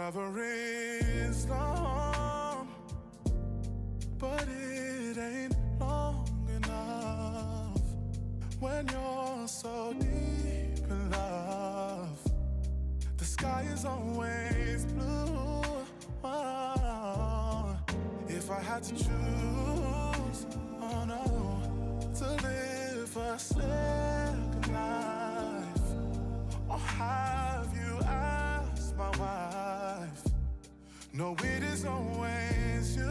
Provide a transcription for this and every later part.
Forever is long, but it ain't long enough when you're so deep in love. The sky is always blue. Oh, if I had to choose, oh no, to live a second life, or have you as my wife? No, it is always you.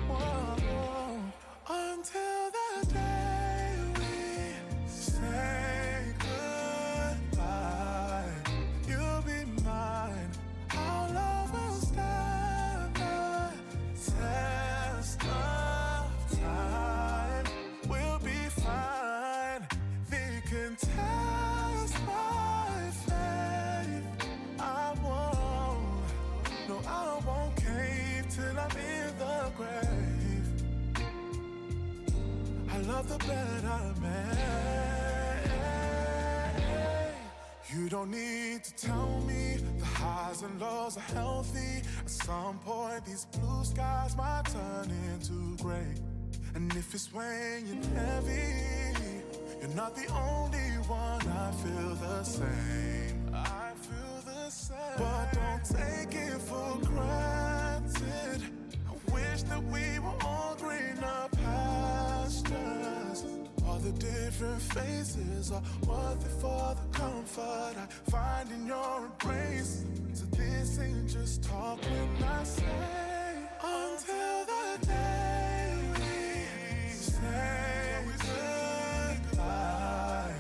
Whoa. Until the day we say goodbye, you'll be mine. Our love will stand the test of time. We'll be fine. They can test my faith. I won't cave till I'm in the grave. I love the bed I made. You don't need to tell me the highs and lows are healthy. At some point these blue skies might turn into gray. And if it's weighing heavy, you're not the only one. I feel the same. I feel the same. But don't take it for granted. I wish that we were on greener pastures. All the different faces are worth it for the comfort I find in your embrace. So this ain't just talk when I say, until the day we say goodbye,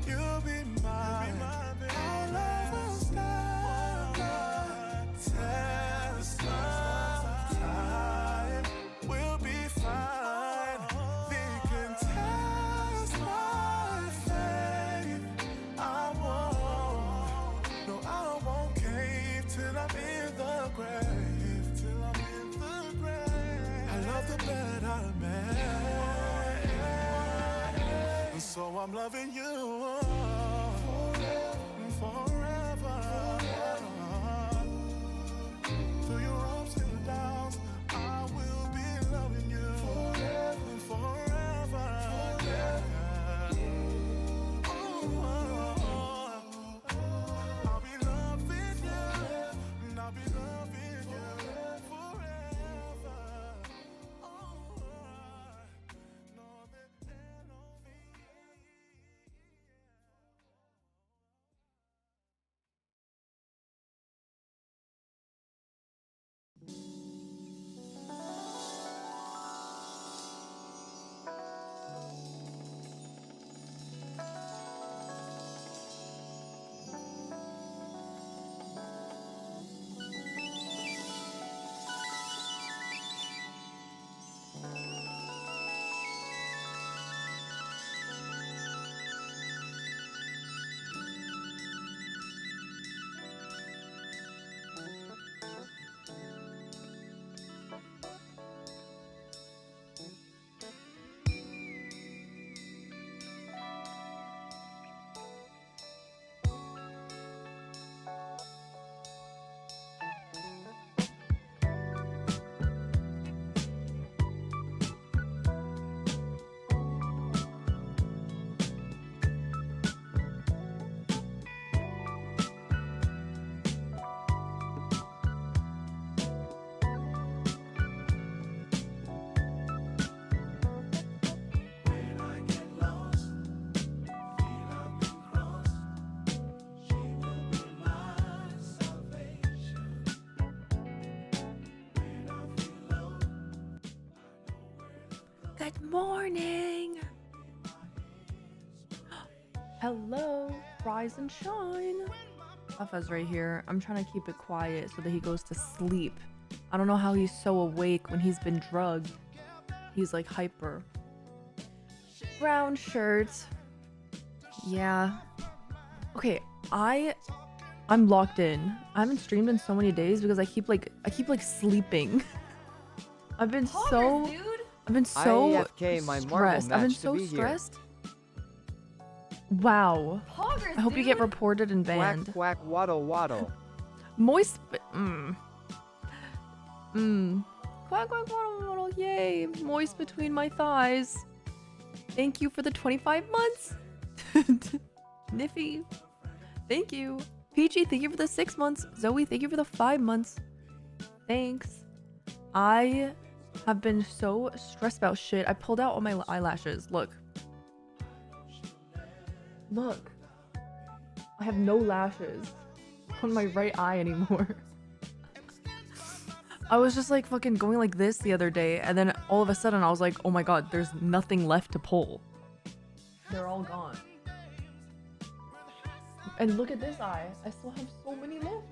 you'll be mine. Our love will stand the test of time. We'll be fine. They can test my faith. I won't cave till I'm in the grave. Till I'm in the grave. I love the bed I made. So I'm loving you forever. Through your ups and downs, I will be loving you forever. I'll be loving you, and I'll be loving you forever. No, there ain't no Good morning. Hello, rise and shine. Alpha's right here. I'm trying to keep it quiet so that he goes to sleep. I don't know how he's so awake when he's been drugged. He's like hyper. Brown shirt. Yeah. Okay, I'm locked in. I haven't streamed in so many days because I keep like sleeping. I've been so IAFK, my stressed. I've been so stressed. Wow. I hope you get reported and banned. Quack, quack, waddle, waddle. Moist. Quack, quack, quack, yay. Moist between my thighs. Thank you for the 25 months. Niffy. Thank you. Peachy, thank you for the 6 months. Zoe, thank you for the 5 months. Thanks. I have been so stressed about shit. I pulled out all my eyelashes. Look. Look. I have no lashes on my right eye anymore. I was just like fucking going like this the other day, and then all of a sudden I was like, oh my god, there's nothing left to pull. They're all gone. And look at this eye. I still have so many left.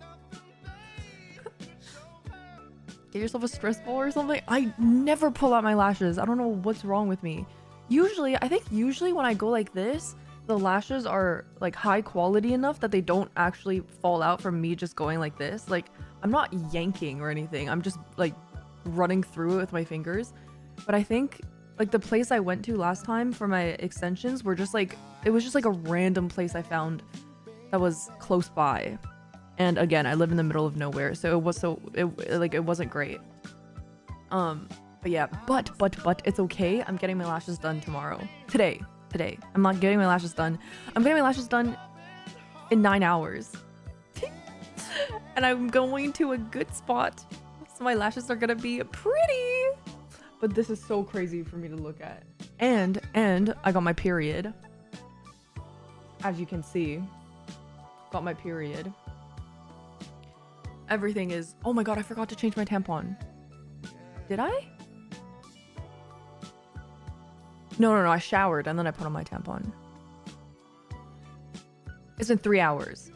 Get yourself a stress ball or something. I never pull out my lashes. I don't know what's wrong with me. I think usually when I go like this, the lashes are like high quality enough that they don't actually fall out from me just going like this. Like, I'm not yanking or anything. I'm just like running through it with my fingers. But I think like the place I went to last time for my extensions were just like, it was just like a random place I found that was close by. And again, I live in the middle of nowhere, so it wasn't great. But yeah, but it's okay. I'm getting my lashes done tomorrow. Today. I'm not getting my lashes done. I'm getting my lashes done in 9 hours. And I'm going to a good spot. So my lashes are gonna be pretty. But this is so crazy for me to look at. And I got my period. As you can see. Got my period. Everything is... Oh my god, I forgot to change my tampon. Did I? No, I showered and then I put on my tampon. It's been 3 hours.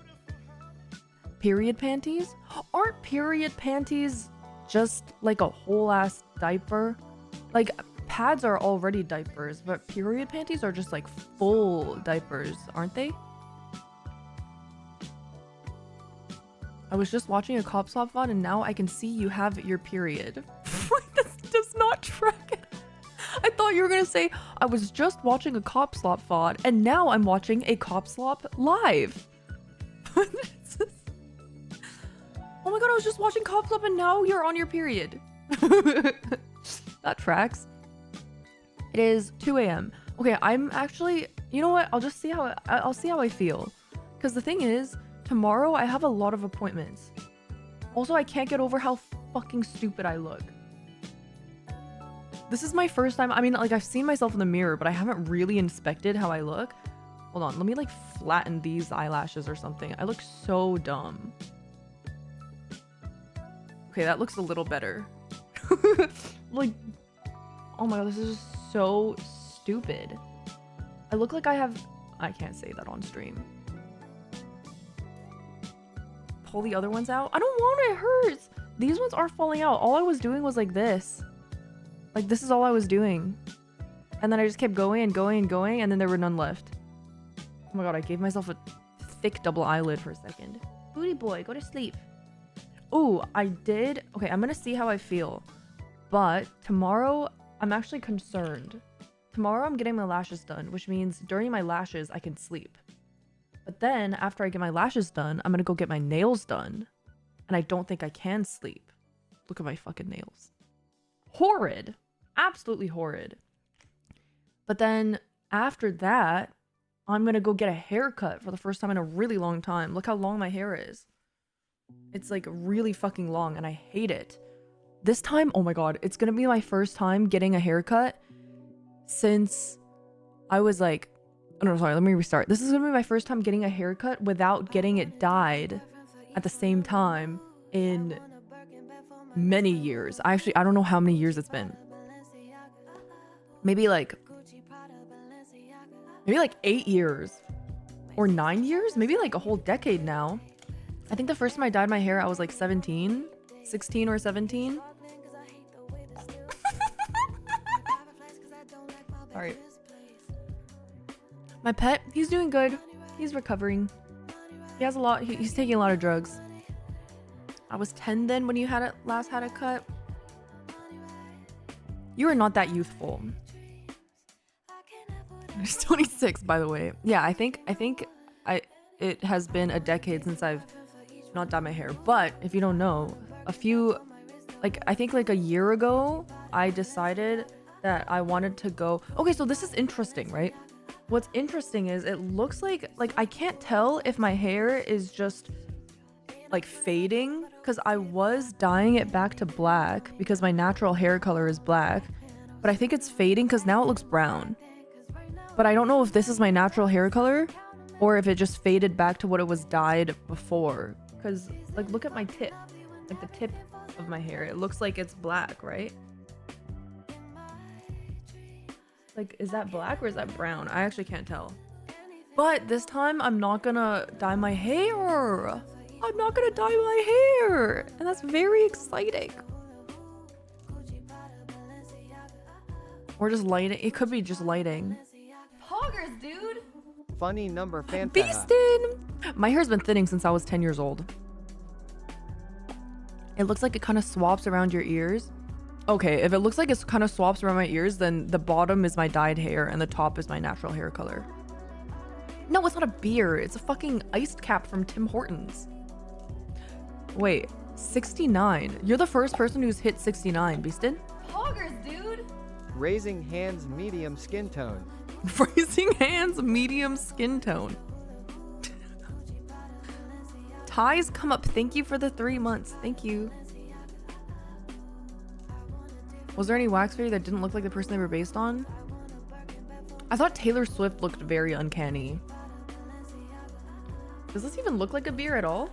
Period panties? Aren't period panties just like a whole ass diaper? Like, pads are already diapers, but period panties are just like full diapers, aren't they? I was just watching a cop slop VOD and now I can see you have your period. This does not track it. I thought you were gonna say, I was just watching a cop slop VOD and now I'm watching a cop slop live. Oh my god, I was just watching cop slop and now you're on your period. That tracks. It is 2 a.m. Okay, I'm actually, you know what? I'll just see how I'll see how I feel. Because the thing is, tomorrow I have a lot of appointments. Also, I can't get over how fucking stupid I look. This is my first time. I mean, like, I've seen myself in the mirror, but I haven't really inspected how I look. Hold on, let me like flatten these eyelashes or something. I look so dumb. Okay, that looks a little better. Like, oh my god, this is so stupid. I look like I can't say that on stream. Pull the other ones out. I don't want it. It hurts. These ones are falling out. All I was doing was like this. Like, this is all I was doing. And then I just kept going and going and going, and then there were none left. Oh my god, I gave myself a thick double eyelid for a second. Booty boy, go to sleep. Oh, I did. Okay, I'm gonna see how I feel. But tomorrow, I'm actually concerned. Tomorrow, I'm getting my lashes done, which means during my lashes, I can sleep. But then, after I get my lashes done, I'm gonna go get my nails done. And I don't think I can sleep. Look at my fucking nails. Horrid. Absolutely horrid. But then, after that, I'm gonna go get a haircut for the first time in a really long time. Look how long my hair is. It's like really fucking long and I hate it. This time, oh my god, it's gonna be my first time getting a haircut since I was like, oh no, sorry, let me restart. This is gonna be my first time getting a haircut without getting it dyed at the same time in many years. I don't know how many years it's been. Maybe like 8 years or 9 years, maybe like a whole decade now. I think the first time I dyed my hair, I was like 16 or 17. Alright. My pet, he's doing good. He's recovering. He has a lot, he's taking a lot of drugs. I was 10 then when you last had a cut. You are not that youthful. I'm 26, by the way. Yeah, I think it has been a decade since I've not dye my hair. But if you don't know, I think like a year ago, I decided that I wanted to go. Okay, so this is interesting, right? What's interesting is it looks like I can't tell if my hair is just like fading, because I was dyeing it back to black because my natural hair color is black, but I think it's fading because now it looks brown. But I don't know if this is my natural hair color or if it just faded back to what it was dyed before. Because like, look at my tip, like the tip of my hair. It looks like it's black, right? Like, is that black or is that brown? I actually can't tell. But this time I'm not gonna dye my hair. I'm not gonna dye my hair. And that's very exciting. Or just lighting. It could be just lighting. Poggers, dude. Funny number fanfan. Beastin'. My hair's been thinning since I was 10 years old. It looks like it kind of swaps around your ears. Okay, if it looks like it's kind of swaps around my ears, then the bottom is my dyed hair and the top is my natural hair color. No, it's not a beard. It's a fucking iced cap from Tim Hortons. Wait, 69. You're the first person who's hit 69, Beastin. Poggers, dude. Raising hands, medium skin tone. Raising hands, medium skin tone. Ties come up. Thank you for the 3 months. Thank you. Was there any wax fairy that didn't look like the person they were based on? I thought Taylor Swift looked very uncanny. Does this even look like a beer at all?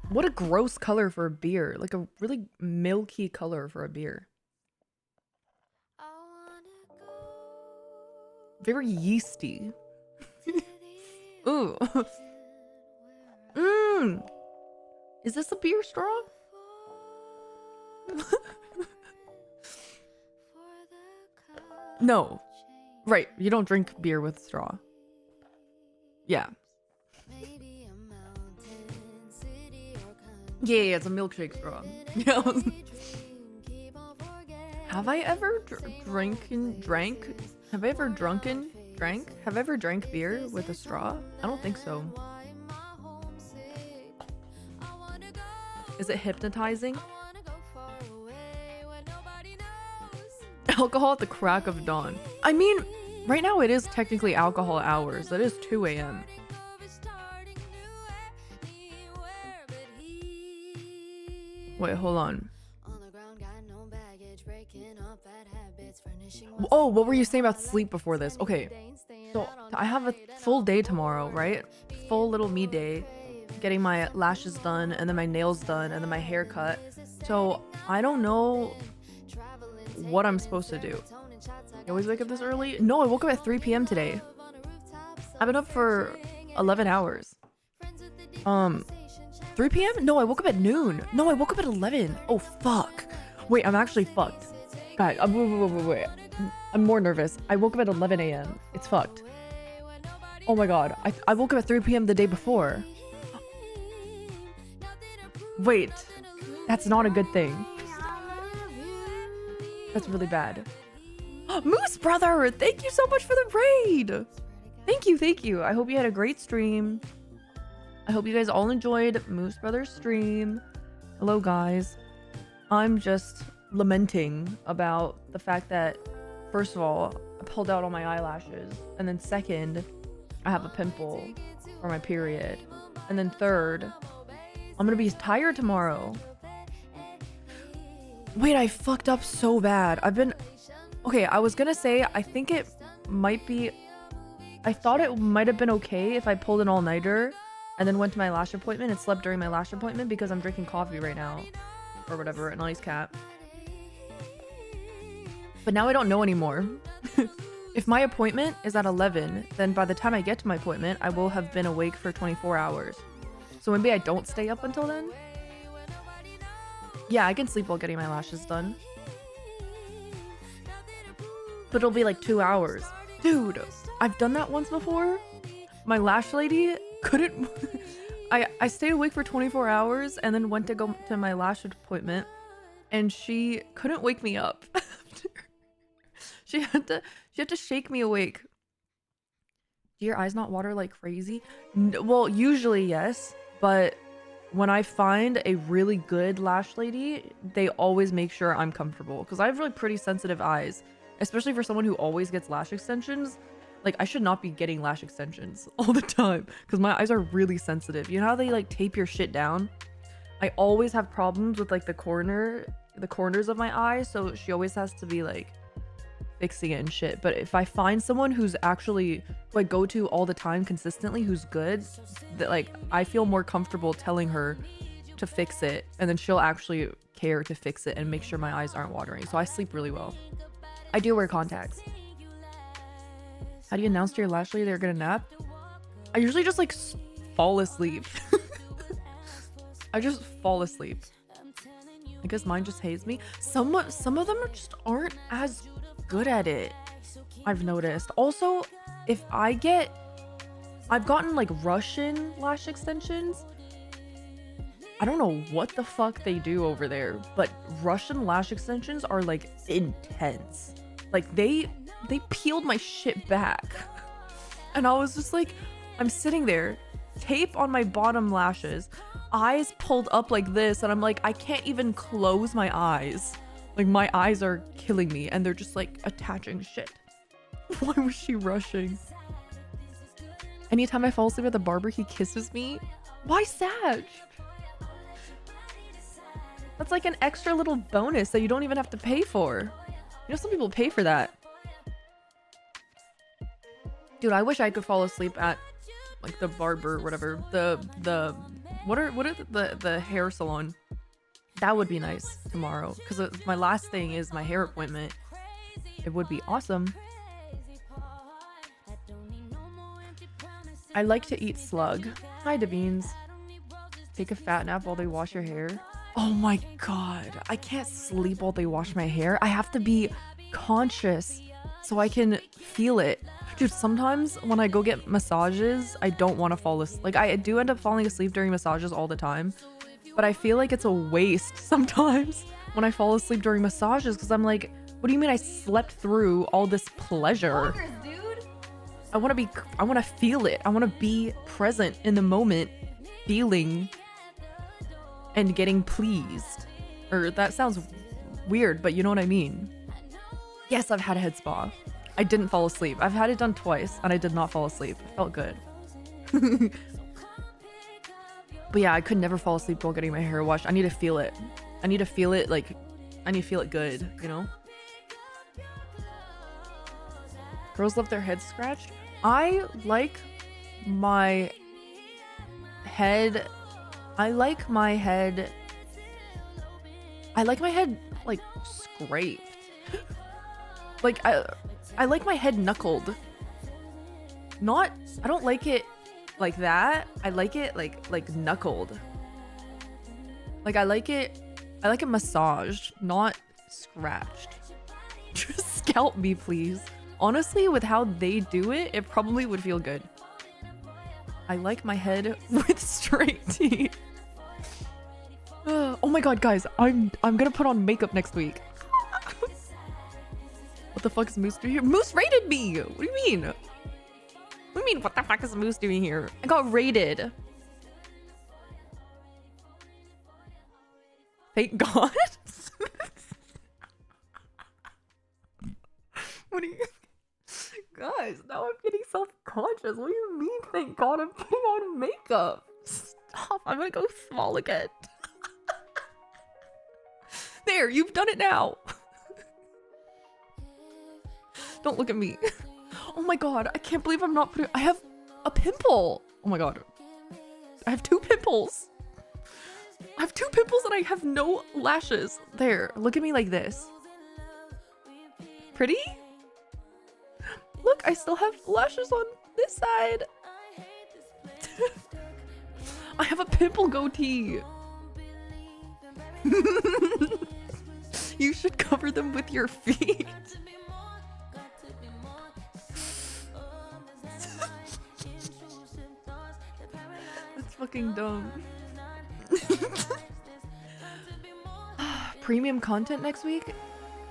What a gross color for a beer. Like a really milky color for a beer. Very yeasty. Ooh. Mmm. Is this a beer straw? No. Right, you don't drink beer with straw. Yeah. Yeah, it's a milkshake straw. Have I ever drank? Have I ever drank beer with a straw? I don't think so. Is it hypnotizing? Alcohol at the crack of dawn. I mean, right now it is technically alcohol hours. It is 2 a.m. Wait, hold on. Oh, what were you saying about sleep before this? Okay, so I have a full day tomorrow, right? Full little me day. Getting my lashes done, and then my nails done, and then my hair cut. So I don't know what I'm supposed to do. You always wake up this early? No, I woke up at 3 p.m. today. I've been up for 11 hours. 3 p.m.? No, I woke up at noon. No, I woke up at 11. Oh, fuck. Wait, I'm actually fucked. God, wait. I'm more nervous. I woke up at 11 a.m. It's fucked. Oh my god. I woke up at 3 p.m. the day before. Wait. That's not a good thing. That's really bad. Moose brother, thank you so much for the raid. Thank you. I hope you had a great stream. I hope you guys all enjoyed Moose brother's stream. Hello guys. I'm just lamenting about the fact that, first of all, I pulled out all my eyelashes, and then second, I have a pimple for my period, and then third, I'm gonna be tired tomorrow. Wait, I fucked up so bad. Okay, I was gonna say, I think it might be, I thought it might have been okay if I pulled an all-nighter and then went to my lash appointment and slept during my lash appointment because I'm drinking coffee right now. Or whatever, an ice cap. But now I don't know anymore. If my appointment is at 11, then by the time I get to my appointment, I will have been awake for 24 hours. So maybe I don't stay up until then? Yeah, I can sleep while getting my lashes done. But it'll be like 2 hours. Dude, I've done that once before. My lash lady couldn't... I stayed awake for 24 hours and then went to go to my lash appointment, and she couldn't wake me up. She had to shake me awake. Do your eyes not water like crazy? Well, usually yes, but when I find a really good lash lady, they always make sure I'm comfortable because I have really pretty sensitive eyes, especially for someone who always gets lash extensions. Like, I should not be getting lash extensions all the time because my eyes are really sensitive. You know how they like tape your shit down? I always have problems with like the corners of my eyes, so she always has to be like fixing it and shit. But if I find someone who I go to all the time consistently, who's good, that like I feel more comfortable telling her to fix it, and then she'll actually care to fix it and make sure my eyes aren't watering. So I sleep really well. I do wear contacts. How do you announce to your lash lady they're gonna nap? I usually just like fall asleep. I just fall asleep. I guess mine just hates me. Some of them aren't as good at it, I've noticed. Also, if I've gotten like Russian lash extensions. I don't know what the fuck they do over there, but Russian lash extensions are like intense. Like they peeled my shit back. And I was just like, I'm sitting there, tape on my bottom lashes, eyes pulled up like this, and I'm like, I can't even close my eyes. Like, my eyes are killing me, and they're just like attaching shit. Why was she rushing? Anytime I fall asleep at the barber, he kisses me. Why Sag? That's like an extra little bonus that you don't even have to pay for. You know, some people pay for that. Dude, I wish I could fall asleep at like the barber or whatever. What are the hair salon? That would be nice tomorrow, because my last thing is my hair appointment. It would be awesome. I like to eat slug. Hi, Beans. Take a fat nap while they wash your hair. Oh my god, I can't sleep while they wash my hair. I have to be conscious so I can feel it. Dude, sometimes when I go get massages, I don't want to fall asleep. Like, I do end up falling asleep during massages all the time, but I feel like it's a waste sometimes when I fall asleep during massages, because I'm like, what do you mean I slept through all this pleasure? Fuckers, dude. I want to feel it. I want to be present in the moment, feeling and getting pleased. Or that sounds weird, but you know what I mean. Yes, I've had a head spa. I didn't fall asleep. I've had it done twice and I did not fall asleep. It felt good. But yeah, I could never fall asleep while getting my hair washed. I need to feel it. I need to feel it like, I need to feel it good, you know? Girls love their heads scratched. I like my head like scraped. Like I like my head knuckled. I don't like it like that. I like it like knuckled. Like I like it massaged, not scratched. Just scalp me, please. Honestly, with how they do it, it probably would feel good. I like my head with straight teeth. Oh my god, guys, I'm gonna put on makeup next week. What the fuck is Moose doing here? Moose raided me! What do you mean? What do you mean, what the fuck is Moose doing here? I got raided. Thank God. What do you... Guys, now I'm getting self-conscious. What do you mean, thank God I'm putting on makeup? Stop, I'm gonna go small again. There, you've done it now. Don't look at me. Oh my god, I can't believe I'm not putting... I have a pimple. Oh my god. I have 2 pimples. I have 2 pimples and I have no lashes. There, look at me like this. Pretty? Look, I still have lashes on this side. I have a pimple goatee. You should cover them with your feet. That's fucking dumb. Premium content next week?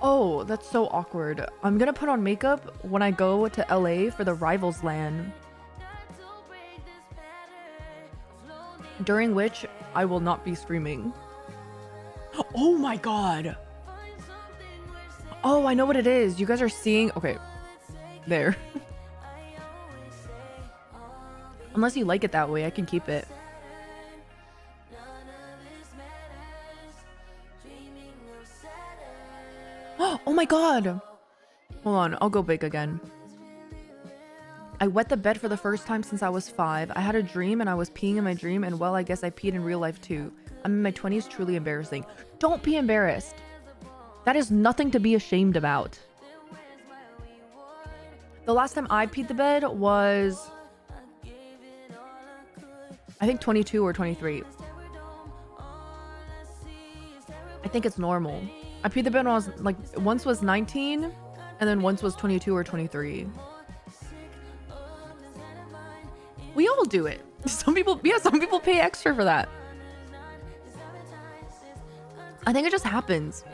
Oh, that's so awkward. I'm gonna put on makeup when I go to LA for the Rivals LAN, during which I will not be streaming. Oh my god. Oh, I know what it is. You guys are seeing... Okay. There. Unless you like it that way, I can keep it. Oh my god. Hold on, I'll go big again. I wet the bed for the first time since I was 5. I had a dream and I was peeing in my dream, and well, I guess I peed in real life too. I'm in my 20s, truly embarrassing. Don't be embarrassed. That is nothing to be ashamed about. The last time I peed the bed was... I think 22 or 23. I think it's normal. I peed the bed when I was like, once was 19 and then once was 22 or 23. We all do it. Some people pay extra for that. I think it just happens.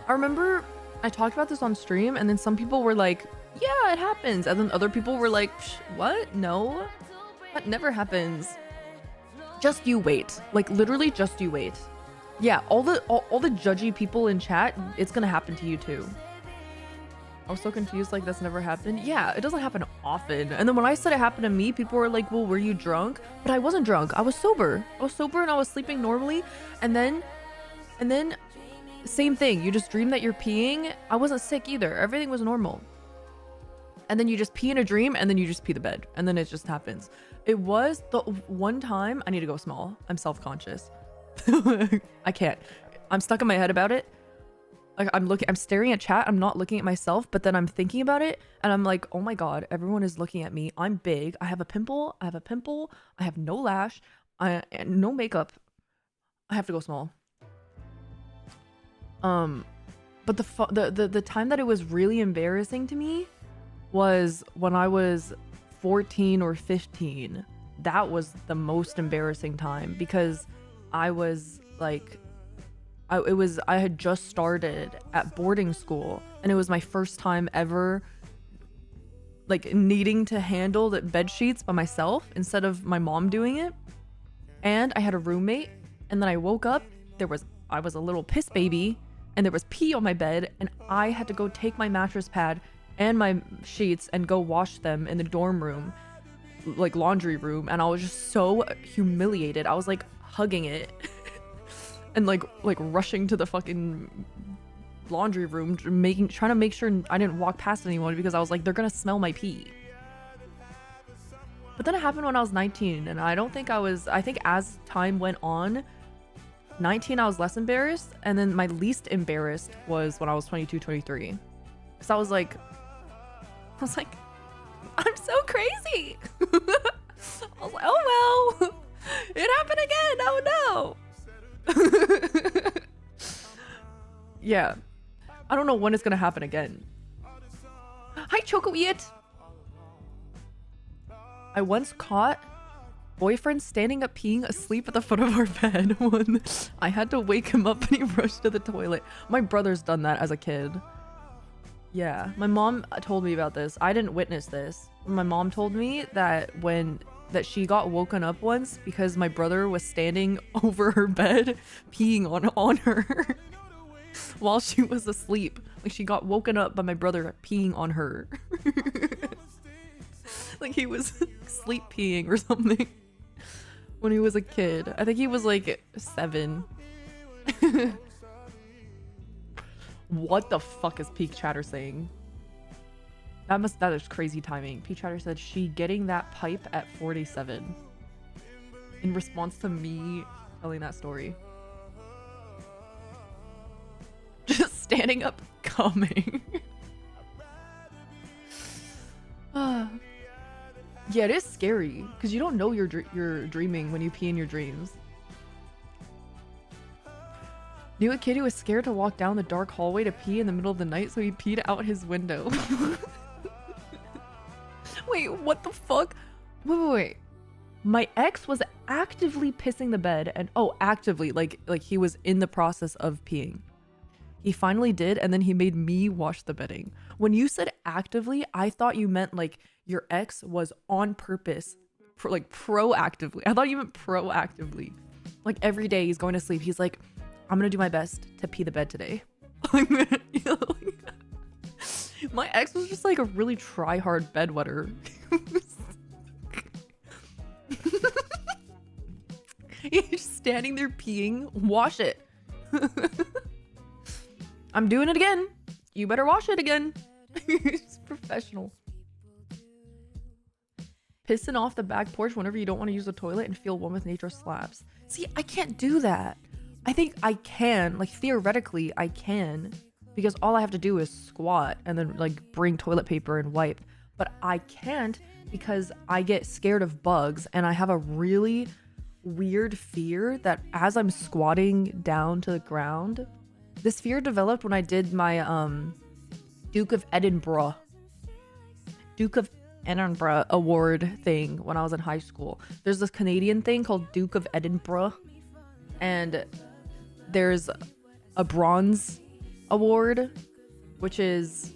I remember I talked about this on stream and then some people were like, yeah, it happens. And then other people were like, what? No, that never happens. Just you wait. Like literally just you wait. Yeah, all the judgy people in chat, it's gonna happen to you too. I was so confused, like that's never happened. Yeah, it doesn't happen often. And then when I said it happened to me, people were like, well, were you drunk? But I wasn't drunk. I was sober. I was sober and I was sleeping normally. And then same thing. You just dream that you're peeing. I wasn't sick either. Everything was normal. And then you just pee in a dream and then you just pee the bed. And then it just happens. It was the one time I need to go small. I'm self-conscious. I can't. I'm stuck in my head about it. Like I'm staring at chat. I'm not looking at myself, but then I'm thinking about it and I'm like, oh my God, everyone is looking at me. I'm big. I have a pimple. I have no lash. No makeup. I have to go small. But the time that it was really embarrassing to me was when I was 14 or 15. That was the most embarrassing time because I was like, I had just started at boarding school and it was my first time ever like needing to handle the bed sheets by myself instead of my mom doing it. And I had a roommate and then I woke up, I was a little piss baby and there was pee on my bed and I had to go take my mattress pad and my sheets and go wash them in the dorm room, like laundry room. And I was just so humiliated. I was like hugging it and like rushing to the fucking laundry room, trying to make sure I didn't walk past anyone because I was like, they're gonna smell my pee. But then it happened when I was 19 and I think as time went on, 19 I was less embarrassed, and then my least embarrassed was when I was 22, 23. Because I was like, I'm so crazy. I was like, oh well, it happened again. Oh no. Yeah, I don't know when it's gonna happen again. Hi Choco Eat. I once caught boyfriend standing up peeing asleep at the foot of our bed. I had to wake him up and he rushed to the toilet. My brother's done that as a kid. Yeah, my mom told me about this. I didn't witness this. My mom told me that she got woken up once because my brother was standing over her bed peeing on her while she was asleep. Like she got woken up by my brother peeing on her. Like he was sleep peeing or something when he was a kid. I think he was like 7. What the fuck is Peak Chatter saying? That is crazy timing. Peak Chatter said she getting that pipe at 47 in response to me telling that story. Just standing up coming. Yeah, it is scary because you don't know you're dreaming when you pee in your dreams. Knew a kid who was scared to walk down the dark hallway to pee in the middle of the night, so he peed out his window. Wait, what the fuck? Wait. My ex was actively pissing the bed and actively, like he was in the process of peeing. He finally did, and then he made me wash the bedding. When you said actively, I thought you meant like your ex was on purpose, like proactively. I thought you meant proactively. Like every day he's going to sleep, he's like, I'm gonna do my best to pee the bed today. I'm gonna, you know, like, my ex was just like a really try-hard bedwetter. He's just standing there peeing. Wash it. I'm doing it again. You better wash it again. He's professional. Pissing off the back porch whenever you don't want to use the toilet and feel one with nature slaps. See, I can't do that. I think I can, like theoretically I can, because all I have to do is squat and then like bring toilet paper and wipe. But I can't because I get scared of bugs, and I have a really weird fear that as I'm squatting down to the ground, this fear developed when I did my Duke of Edinburgh award thing when I was in high school. There's this Canadian thing called Duke of Edinburgh, and there's a bronze award, which is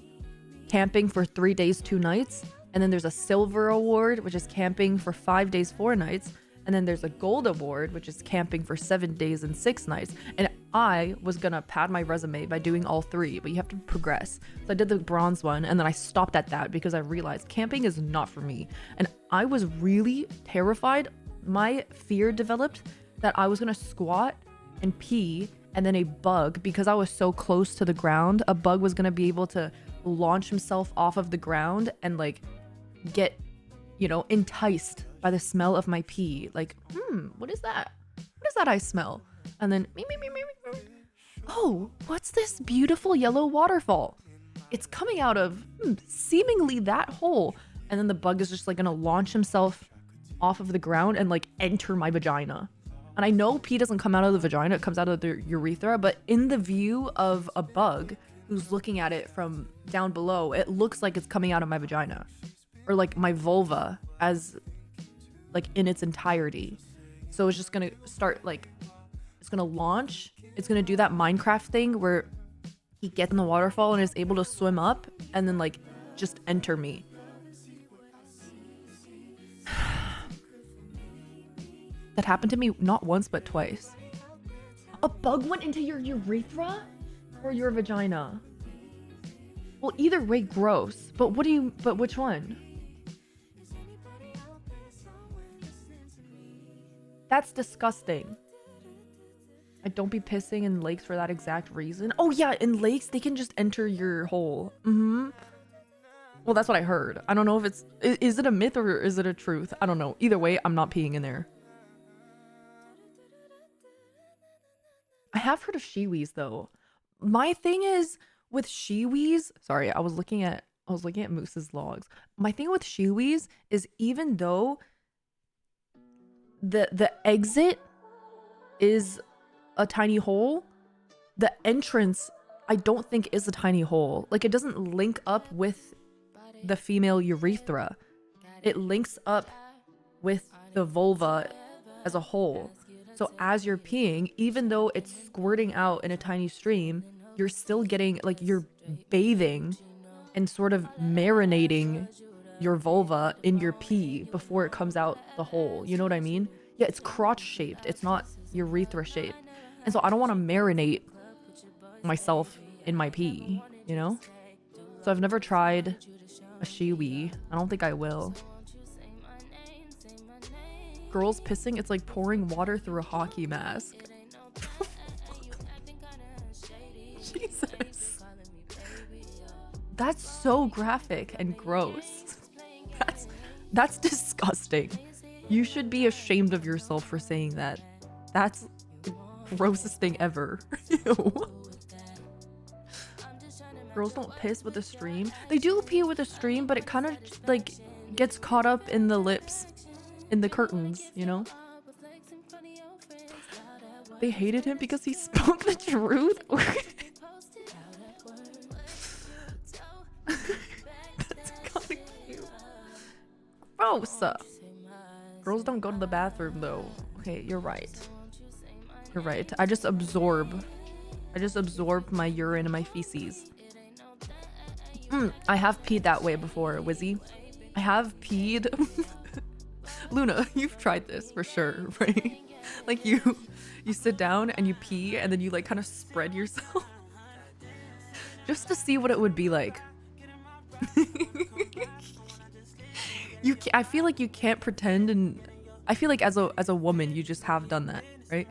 camping for 3 days 2 nights, and then there's a silver award, which is camping for 5 days 4 nights, and then there's a gold award, which is camping for 7 days and 6 nights. And I was gonna pad my resume by doing all 3, but you have to progress. So I did the bronze one, and then I stopped at that because I realized camping is not for me. And I was really terrified. My fear developed that I was gonna squat and pee, and then a bug, because I was so close to the ground, a bug was gonna be able to launch himself off of the ground and like get, you know, enticed by the smell of my pee. Like, what is that? What is that I smell? And then, oh, what's this beautiful yellow waterfall? It's coming out of seemingly that hole. And then the bug is just like gonna launch himself off of the ground and like enter my vagina. And I know pee doesn't come out of the vagina, it comes out of the urethra, but in the view of a bug who's looking at it from down below, it looks like it's coming out of my vagina. Or like my vulva as like in its entirety. So it's just gonna start like, it's gonna launch. It's gonna do that Minecraft thing where he gets in the waterfall and is able to swim up and then like just enter me. That happened to me not once but twice. A bug went into your urethra or your vagina? Well, either way, gross. But which one? That's disgusting. I don't be pissing in lakes for that exact reason. Oh yeah, in lakes, they can just enter your hole. Well, that's what I heard. I don't know if is it a myth or is it a truth? I don't know. Either way, I'm not peeing in there. I have heard of shiwis though. My thing is with shiwis, sorry, I was looking at Moose's logs. My thing with shiwis is even though the exit is a tiny hole, the entrance I don't think is a tiny hole. Like it doesn't link up with the female urethra. It links up with the vulva as a whole. So as you're peeing, even though it's squirting out in a tiny stream, you're still getting, like, you're bathing and sort of marinating your vulva in your pee before it comes out the hole. You know what I mean? Yeah, it's crotch shaped. It's not urethra shaped. And so I don't want to marinate myself in my pee, you know? So I've never tried a shiwi. I don't think I will. Girls pissing, it's like pouring water through a hockey mask. Jesus. That's so graphic and gross. That's disgusting. You should be ashamed of yourself for saying that. That's the grossest thing ever. Ew. Girls don't piss with a stream. They do pee with a stream, but it kind of like gets caught up in the lips, in the curtains, you know? They hated him because he spoke the truth. That's kind of cute. Gross. Girls don't go to the bathroom though. Okay, you're right. You're right. I just absorb my urine and my feces. I have peed that way before, Wizzy. I have peed. Luna, you've tried this for sure, right? Like you sit down and you pee and then you like kind of spread yourself just to see what it would be like. I feel like you can't pretend, and I feel like as a woman you just have done that, right?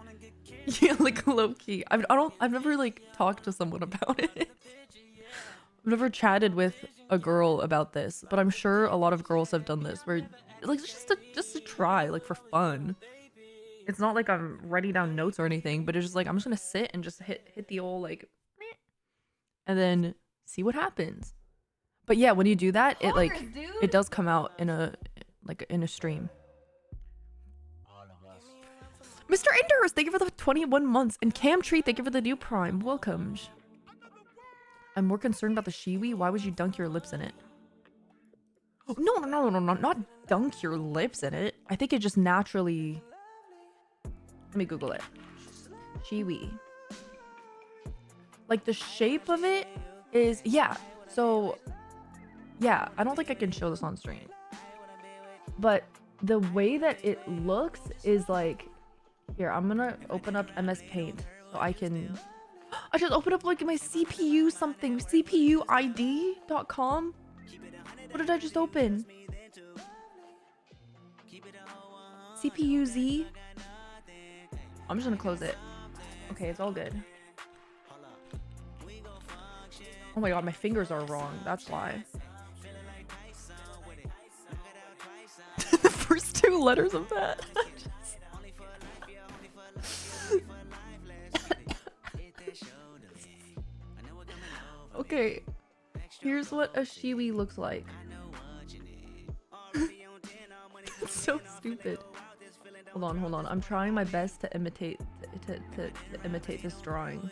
Yeah, like low key. I've never like talked to someone about it. I've never chatted with a girl about this, but I'm sure a lot of girls have done this where like just to try, like for fun. It's not like I'm writing down notes or anything, but it's just like I'm just gonna sit and just hit the old like meh, and then see what happens. But yeah, when you do that, it like it does come out in a stream. Mr. Enders, thank you for the 21 months. And Cam Tree, thank you for the new prime. Welcome. I'm more concerned about the shiwi. Why would you dunk your lips in it? Oh, no, not dunk your lips in it. I think it just naturally... Let me Google it. Shiwi. Like the shape of it is... Yeah, so... Yeah, I don't think I can show this on stream. But the way that it looks is like... Here, I'm gonna open up MS Paint so I can... I just opened up like my CPU something. CPUID.com? What did I just open? CPUZ? I'm just gonna close it. Okay, it's all good. Oh my god, my fingers are wrong. That's why. The first two letters of that. Okay, here's what a shiwi looks like. It's so stupid. Hold on. I'm trying my best to imitate to imitate this drawing.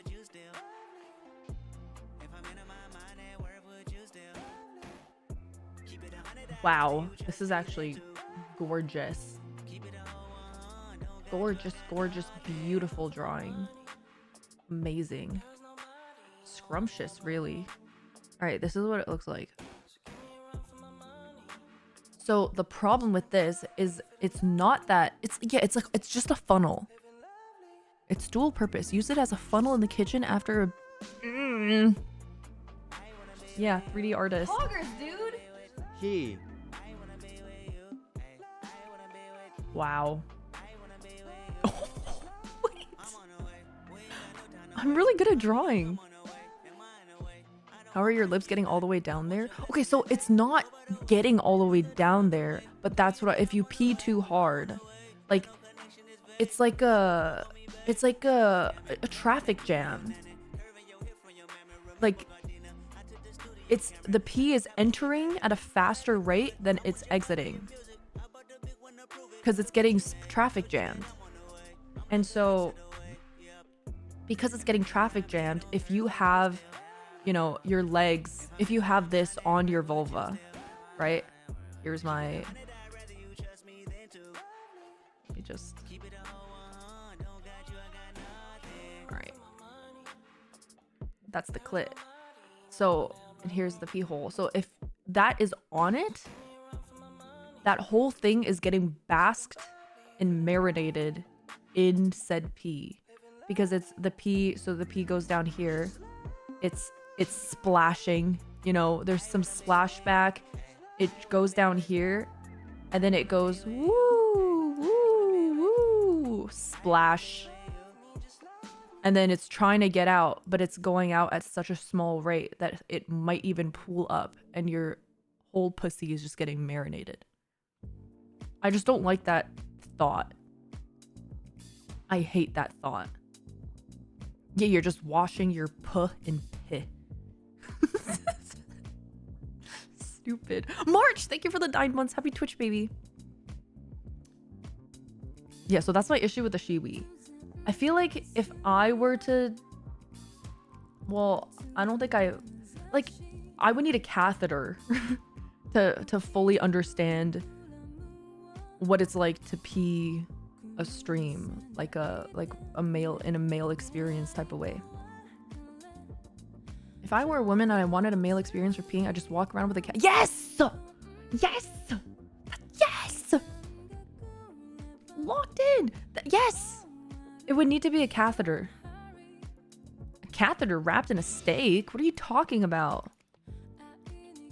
Wow, this is actually gorgeous. Gorgeous, beautiful drawing. Amazing. Scrumptious, really. All right, this is what it looks like. So the problem with this is it's not that it's just a funnel. It's dual purpose. Use it as a funnel in the kitchen after a yeah, 3D artist. Poggers, dude. He. Wow. Oh, wait. I'm really good at drawing. How are your lips getting all the way down there? Okay, so it's not getting all the way down there, but that's what if you pee too hard, like it's like a traffic jam. Like it's the pee is entering at a faster rate than it's exiting because it's getting traffic jammed. And so because it's getting traffic jammed, if you have, you know, your legs, if you have this on your vulva, right? Here's my, let me just, all right. That's the clit. So, and here's the pee hole. So if that is on it, that whole thing is getting basked and marinated in said pee, because it's the pee. So the pee goes down here. It's splashing, you know, there's some splashback. It goes down here and then it goes woo, woo, woo, splash. And then it's trying to get out, but it's going out at such a small rate that it might even pool up and your whole pussy is just getting marinated. I just don't like that thought. I hate that thought. Yeah, you're just washing your puh and pih. Stupid. March, thank you for the 9 months. Happy Twitch, baby. Yeah, so that's my issue with the shiwi. I feel like if I were to... Well, I don't think I... Like, I would need a catheter to fully understand what it's like to pee a stream, like a male in a male experience type of way. If I were a woman and I wanted a male experience for peeing, I'd just walk around with a cat. Yes! Yes! Yes! Locked in! Yes! It would need to be a catheter. A catheter wrapped in a steak? What are you talking about?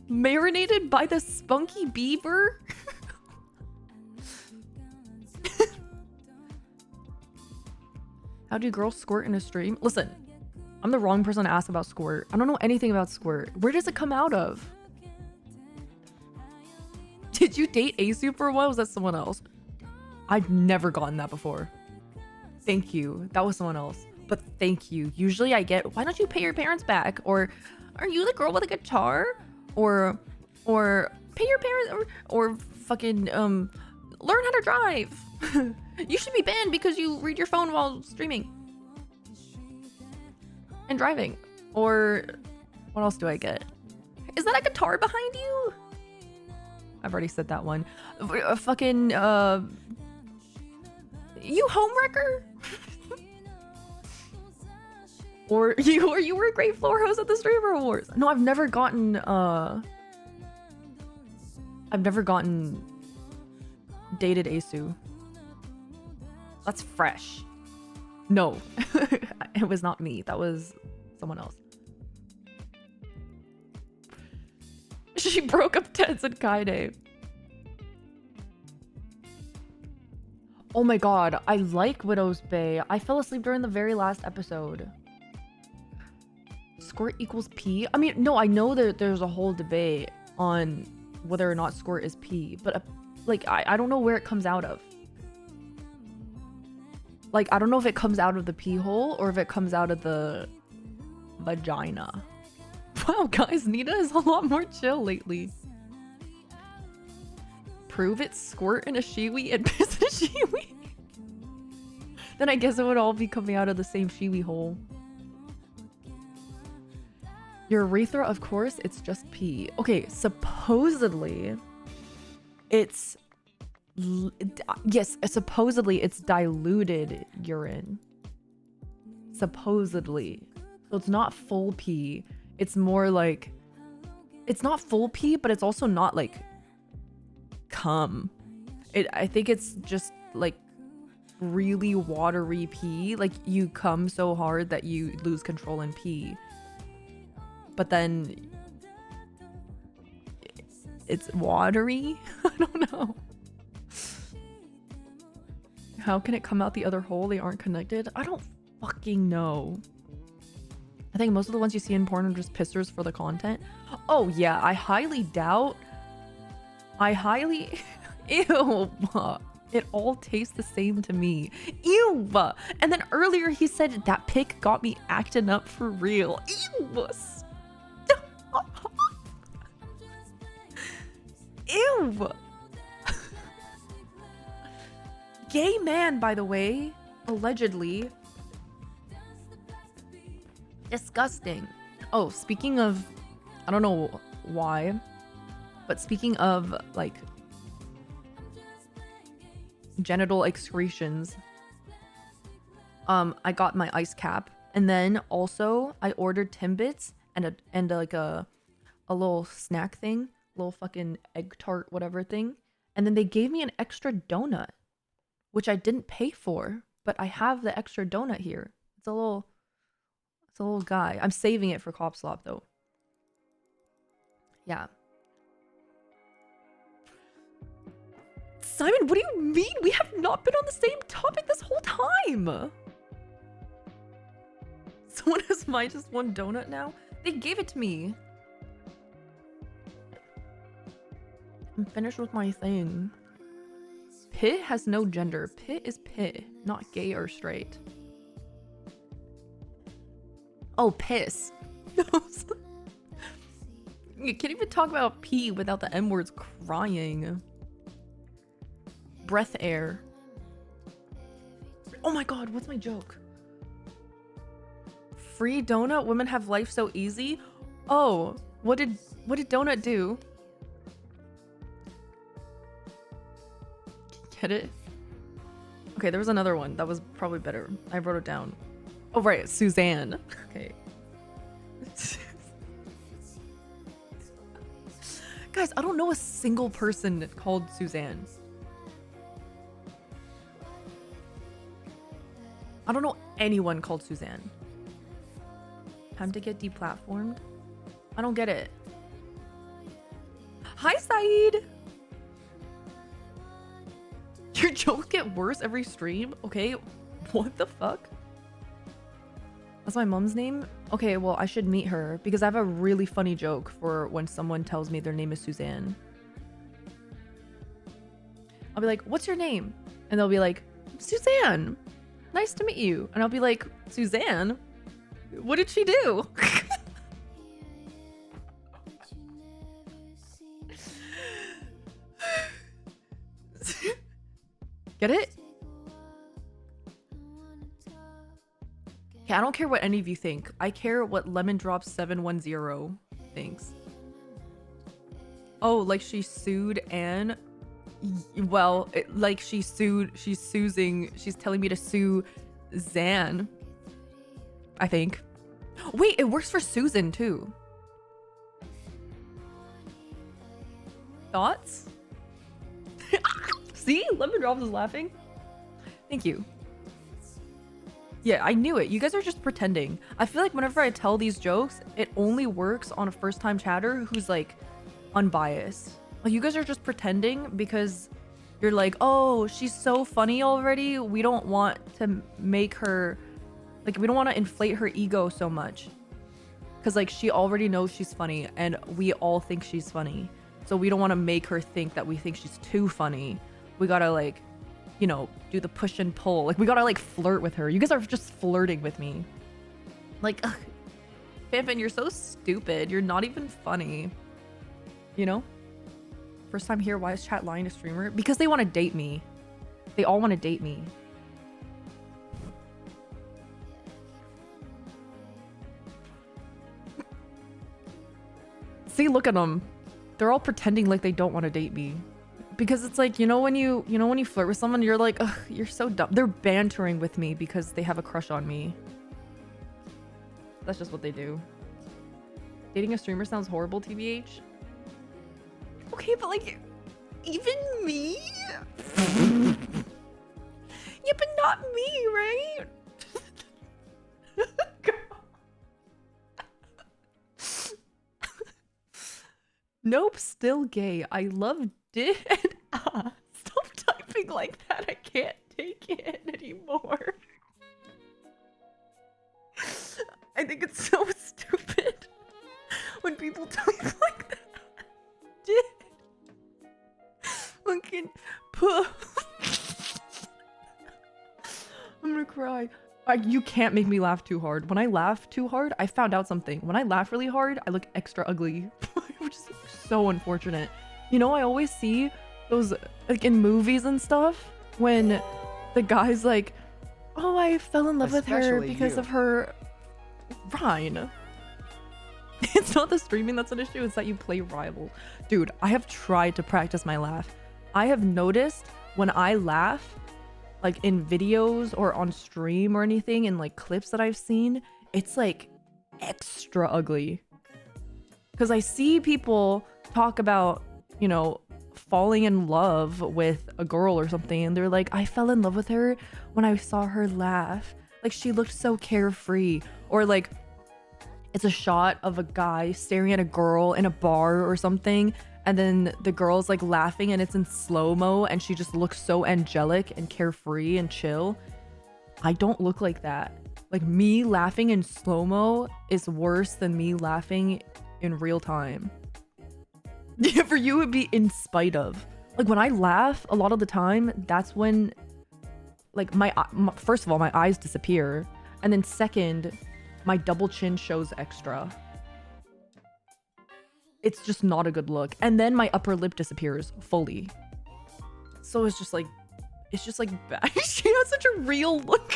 Marinated by the spunky beaver? How do girls squirt in a stream? Listen, I'm the wrong person to ask about squirt. I don't know anything about squirt. Where does it come out of? Did you date Asu for a while? Was that someone else? I've never gotten that before. Thank you. That was someone else. But thank you. Usually I get, why don't you pay your parents back? Or, are you the girl with a guitar? Or pay your parents, or fucking, learn how to drive. You should be banned because you read your phone while streaming. And driving. Or, what else do I get? Is that a guitar behind you? I've already said that one. Fucking, you homewrecker? Or you were a great floor host at the Streamer Awards. No, I've never gotten dated Asu. That's fresh. No, it was not me. That was someone else. She broke up Teds and Kaide. Oh my god, I like Widow's Bay. I fell asleep during the very last episode. Squirt equals pee? I mean, no, I know that there's a whole debate on whether or not squirt is pee, but like, I don't know where it comes out of. Like, I don't know if it comes out of the pee hole or if it comes out of the vagina. Wow, guys, Nita is a lot more chill lately. Prove it, squirt in a shiwi and piss in a shiwi. Then I guess it would all be coming out of the same shiwi hole. Your urethra, of course, it's just pee. Okay, supposedly, it's... Yes, supposedly it's diluted urine. Supposedly. So it's not full pee. It's more like... It's not full pee, but it's also not like... cum. I think it's just like really watery pee. Like you cum so hard that you lose control and pee. But then it's watery. I don't know. How can it come out the other hole? They aren't connected. I don't fucking know. I think most of the ones you see in porn are just pissers for the content. Oh yeah, I highly doubt. Ew. It all tastes the same to me. Ew. And then earlier he said that pic got me acting up for real. Ew. Ew. Gay man, by the way. Allegedly. Disgusting. Oh, speaking of... I don't know why. But speaking of, like... genital excretions. I got my ice cap. And then also, I ordered Timbits and like a little snack thing. Little fucking egg tart whatever thing. And then they gave me an extra donut. Which I didn't pay for. But I have the extra donut here. It's a little guy. I'm saving it for Cop Slop though. Yeah. Simon, what do you mean? We have not been on the same topic this whole time. Someone has my just one donut now? They gave it to me. I'm finished with my thing. Pit has no gender. Pit is pit, not gay or straight. Oh, piss. You can't even talk about pee without the M words crying. Breath air. Oh my god, what's my joke? Free donut? Women have life so easy? Oh, what did donut do? Get it? Okay, there was another one that was probably better. I wrote it down. Oh right, Suzanne. Okay. Guys, I don't know a single person called Suzanne. I don't know anyone called Suzanne. Time to get deplatformed? I don't get it. Hi, Saeed! Your jokes get worse every stream? Okay, what the fuck? That's my mom's name? Okay, well, I should meet her because I have a really funny joke for when someone tells me their name is Suzanne. I'll be like, what's your name? And they'll be like, Suzanne. Nice to meet you. And I'll be like, Suzanne? What did she do? Get it? Okay, I don't care what any of you think. I care what LemondRop710 thinks. Oh, like she sued Anne? Well, like she's telling me to sue Zan. I think. Wait, it works for Susan too. Thoughts? See? Lemon Drops is laughing. Thank you. Yeah, I knew it. You guys are just pretending. I feel like whenever I tell these jokes, it only works on a first-time chatter who's like unbiased. Like you guys are just pretending because you're like, oh, she's so funny already. We don't want to make her, like, we don't want to inflate her ego so much. Because like she already knows she's funny and we all think she's funny. So we don't want to make her think that we think she's too funny. We gotta like, you know, do the push and pull. Like we gotta like flirt with her. You guys are just flirting with me. Like, ugh, Fanfan, you're so stupid. You're not even funny. You know? First time here, why is chat lying to streamer? Because they want to date me. They all want to date me. See, look at them. They're all pretending like they don't want to date me. Because it's like, when you flirt with someone, you're like, ugh, you're so dumb. They're bantering with me because they have a crush on me. That's just what they do. Dating a streamer sounds horrible, TBH. Okay, but like, even me? Yeah, but not me, right? Nope, still gay. I love did and Stop typing like that. I can't take it anymore. I think it's so stupid when people type like that. Did. Fucking puh. I'm gonna cry. You can't make me laugh too hard. When I laugh too hard, I found out something. When I laugh really hard, I look extra ugly, which is so unfortunate. You know, I always see those like in movies and stuff when the guy's like, oh, I fell in love with her because of her Rhine. It's not the streaming that's an issue, it's that you play rival. Dude, I have tried to practice my laugh. I have noticed when I laugh, like in videos or on stream or anything, in like clips that I've seen, it's like extra ugly. Because I see people talk about, you know, falling in love with a girl or something, and they're like, I fell in love with her when I saw her laugh. Like she looked so carefree. Or like it's a shot of a guy staring at a girl in a bar or something, and then the girl's like laughing and it's in slow-mo and she just looks so angelic and carefree and chill. I don't look like that. Like me laughing in slow-mo is worse than me laughing in real time. Yeah, for you it would be in spite of. Like when I laugh a lot of the time, that's when like my first of all, my eyes disappear, and then second, my double chin shows extra. It's just not a good look. And then my upper lip disappears fully. So it's just like bad. She has such a real look.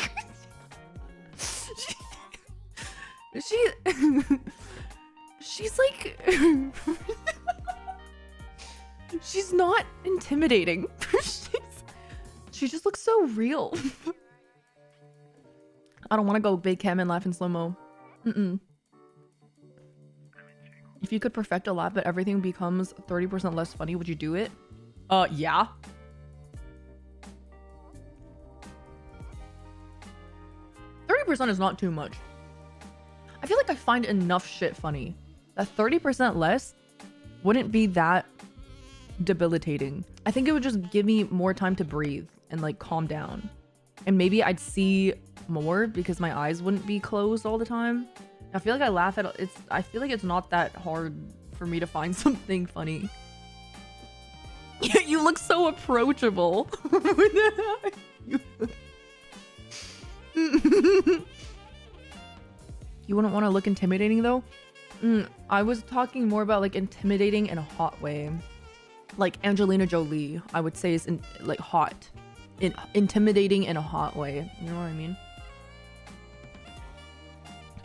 She's like she's not intimidating. She just looks so real. I don't want to go big cam and laugh in slow-mo. If you could perfect a laugh but everything becomes 30% less funny, would you do it? Yeah. 30% is not too much. I feel like I find enough shit funny that 30% less wouldn't be that debilitating. I think it would just give me more time to breathe and like calm down. And maybe I'd see more because my eyes wouldn't be closed all the time. I feel like I laugh at it's. I feel like it's not that hard for me to find something funny. You look so approachable. You wouldn't want to look intimidating though? I was talking more about like intimidating in a hot way. Like Angelina Jolie, I would say is like hot. Intimidating in a hot way. You know what I mean?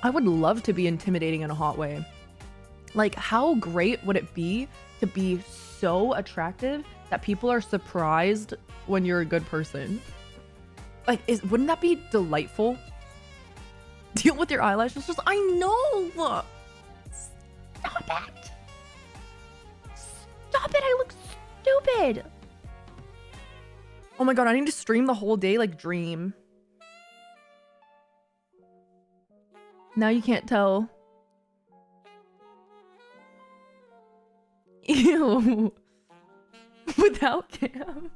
I would love to be intimidating in a hot way. Like, how great would it be to be so attractive that people are surprised when you're a good person? Like, wouldn't that be delightful? Deal with your eyelashes. Just, I know. Stop it. Stop it. I look stupid. Oh my god, I need to stream the whole day like Dream. Now you can't tell. Ew. Without cam.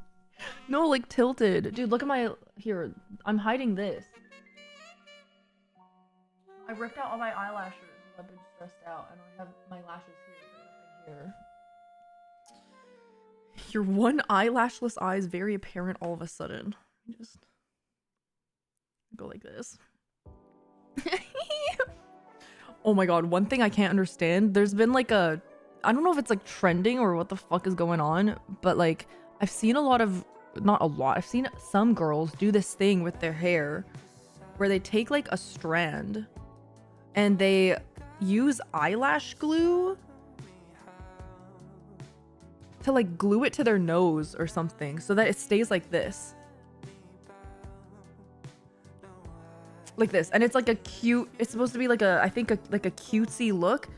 No, like tilted. Dude, look at my... Here, I'm hiding this. I ripped out all my eyelashes. I've been stressed out. And I have my lashes here, but nothing here. Your one eyelashless eye is very apparent all of a sudden. Just go like this. Oh my god, one thing I can't understand. There's been like I don't know if it's like trending or what the fuck is going on, but like I've seen I've seen some girls do this thing with their hair where they take like a strand and they use eyelash glue to like glue it to their nose or something so that it stays like this. Like this. And it's like a cute, it's supposed to be like I think like a cutesy look,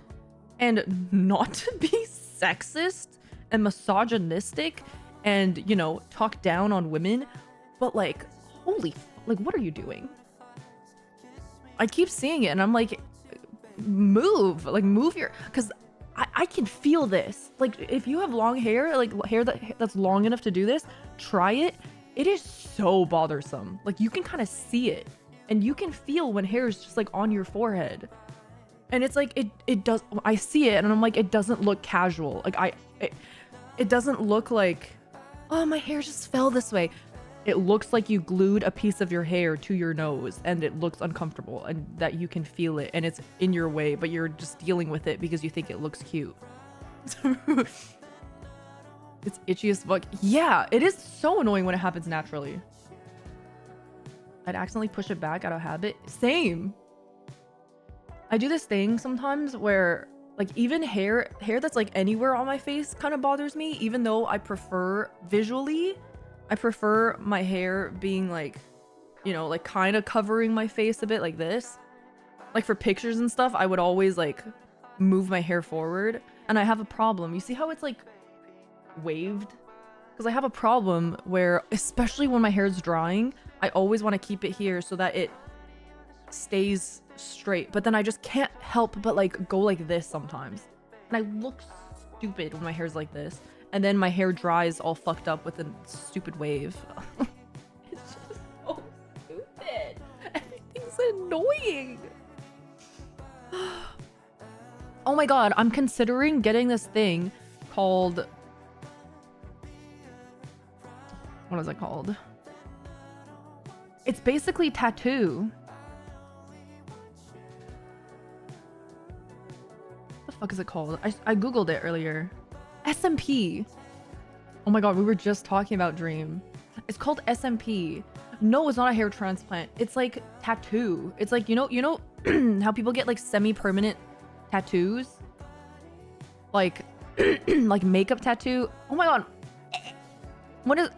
and not to be sexist and misogynistic and, you know, talk down on women, but like, like what are you doing? I keep seeing it and I'm like, move your, because I can feel this. Like if you have long hair, like hair that's long enough to do this, try it. It is so bothersome. Like you can kind of see it. And you can feel when hair is just like on your forehead. And it's like, it does, I see it and I'm like, it doesn't look casual. Like it doesn't look like, oh, my hair just fell this way. It looks like you glued a piece of your hair to your nose and it looks uncomfortable and that you can feel it and it's in your way, but you're just dealing with it because you think it looks cute. It's itchy as fuck. Yeah, it is so annoying when it happens naturally. I'd accidentally push it back out of habit. Same. I do this thing sometimes where like even hair that's like anywhere on my face kind of bothers me, even though I prefer my hair being like, you know, like kind of covering my face a bit like this. Like for pictures and stuff, I would always like move my hair forward, and I have a problem. You see how it's like waved? Because I have a problem where, especially when my hair is drying, I always want to keep it here so that it stays straight. But then I just can't help but like go like this sometimes. And I look stupid when my hair's like this. And then my hair dries all fucked up with a stupid wave. It's just so stupid. Everything's annoying. Oh my god, I'm considering getting this thing called... What is it called? It's basically tattoo. What the fuck is it called? I googled it earlier. SMP. Oh my god, we were just talking about Dream. It's called SMP. No, it's not a hair transplant. It's like tattoo. It's like, you know how people get like semi-permanent tattoos? Like like makeup tattoo. Oh my god. What is...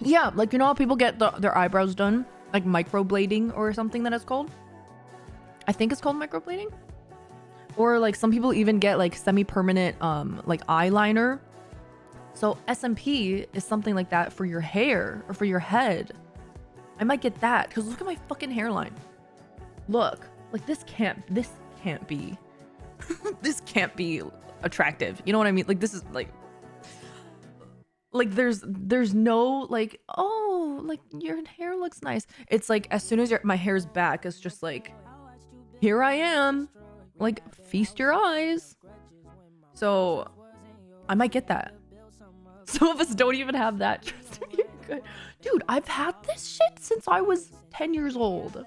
Yeah, like, you know how people get their eyebrows done? Like microblading or something that it's called? I think it's called microblading. Or like some people even get like semi-permanent like eyeliner. So SMP is something like that for your hair or for your head. I might get that because look at my fucking hairline. Look, like this can't be, this can't be attractive. You know what I mean? Like this is like there's no like, oh, like your hair looks nice. It's like as soon as my hair's back, it's just like, here I am, like feast your eyes. So I might get that. Some of us don't even have that. Trust me, you're good. Dude, I've had this shit since I was 10 years old.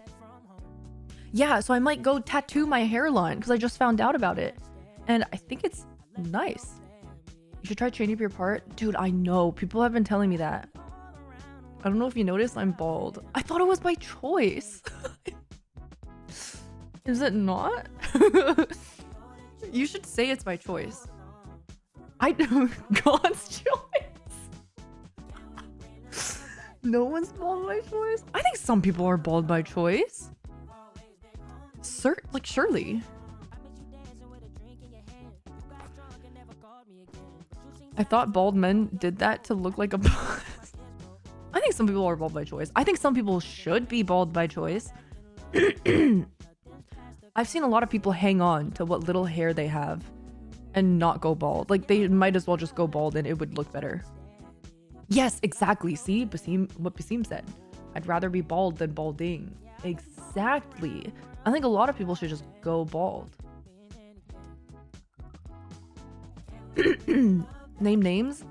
Yeah, so I might go tattoo my hairline because I just found out about it. And I think it's nice. You should try changing up your part. Dude, I know. People have been telling me that. I don't know if you noticed, I'm bald. I thought it was by choice. Is it not? You should say it's by choice. I do. God's choice. No one's bald by choice. I think some people are bald by choice. Surely. I thought bald men did that to look like a boss. I think some people are bald by choice. I think some people should be bald by choice. I've seen a lot of people hang on to what little hair they have and not go bald. Like they might as well just go bald and it would look better. Yes, exactly. See, what Basim said. I'd rather be bald than balding. Exactly. I think a lot of people should just go bald. Name names?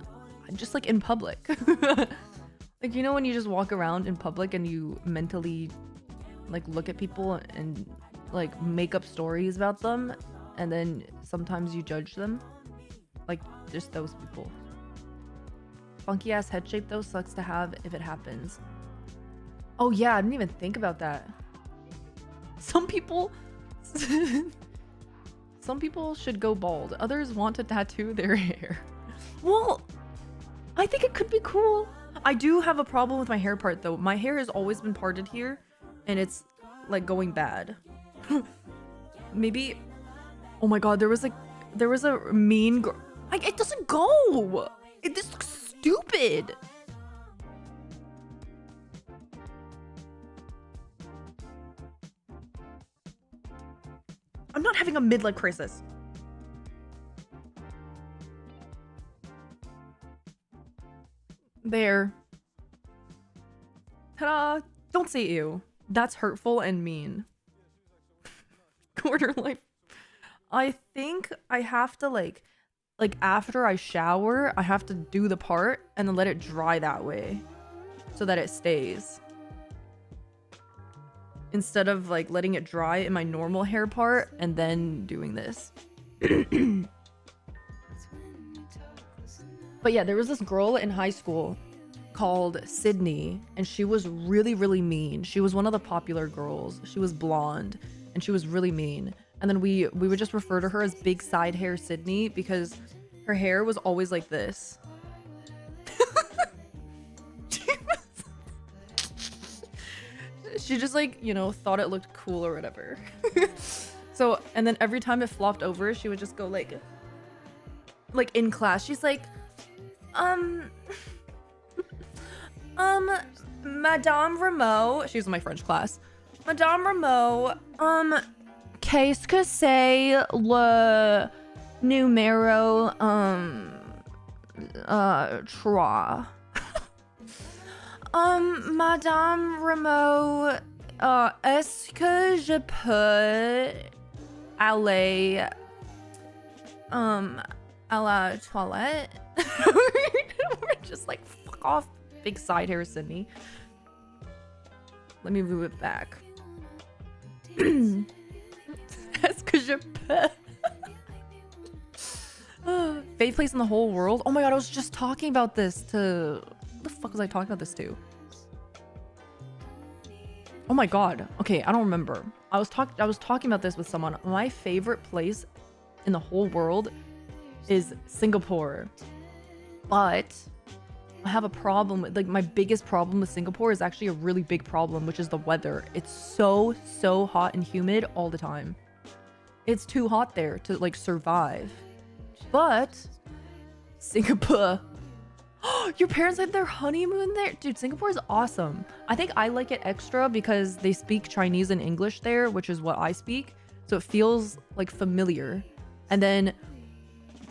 Just like in public. Like, you know when you just walk around in public and you mentally like look at people and like make up stories about them and then sometimes you judge them? Like just those people. Funky ass head shape though sucks to have if it happens. Oh yeah, I didn't even think about that. Some people should go bald. Others want to tattoo their hair. Well, I think it could be cool. I do have a problem with my hair part though. My hair has always been parted here and it's like going bad. Maybe, oh my god, there was a mean girl. Like it doesn't go. This looks stupid. I'm not having a midlife crisis. There. Ta-da! Don't say ew. That's hurtful and mean. Quarter life. I think I have to like after I shower, I have to do the part and then let it dry that way so that it stays. Instead of like letting it dry in my normal hair part and then doing this. But yeah, there was this girl in high school called Sydney and she was really, really mean. She was one of the popular girls. She was blonde and she was really mean. And then we would just refer to her as big side hair Sydney because her hair was always like this. She just like, you know, thought it looked cool or whatever. So, and then every time it flopped over, she would just go like in class, she's like, Madame Rameau, she was in my French class. Madame Rameau, qu'est-ce que c'est le numéro, 3? Madame Rameau, est-ce que je peux aller, à la toilette? We're just like, fuck off, big side hair Sydney. Let me move it back. Est-ce que je peux? Favorite place in the whole world? Oh my god, I was just talking about this to... What the fuck was I talking about this to? Oh my god. Okay, I don't remember. I was talking about this with someone. My favorite place in the whole world is Singapore. But I have a problem with, like, my biggest problem with Singapore is actually a really big problem, which is the weather. It's so hot and humid all the time. It's too hot there to like survive. But Singapore, Your parents had their honeymoon there? Dude, Singapore is awesome. I think I like it extra because they speak Chinese and English there, which is what I speak. So it feels like familiar. And then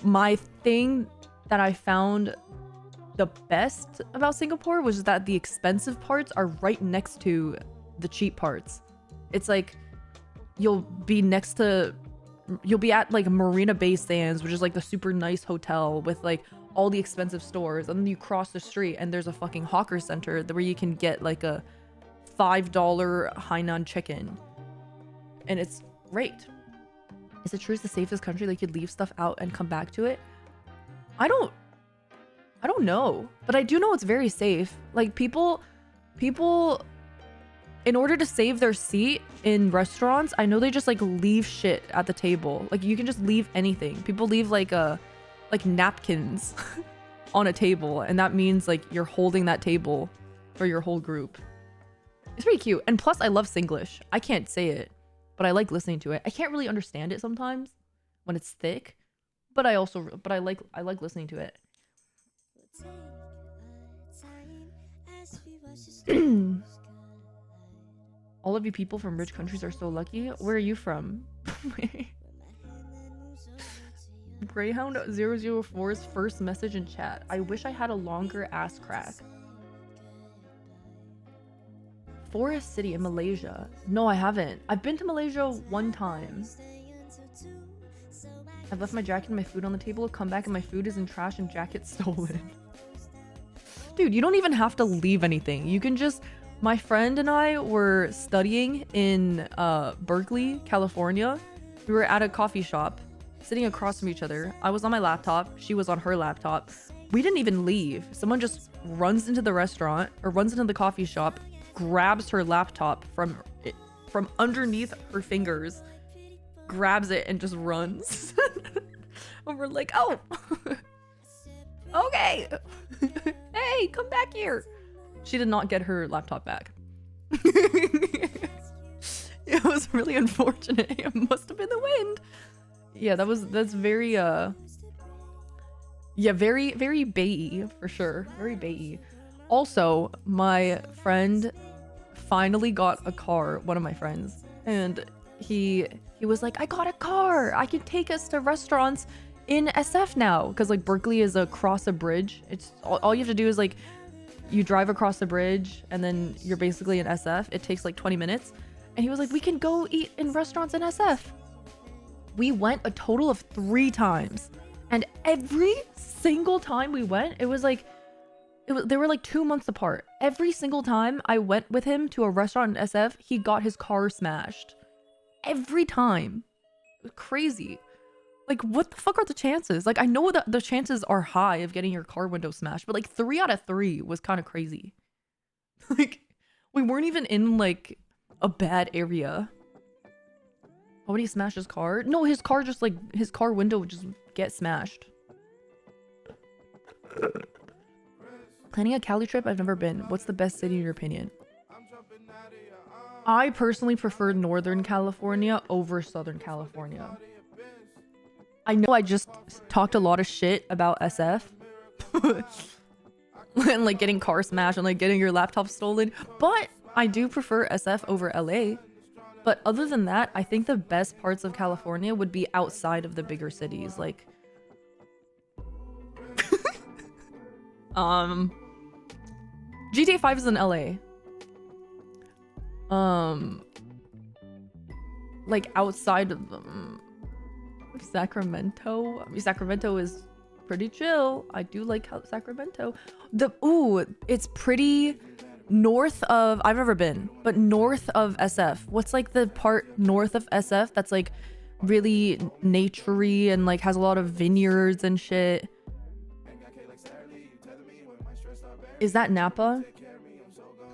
my thing that I found the best about Singapore was that the expensive parts are right next to the cheap parts. It's like you'll be at like Marina Bay Sands, which is like the super nice hotel with like all the expensive stores, and then you cross the street and there's a fucking hawker center where you can get like a $5 Hainan chicken, and it's great. Is it true it's the safest country? Like, you'd leave stuff out and come back to it? I don't know, but I do know it's very safe. Like, people in order to save their seat in restaurants, I know they just like leave shit at the table. Like, you can just leave anything. People leave like napkins on a table, and that means like you're holding that table for your whole group. It's pretty cute. And plus I love Singlish. I can't say it, but I like listening to it. I can't really understand it sometimes when it's thick, but I like listening to it. All of you people from rich countries are so lucky. Where are you from? Greyhound 004's first message in chat. I wish I had a longer ass crack. Forest City in Malaysia. No, I haven't. I've been to Malaysia one time. I've left my jacket and my food on the table. Come back and my food is in trash and jacket stolen. Dude, you don't even have to leave anything. You can just... My friend and I were studying in Berkeley, California. We were at a coffee shop, sitting across from each other. I was on my laptop. She was on her laptop. We didn't even leave. Someone just runs into the restaurant or runs into the coffee shop, grabs her laptop from underneath her fingers, grabs it and just runs. And we're like, oh, okay. Hey, come back here. She did not get her laptop back. It was really unfortunate. It must have been the wind. Yeah, that's very very Bay-y for sure. Very Bay-y. Also, my friend finally got a car, one of my friends, and he was like, I got a car. I can take us to restaurants in SF now, because like Berkeley is across a bridge. It's all you have to do is like you drive across the bridge and then you're basically in SF. It takes like 20 minutes. And he was like, we can go eat in restaurants in SF. We went a total of 3 times. And every single time we went, they were like 2 months apart. Every single time I went with him to a restaurant in SF, he got his car smashed. Every time. It was crazy. Like, what the fuck are the chances? Like, I know that the chances are high of getting your car window smashed, but like 3 out of 3 was kind of crazy. Like, we weren't even in like a bad area. Oh, when he smashed his car? No, his car window would just get smashed. Planning a Cali trip? I've never been. What's the best city in your opinion? I personally prefer Northern California over Southern California. I know I just talked a lot of shit about SF and like getting car smashed and like getting your laptop stolen, but I do prefer SF over LA. But other than that, I think the best parts of California would be outside of the bigger cities. Like, GTA 5 is in LA. Like outside of Sacramento. I mean, Sacramento is pretty chill. I do like Sacramento. It's pretty north of, I've never been, but north of SF. What's like the part north of SF that's like really naturey and like has a lot of vineyards and shit? Is that Napa?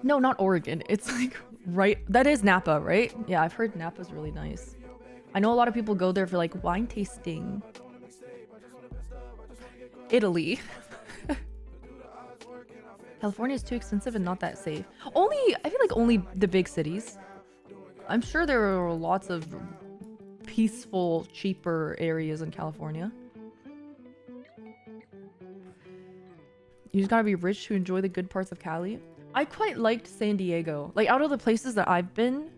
No, not Oregon. It's like right, that is Napa, right? Yeah, I've heard Napa's really nice. I know a lot of people go there for like wine tasting. Italy. California is too expensive and not that safe. I feel like only the big cities. I'm sure there are lots of peaceful, cheaper areas in California. You just gotta be rich to enjoy the good parts of Cali. I quite liked San Diego. Like out of the places that I've been,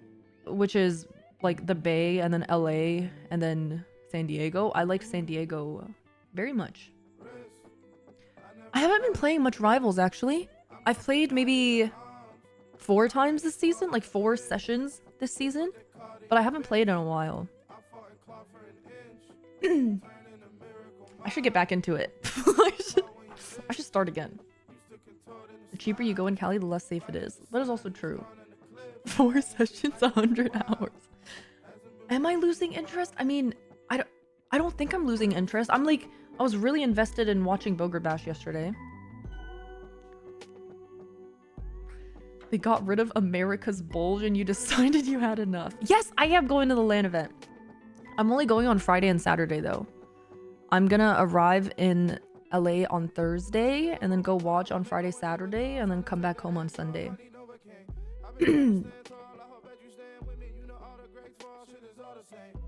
which is like the Bay and then LA and then San Diego, I liked San Diego very much. I haven't been playing much Rivals actually. I've played maybe 4 times this season, like 4 sessions this season, but I haven't played in a while. I should get back into it. I should start again. The cheaper you go in Cali, the less safe it is. That is also true. 4 sessions, 100 hours. Am I losing interest? I mean, I don't think I'm losing interest. I was really invested in watching Bogre Bash yesterday. They got rid of America's Bulge and you decided you had enough. Yes, I am going to the LAN event. I'm only going on Friday and Saturday though. I'm gonna arrive in LA on Thursday and then go watch on Friday, Saturday, and then come back home on Sunday.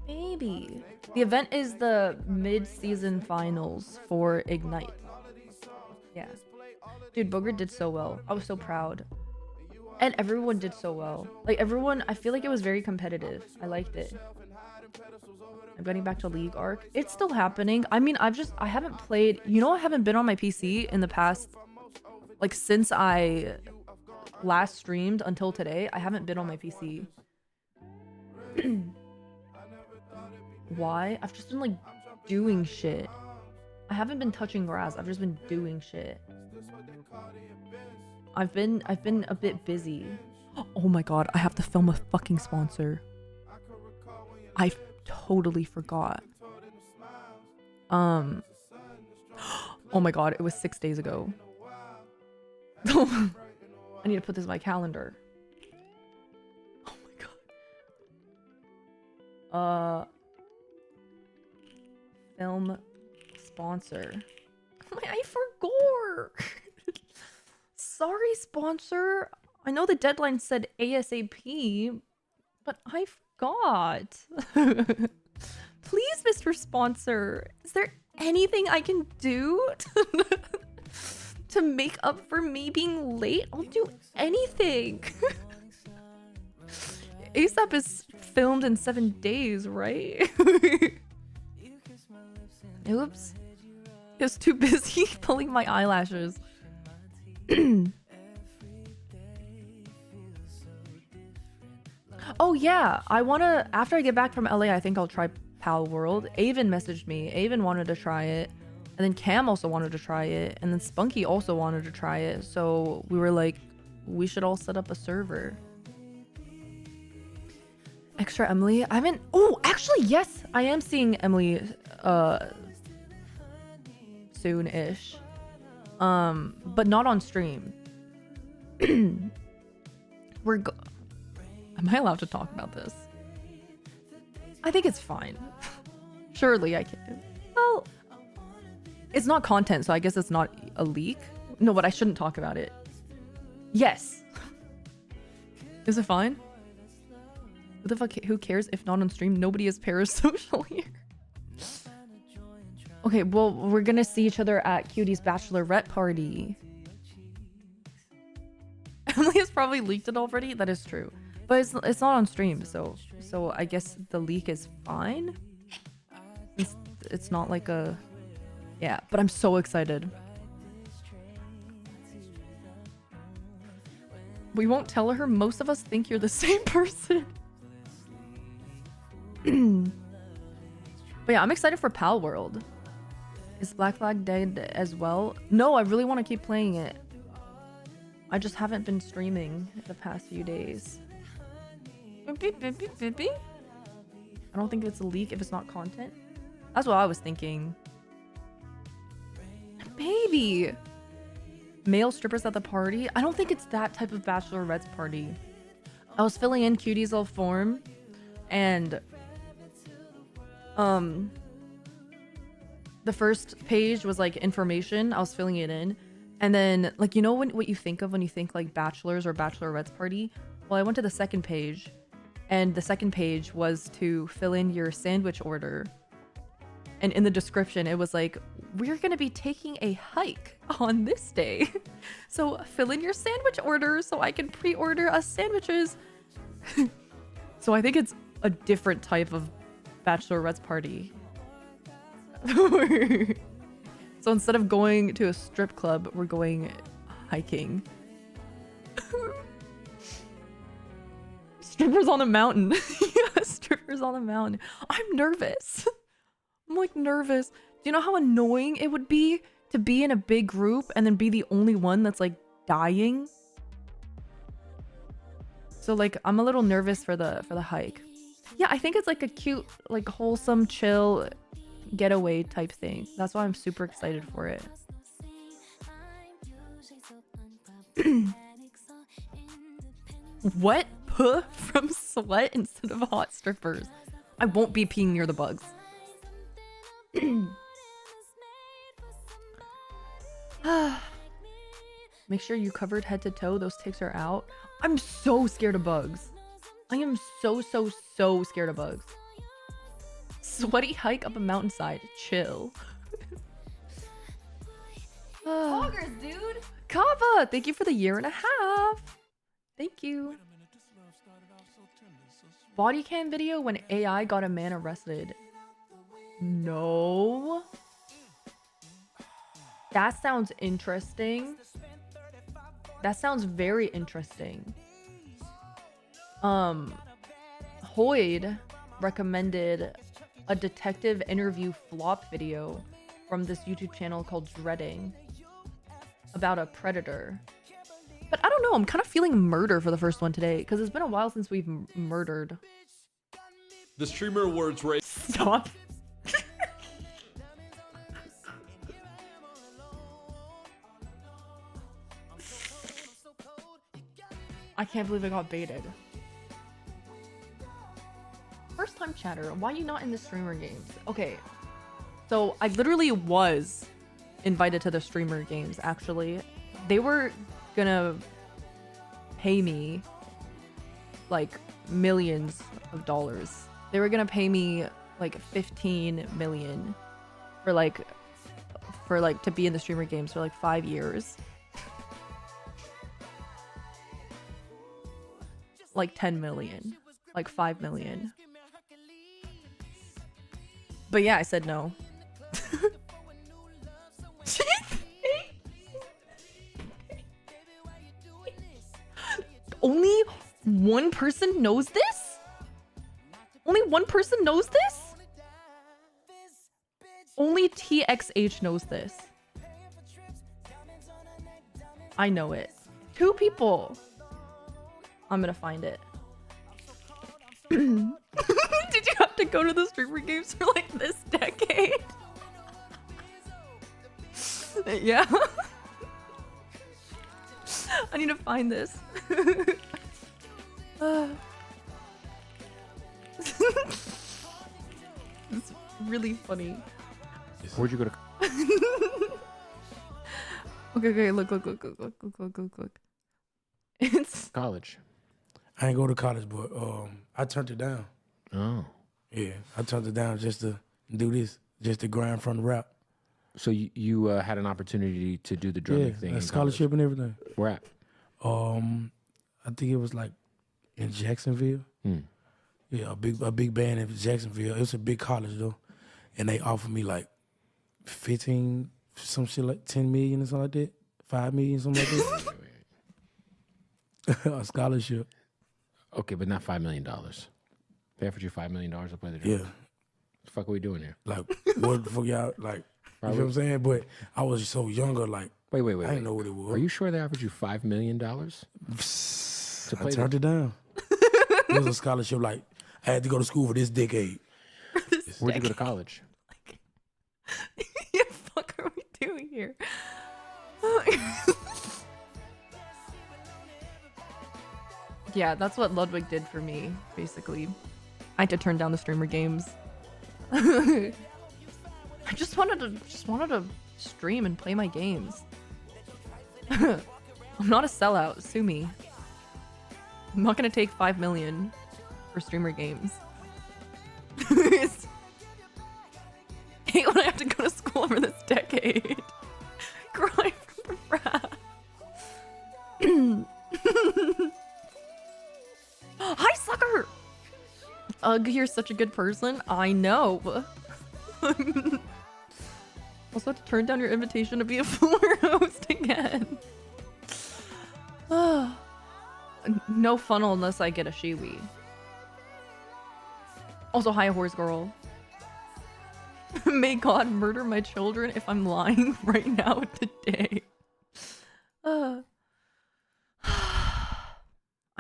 Maybe. The event is the mid-season finals for Ignite. Yeah. Dude, Booger did so well. I was so proud. And everyone did so well. Like everyone, I feel like it was very competitive. I liked it. I'm getting back to League Arc. It's still happening. I mean, I haven't played, you know, I haven't been on my PC in the past, like since I last streamed until today. I haven't been on my PC. Why? I've just been like doing shit. I haven't been touching grass. I've just been doing shit. I've been a bit busy. Oh my god, I have to film a fucking sponsor. I totally forgot. Oh my god, it was 6 days ago. I need to put this in my calendar. Oh my god. Film sponsor. I forgot. Sorry, sponsor. I know the deadline said ASAP, but I forgot. Please, Mr. Sponsor, is there anything I can do to make up for me being late? I'll do anything. ASAP is filmed in 7 days, right? Oops. I was too busy pulling my eyelashes. Oh yeah, I wanna, after I get back from LA, I think I'll try Pal World. Avon messaged me. Avon wanted to try it. And then Cam also wanted to try it. And then Spunky also wanted to try it. So we were like, we should all set up a server. Extra Emily? I haven't, oh, actually, yes, I am seeing Emily soon-ish. But not on stream. Am I allowed to talk about this? I think it's fine. Surely I can. Well, it's not content, so I guess it's not a leak. No, but I shouldn't talk about it. Yes. Is it fine? Who the fuck? Who cares if not on stream? Nobody is parasocial here. Okay, well, we're gonna see each other at Cutie's bachelorette party. Emily has probably leaked it already. That is true, but it's not on stream, so I guess the leak is fine. It's not like a, yeah. But I'm so excited. We won't tell her. Most of us think you're the same person. But yeah, I'm excited for Pal World. Is Black Flag dead as well? No, I really want to keep playing it. I just haven't been streaming the past few days. I don't think it's a leak if it's not content. That's what I was thinking. Baby! Male strippers at the party? I don't think it's that type of bachelorette's party. I was filling in Cutie's little form and the first page was like information. I was filling it in. And then like, you know what you think of when you think like bachelor's or bachelorette's party? Well, I went to the second page and the second page was to fill in your sandwich order. And in the description, it was like, we're going to be taking a hike on this day. So fill in your sandwich order so I can pre-order us sandwiches. So I think it's a different type of bachelorette's party. So instead of going to a strip club, we're going hiking. Strippers on a mountain. Yeah, strippers on a mountain. I'm nervous. I'm like nervous. Do you know how annoying it would be to be in a big group and then be the only one that's like dying? So like I'm a little nervous for the hike. Yeah, I think it's like a cute, like wholesome, chill getaway type thing. That's why I'm super excited for it. What? Puh from sweat instead of hot strippers. I won't be peeing near the bugs. Make sure you covered head to toe. Those ticks are out. I'm so scared of bugs. I am so scared of bugs. Sweaty hike up a mountainside. Chill. Poggers, dude. Kava, thank you for the 1.5 years. Thank you. Body cam video when AI got a man arrested. No. That sounds interesting. That sounds very interesting. Hoyd recommended a detective interview flop video from this YouTube channel called Dreading about a predator. But I don't know, I'm kind of feeling murder for the first one today because it's been a while since we've murdered. The Streamer Awards race. Stop. I can't believe I got baited. First time chatter, why are you not in the streamer games? Okay, so I literally was invited to the streamer games, actually. They were gonna pay me like millions of dollars. They were gonna pay me like 15 million for like to be in the streamer games for like 5 years. Like 10 million, like 5 million. But yeah, I said no. Only one person knows this? Only one person knows this? Only TXH knows this. I know it. 2 people. I'm gonna find it. Did you have to go to the streamer games for like this decade? Yeah. I need to find this. It's really funny. Where'd you go to? Okay, look. It's College. I ain't go to college, but I turned it down. Oh. Yeah, I turned it down just to do this, just to grind from the rap. So you had an opportunity to do the drumming thing. A in scholarship college. and everything. Where at? I think it was like in Jacksonville. Yeah, a big band in Jacksonville. It was a big college though, and they offered me like 15, some shit like 10 million or something like that, 5 million, something like that. A scholarship. Okay, but not $5 million. They offered you $5 million to play the drum. Yeah. What the fuck are we doing here? Like, what the fuck y'all, like, you know what I'm saying? But I was so younger, like, Wait. I didn't know what it was. Are you sure they offered you $5 million? I turned it down. It was a scholarship, like, I had to go to school for this decade. Where'd you go to college? like, what the fuck are we doing here? Yeah, that's what Ludwig did for me, basically. I had to turn down the streamer games. I just wanted to stream and play my games. I'm not a sellout. Sue me. I'm not gonna take 5 million for streamer games. decade. Crying from the frat. Hi, sucker! Ugh, you're such a good person. I know. Also have to turn down your invitation to be a floor host again. No funnel unless I get a shiwi. Also, hi, horse girl. May God murder my children if I'm lying right now today. I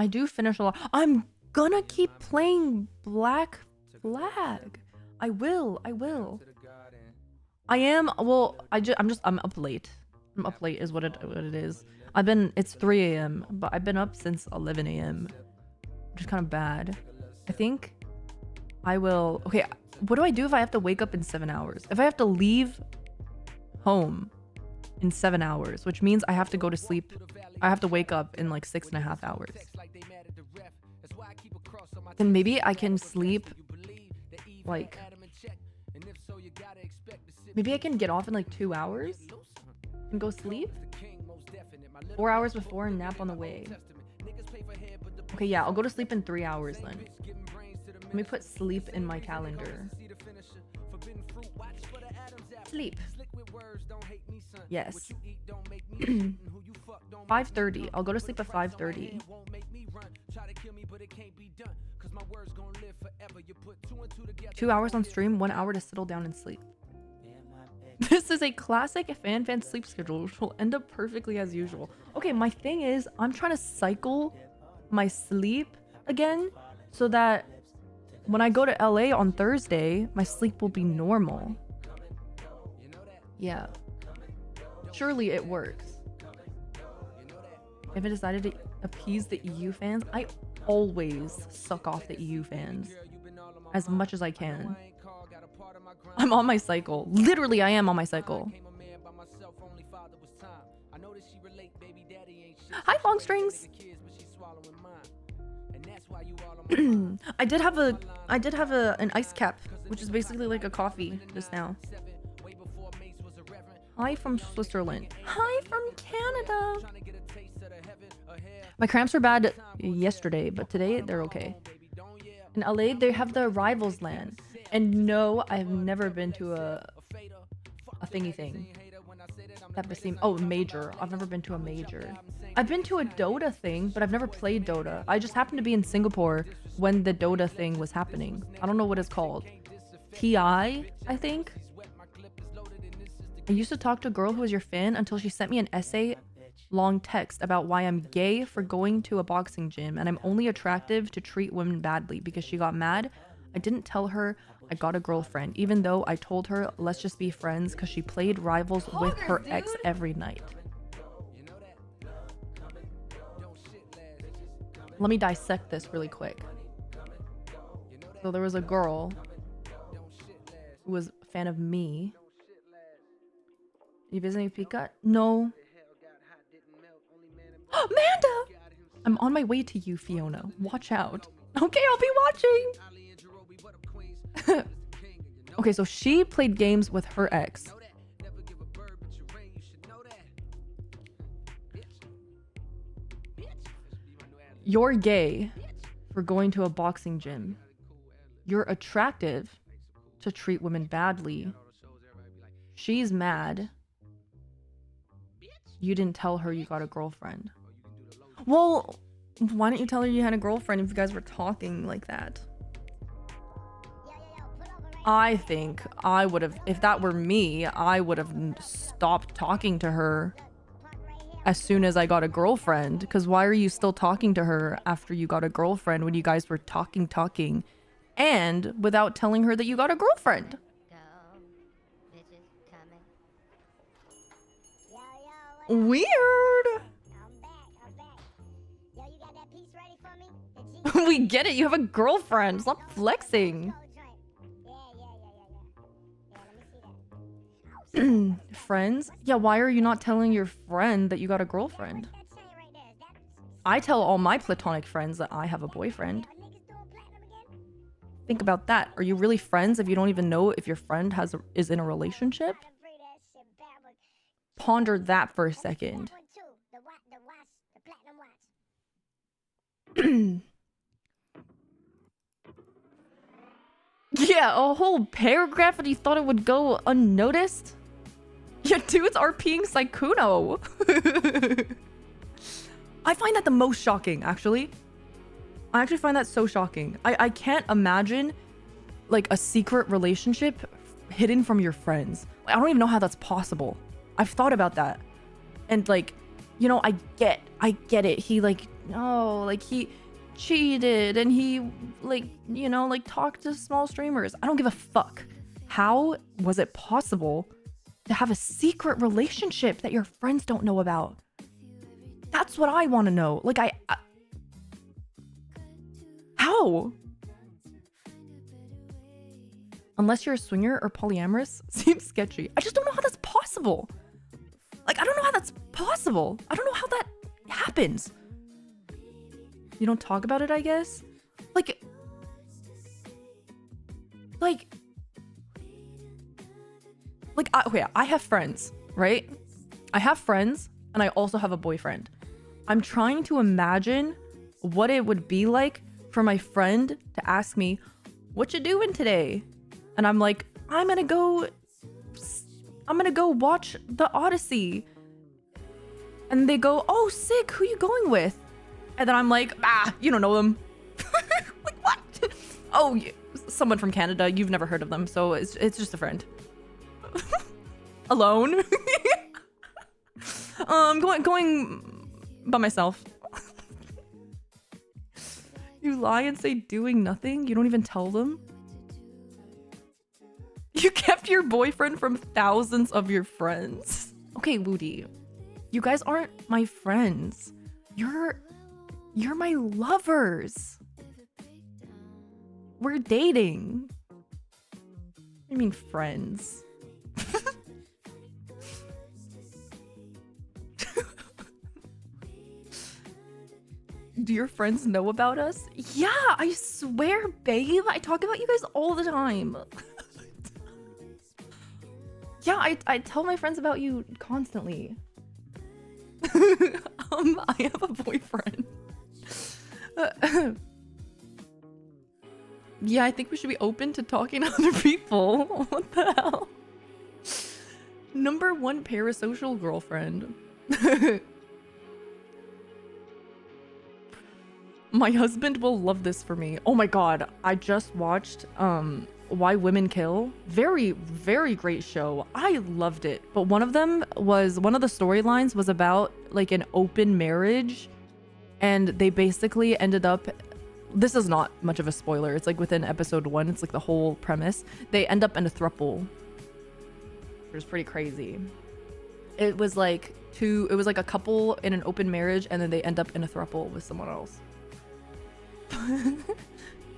do finish a lot. I'm gonna keep playing Black Flag. I will. I am. Well, I'm up late. I'm up late is what it is. It's 3 a.m. but I've been up since 11 a.m. which is kind of bad. I think I will. Okay, what do I do if I have to wake up in 7 hours? If I have to leave home in 7 hours, which means I have to go to sleep. I have to wake up in like 6.5 hours. Then maybe I can sleep like. Maybe I can get off in like 2 hours and go sleep. 4 hours before and nap on the way. Okay, yeah, I'll go to sleep in 3 hours then. Let me put sleep in my calendar. Sleep. Yes. 5:30. I'll go to sleep at 5:30. 2 hours on stream, 1 hour to settle down and sleep. This is a classic fan sleep schedule, which will end up perfectly as usual. Okay, my thing is, I'm trying to cycle my sleep again so that when I go to LA on Thursday, my sleep will be normal. Yeah. Surely it works. If I decided to appease the EU fans, I always suck off the EU fans as much as I can. I'm on my cycle. Literally, I am on my cycle. Hi, long strings. I did have an ice cap, which is basically like a coffee just now. Hi from Switzerland. Hi from Canada. My cramps were bad yesterday, but today they're okay. In LA, they have the Rivals LAN. And no, I've never been to a thingy thing. Major. I've never been to a major. I've been to a Dota thing, but I've never played Dota. I just happened to be in Singapore when the Dota thing was happening. I don't know what it's called. TI, I think. I used to talk to a girl who was your fan until she sent me an essay-long text about why I'm gay for going to a boxing gym and I'm only attractive to treat women badly because she got mad. I didn't tell her I got a girlfriend, even though I told her let's just be friends because she played Rivals with her ex every night. Let me dissect this really quick. So there was a girl who was a fan of me. You visiting Pika? No. Amanda! I'm on my way to you, Fiona. Watch out. Okay, I'll be watching. Okay, so she played games with her ex. You're gay for going to a boxing gym. You're attractive to treat women badly. She's mad. You didn't tell her you got a girlfriend. Well, why didn't you tell her you had a girlfriend if you guys were talking like that? I think I would have, if that were me, I would have stopped talking to her as soon as I got a girlfriend. Because why are you still talking to her after you got a girlfriend when you guys were talking, and without telling her that you got a girlfriend? Weird. We get it. You have a girlfriend. Stop flexing. Friends? Yeah, why are you not telling your friend that you got a girlfriend? I tell all my platonic friends that I have a boyfriend. Think about that. Are you really friends if you don't even know if your friend is in a relationship? ponder that for a second. Yeah, a whole paragraph and you thought it would go unnoticed? Your dudes are peeing Saikuno. I find that the most shocking, actually. I actually find that so shocking. I can't imagine like a secret relationship hidden from your friends. I don't even know how that's possible. I've thought about that. And like, you know, I get it. He like, no, like he cheated and he like, you know, like talked to small streamers. I don't give a fuck. How was it possible to have a secret relationship that your friends don't know about? That's what I want to know. Like how? Unless you're a swinger or polyamorous, seems sketchy. I just don't know how that's possible. Like, I don't know how that's possible. I don't know how that happens. You don't talk about it, I guess? Like, okay, I have friends, right? I have friends, and I also have a boyfriend. I'm trying to imagine what it would be like for my friend to ask me, what you doing today? And I'm like, I'm gonna go watch the Odyssey. And they go, oh, sick, who you going with? And then I'm like, you don't know them. Like, what? Oh, someone from Canada, you've never heard of them, so it's just a friend. Alone. Going by myself. You lie and say doing nothing? You don't even tell them? You kept your boyfriend from thousands of your friends. Okay, Woody. You guys aren't my friends. You're my lovers. We're dating. I mean friends. Do your friends know about us? Yeah, I swear, babe. I talk about you guys all the time. Yeah, I tell my friends about you constantly. I have a boyfriend. Yeah, I think we should be open to talking to other people. What the hell? Number 1 parasocial girlfriend. My husband will love this for me. Oh my god, I just watched Why Women Kill. Very, very great show. I loved it. But one of the storylines was about like an open marriage, and they basically ended up, this is not much of a spoiler, it's like within episode 1, it's like the whole premise. They end up in a throuple. It was pretty crazy. It was like a couple in an open marriage, and then they end up in a throuple with someone else.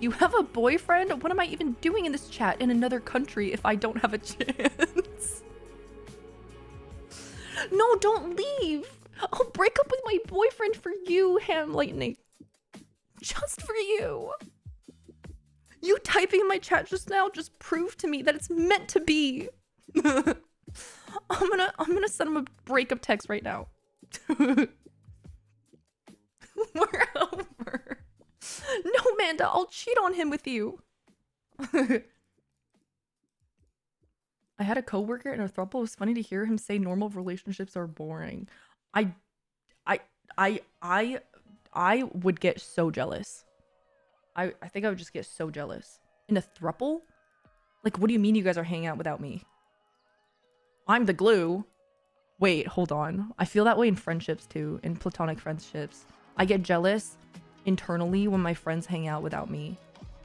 You have a boyfriend? What am I even doing in this chat in another country if I don't have a chance? No, don't leave. I'll break up with my boyfriend for you, Ham Lightning. Just for you. You typing in my chat just now just proved to me that it's meant to be. I'm gonna send him a breakup text right now. We're over. No, Amanda, I'll cheat on him with you. I had a coworker in a throuple. It was funny to hear him say normal relationships are boring. I would get so jealous. I think I would just get so jealous. In a throuple? Like, what do you mean you guys are hanging out without me? I'm the glue. Wait, hold on. I feel that way in friendships too, in platonic friendships. I get jealous internally when my friends hang out without me.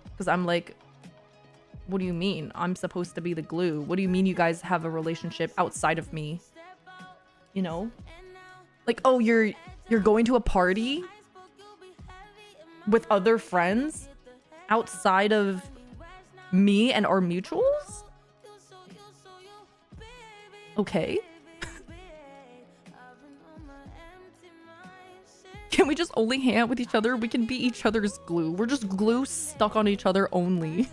Because I'm like, what do you mean? I'm supposed to be the glue. What do you mean you guys have a relationship outside of me? You know? Like, oh, you're going to a party with other friends outside of me and our mutuals? Okay. Can we just only hang out with each other? We can be each other's glue. We're just glue stuck on each other only.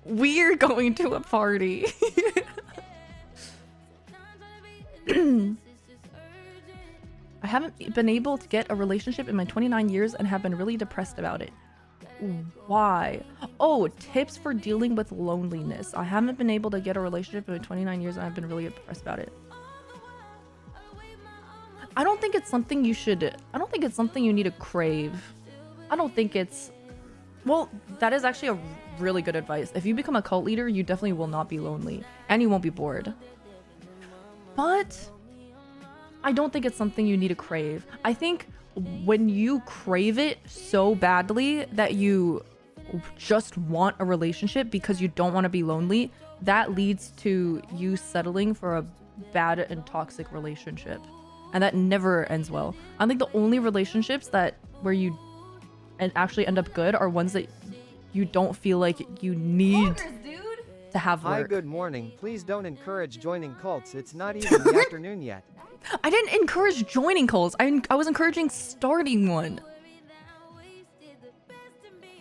We're going to a party. I haven't been able to get a relationship in my 29 years and have been really depressed about it. Why? Oh, tips for dealing with loneliness. I haven't been able to get a relationship in my 29 years and I've been really depressed about it. I don't think it's something you should... I don't think it's something you need to crave. I don't think it's... Well, that is actually a really good advice. If you become a cult leader, you definitely will not be lonely. And you won't be bored. But... I don't think it's something you need to crave. I think when you crave it so badly that you just want a relationship because you don't want to be lonely, that leads to you settling for a bad and toxic relationship. And that never ends well. I think the only relationships that where you actually end up good are ones that you don't feel like you need to have work. Hi, good morning. Please don't encourage joining cults. It's not even the afternoon yet. I didn't encourage joining cults. I was encouraging starting one.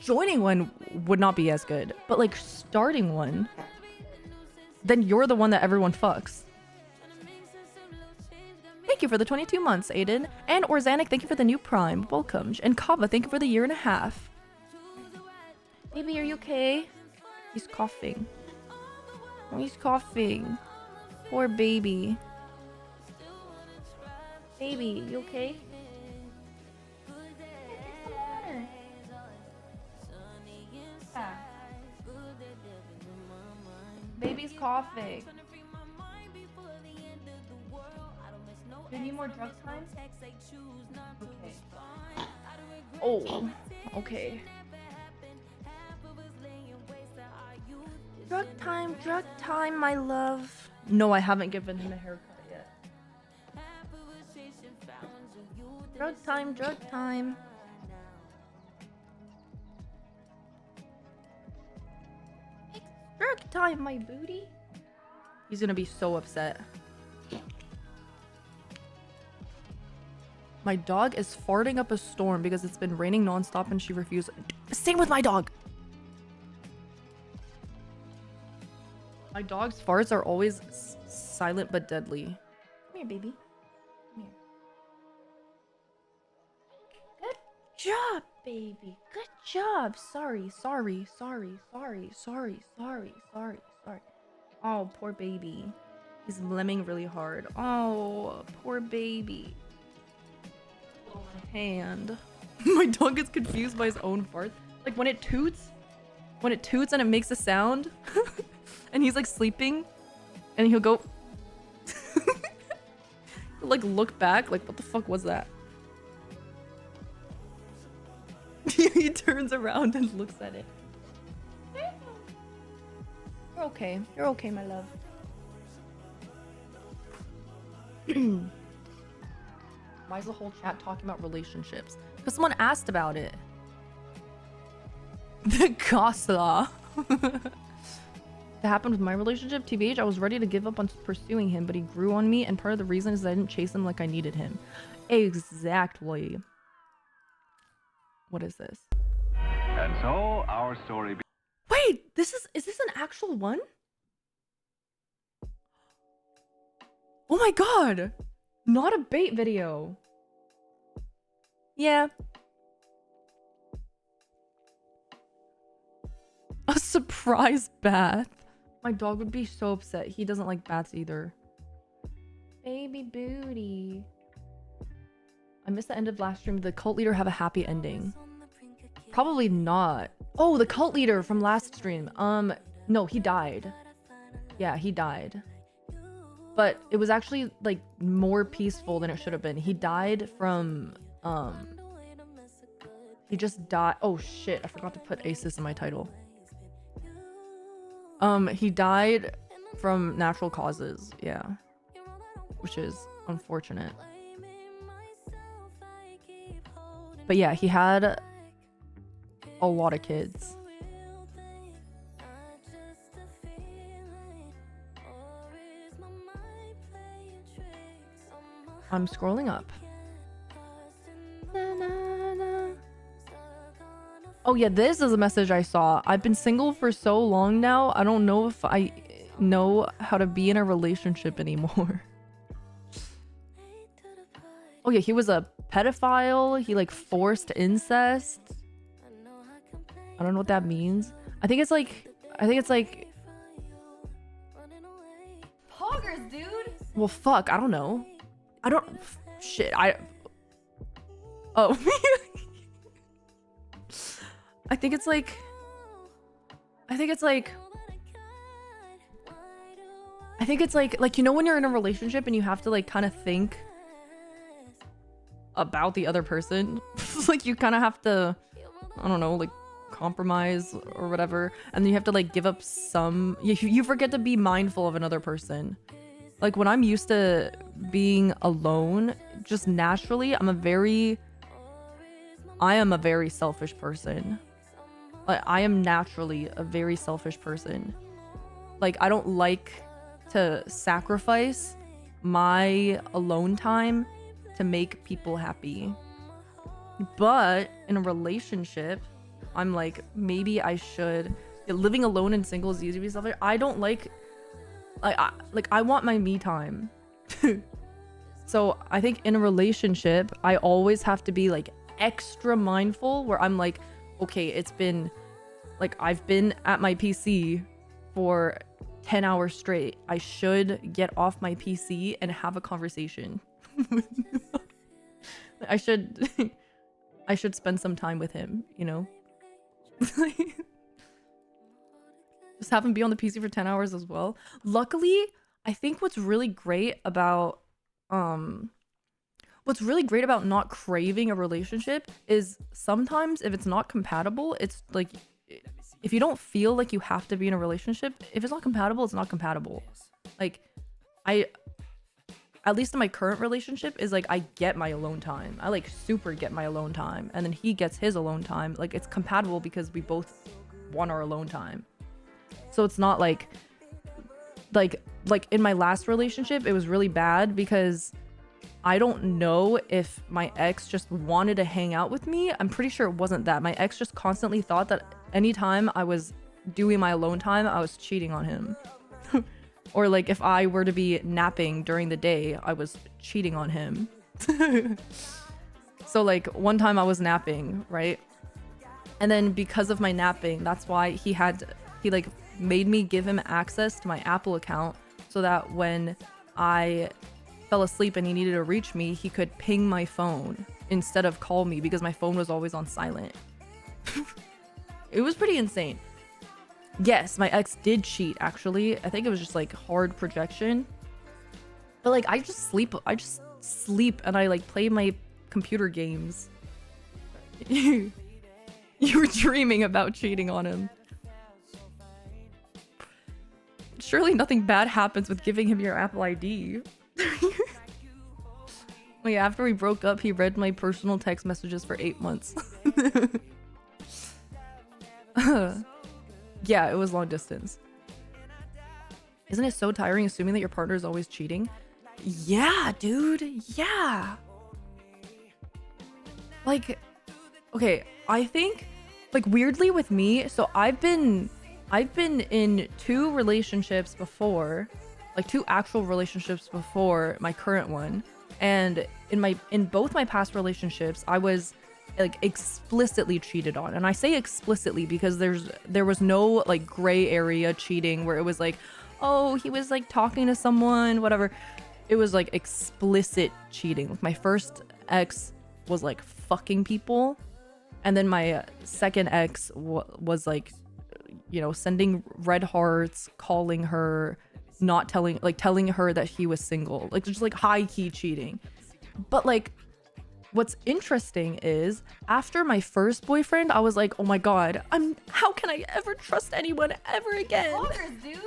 Joining one would not be as good, but like starting one, then you're the one that everyone fucks. Thank you for the 22 months, Aiden. And Orzanik, thank you for the new Prime. Welcome. And Kava, thank you for the 1.5 years. Baby, are you okay? He's coughing. Oh, he's coughing. Poor baby. Baby, you okay? Yeah. Baby's coughing. Do you need more drug time? Okay. Oh, okay. Drug time, my love. No, I haven't given him a haircut yet. Drug time, drug time. It's drug time, my booty. He's gonna be so upset. My dog is farting up a storm because it's been raining nonstop and she refused. Same with my dog. My dog's farts are always silent but deadly. Come here, baby. Come here. Good job, baby. Good job. Sorry. Oh, poor baby. He's lemming really hard. Oh, poor baby. Oh, my hand. My dog gets confused by his own farts. Like when it toots and it makes a sound. And he's like sleeping and he'll go like look back like what the fuck was that? He turns around and looks at it. You're okay. You're okay, my love. Why is the whole chat talking about relationships? Because someone asked about it. The Gosla. That happened with my relationship. TBH, I was ready to give up on pursuing him, but he grew on me, and part of the reason is that I didn't chase him like I needed him. Exactly. What is this? And so our story. Wait, is this an actual one? Oh my god! Not a bait video. Yeah. A surprise bath. My dog would be so upset. He doesn't like baths either. Baby booty. I missed the end of last stream. Did the cult leader have a happy ending? Probably not. Oh, the cult leader from last stream. No, he died. Yeah, he died. But it was actually like more peaceful than it should have been. He died from he just died. Oh shit, I forgot to put Aces in my title. He died from natural causes, yeah. Which is unfortunate. But yeah, he had a lot of kids. I'm scrolling up. Oh yeah, this is a message I saw. I've been single for so long now, I don't know if I know how to be in a relationship anymore. Oh yeah, he was a pedophile. He like forced incest. I don't know what that means. I think it's like poggers, dude. Well, fuck, I don't know. Shit, oh. I think it's like you know when you're in a relationship and you have to like kind of think about the other person. Like you kind of have to, I don't know, like compromise or whatever, and then you have to like give up some, you forget to be mindful of another person. Like when I'm used to being alone, just naturally I am a very selfish person. Like I am naturally a very selfish person. Like I don't like to sacrifice my alone time to make people happy. But in a relationship, I'm like, maybe I should. Living alone and single is easy to be selfish. I don't like I want my me time. So I think in a relationship, I always have to be like extra mindful where I'm like, okay, it's been like I've been at my PC for 10 hours straight. I should get off my PC and have a conversation. I should spend some time with him, you know? Just have him be on the PC for 10 hours as well. Luckily, I think what's really great about not craving a relationship is sometimes if it's not compatible, it's like if you don't feel like you have to be in a relationship, if it's not compatible, it's not compatible. Like at least in my current relationship is like I get my alone time. I like super get my alone time, and then he gets his alone time. Like it's compatible because we both want our alone time. So it's not like in my last relationship, it was really bad because I don't know if my ex just wanted to hang out with me. I'm pretty sure it wasn't that. My ex just constantly thought that anytime I was doing my alone time, I was cheating on him. Or like if I were to be napping during the day, I was cheating on him. So like one time I was napping, right? And then because of my napping, that's why he like made me give him access to my Apple account so that when I fell asleep and he needed to reach me, he could ping my phone instead of call me because my phone was always on silent. It was pretty insane. Yes, my ex did cheat, actually. I think it was just like hard projection. But like I just sleep and I like play my computer games. You were dreaming about cheating on him. Surely nothing bad happens with giving him your Apple ID. Like after we broke up, he read my personal text messages for 8 months. Yeah, it was long distance. Isn't it so tiring assuming that your partner is always cheating? Yeah, dude. Yeah. Like, okay, I think like weirdly with me, so I've been in 2 relationships before, like 2 actual relationships before my current one, and in both my past relationships I was like explicitly cheated on. And I say explicitly because there was no like gray area cheating where it was like, oh, he was like talking to someone, whatever. It was like explicit cheating. Like my first ex was like fucking people, and then my second ex was like, you know, sending red hearts, calling her, not telling her that he was single, like just like high key cheating. But like what's interesting is after my first boyfriend, I was like, oh my god, how can I ever trust anyone ever again? Bonkers, dude.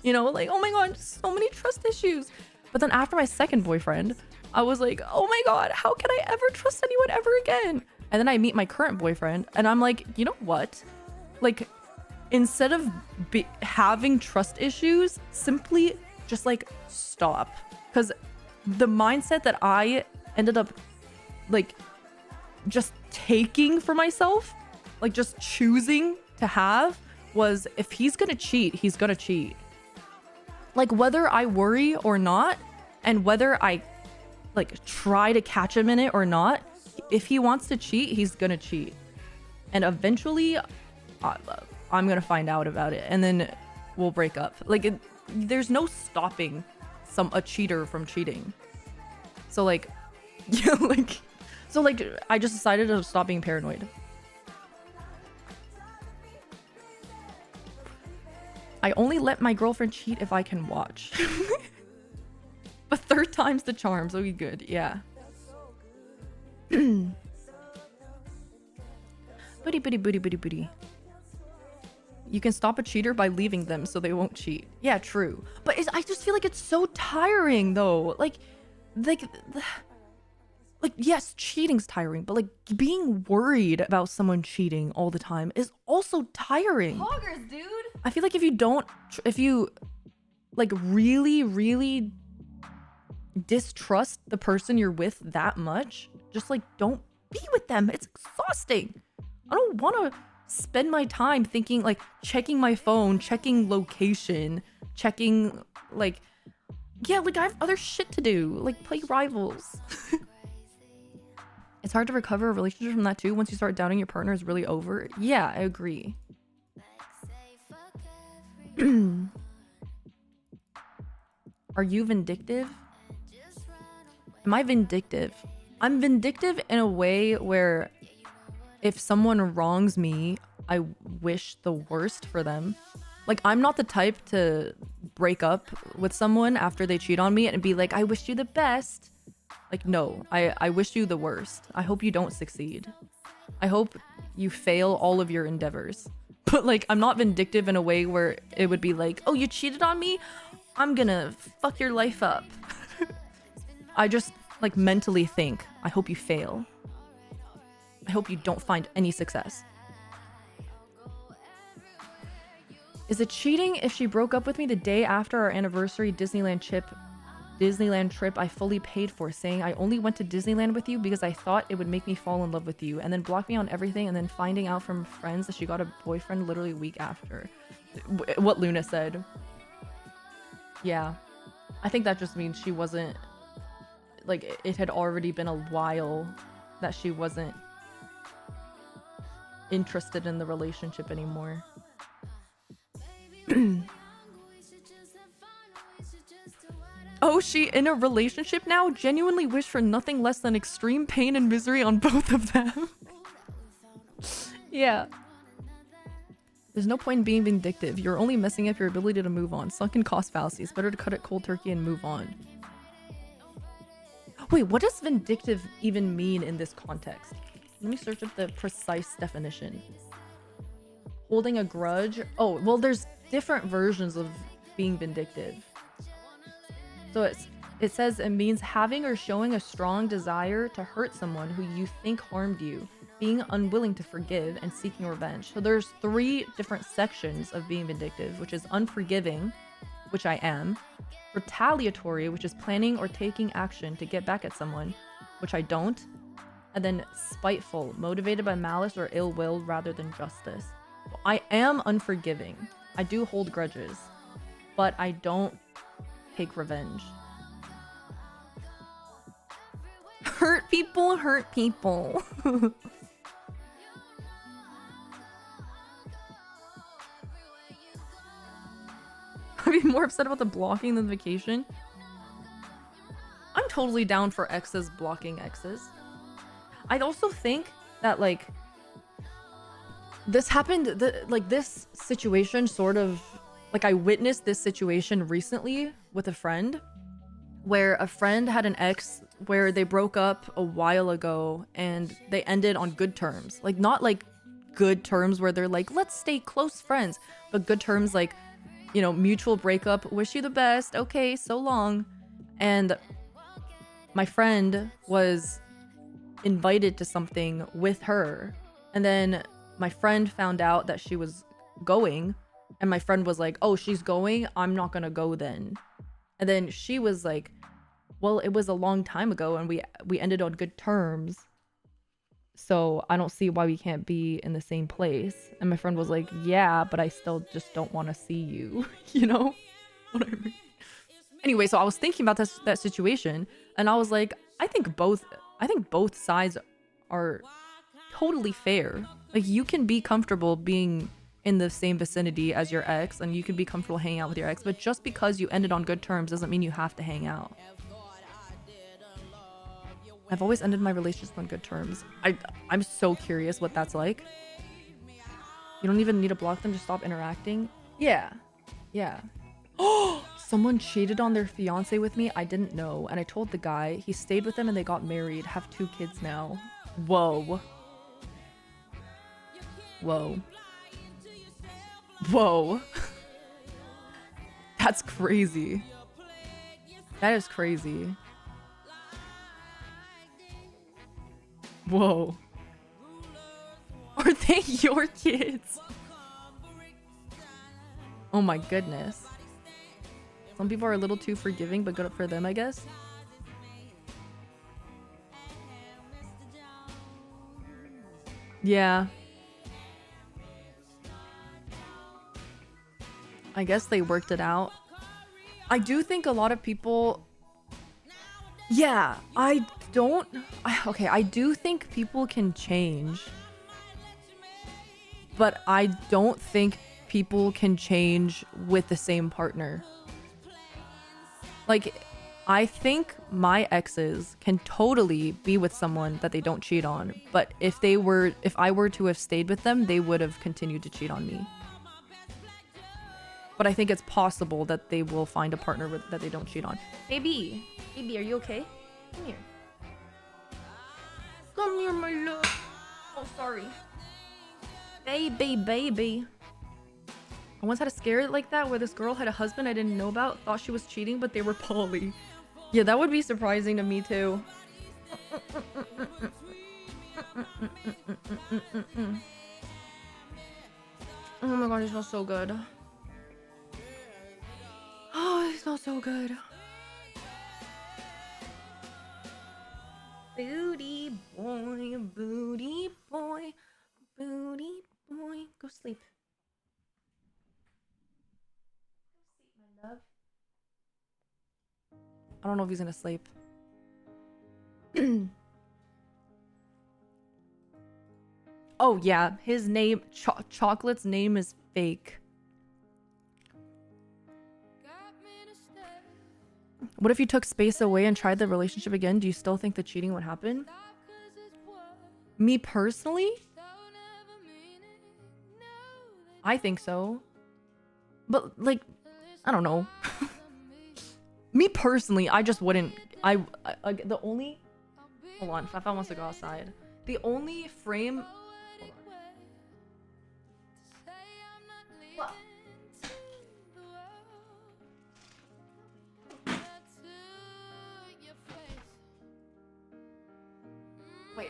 You know, like, oh my god, so many trust issues. But then after my second boyfriend, I was like, oh my god, how can I ever trust anyone ever again? And then I meet my current boyfriend and I'm like, you know what? Like, instead of having trust issues, simply just like stop. Because the mindset that I ended up like just taking for myself, like just choosing to have, was if he's gonna cheat, he's gonna cheat. Like whether I worry or not, and whether I like try to catch him in it or not, if he wants to cheat, he's gonna cheat. And eventually I'm gonna find out about it and then we'll break up. Like there's no stopping a cheater from cheating. So like yeah, like I just decided to stop being paranoid. I only let my girlfriend cheat if I can watch. But third time's the charm, so we good. Yeah. Booty. You can stop a cheater by leaving them so they won't cheat. Yeah, true. But I just feel like it's so tiring though. Like yes, cheating's tiring, but like being worried about someone cheating all the time is also tiring. Poggers, dude. I feel like if you like really distrust the person you're with that much, just like don't be with them. It's exhausting. I don't want to spend my time thinking like checking my phone, checking location, checking like yeah, like I have other shit to do, like play Rivals. It's hard to recover a relationship from that too once you start doubting your partner is really over. Yeah, I agree. Are you vindictive? Am I vindictive? I'm vindictive in a way where if someone wrongs me, I wish the worst for them. Like, I'm not the type to break up with someone after they cheat on me and be like, I wish you the best. Like, no, I wish you the worst. I hope you don't succeed. I hope you fail all of your endeavors. But like, I'm not vindictive in a way where it would be like, oh, you cheated on me? I'm gonna fuck your life up. I just like mentally think, I hope you fail. I hope you don't find any success. Is it cheating if she broke up with me the day after our anniversary Disneyland trip I fully paid for, saying I only went to Disneyland with you because I thought it would make me fall in love with you, and then block me on everything, and then finding out from friends that she got a boyfriend literally a week after? What Luna said. Yeah. I think that just means she wasn't, like, it had already been a while that she wasn't interested in the relationship anymore. Oh, she in a relationship now? Genuinely wish for nothing less than extreme pain and misery on both of them. Yeah. There's no point in being vindictive. You're only messing up your ability to move on. Sunken cost fallacy. It's better to cut it cold turkey and move on. Wait, what does vindictive even mean in this context? Let me search up the precise definition. Holding a grudge? Oh, well, there's different versions of being vindictive. So it says it means having or showing a strong desire to hurt someone who you think harmed you, being unwilling to forgive, and seeking revenge. So there's 3 different sections of being vindictive, which is unforgiving, which I am, retaliatory, which is planning or taking action to get back at someone, which I don't, and then spiteful, motivated by malice or ill will rather than justice. I am unforgiving. I do hold grudges, but I don't take revenge. Hurt people hurt people. I'd be more upset about the blocking than the vacation. I'm totally down for exes blocking exes. I also think that like this happened, this situation sort of, like I witnessed this situation recently with a friend where a friend had an ex where they broke up a while ago and they ended on good terms. Like not like good terms where they're like, let's stay close friends, but good terms like, you know, mutual breakup, wish you the best, okay, so long. And my friend was invited to something with her, and then my friend found out that she was going, and my friend was like, oh, she's going, I'm not gonna go then. And then she was like, well, it was a long time ago and we ended on good terms, so I don't see why we can't be in the same place. And my friend was like, yeah, but I still just don't want to see you. You know what I mean? Anyway, so I was thinking about that situation, and I was like, I think both sides are totally fair. Like, you can be comfortable being in the same vicinity as your ex, and you can be comfortable hanging out with your ex, but just because you ended on good terms doesn't mean you have to hang out. I've always ended my relationships on good terms. I'm so curious what that's like. You don't even need to block them, just stop interacting. Yeah. Oh, someone cheated on their fiance with me. I didn't know, and I told the guy. He stayed with them and they got married, have 2 kids now. Whoa. That's crazy. That is crazy. Whoa. Are they your kids? Oh my goodness. Some people are a little too forgiving, but good for them, I guess. Yeah. I guess they worked it out. I do think a lot of people... Yeah, I do think people can change. But I don't think people can change with the same partner. Like, I think my exes can totally be with someone that they don't cheat on. But if I were to have stayed with them, they would have continued to cheat on me. But I think it's possible that they will find a partner that they don't cheat on. Baby, are you okay? Come here. Come here, my love. Oh, sorry. Baby. I once had a scare like that where this girl had a husband I didn't know about, thought she was cheating, but they were poly. Yeah, that would be surprising to me too. Oh my god, it smells so good. Oh, it smells so good. Booty boy, booty boy, booty boy. Go sleep. My love. I don't know if he's gonna sleep. Oh yeah, his name, Chocolate's name is fake. What if you took space away and tried the relationship again? Do you still think the cheating would happen? Me personally? I think so. But like, I don't know. Me personally, I just wouldn't. The only... Hold on, Fafa wants to go outside. The only frame... Hold on. What? Wait,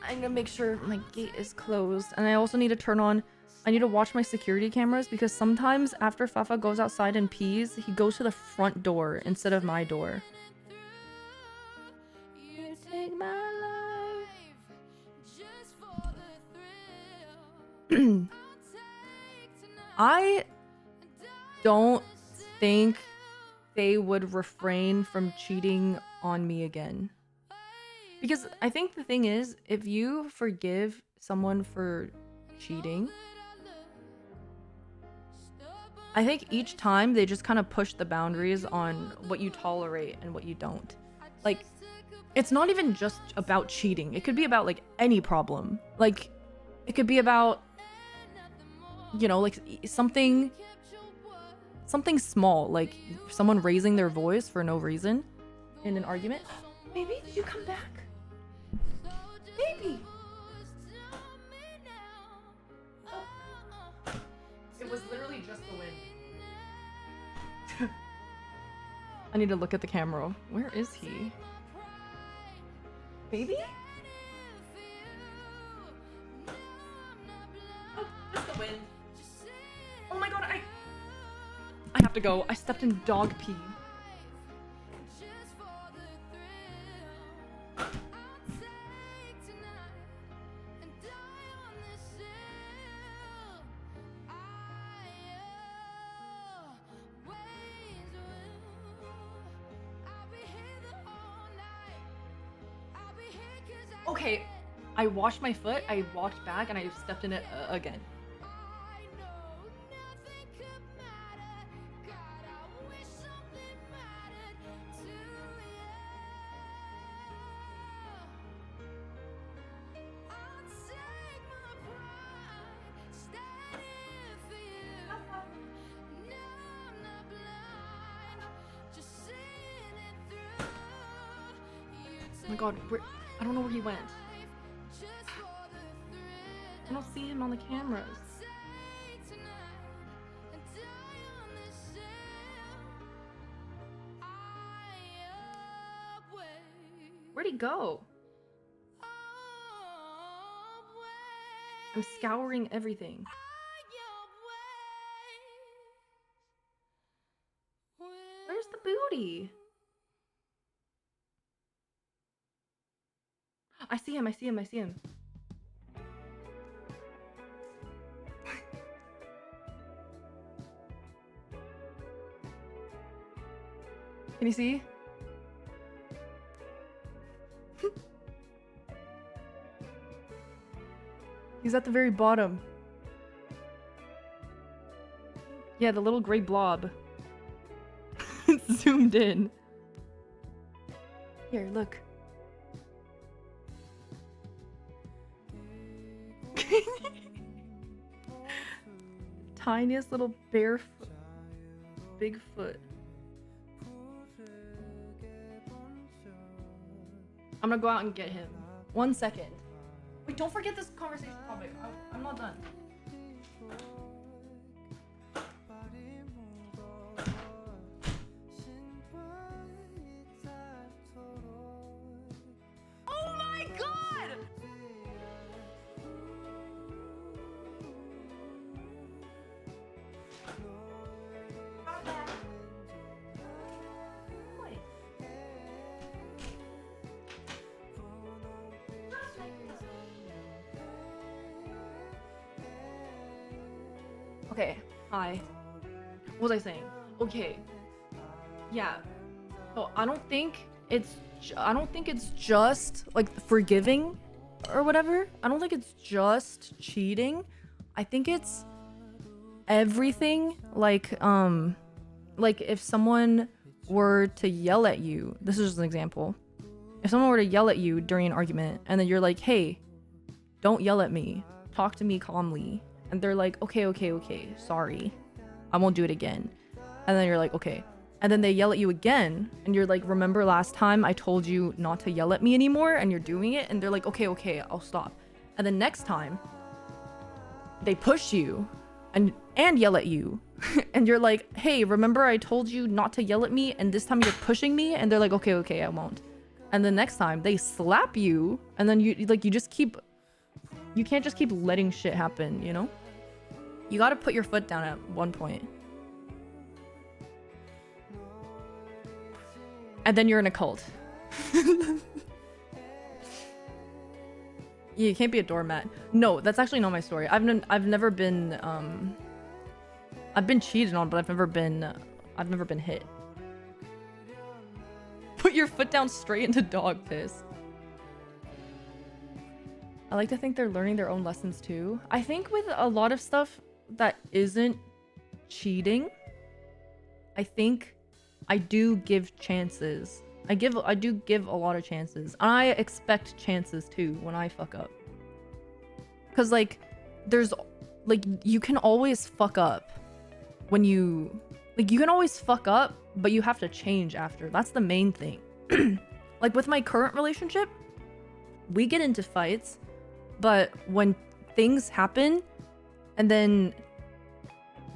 I'm gonna make sure my gate is closed. And I also need to turn on... I need to watch my security cameras because sometimes after Fafa goes outside and pees, he goes to the front door instead of my door. You take my life. I don't think they would refrain from cheating on me again. Because I think the thing is, if you forgive someone for cheating, I think each time they just kind of push the boundaries on what you tolerate and what you don't. Like, it's not even just about cheating. It could be about, like, any problem. Like, it could be about, you know, like, something small. Like, someone raising their voice for no reason in an argument. Baby, did you come back? Baby! It was literally just the wind. I need to look at the camera. Where is he? Baby? Oh, just the wind. Oh my god, I have to go. I stepped in dog pee. Okay, I washed my foot, I walked back, and I stepped in it again. Oh my god, I don't know where he went. I don't see him on the cameras. Where'd he go? I'm scouring everything. Where's the booty? I see him, I see him, I see him. Can you see? He's at the very bottom. Yeah, the little gray blob. It's zoomed in. Here, look. Tiniest little bare foot. Big foot. I'm gonna go out and get him. 1 second. Wait, don't forget this conversation topic. I'm not done. Oh my god! Wait. Okay, hi. What was I saying? Okay. Yeah. So I don't think it's just like forgiving or whatever. I don't think it's just cheating. I think it's everything. Like if someone were to yell at you, this is just an example. If someone were to yell at you during an argument and then you're like, "Hey, don't yell at me. Talk to me calmly." And they're like, okay, sorry. I won't do it again. And then you're like, okay. And then they yell at you again. And you're like, remember last time I told you not to yell at me anymore? And you're doing it. And they're like, okay, I'll stop. And then next time, they push you and yell at you. And you're like, hey, remember I told you not to yell at me? And this time you're pushing me. And they're like, okay, I won't. And the next time, they slap you. And then you just keep... You can't just keep letting shit happen, you know? You gotta put your foot down at one point. And then you're in a cult. You can't be a doormat. No, that's actually not my story. I've never been I've been cheated on, but I've never been hit. Put your foot down straight into dog piss. I like to think they're learning their own lessons too. I think with a lot of stuff that isn't cheating, I think I do give chances. I do give a lot of chances. I expect chances too when I fuck up. Cause like you can always fuck up when you can always fuck up, but you have to change after. That's the main thing. Like with my current relationship, we get into fights, but when things happen and then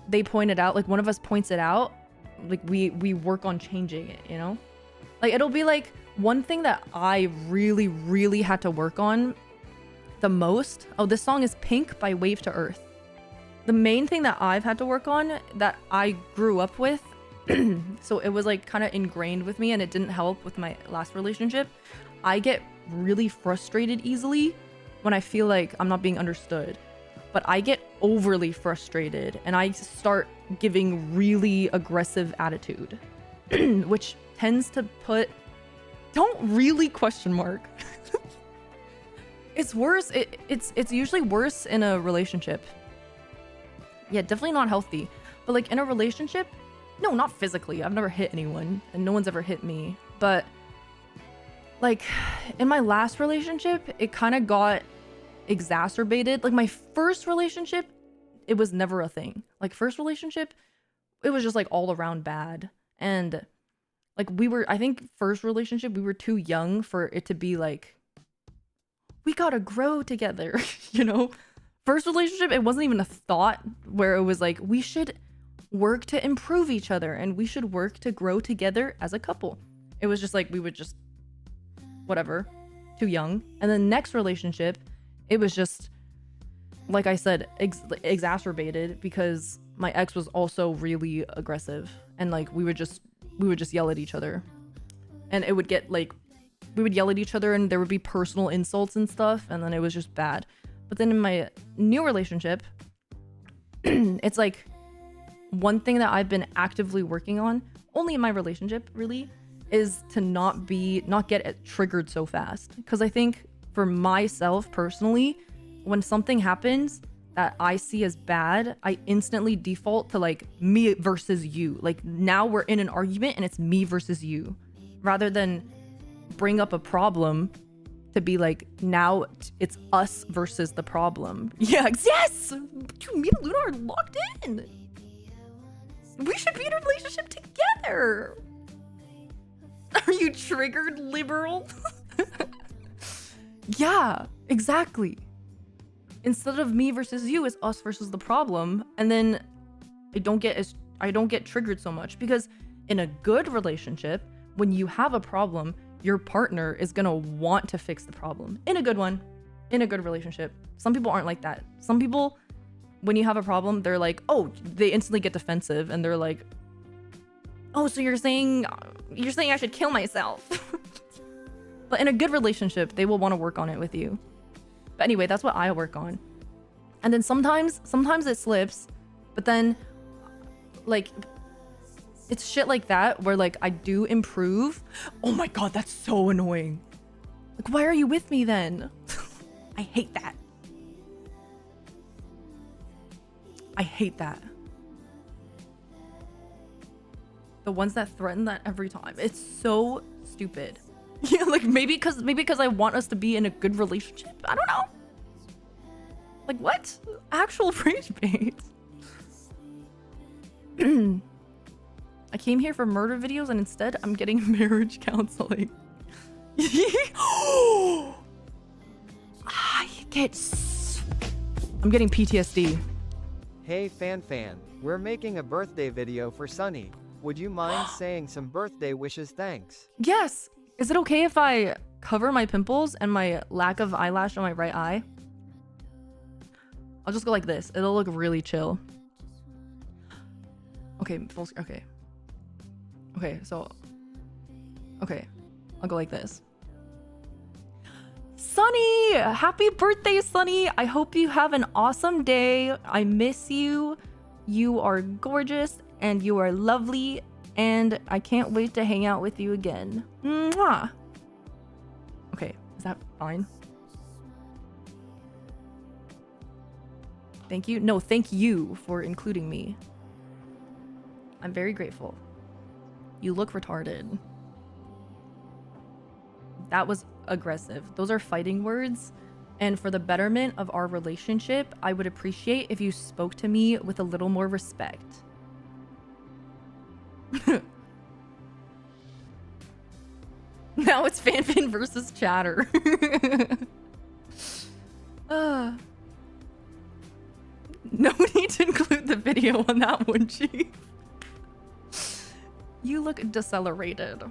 they point it out, like one of us points it out, like we work on changing it, you know? Like it'll be like one thing that I really, really had to work on the most. Oh, this song is Pink by Wave to Earth. The main thing that I've had to work on that I grew up with, so it was like kind of ingrained with me and it didn't help with my last relationship. I get really frustrated easily when I feel like I'm not being understood. But I get overly frustrated and I start giving really aggressive attitude, which tends to put... Don't really question mark. It's worse. It's usually worse in a relationship. Yeah, definitely not healthy. But like in a relationship, no, not physically. I've never hit anyone and no one's ever hit me. But like in my last relationship, it kind of got exacerbated. Like my first relationship, it was never a thing. Like first relationship, it was just like all around bad. And like I think first relationship, we were too young for it to be like, we gotta grow together, you know? First relationship, it wasn't even a thought where it was like, we should work to improve each other and we should work to grow together as a couple. It was just like, we would just, whatever, too young. And then next relationship, it was just, like I said, exacerbated because my ex was also really aggressive. And like, we would just yell at each other. And it would get like, we would yell at each other and there would be personal insults and stuff. And then it was just bad. But then in my new relationship, it's like one thing that I've been actively working on, only in my relationship really, is to not get triggered so fast. Because I think for myself personally, when something happens that I see as bad, I instantly default to like me versus you. Like now we're in an argument and it's me versus you, rather than bring up a problem to be like, now it's us versus the problem. Yeah, yes! Me and Luna are locked in. We should be in a relationship together. Are you triggered, liberal? Yeah, exactly. Instead of me versus you, it's us versus the problem. And then I don't get triggered so much, because in a good relationship, when you have a problem, your partner is gonna want to fix the problem. In a good one, in a good relationship. Some people aren't like that. Some people, when you have a problem, they're like, oh, they instantly get defensive and they're like, oh, so you're saying I should kill myself. But in a good relationship, they will want to work on it with you. But anyway, that's what I work on. And then sometimes it slips, but then like, it's shit like that where like I do improve. Oh my God, that's so annoying. Like, why are you with me then? I hate that. I hate that. The ones that threaten that every time. It's so stupid. Yeah, like maybe because I want us to be in a good relationship. I don't know. Like what? Actual rage bait. I came here for murder videos and instead I'm getting marriage counseling. I'm getting PTSD. Hey FanFan, we're making a birthday video for Sunny. Would you mind saying some birthday wishes? Thanks. Yes. Is it okay if I cover my pimples and my lack of eyelash on my right eye? I'll just go like this. It'll look really chill. Okay, full screen. Okay. Okay, so. Okay. I'll go like this. Sunny! Happy birthday, Sunny! I hope you have an awesome day. I miss you. You are gorgeous and you are lovely. And I can't wait to hang out with you again. Mwah! Okay, is that fine? Thank you. No, thank you for including me. I'm very grateful. You look retarded. That was aggressive. Those are fighting words. And for the betterment of our relationship, I would appreciate if you spoke to me with a little more respect. Now it's fanfan versus chatter. No need to include the video on that one, Chief. You look decelerated.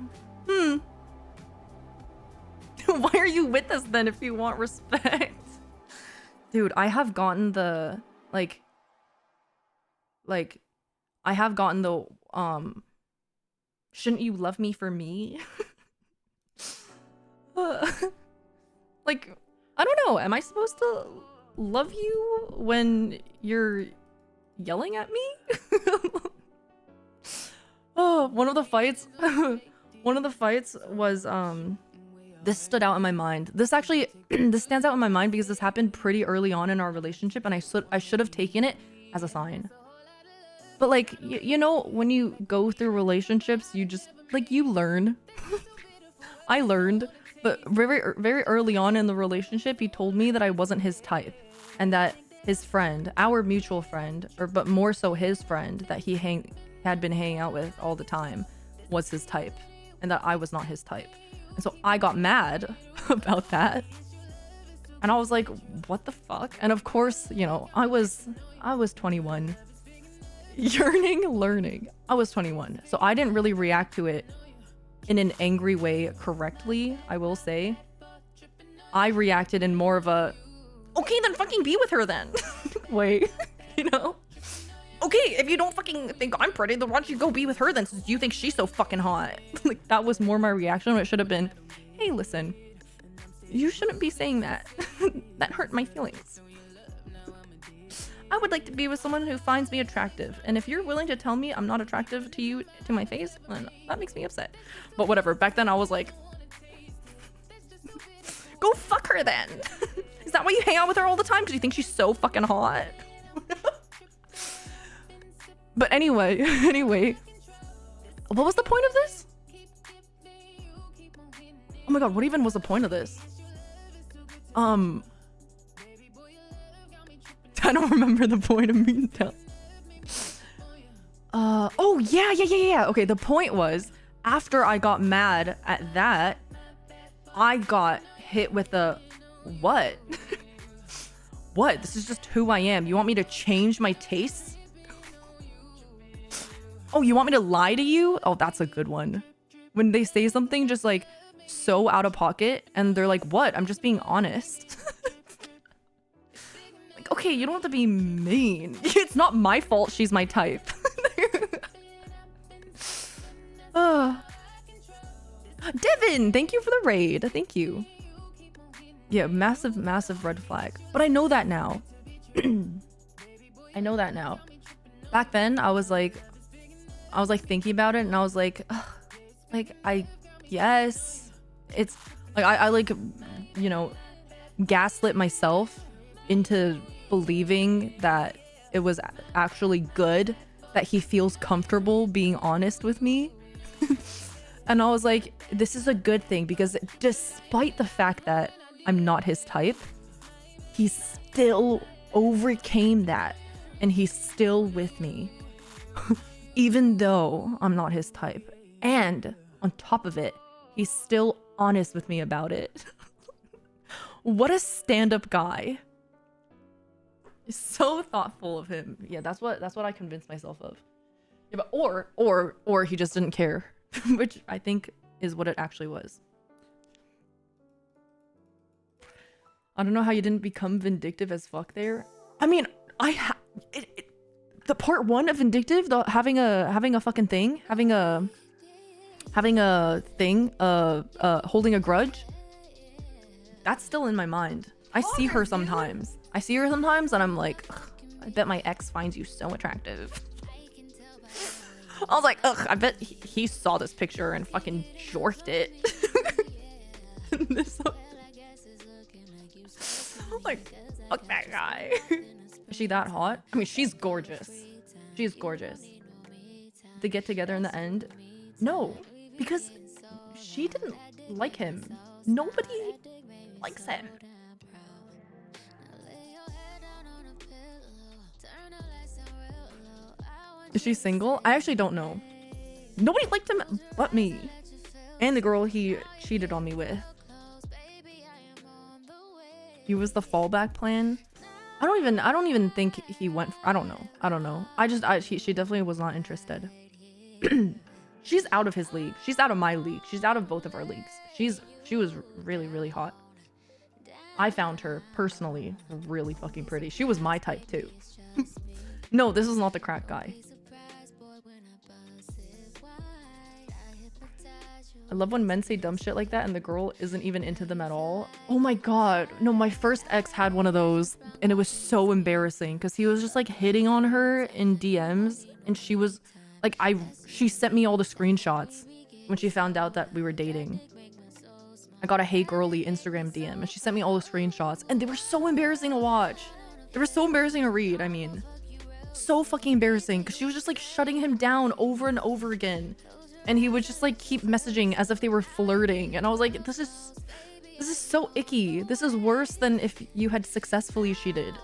Why are you with us then if you want respect? Dude, I have gotten the like I have gotten the shouldn't you love me for me? Like, I don't know. Am I supposed to love you when you're yelling at me? Oh, one of the fights was this stood out in my mind. This actually, this stands out in my mind because this happened pretty early on in our relationship, and I should have taken it as a sign. But like, you know, when you go through relationships, you just, like, you learn. I learned, but very early on in the relationship, he told me that I wasn't his type, and that his friend, our mutual friend, but more so his friend that he had been hanging out with all the time, was his type, and that I was not his type. And so I got mad about that, and I was like, what the fuck? And of course, you know, I was 21, yearning, learning. I was 21, so I didn't really react to it in an angry way correctly, I will say. I reacted in more of a, okay, then fucking be with her then. Wait, you know? Okay, if you don't fucking think I'm pretty, then why don't you go be with her then, since you think she's so fucking hot? Like, that was more my reaction. It should have been, hey, listen, you shouldn't be saying that. That hurt my feelings. I would like to be with someone who finds me attractive, and if you're willing to tell me I'm not attractive to you, to my face, then that makes me upset. But whatever, back then I was like, go fuck her then. Is that why you hang out with her all the time? Because you think she's so fucking hot? But anyway, what was the point of this? Oh my god, what even was the point of this? I don't remember the point of me telling. Oh yeah. Okay, the point was, after I got mad at that, I got hit with a, what? What? This is just who I am. You want me to change my tastes? Oh, you want me to lie to you? Oh, that's a good one. When they say something just like so out of pocket and they're like, what? I'm just being honest. Like, okay, you don't have to be mean. It's not my fault she's my type. Devin, thank you for the raid. Thank you. Yeah, massive red flag. But I know that now. I know that now. Back then, I was like thinking about it, and I was like, ugh, like, I guess it's like I like, you know, gaslit myself into believing that it was actually good that he feels comfortable being honest with me. And I was like, this is a good thing, because despite the fact that I'm not his type, he still overcame that, and he's still with me. Even though I'm not his type. And on top of it, he's still honest with me about it. What a stand-up guy. So thoughtful of him. Yeah, that's what I convinced myself of. Yeah, but or he just didn't care, which I think is what it actually was. I don't know how you didn't become vindictive as fuck there. I mean, the part one of vindictive, the having a fucking thing, having a thing, holding a grudge, that's still in my mind. I see her sometimes. And I'm like, I bet my ex finds you so attractive. I was like, ugh, I bet he saw this picture and fucking jorked it. I'm like, fuck that guy. Is she that hot? I mean, she's gorgeous. She's gorgeous. They get together in the end? No, because she didn't like him. Nobody likes him. Is she single? I actually don't know. Nobody liked him but me. And the girl he cheated on me with. He was the fallback plan. I don't even think he went. I don't know. She definitely was not interested. She's out of his league. She's out of my league. She's out of both of our leagues. She was really, really hot. I found her personally really fucking pretty. She was my type too. No, this is not the crack guy. I love when men say dumb shit like that and the girl isn't even into them at all. Oh my god. No, my first ex had one of those, and it was so embarrassing because he was just like hitting on her in DMs, and she was like, she sent me all the screenshots when she found out that we were dating. I got a hey girly Instagram DM and she sent me all the screenshots and they were so embarrassing to watch. They were so embarrassing to read. I mean, so fucking embarrassing because she was just like shutting him down over and over again. And he would just like keep messaging as if they were flirting. And I was like, this is so icky. This is worse than if you had successfully cheated.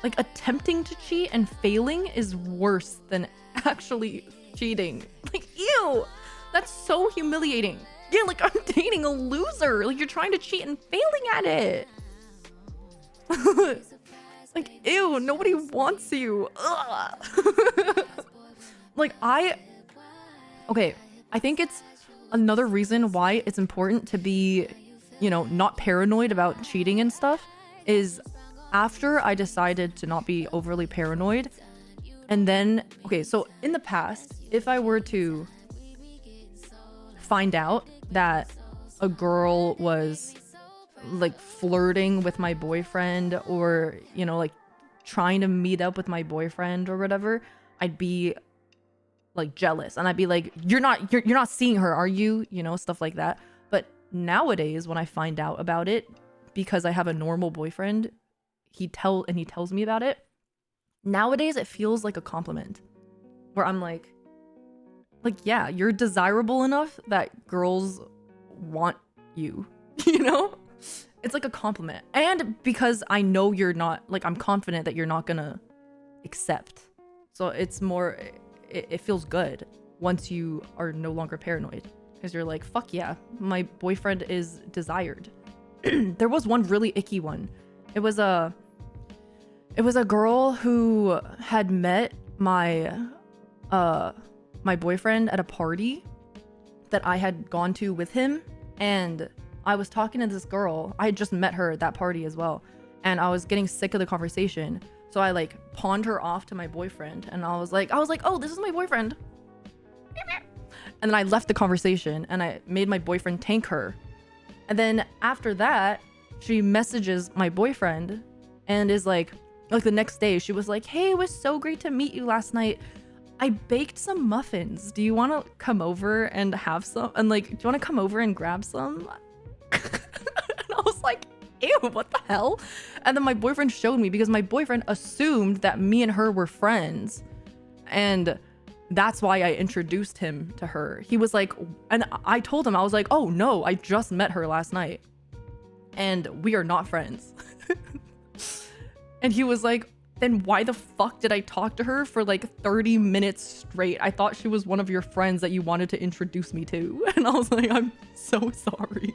Like attempting to cheat and failing is worse than actually cheating. Like, ew, that's so humiliating. Yeah, like I'm dating a loser. Like you're trying to cheat and failing at it. Like, ew, nobody wants you. Ugh. Like okay, I think it's another reason why it's important to be, you know, not paranoid about cheating and stuff is after I decided to not be overly paranoid. And then, okay, so in the past, if I were to find out that a girl was like flirting with my boyfriend or, you know, like trying to meet up with my boyfriend or whatever, I'd be like jealous and I'd be like, you're not seeing her, are you? You know, stuff like that. But nowadays when I find out about it, because I have a normal boyfriend, he tells me about it. Nowadays it feels like a compliment where I'm like, yeah, you're desirable enough that girls want you, you know? It's like a compliment. And because I know you're not, like, I'm confident that you're not gonna accept. So it's more, it feels good once you are no longer paranoid. Because you're like, fuck yeah, my boyfriend is desired. There was one really icky one. It was a girl who had met my boyfriend at a party that I had gone to with him, and I was talking to this girl. I had just met her at that party as well, and I was getting sick of the conversation, so I like pawned her off to my boyfriend, and I was like, oh, this is my boyfriend. And then I left the conversation and I made my boyfriend tank her. And then after that, she messages my boyfriend and is like the next day she was like, hey, it was so great to meet you last night. I baked some muffins. Do you want to come over and have some? And like, do you want to come over and grab some? And I was like, ew, what the hell? And then my boyfriend showed me because my boyfriend assumed that me and her were friends. And that's why I introduced him to her. He was like, and I told him, I was like, oh no, I just met her last night and we are not friends. And he was like, then why the fuck did I talk to her for like 30 minutes straight? I thought she was one of your friends that you wanted to introduce me to. And I was like, I'm so sorry.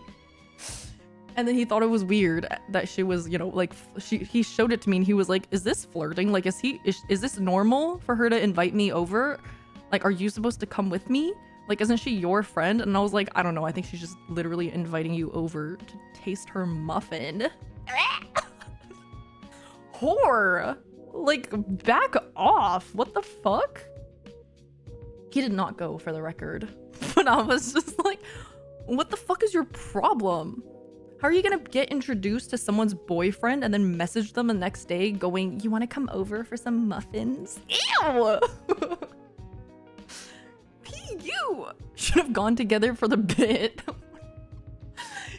And then he thought it was weird that she was, you know, like he showed it to me and he was like, is this flirting? Like, is this normal for her to invite me over? Like, are you supposed to come with me? Like, isn't she your friend? And I was like, I don't know. I think she's just literally inviting you over to taste her muffin. Whore. Like, back off. What the fuck? He did not go, for the record. But I was just like, what the fuck is your problem? How are you gonna get introduced to someone's boyfriend and then message them the next day going, you want to come over for some muffins? Ew! You should have gone together for the bit.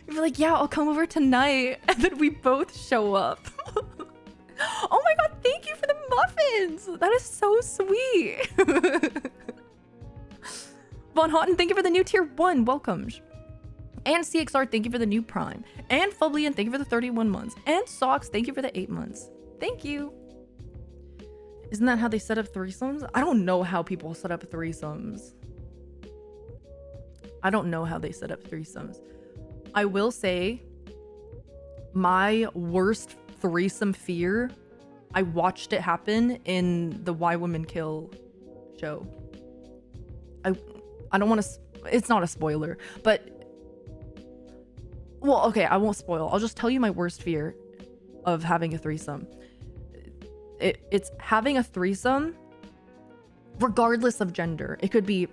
You'd be like, yeah, I'll come over tonight. And then we both show up. Oh my god, thank you for the muffins. That is so sweet. Von Houten, thank you for the new tier 1. Welcome. And CXR, thank you for the new Prime. And Fublian, thank you for the 31 months. And Socks, thank you for the 8 months. Thank you. Isn't that how they set up threesomes? I don't know how people set up threesomes. I don't know how they set up threesomes. I will say my worst threesome fear, I watched it happen in the Why Women Kill show. I don't want to, it's not a spoiler, but well, okay, I won't spoil. I'll just tell you my worst fear of having a threesome. It's having a threesome regardless of gender. It could be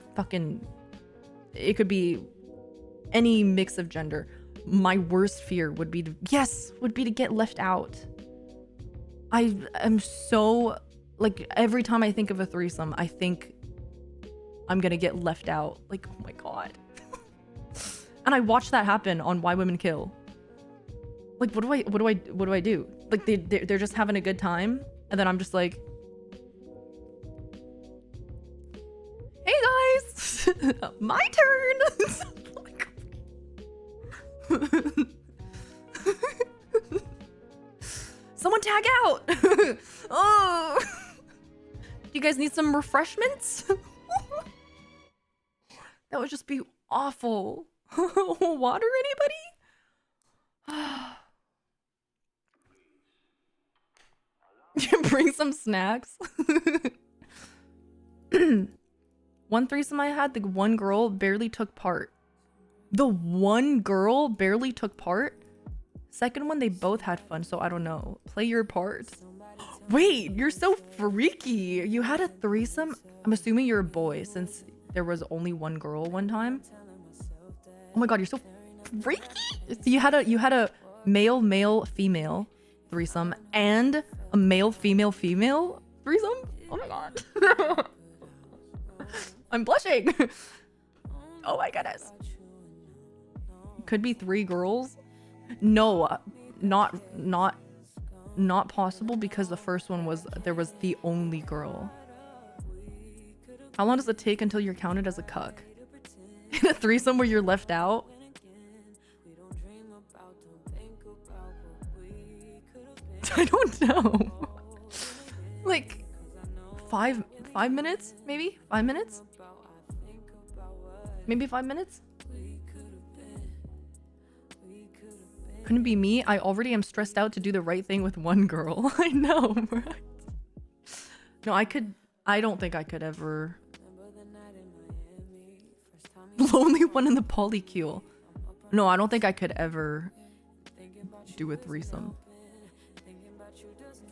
any mix of gender. My worst fear would be to get left out. I am so, like, every time I think of a threesome, I think I'm gonna get left out. Like, oh my god. And I watched that happen on Why Women Kill. Like, what do I do? Like, they're just having a good time, and then I'm just like, hey guys, my turn. Someone tag out. Oh, do you guys need some refreshments? That would just be awful. Water, anybody? Bring some snacks. One threesome I had, the one girl barely took part. The one girl barely took part? Second one, they both had fun, so I don't know. Play your part. Wait, you're so freaky. You had a threesome? I'm assuming you're a boy since there was only one girl one time. Oh my god, you're so freaky. So you had a male female threesome and a male female threesome? Oh my god. I'm blushing. Oh my goodness. Could be 3 girls. No, not possible because the first one was there was the only girl. How long does it take until you're counted as a cuck? In a threesome where you're left out? I don't know. Like 5 minutes, maybe 5 minutes, maybe 5 minutes. Couldn't be me. I already am stressed out to do the right thing with one girl. I know, right? No, I don't think I could ever. Lonely one in the polycule. No, I don't think I could ever do a threesome.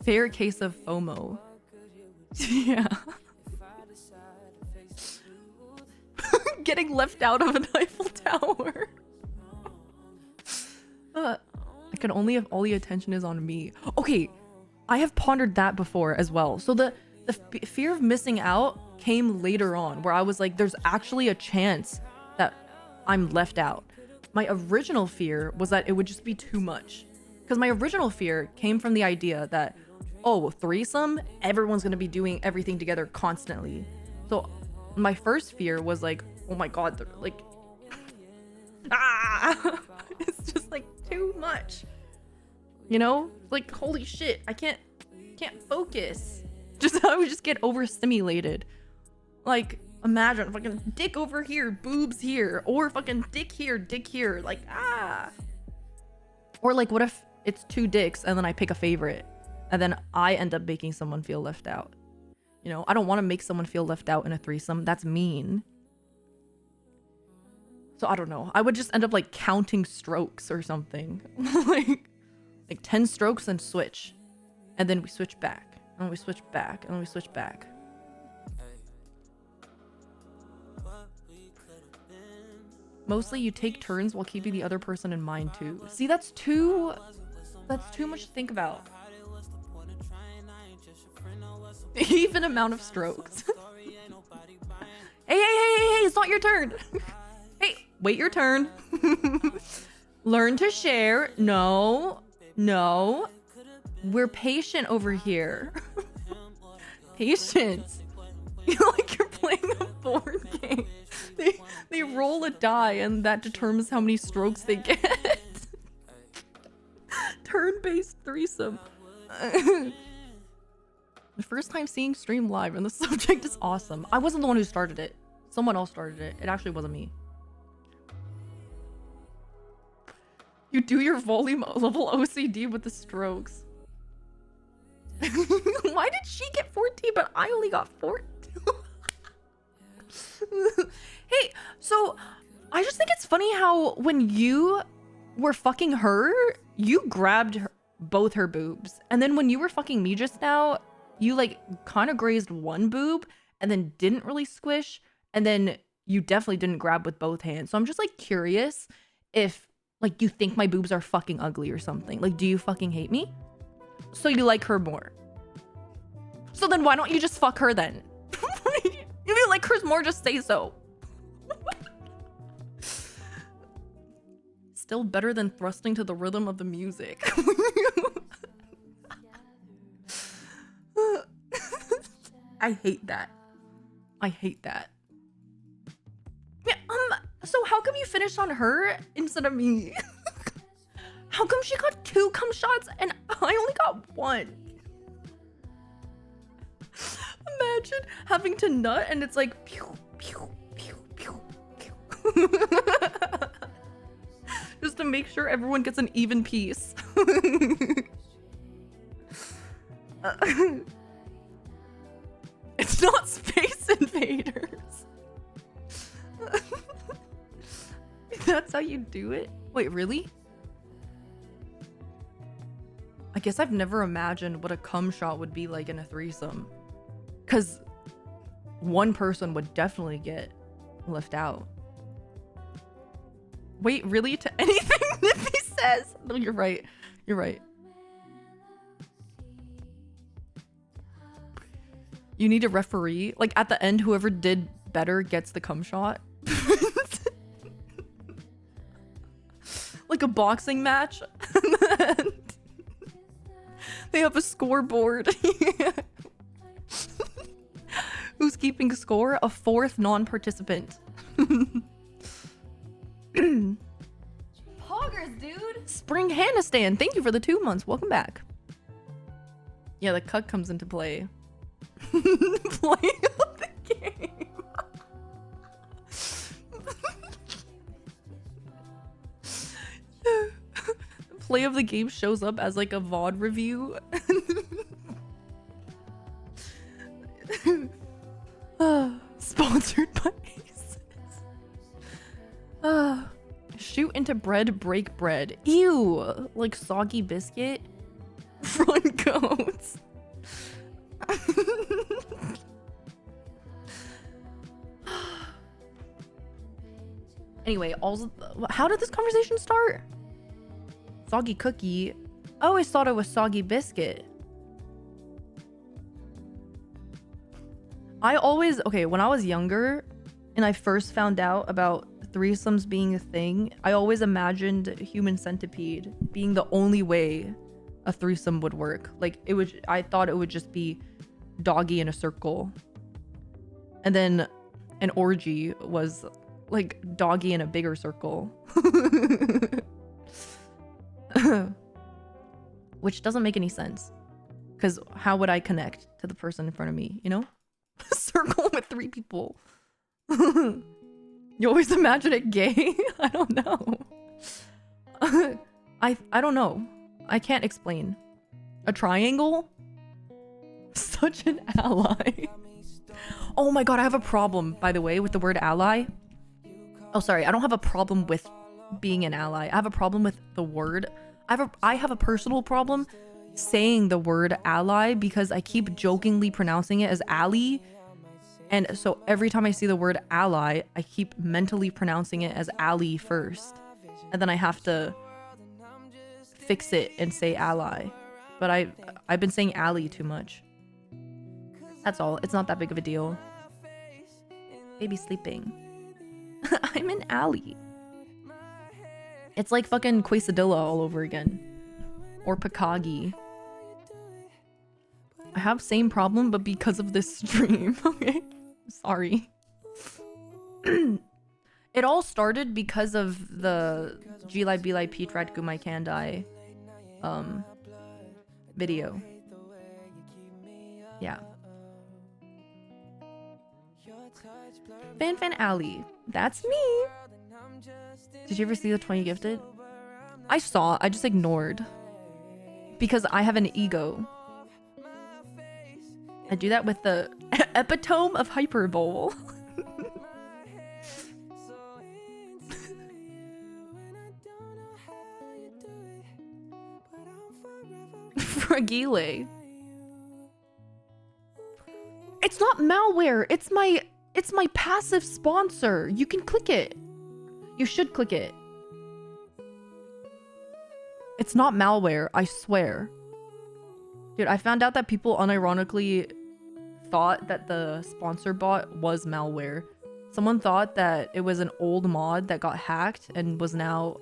Fair case of FOMO. Yeah. Getting left out of an Eiffel Tower. I can only if all the attention is on me. Okay, I have pondered that before as well. So the fear of missing out came later on, where I was like, there's actually a chance that I'm left out. My original fear was that it would just be too much. Because my original fear came from the idea that, oh, threesome, everyone's gonna be doing everything together constantly. So my first fear was like, oh my god, like, ah, it's just like too much, you know? Like, holy shit, I can't focus. I would just get overstimulated. Like, imagine fucking dick over here, boobs here, or fucking dick here, like, ah. Or like, what if it's 2 dicks and then I pick a favorite and then I end up making someone feel left out? You know, I don't want to make someone feel left out in a threesome. That's mean. So I don't know. I would just end up like counting strokes or something. like 10 strokes and switch. And then we switch back. And we switch back. And we switch back. Mostly you take turns while keeping the other person in mind too. See, that's too much to think about. Even amount of strokes. Hey, it's not your turn. Hey, wait your turn. Learn to share. No. We're patient over here. Patience. Like you're playing a board game. They roll a die and that determines how many strokes they get. Turn-based threesome. The first time seeing stream live and the subject is awesome. I wasn't the one who started it. Someone else started it. It actually wasn't me. You do your volume level OCD with the strokes. Why did she get 14 but I only got 14? Hey, so I just think it's funny how when you were fucking her, you grabbed both her boobs. And then when you were fucking me just now, you like kind of grazed one boob and then didn't really squish. And then you definitely didn't grab with both hands. So I'm just like curious if like you think my boobs are fucking ugly or something. Like, do you fucking hate me? So you like her more. So then why don't you just fuck her then? If you like hers more, just say so. Still better than thrusting to the rhythm of the music. I hate that. I hate that. Yeah, so how come you finished on her instead of me? How come she got 2 cum shots and I only got 1? Imagine having to nut and it's like pew, pew, pew, pew, pew. Just to make sure everyone gets an even piece. It's not Space Invaders. That's how you do it? Wait, really? I guess I've never imagined what a cum shot would be like in a threesome. Because one person would definitely get left out. Wait, really? To anything Nippy says? No, you're right. You're right. You need a referee. Like at the end, whoever did better gets the cum shot. Like a boxing match. They have a scoreboard. Who's keeping score? A 4th non-participant. Poggers, dude. Spring Hannah-stan. Thank you for the 2 months. Welcome back. Yeah, the cuck comes into play. Play of the game. Play of the game shows up as like a VOD review. Sponsored by Aces. Shoot into bread, break bread. Ew, like soggy biscuit. Front goats. Anyway, how did this conversation start? Soggy cookie. I always thought it was soggy biscuit. Okay, when I was younger and I first found out about threesomes being a thing, I always imagined human centipede being the only way a threesome would work. Like I thought it would just be doggy in a circle. And then an orgy was like doggy in a bigger circle. Which doesn't make any sense. Because how would I connect to the person in front of me, you know? Circle with 3 people. You always imagine it gay? I don't know. I don't know. I can't explain. A triangle? Such an ally. Oh my god, I have a problem, by the way, with the word ally. Oh, sorry, I don't have a problem with being an ally. I have a problem with the word. I have a personal problem saying the word ally because I keep jokingly pronouncing it as ally. And so every time I see the word ally, I keep mentally pronouncing it as ally first. And then I have to fix it and say ally. But I've been saying ally too much. That's all. It's not that big of a deal. Baby sleeping. I'm an ally. It's like fucking quesadilla all over again. Or Pikagi. I have same problem, but because of this stream. Okay. Sorry. It all started because of the Gilai Bilai Pete Rat Gumai Kandai video. Yeah. Fanfan Alley. That's me. Did you ever see the 20 gifted? I saw, I just ignored. Because I have an ego. I do that with the epitome of hyperbole. Fragile. It's not malware. It's my passive sponsor. You can click it. You should click it. It's not malware, I swear. Dude, I found out that people unironically thought that the sponsor bot was malware. Someone thought that it was an old mod that got hacked and was now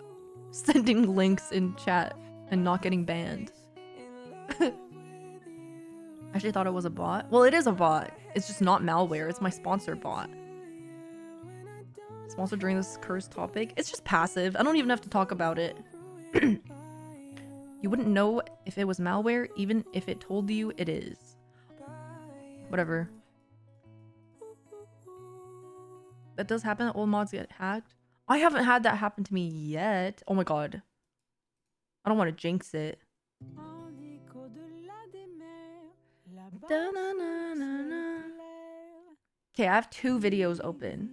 sending links in chat and not getting banned. I actually thought it was a bot. Well, it is a bot. It's just not malware. It's my sponsor bot. Sponsored during this cursed topic. It's just passive. I don't even have to talk about it. You wouldn't know if it was malware, even if it told you it is. Whatever. That does happen. Old mods get hacked. I haven't had that happen to me yet. Oh my god. I don't want to jinx it. Okay, I have 2 videos open.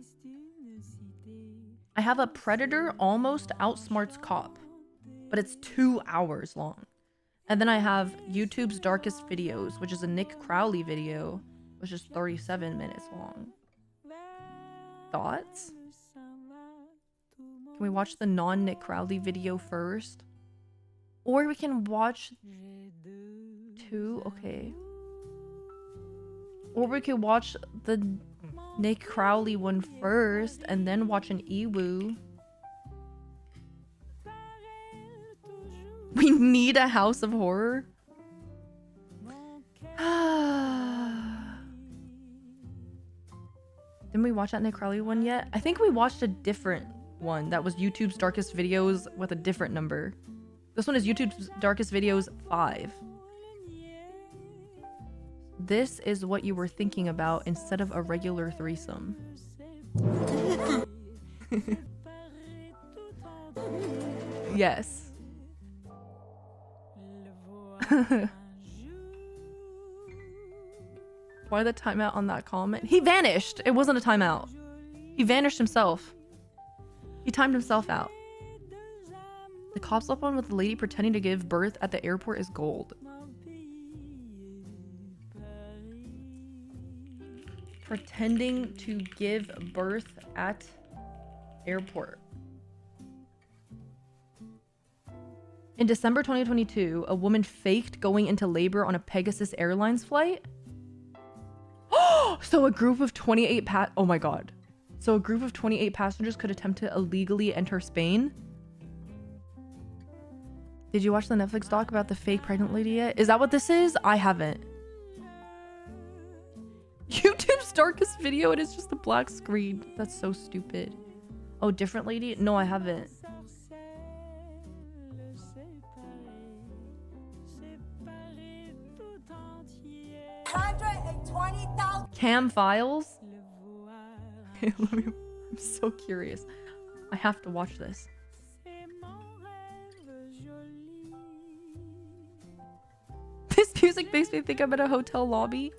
I have a predator almost outsmarts cop, but it's 2 hours long. And then I have YouTube's darkest videos, which is a Nick Crowley video, which is 37 minutes long. Thoughts? Can we watch the non-Nick Crowley video first? Or we can watch 2, okay. Or we could watch the Nick Crowley one first and then watch an Ewu. We need a House of Horror. Didn't we watch that Nick Crowley one yet? I think we watched a different one that was YouTube's darkest videos with a different number. This one is YouTube's darkest videos 5. This is what you were thinking about instead of a regular threesome. Yes. Why the timeout on that comment? He vanished. It wasn't a timeout. He vanished himself. He timed himself out. The cops up one with the lady pretending to give birth at the airport is gold. Pretending to give birth at airport. In December 2022, a woman faked going into labor on a Pegasus Airlines flight. So a group of 28 oh my god. So a group of 28 passengers could attempt to illegally enter Spain. Did you watch the Netflix doc about the fake pregnant lady yet? Is that what this is? I haven't. YouTube's darkest video and it's just a black screen. That's so stupid. Oh, different lady? No, I haven't. Cam files? I'm so curious. I have to watch this. This music makes me think I'm in a hotel lobby.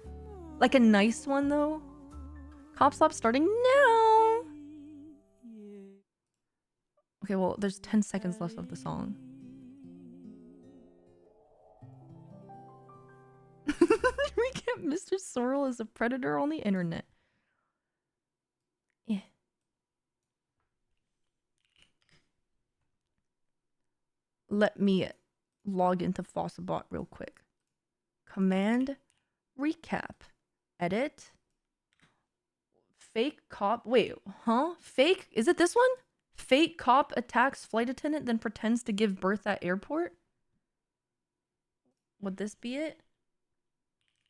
Like a nice one though. Cop stop starting now. Okay, well, there's 10 seconds left of the song. Recap Mr. Sorrel is a predator on the internet. Yeah. Let me log into Fossabot real quick. Command recap. Edit. Fake cop. Wait, huh? Fake? Is it this one? Fake cop attacks flight attendant, then pretends to give birth at airport? Would this be it?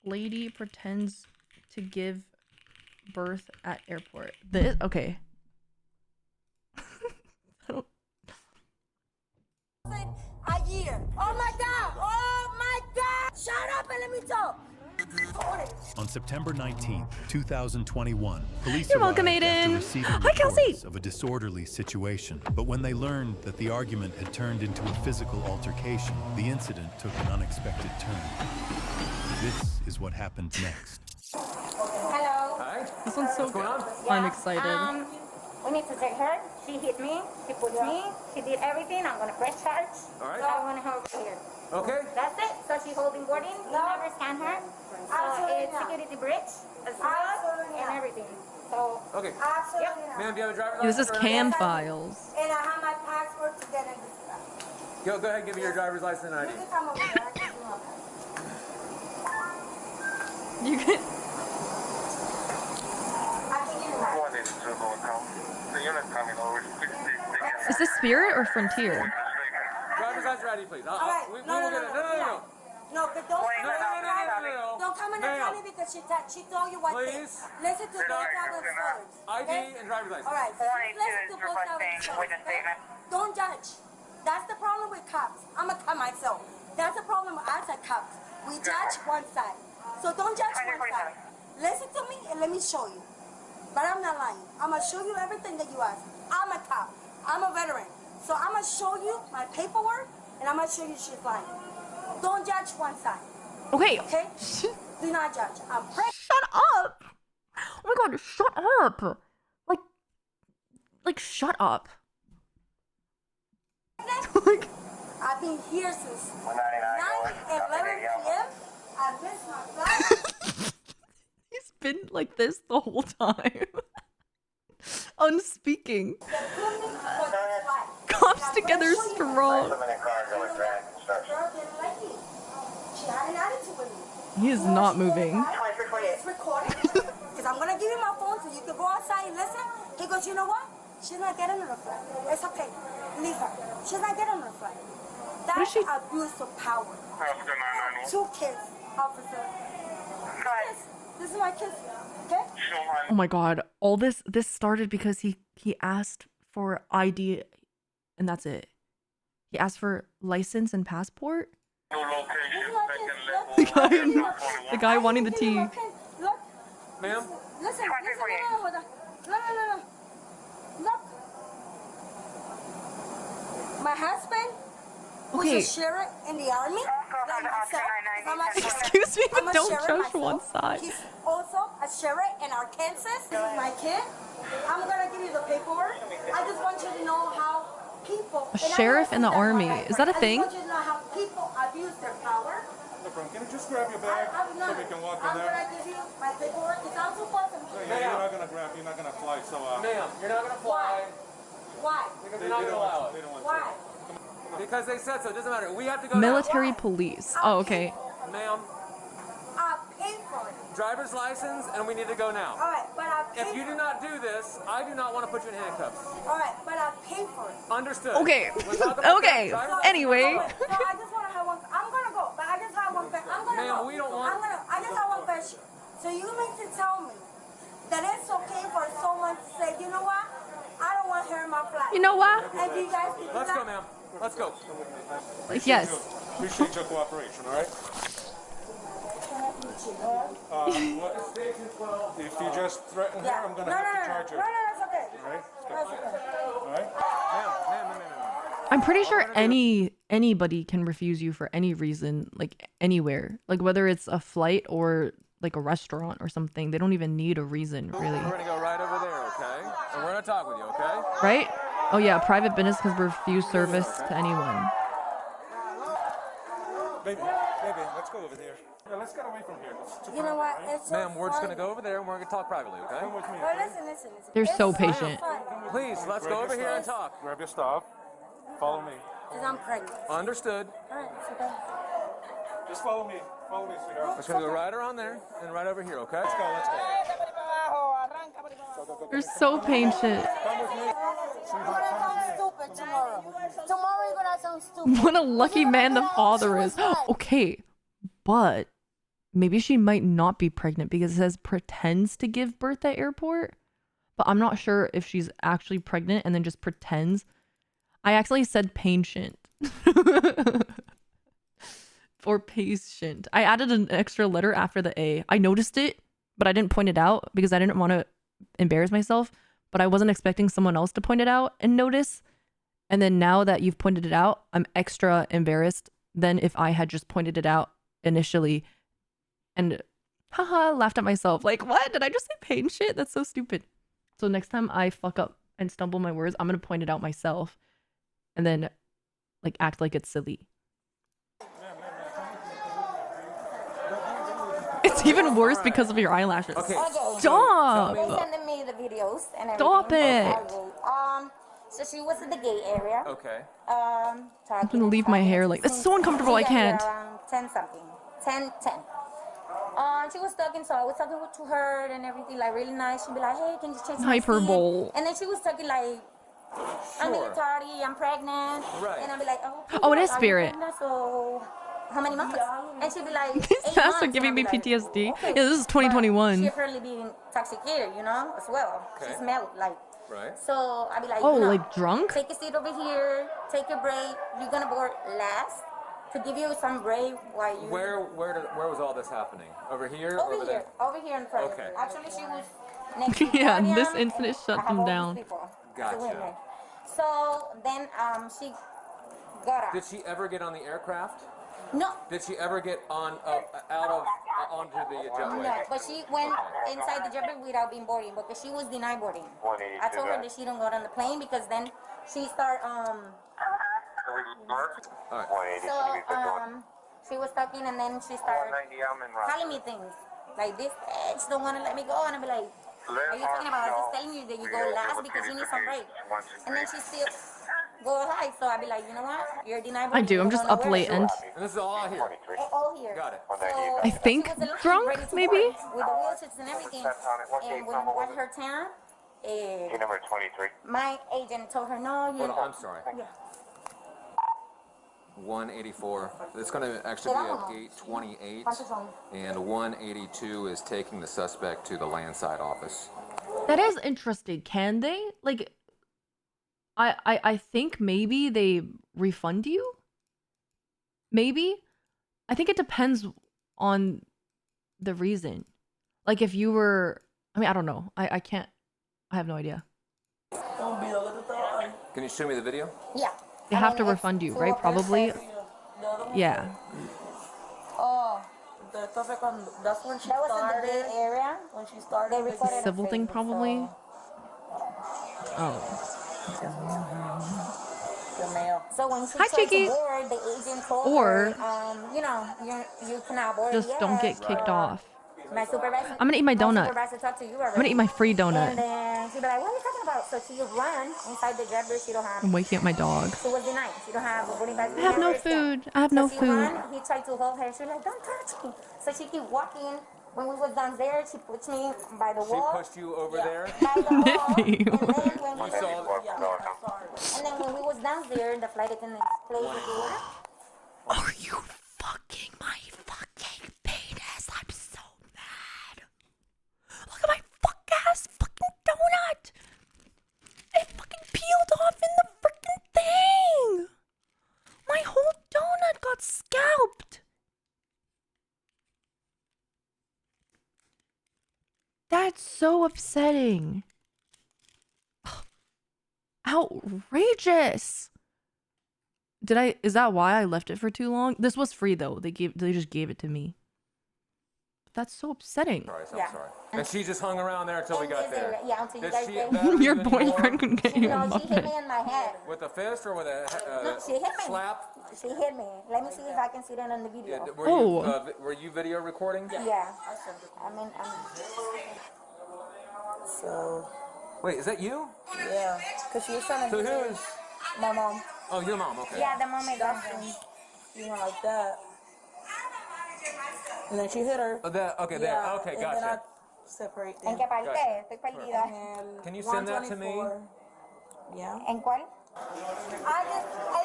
Lady pretends to give birth at airport. This? Okay. I don't... A year. Oh my god! Oh my god! Shut up and let me talk! On September 19th, 2021, police You're welcome, arrived after Aiden. receiving Hi, Kelsey. reports of a disorderly situation. But when they learned that the argument had turned into a physical altercation, the incident took an unexpected turn. This is what happened next. Hello. Hi. This one's so good. I'm excited. We need to take her. She hit me. She pushed me. She did everything. I'm gonna press charge. All right. So I want her over here. Okay. That's it. So she's holding boarding. You never scan her. So it's security bridge as well and everything. So Okay. absolutely not. Ma'am, do you have a driver's This is license? cam files. And I have my passport to get in this stuff. Go ahead and give me your driver's license and ID. You can come over here. I can do my passport. You can... I can give you my Is this Spirit or Frontier? strategy, please. All right. We No, will get it. No. No, but don't come in and tell me. Don't come in and tell me because she told you what thing. Please. Listen to both of us first. ID and driver's license. All right. Listen to both of us first. Don't judge. That's the problem with cops. I'm a cop myself. That's the problem with us as cops. We judge one side. So don't judge one side. Listen to me and let me show you. But I'm not lying. I'm going to show you everything that you ask. I'm a cop. I'm a veteran. So I'm going to show you my paperwork and I'm going to show you she's lying. Don't judge one side. Okay. Okay? Do not judge. I'm pregnant. Shut up. Oh my god, shut up. Like shut up. Like, I've been here since 9:11 p.m. I missed my flight. he's been like this the whole time. Unspeaking. Cops together strong. She had an attitude with me. He is not moving. It's recorded. Because I'm going to give you my phone so you can go outside and listen. He goes, you know what? She's not getting on the flight. It's okay. Leave her. She's not getting on the flight. That's abuse of power. 2 kids, officer. This is my kids. Okay? Oh my god. All this started because he asked for ID and that's it. He asked for license and passport. The guy wanting the tea. Look. Ma'am? Listen. No. Look. My husband was a sheriff in the army. Excuse me, but don't judge one side. He's also a sheriff in Arkansas. This is my kid. I'm gonna give you the paperwork. I just want you to know how people. A sheriff in the army. Is that a thing? I just want you to know how people abuse their power. Can you just grab your bag so we can walk in there? I'm gonna give you my paperwork. It's not supposed to. You're not gonna grab. You're not gonna fly. So. Ma'am, you're not gonna fly. Why? Because they're not gonna allow it. Why? Because they said so. It doesn't matter. We have to go. Military now. police. Oh, okay. Ma'am. I paid for it. Driver's license, and we need to go now. All right, but I paid. If you do not do this, I do not want to put you in handcuffs. All right, but I paid for it. Understood. Okay. We'll talk about Okay. that. Anyway. So I just want to have one. I'm gonna go, but I just have one question. I'm gonna Ma'am, go. we don't want. I just have one question. So you mean to tell me that it's okay for someone to say, you know what? I don't want her in my flight. You know what? And you guys can do Let's that? go, ma'am. Let's go. Yes. Appreciate your cooperation. All right. If you just threaten her, I'm gonna have to charge you. No, that's okay. All right. That's okay. All right. Ma'am. I'm pretty sure anybody can refuse you for any reason, like anywhere. Like whether it's a flight or like a restaurant or something. They don't even need a reason, really. We're gonna go right over there, okay? And we're gonna talk with you, okay? Right? Oh yeah, private business has refused service to anyone. Baby, let's go over there. Yeah, let's get away from here. You know what? It's so Ma'am, we're just gonna fun. go over there and we're gonna talk privately, okay? Come with me. Well, listen. They're It's so so patient. fun. Please, let's go over here and talk. Grab your stuff. Follow me. Because I'm pregnant. Understood. All right, it's okay. Just follow me. Follow me, sweetheart. We're just gonna go right around there and right over here, okay? Let's go. They're so patient. Come with me. You're gonna sound stupid tomorrow. Tomorrow you're gonna sound stupid. What a lucky man the father is. Okay, but maybe she might not be pregnant because it says pretends to give birth at airport. But I'm not sure if she's actually pregnant and then just pretends. I actually said patient. For patient. I added an extra letter after the A. I noticed it, but I didn't point it out because I didn't want to embarrass myself. But I wasn't expecting someone else to point it out and notice. And then now that you've pointed it out, I'm extra embarrassed than if I had just pointed it out initially and laughed at myself. Like, what? Did I just say pain shit? That's so stupid. So next time I fuck up and stumble my words, I'm going to point it out myself and then like act like it's silly. It's even worse because of your eyelashes. Okay. Stop! They sending me the videos and everything. Stop it! So she was in the gay area. Okay. I'm gonna leave my hair like it's so uncomfortable. I can't. Around 10 something. 10. She was talking, so I was talking to her and everything, like really nice. She'd be like, hey, can you change my Hyperbole. seat? And then she was talking like, I'm military, I'm pregnant. Right. And I'll be like, Oh, it is are you Spirit. pregnant? So how many months? And she'll be like, These 8 fans are months. giving me And I'll be like, PTSD. okay. Yeah, this is But 2021. she apparently being intoxicated, you know, as well. Okay. She smelled like. Right. So I'll be like, Oh, you know, like drunk? take a seat over here, take a break. You're gonna board last to give you some break while you. Where was all this happening? Over here? Over there? here, over here in front. Okay. Actually, she was next to the Yeah, podium. this incident I shut have them all down. these people. Gotcha. So, anyway. So then she got up. Did she ever get on the aircraft? No. Did she ever get on onto the jetway? No, but she went inside the jetway without being boarding because she was denied boarding. I told her that she don't go on the plane because then she start All right. so she was talking and then she started telling me things like this. Bitch don't want to let me go, and I be like, are you talking about? I was just telling you that you go last because you need some break. And then she still go high, so I be like, you know what? You're denied. I do. I'm just up late and And this is all out here. all here. Got it. So I think she was a little drunk, ready to maybe? board with the wheelchairs and everything. And when we got her town, number 23. my agent told her, no, you Hold on, I'm sorry. Yeah. 184. It's going to actually be at gate 28, and 182 is taking the suspect to the landside office. that is interesting. Can they? Like, I think maybe they refund you? Maybe? I think it depends on the reason. Like if you were, I mean, I don't know. I can't, I have no idea. Can you show me the video? Yeah. They have to refund you, right? Probably. Yeah. Oh, that's when she That was in the started. Bay Area. When she started. They recorded It's a civil on thing, Facebook, probably. so- Oh. So when she Hi, tried Chicky. to board, the agent told Or- her, you know, you cannot board Just yet. don't get kicked off. My supervisor. I'm gonna eat my donut. supervisor talked to you I'm gonna eat my free And donut. then she'd be like, what are you talking about? So she run inside the jet, but she don't have. I'm waking up my dog. She was denied. She don't have a boarding pass. I have no food. I have no She food. run, he tried to hold her. She was like, don't touch me. So she keep walking. When we was down there, she pushed me by the She wall. pushed you over there? By the wall. Nippy. And then when we You saw and then when we was down there, the flight attendant closed the door. Are you fucking my fucking penis? I'm so mad. Look at my fuck ass fucking donut. It fucking peeled off in the freaking thing. My whole donut got scalped. That's so upsetting. Outrageous. Is that why I left it for too long? This was free though. They just gave it to me. That's so upsetting. Sorry, I'm Yeah. sorry. And she just hung around there until we got there. Yeah, until you Did guys she came. batter Your you anymore? boyfriend can get you a No, she hit muffin. me in my head. With a fist or with a No, she hit me. slap? She hit me. Let me see if I can see that on the video. Yeah, were you video recording? Yeah. I mean, So, Wait, is that you? yeah. Because she was trying to So hit who's? my mom. Oh, your mom. Okay. yeah, the moment That's when, you know, like that. And then she hit her. Oh, that, okay, there. Yeah, Okay, and then I gotcha. separate ¿En them. qué parte? Estoy perdida. And Can you send that to me? 124. Yeah. ¿En cuál?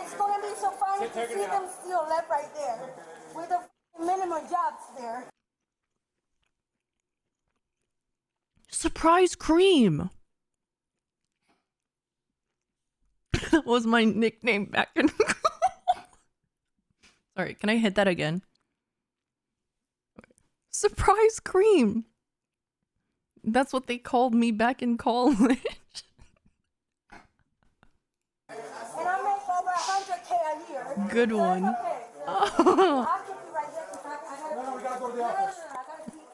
It's gonna be so funny to see them still left right there with the minimum jobs there. Surprise cream. That was my nickname back in. Sorry, can I hit that again? Surprise cream. That's what they called me back in college. And I make over 100K a year. Good one. I'll keep you right there. 'Cause I gotta go to the office.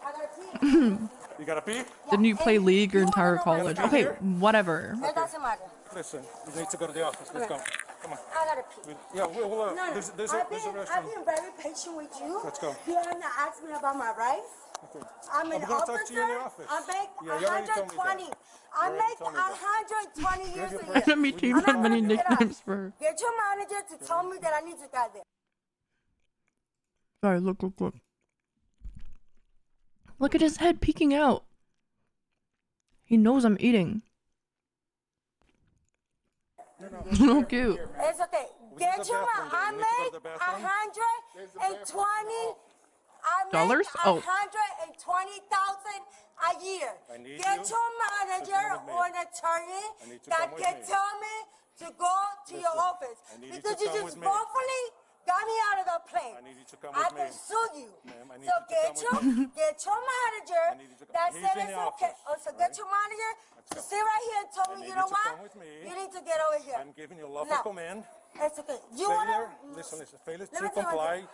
I gotta pee. You gotta pee? Didn't you play League your entire college? Okay, whatever. It doesn't matter. Listen, you need to go to the office. Let's go. Come on. I gotta pee. Yeah, we'll No, there's a I've been restroom. very patient with you. Let's go. You haven't asked me about my rights. Okay. I'm an I'm gonna officer. talk to you in the office. I make Yeah, you already told me that. 120. I You already make told me that. 120 years a Let year. me change I'm that not many gonna get up. nicknames for her. Get your manager to tell me that I need to get there. Sorry, look. Look at his head peeking out. He knows I'm eating. So cute. It's okay. Get your money. I make $120. I Dollars? make Oh. 120,000 a year. Get your manager or an attorney that can tell me to go to your office because you just wrongfully got me out of the plane. I can sue you. So get your manager that said it's okay. Oh, so get your manager to sit right here and tell me, you know what? You need to get over here. I'm giving you a lawful command. It's okay. You want Listen. Failure to comply,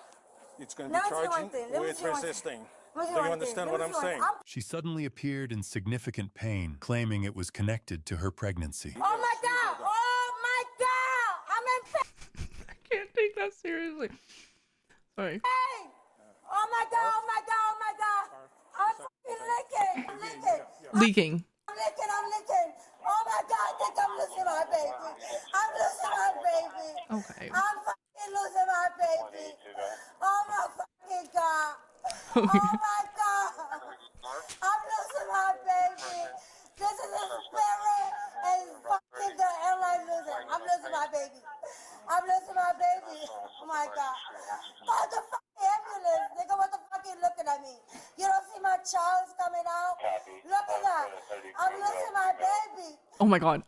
it's going to be charging with resisting. Do you understand what I'm saying? She suddenly appeared in significant pain, claiming it was connected to her pregnancy. Oh my God! Oh my God! I'm in pain! I can't take that seriously. Sorry. Oh my God! Oh my God! Oh my God! I'm fucking licking! I'm licking! Leaking. I'm licking! Oh my God! I think I'm losing my baby! I'm losing my baby! Okay. I'm fucking losing my baby! Oh my fucking God! Oh my God! I'm losing my baby! This is a spirit and fucking the airline losing. I'm losing my baby. I'm losing my baby. Oh my God. Call the fucking ambulance. Nigga, what the fuck you looking at me? You don't see my child's coming out? Look at that. I'm losing my baby. Oh my God.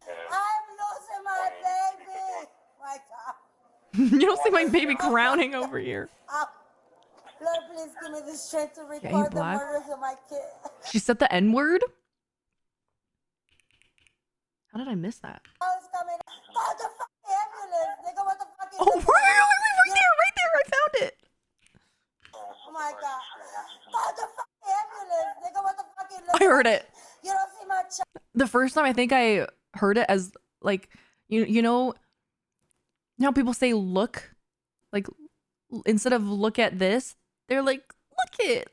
I'm losing my baby. My God. You don't see my baby crowning over here. Lord, please give me the strength to Okay, record the black. murders of my kid. She said the N-word? How did I miss that? Call the fucking ambulance. Nigga, what the fuck Oh, right there, I found it. Oh my God. Call the fucking ambulance. Nigga, what the fuck you looking I heard at? it. You don't see my child. The first time I think I heard it as like, you know how people say look? Like, instead of look at this, they're like, look it.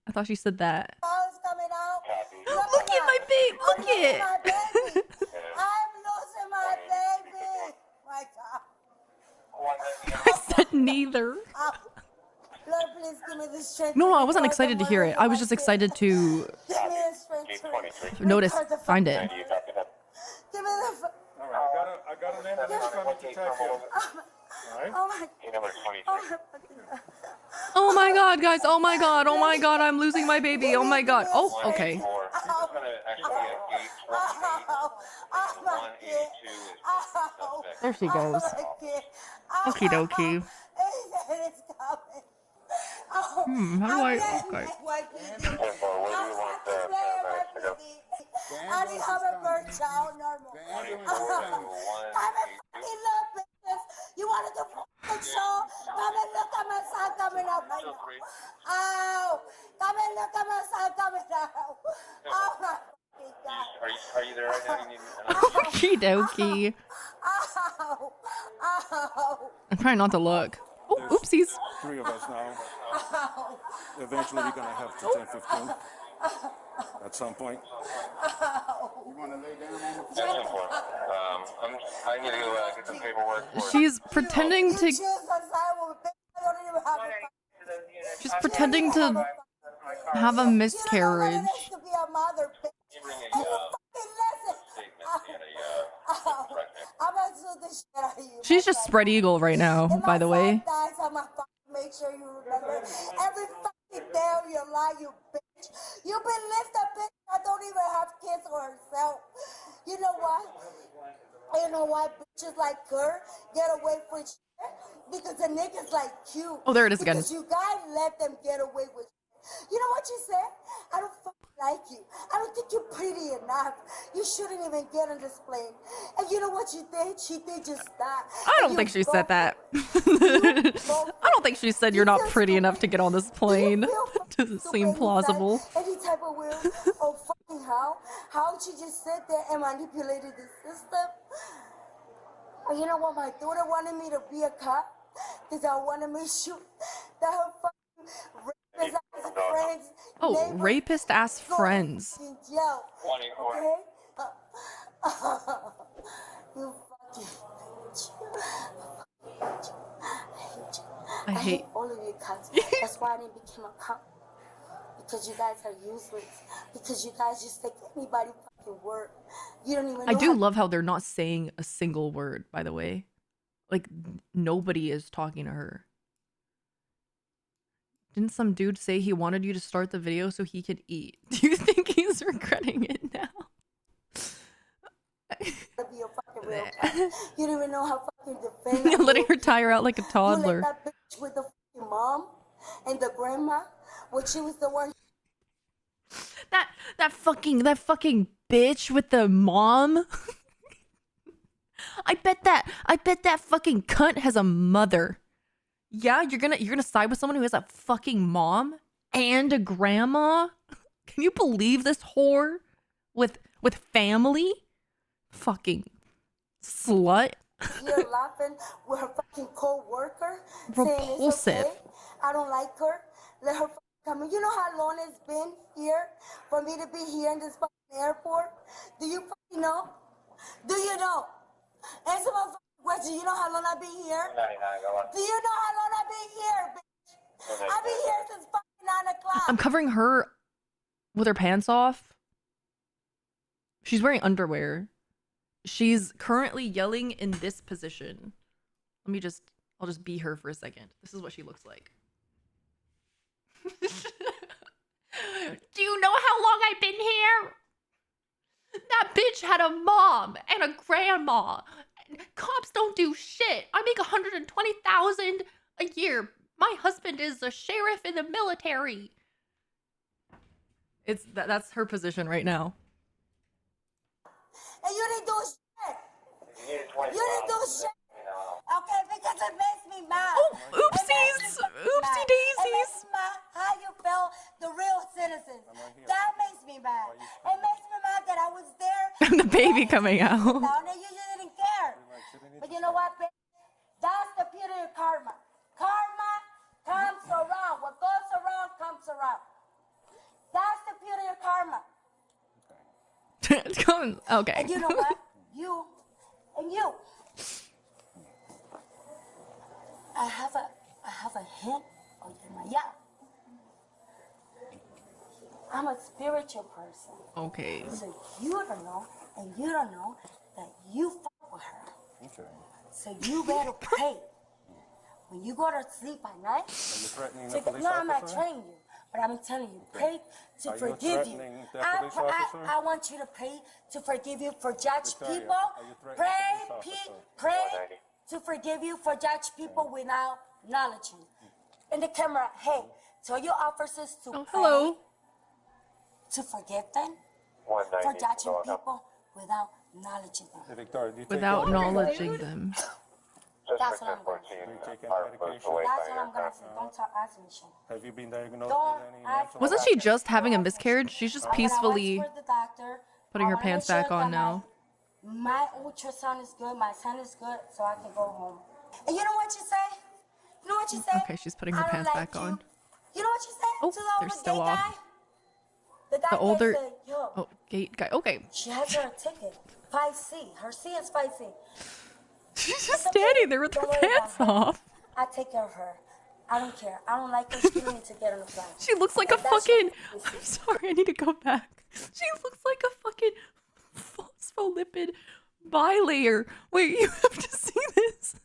I thought she said that. Coming out. Look at my baby, look it. I'm losing my baby. My God. I said neither. Lord, please give me the strength. No, I wasn't excited to hear it. I was just excited to Give me the strength to notice, find it. Give me the. I got an ambulance coming to check you. Oh my. Oh my God, guys. Oh my God, I'm losing my baby. Oh my God. Oh, okay. There she goes. Okie dokie. How do I? Okay. I need to have a birth child normal. You wanted to fucking show? Come and look at my son coming up right now. Ow! Come and look at my son coming out. Oh my fucking God. Are you there right now? Okie dokie. Ow! Ow! I'm trying not to look. Oh, oopsies. 3 of us now. Eventually, we're going to have to 10-15 at some point. You want to lay down on the floor? I need to go get some paperwork. She's pretending to. She's pretending to have a miscarriage. She's just spread eagle right now, by the way. Make sure you remember every fucking day of your life, you bitch. You've been left a bitch that don't even have kids for herself. You know what? You know why bitches like her get away with shit? Because the niggas like you. Oh, there it is again. Because you guys let them get away with shit. You know what she said? I don't fucking like you. I don't think you're pretty enough. You shouldn't even get on this plane. And you know what she did? She did just that. I don't think she said that. I don't think she said you're not pretty enough to get on this plane. Doesn't seem plausible. Any type of will or fucking how she just sat there and manipulated the system. And you know what? My daughter wanted me to be a cop because I wanted me to shoot that her fucking rapist ass friends. Oh, rapist ass friends. Okay? You fucking bitch. I hate all of you cunts. That's why I didn't become a cop. Because you guys are useless. Because you guys just take anybody fucking word. You don't even know I do love how they're not saying a single word, by the way. Like, nobody is talking to her. Didn't some dude say he wanted you to start the video so he could eat? Do you think he's regretting it now? Be a fucking real guy. You don't even know how fucking defend. Letting her tire out like a toddler. You let that bitch with the fucking mom and the grandma, when she was the one. That fucking bitch with the mom. I bet that fucking cunt has a mother. Yeah, you're gonna side with someone who has a fucking mom and a grandma? Can you believe this whore with family? Fucking slut. You're laughing with her fucking co-worker. Repulsive. Saying it's okay. I don't like her. Let her come in. You know how long it's been here for me to be here in this fucking airport? Do you fucking know? Do you know? Answer my fucking question. You know how long I've been here? Do you know how long I've been here, bitch? I've been here since fucking 9 o'clock. I'm covering her with her pants off. She's wearing underwear. She's currently yelling in this position. I'll just be her for a second. This is what she looks like. Do you know how long I've been here? That bitch had a mom and a grandma. Cops don't do shit. I make $120,000 a year. My husband is a sheriff in the military. That's her position right now. And you didn't do shit. You didn't do shit. Okay, because it makes me mad. Oh, oopsies. Oopsie daisies. It makes me mad how you feel the real citizens. That makes me mad. It makes me mad that I was there. The baby coming out. Now you didn't care. But you know what, bitch? That's the beauty of karma. Karma comes around. What goes around comes around. That's the beauty of karma. Okay. And you know what? You. I have a hint on my I'm a spiritual person. Okay. So you don't know, and you don't know that you fuck with her. Okay. So you better pray. When you go to sleep at night. Are you threatening the police officer? No, I'm not training you. But I'm telling you, pray to forgive you. I want you to pray to forgive you for judge people. Pray to forgive you for judge people without knowledge you. In the camera, hey, tell your officers to pray to forgive them for judging people without acknowledging them. Without acknowledging them. That's what I'm going to say. That's what I'm going to say. Don't ask me shit. Have you been diagnosed with any mental? Wasn't she just having a miscarriage? She's just peacefully putting her pants back on now. My ultrasound is good. My son is good, so I can go home. And you know what you say? You know what you say? Okay, she's putting her pants back on. You know what you say? Oh, they're still off. The older gate guy. Okay. She has her ticket. 5C. Her C is 5C. She's just standing there with her pants off. I take care of her. I don't care. I don't like her. She don't need to get on the flight. She looks like a fucking... I'm sorry, I need to go back. She looks like a fucking phospholipid bilayer. Wait, you have to see this.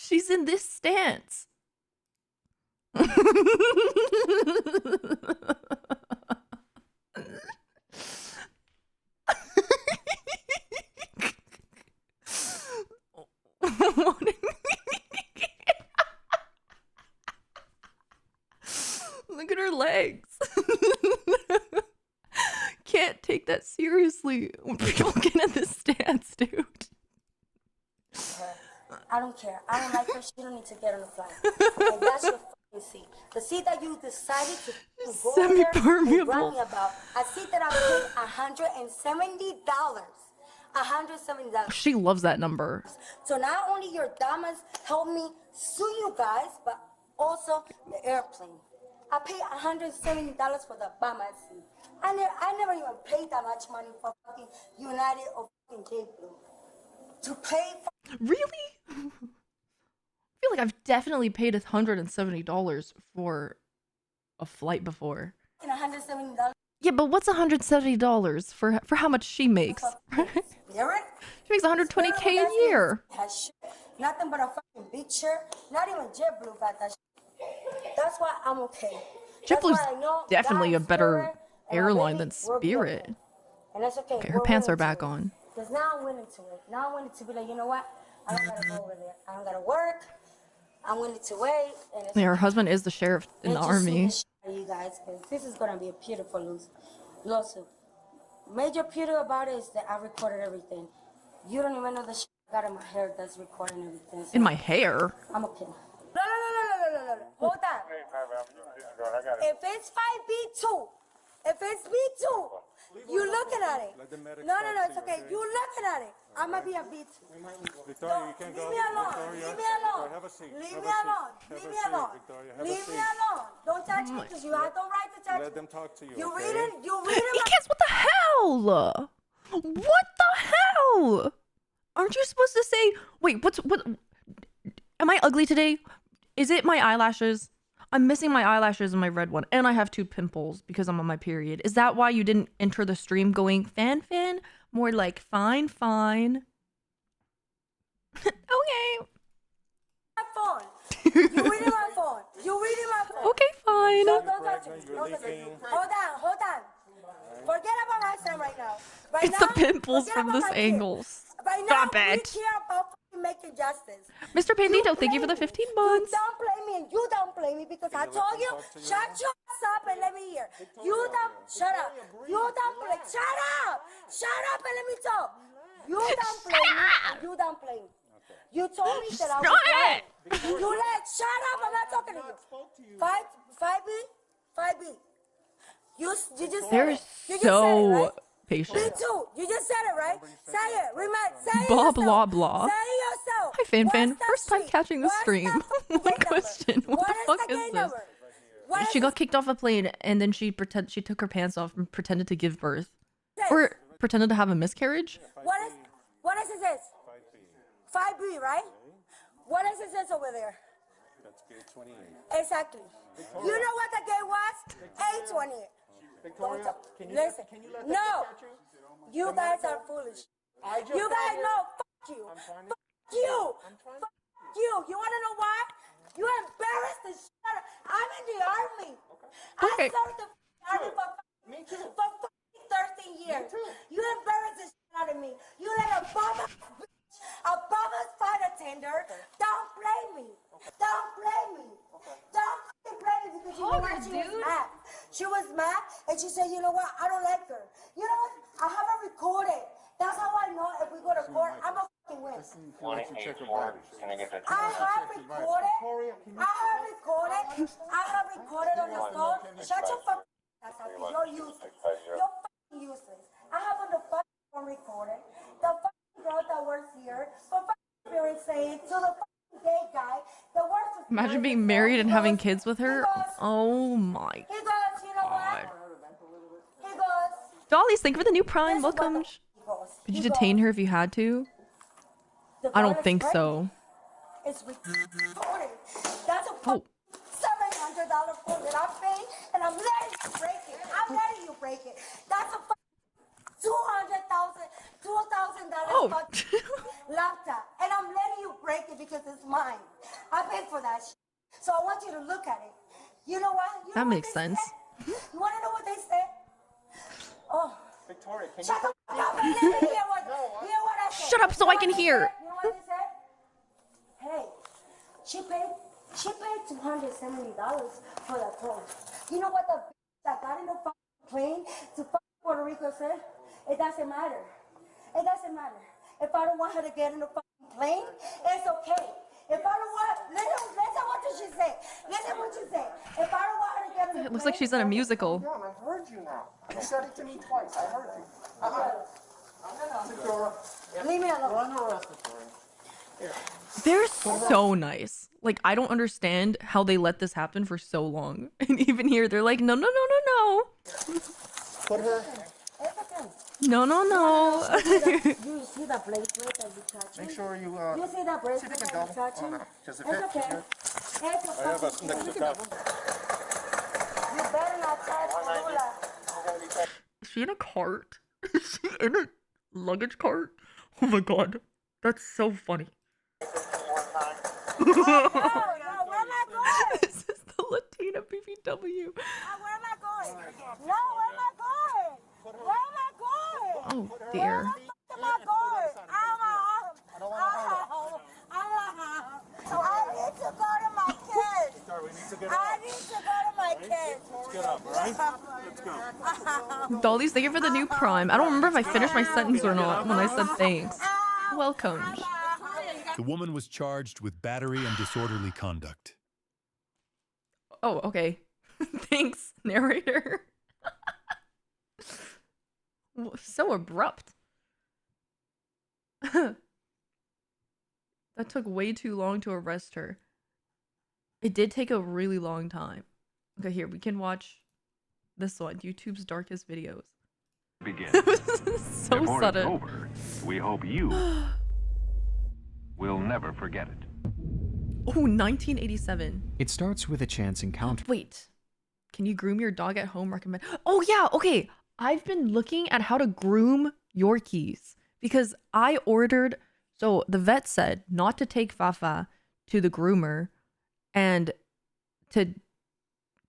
She's in this stance. Look at her legs. Can't take that seriously when people get in this stance, dude. I don't care. I don't like her. She don't need to get on the flight. And that's your fucking seat. The seat that you decided to go semi-permeable. And me about. A seat that I paid $170. $170. She loves that number. So not only your damas help me sue you guys, but also the airplane. I paid $170 for the Bama seat. I never even paid that much money for fucking United or fucking JetBlue. To pay for... Really? I feel like I've definitely paid $170 for a flight before. $170. Yeah, but what's $170 for how much she makes? She makes $120K a year. Nothing but a fucking big shirt. Not even JetBlue got that shit. That's why I'm okay. JetBlue's definitely a better airline than Spirit. And that's okay. Okay, her pants are back on. Because now I'm willing to it. Now I'm willing to be like, you know what? I don't gotta go over there. I don't gotta work. I'm willing to wait. And Yeah, her husband is the sheriff in the army. You guys, because this is gonna be a beautiful lawsuit. Major beauty about it is that I recorded everything. You don't even know the shit I got in my hair that's recording everything. So In my hair? I'm okay. No. Hold on. If it's 5B2, if it's B2, you looking at it. No, it's okay. You looking at it. I'm gonna be a B2. Victoria, you can't go. Leave me alone. Leave me alone. Have a seat. Leave me alone. Leave me alone. Leave me alone. Don't touch me because you have no right to touch me. Let them talk to you. You reading? You reading? Kids, what the hell? What the hell? Aren't you supposed to say? Wait, what? Am I ugly today? Is it my eyelashes? I'm missing my eyelashes and my red one, and I have 2 pimples because I'm on my period. Is that why you didn't enter the stream going fan? More like fine. Okay. My phone. You reading my phone. You reading my phone. Okay, fine. Don't touch me. Don't touch me. Hold on. Forget about my son right now. It's the pimples from this angle. Stop it. We care about making justice. Mr. Pandito, thank you for the 15 months. You don't blame me and you don't blame me because I told you, shut your ass up and let me hear. Shut up. You don't blame. Shut up and let me talk. You don't blame me and you don't blame me. You told me that I was wrong. Shut up, I'm not talking to you. 5B. You just They're said it. so patient. Me too. You just said it, right? Say it. Say it Blah, yourself. blah, blah. Say it yourself. Hi, Fanfan. What's First time catching the stream. One question. What the fuck is this? She got kicked off a plane and then she took her pants off and pretended to give birth. Or pretended to have a miscarriage. What is this? 5B, right? What is this over there? That's gate 28. Exactly. You know what the gate was? 828. Victoria, can you let No. You guys are foolish. You guys know. Fuck you. Fuck you. Fuck you. You want to know why? You embarrassed the shit out of... I'm in the army. I served the army for 13 years. You embarrassed the shit out of me. You let a Bama's flight attender. Don't blame me. Don't blame me. Don't blame me because you know what? She was mad. She was mad and she said, you know what? I don't like her. You know what? I have her recorded. That's how I know if we go to court, I'm a fucking win. I have recorded on the phone. Shut your fucking ass up. You're useless. You're fucking useless. I have on the fucking phone recorded. The fucking girl that works here, for fucking spirit saying to the fucking gay guy that works with... Imagine being married and having kids with her. Oh my He goes, you know what? He goes... Dolly's, thank you for the new Prime. Welcome. Did you detain her if you had to? I don't think so. It's recorded. That's a $700 phone that I paid, and I'm letting you break it. I'm letting you break it. That's a $2,000 laptop, and I'm letting you break it because it's mine. I paid for that shit. So I want you to look at it. You know what? That makes sense. You want to know what they said? Oh. Victoria, can Shut up and let me hear what I said. Shut up so I can hear. You know what they said? Hey, she paid $270 for that phone. You know what the that got in the plane to Puerto Rico said? It doesn't matter. It doesn't matter. If I don't want her to get in the plane, it's okay. If I don't want, listen what she said. Listen what she said. If I don't want her to get in the plane, It looks like she's in a musical. I heard you now. You said it to me twice. I heard you. Leave me alone. You're under arrest, Victoria. Here. They're so nice. Like, I don't understand how they let this happen for so long. And even here, they're like, no, no, no, no, no. Put her. No, no, no. You see the bracelet that you touching? Make sure you, You see the bracelet that you touching? Does it It's fit? okay. I have a next to top. You better not touch Lula. Is she in a cart? Is she in a luggage cart? Oh my god. That's so funny. No, where am I going? This is the Latina BBW. Where am I going? No, where am I going? Where am I going? Oh dear. Where am I going? I need to go to my kids. I need to go to my kids. Let's get up, all right? Let's go. Dolly's, thank you for the new Prime. I don't remember if I finished my sentence or not when I said thanks. Welcome. The woman was charged with battery and disorderly conduct. Oh, okay. Thanks, narrator. So abrupt. That took way too long to arrest her. It did take a really long time. Okay, here, we can watch this one. YouTube's darkest videos. Begin. So Before sudden. it's over, we hope you will never forget it. Oh, 1987. It starts with a chance encounter. Wait. Can you groom your dog at home? Recommend. Oh, yeah. Okay. I've been looking at how to groom Yorkies because I ordered. So the vet said not to take Fafa to the groomer and to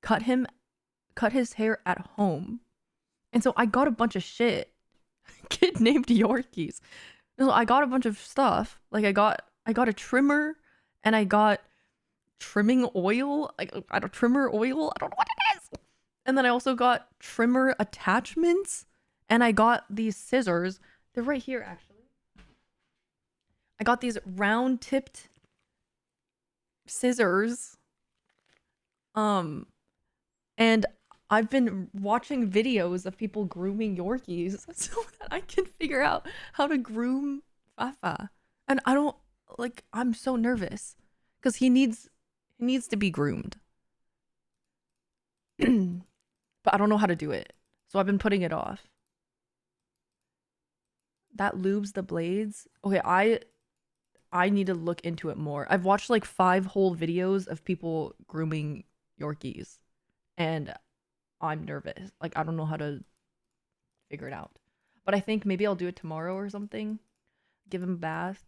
cut his hair at home. And so I got a bunch of shit. Kid named Yorkies. So I got a bunch of stuff. Like I got a trimmer and I got trimming oil. I got trimmer oil. I don't know what it is. And then I also got trimmer attachments and I got these scissors. They're right here actually. I got these round tipped scissors. And I've been watching videos of people grooming Yorkies so that I can figure out how to groom Fafa. And I don't like, I'm so nervous because he needs to be groomed. But I don't know how to do it. So I've been putting it off. That lubes the blades. Okay, I need to look into it more. I've watched like 5 whole videos of people grooming Yorkies and I'm nervous. Like, I don't know how to figure it out. But I think maybe I'll do it tomorrow or something. Give him a bath.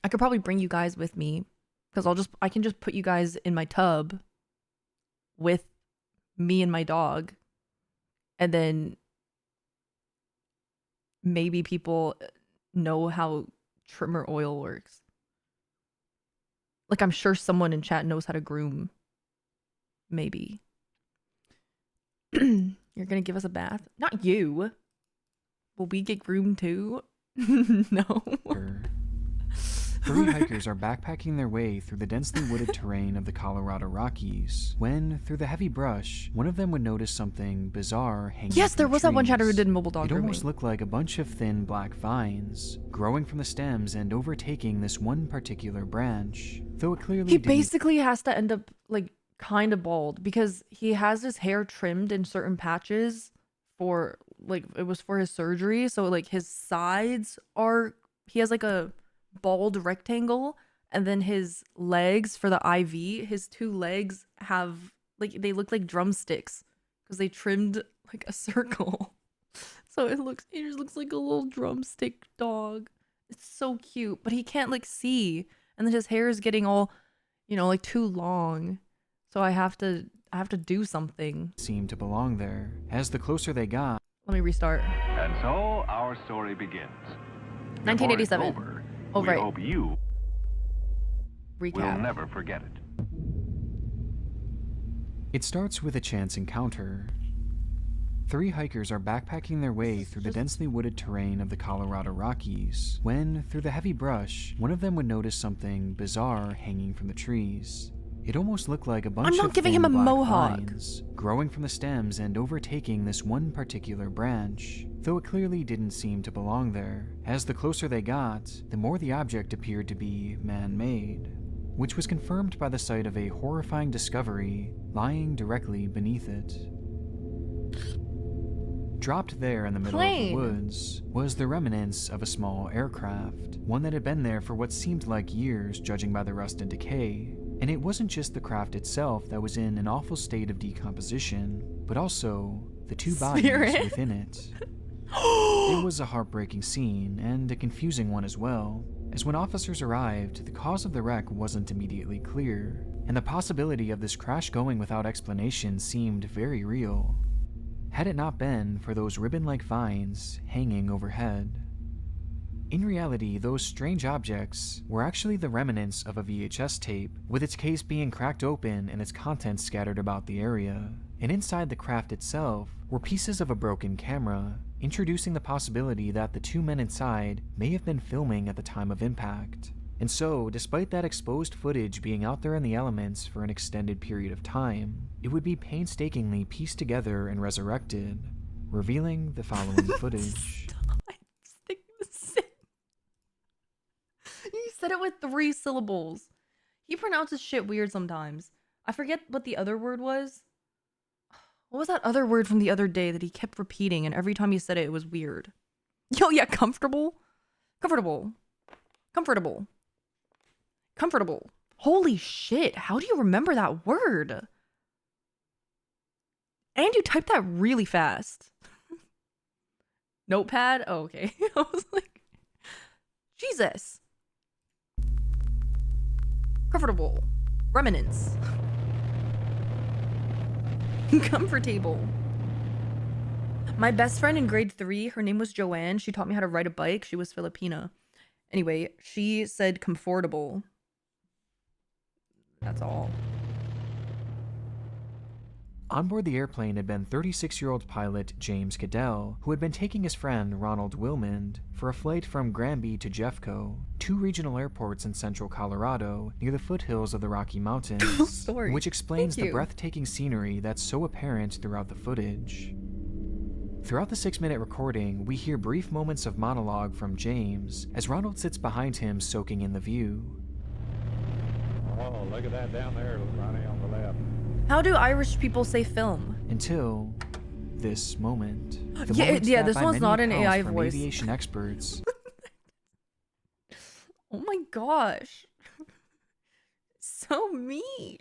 I could probably bring you guys with me because I can just put you guys in my tub with me and my dog. And then maybe people know how trimmer oil works. Like, I'm sure someone in chat knows how to groom. Maybe. You're gonna give us a bath? Not you. Will we get groomed too? No. 3 hikers are backpacking their way through the densely wooded terrain of the Colorado Rockies when, through the heavy brush, one of them would notice something bizarre hanging Yes, there from was the that one chatter who trees. did mobile dog It grooming. almost looked like a bunch of thin black vines growing from the stems and overtaking this one particular branch, though it clearly He didn't. basically has to end up like kind of bald because he has his hair trimmed in certain patches for like it was for his surgery. So like his sides are he has like a bald rectangle and then his legs for the IV, his 2 legs have like they look like drumsticks because they trimmed like a circle. So it just looks like a little drumstick dog. It's so cute, but he can't like see and then his hair is getting all, you know, like too long. So I have to do something. Seemed to belong there. As the closer they got, Let me restart. And so our story begins. 1987. Before it's over, Oh, we right. hope you will Recap. never forget it. it starts with a chance encounter. 3 hikers are backpacking their way through the densely wooded terrain of the Colorado Rockies when, through the heavy brush, one of them would notice something bizarre hanging from the trees. It almost looked like a bunch I'm of not giving thin him a black mohawk. vines growing from the stems and overtaking this one particular branch, though it clearly didn't seem to belong there. As the closer they got, the more the object appeared to be man-made. which was confirmed by the sight of a horrifying discovery lying directly beneath it. Dropped there in the middle of the woods was the remnants of a small aircraft, one that had been there for what seemed like years judging by the rust and decay. And it wasn't just the craft itself that was in an awful state of decomposition, but also the two bodies within it. It was a heartbreaking scene, and a confusing one as well, as when officers arrived, the cause of the wreck wasn't immediately clear, and the possibility of this crash going without explanation seemed very real, had it not been for those ribbon-like vines hanging overhead. In reality, those strange objects were actually the remnants of a VHS tape, with its case being cracked open and its contents scattered about the area. And inside the craft itself were pieces of a broken camera, introducing the possibility that the two men inside may have been filming at the time of impact. And so, despite that exposed footage being out there in the elements for an extended period of time, it would be painstakingly pieced together and resurrected, revealing the following footage. He said it with 3 syllables. He pronounces shit weird sometimes. I forget what the other word was. What was that other word from the other day that he kept repeating, and every time he said it, it was weird? Yo, yeah, comfortable? Comfortable. Comfortable. Comfortable. Holy shit, how do you remember that word? And you typed that really fast. Notepad? Oh, okay. I was like, Jesus. Comfortable. Remnants. Comfortable. My best friend in grade 3, her name was Joanne. She taught me how to ride a bike. She was Filipina. Anyway, she said comfortable. That's all. On board the airplane had been 36-year-old pilot James Cadell, who had been taking his friend Ronald Wilmond for a flight from Granby to Jeffco, 2 regional airports in central Colorado near the foothills of the Rocky Mountains, which explains the breathtaking scenery that's so apparent throughout the footage. Throughout the 6-minute recording, we hear brief moments of monologue from James as Ronald sits behind him soaking in the view. Oh, look at that down there, Ronnie, on the left. How do Irish people say film? Until this moment. Yeah, this one's not an AI from voice. Aviation experts. Oh my gosh. So mean.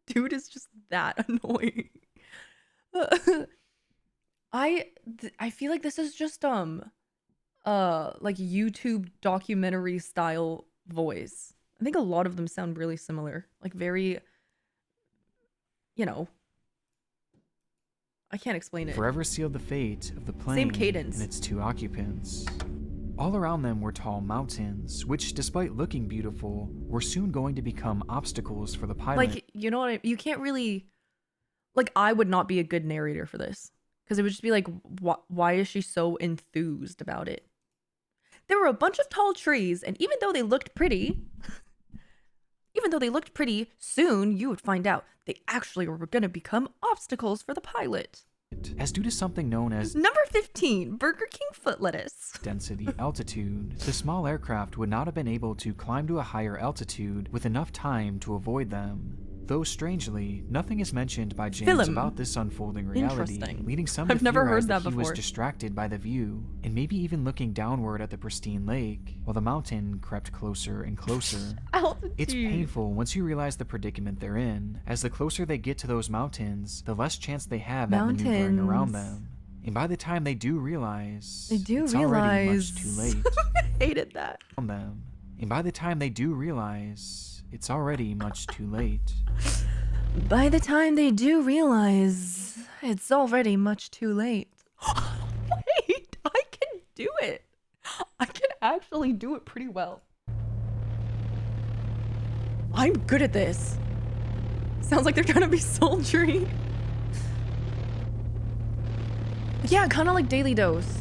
Dude is just that annoying. I feel like this is just like YouTube documentary style voice. I think a lot of them sound really similar. Like very, you know, I can't explain it. Forever sealed the fate of the plane Same cadence. and its 2 occupants. All around them were tall mountains, which, despite looking beautiful, were soon going to become obstacles for the pilot. Like, you know what? You can't really, like, I would not be a good narrator for this. Because it would just be like, why is she so enthused about it? There were a bunch of tall trees, and even though they looked pretty, soon you would find out they actually were going to become obstacles for the pilot. As due to something known as Number 15, Burger King foot lettuce. Density altitude, the small aircraft would not have been able to climb to a higher altitude with enough time to avoid them. Though strangely, nothing is mentioned by James about this unfolding reality, leading some to theorize that he was distracted by the view, and maybe even looking downward at the pristine lake, while the mountain crept closer and closer. Altitude. It's painful once you realize the predicament they're in, as the closer they get to those mountains, the less chance they have at maneuvering around them. And by the time they do realize, it's already much too late. I hated that. And by the time they do realize, it's already much too late. By the time they do realize, it's already much too late. Wait, I can do it. I can actually do it pretty well. I'm good at this. Sounds like they're trying to be sultry. Yeah, kind of like Daily Dose.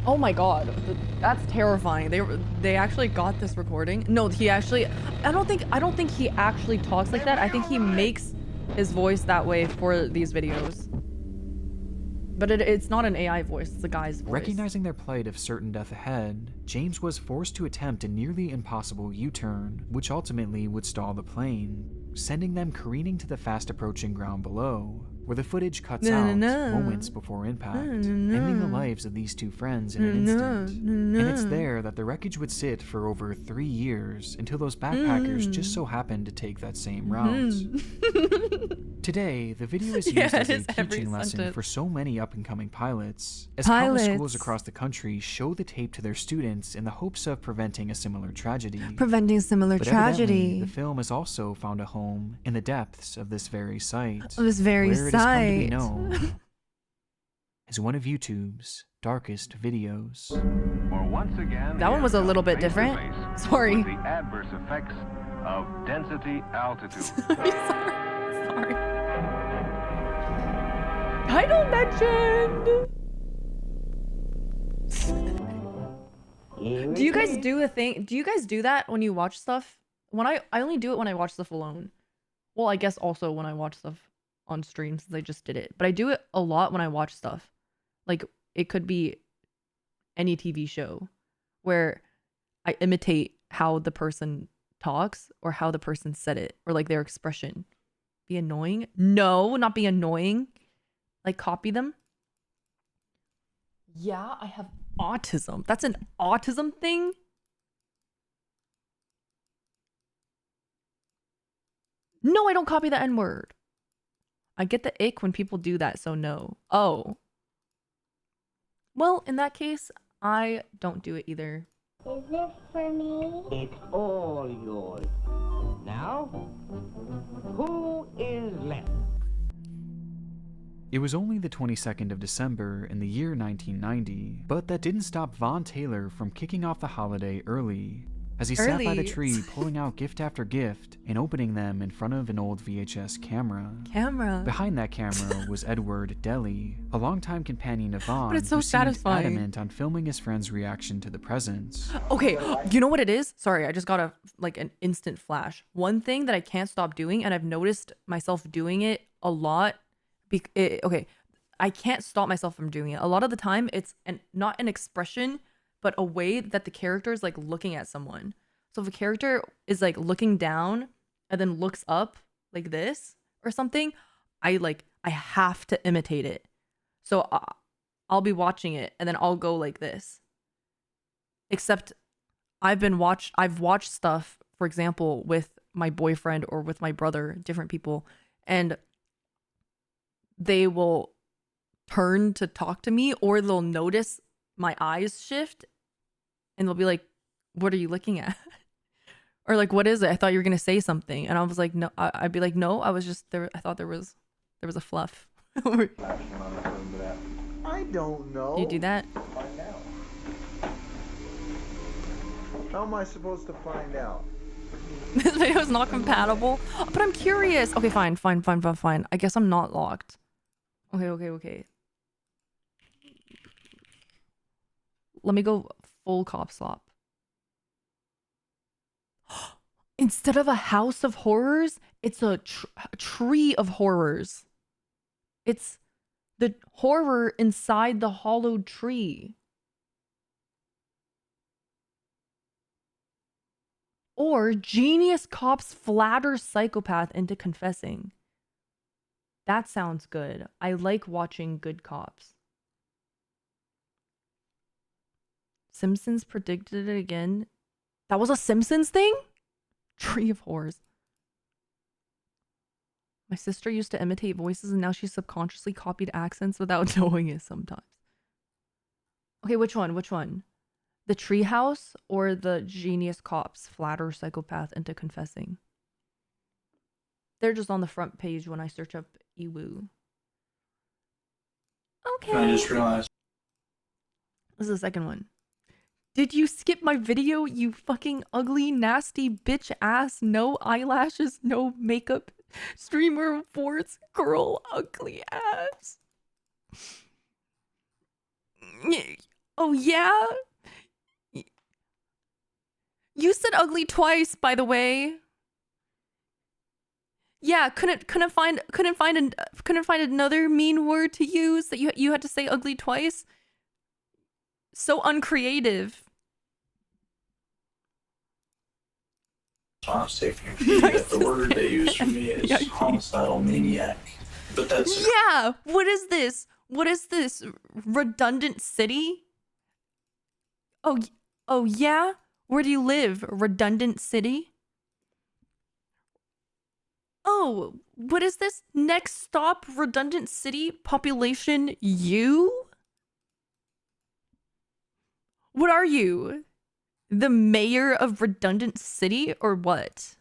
Oh my god, that's terrifying. They actually got this recording. No, he actually, I don't think he actually talks like that. I think he makes his voice that way for these videos. But it's not an AI voice, it's a guy's voice. Recognizing their plight of certain death ahead, James was forced to attempt a nearly impossible U-turn, which ultimately would stall the plane, sending them careening to the fast-approaching ground below, where the footage cuts out moments before impact, ending the lives of these two friends in an instant. And it's there that the wreckage would sit for over 3 years until those backpackers just so happened to take that same route. Today, the video is used as a teaching lesson for so many up-and-coming pilots, as countless schools across the country show the tape to their students in the hopes of preventing a similar tragedy. But evidently, the film has also found a home in the depths of this very site, where it has come to be known as one of YouTube's darkest videos. For once again, That one was a little bit different. Sorry. with the adverse effects of density altitude. Sorry. Title mentioned. Do you guys do a thing? Do you guys do that when you watch stuff? When I only do it when I watch stuff alone. Well, I guess also when I watch stuff on stream since I just did it. But I do it a lot when I watch stuff. Like it could be any TV show where I imitate how the person talks or how the person said it or like their expression. Be annoying? No, not be annoying. Like copy them. Yeah, I have autism. That's an autism thing? No, I don't copy the N-word. I get the ick when people do that, so no. Oh. Well, in that case, I don't do it either. Is this for me? It's all yours. Now, who is left? It was only the 22nd of December in the year 1990, but that didn't stop Von Taylor from kicking off the holiday early, as he sat by the tree pulling out gift after gift and opening them in front of an old VHS camera. Behind that camera was Edward Deli, a longtime companion of Von, but it's so who seemed satisfying. adamant on filming his friend's reaction to the presents. Okay, you know what it is? Sorry, I just got an instant flash. One thing that I can't stop doing, and I've noticed myself doing it a lot. Okay, I can't stop myself from doing it. A lot of the time, it's not an expression, but a way that the character is like looking at someone. So if a character is like looking down and then looks up like this or something, I have to imitate it. So I'll be watching it and then I'll go like this. Except I've watched stuff, for example, with my boyfriend or with my brother, different people, and they will turn to talk to me or they'll notice my eyes shift and they'll be like, what are you looking at? Or like, what is it? I thought you were going to say something. And I was like, no, I'd be like, no, I was just there. I thought there was a fluff. I don't know. Do you do that? Find out. How am I supposed to find out? This video is not compatible. But I'm curious. Okay, fine. I guess I'm not locked. Okay. Let me go full cop slop. Instead of a house of horrors, it's a tree of horrors. It's the horror inside the hollowed tree. Or genius cops flatter psychopath into confessing. That sounds good. I like watching good cops. Simpsons predicted it again. That was a Simpsons thing? Tree of Horrors. My sister used to imitate voices and now she subconsciously copied accents without knowing it sometimes. Okay, which one? The treehouse or the genius cops flatter psychopath into confessing? They're just on the front page when I search up Ewu. Okay. I just realized. This is the second one. Did you skip my video, you fucking ugly, nasty bitch ass, no eyelashes, no makeup, streamer reports, girl, ugly ass? Oh yeah? You said ugly twice, by the way. Yeah, couldn't find another mean word to use that you had to say ugly twice. So uncreative. The word they use for me is homicidal maniac. But that's Yeah, what is this? What is this? Redundant city? Oh yeah? Where do you live? Redundant city? Oh, what is this? Next stop, redundant city, population U? What are you? The mayor of redundant city or what?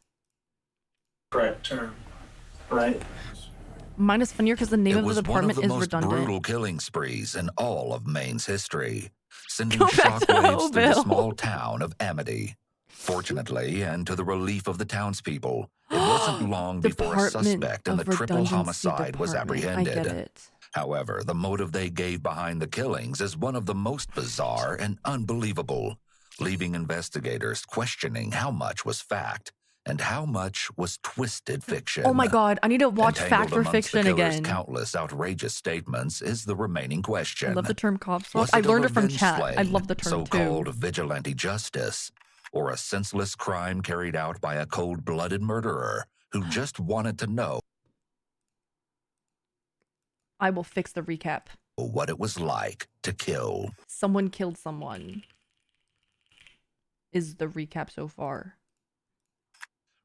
correct term, right? Mine is funnier because the name It of the was one of department the is most redundant. brutal killing sprees in all of Maine's history, sending Go back to shockwaves through the Hobel. small town of Amity. Fortunately, and to the relief of the townspeople, it wasn't long before a Department suspect in the of triple Redundancy homicide was Department. I apprehended. get it. However, the motive they gave behind the killings is one of the most bizarre and unbelievable, leaving investigators questioning how much was fact and how much was twisted fiction. Oh my god, I need to watch Entangled Fact or amongst Fiction the killer's again. countless outrageous statements is the remaining question. I love the term cop swap. Was I it a learned it from revenge chat. I slaying, love the term so-called too. vigilante justice, or a senseless crime carried out by a cold-blooded murderer who just wanted to know I will fix the recap. what it was like to kill. Someone killed someone. Is the recap so far.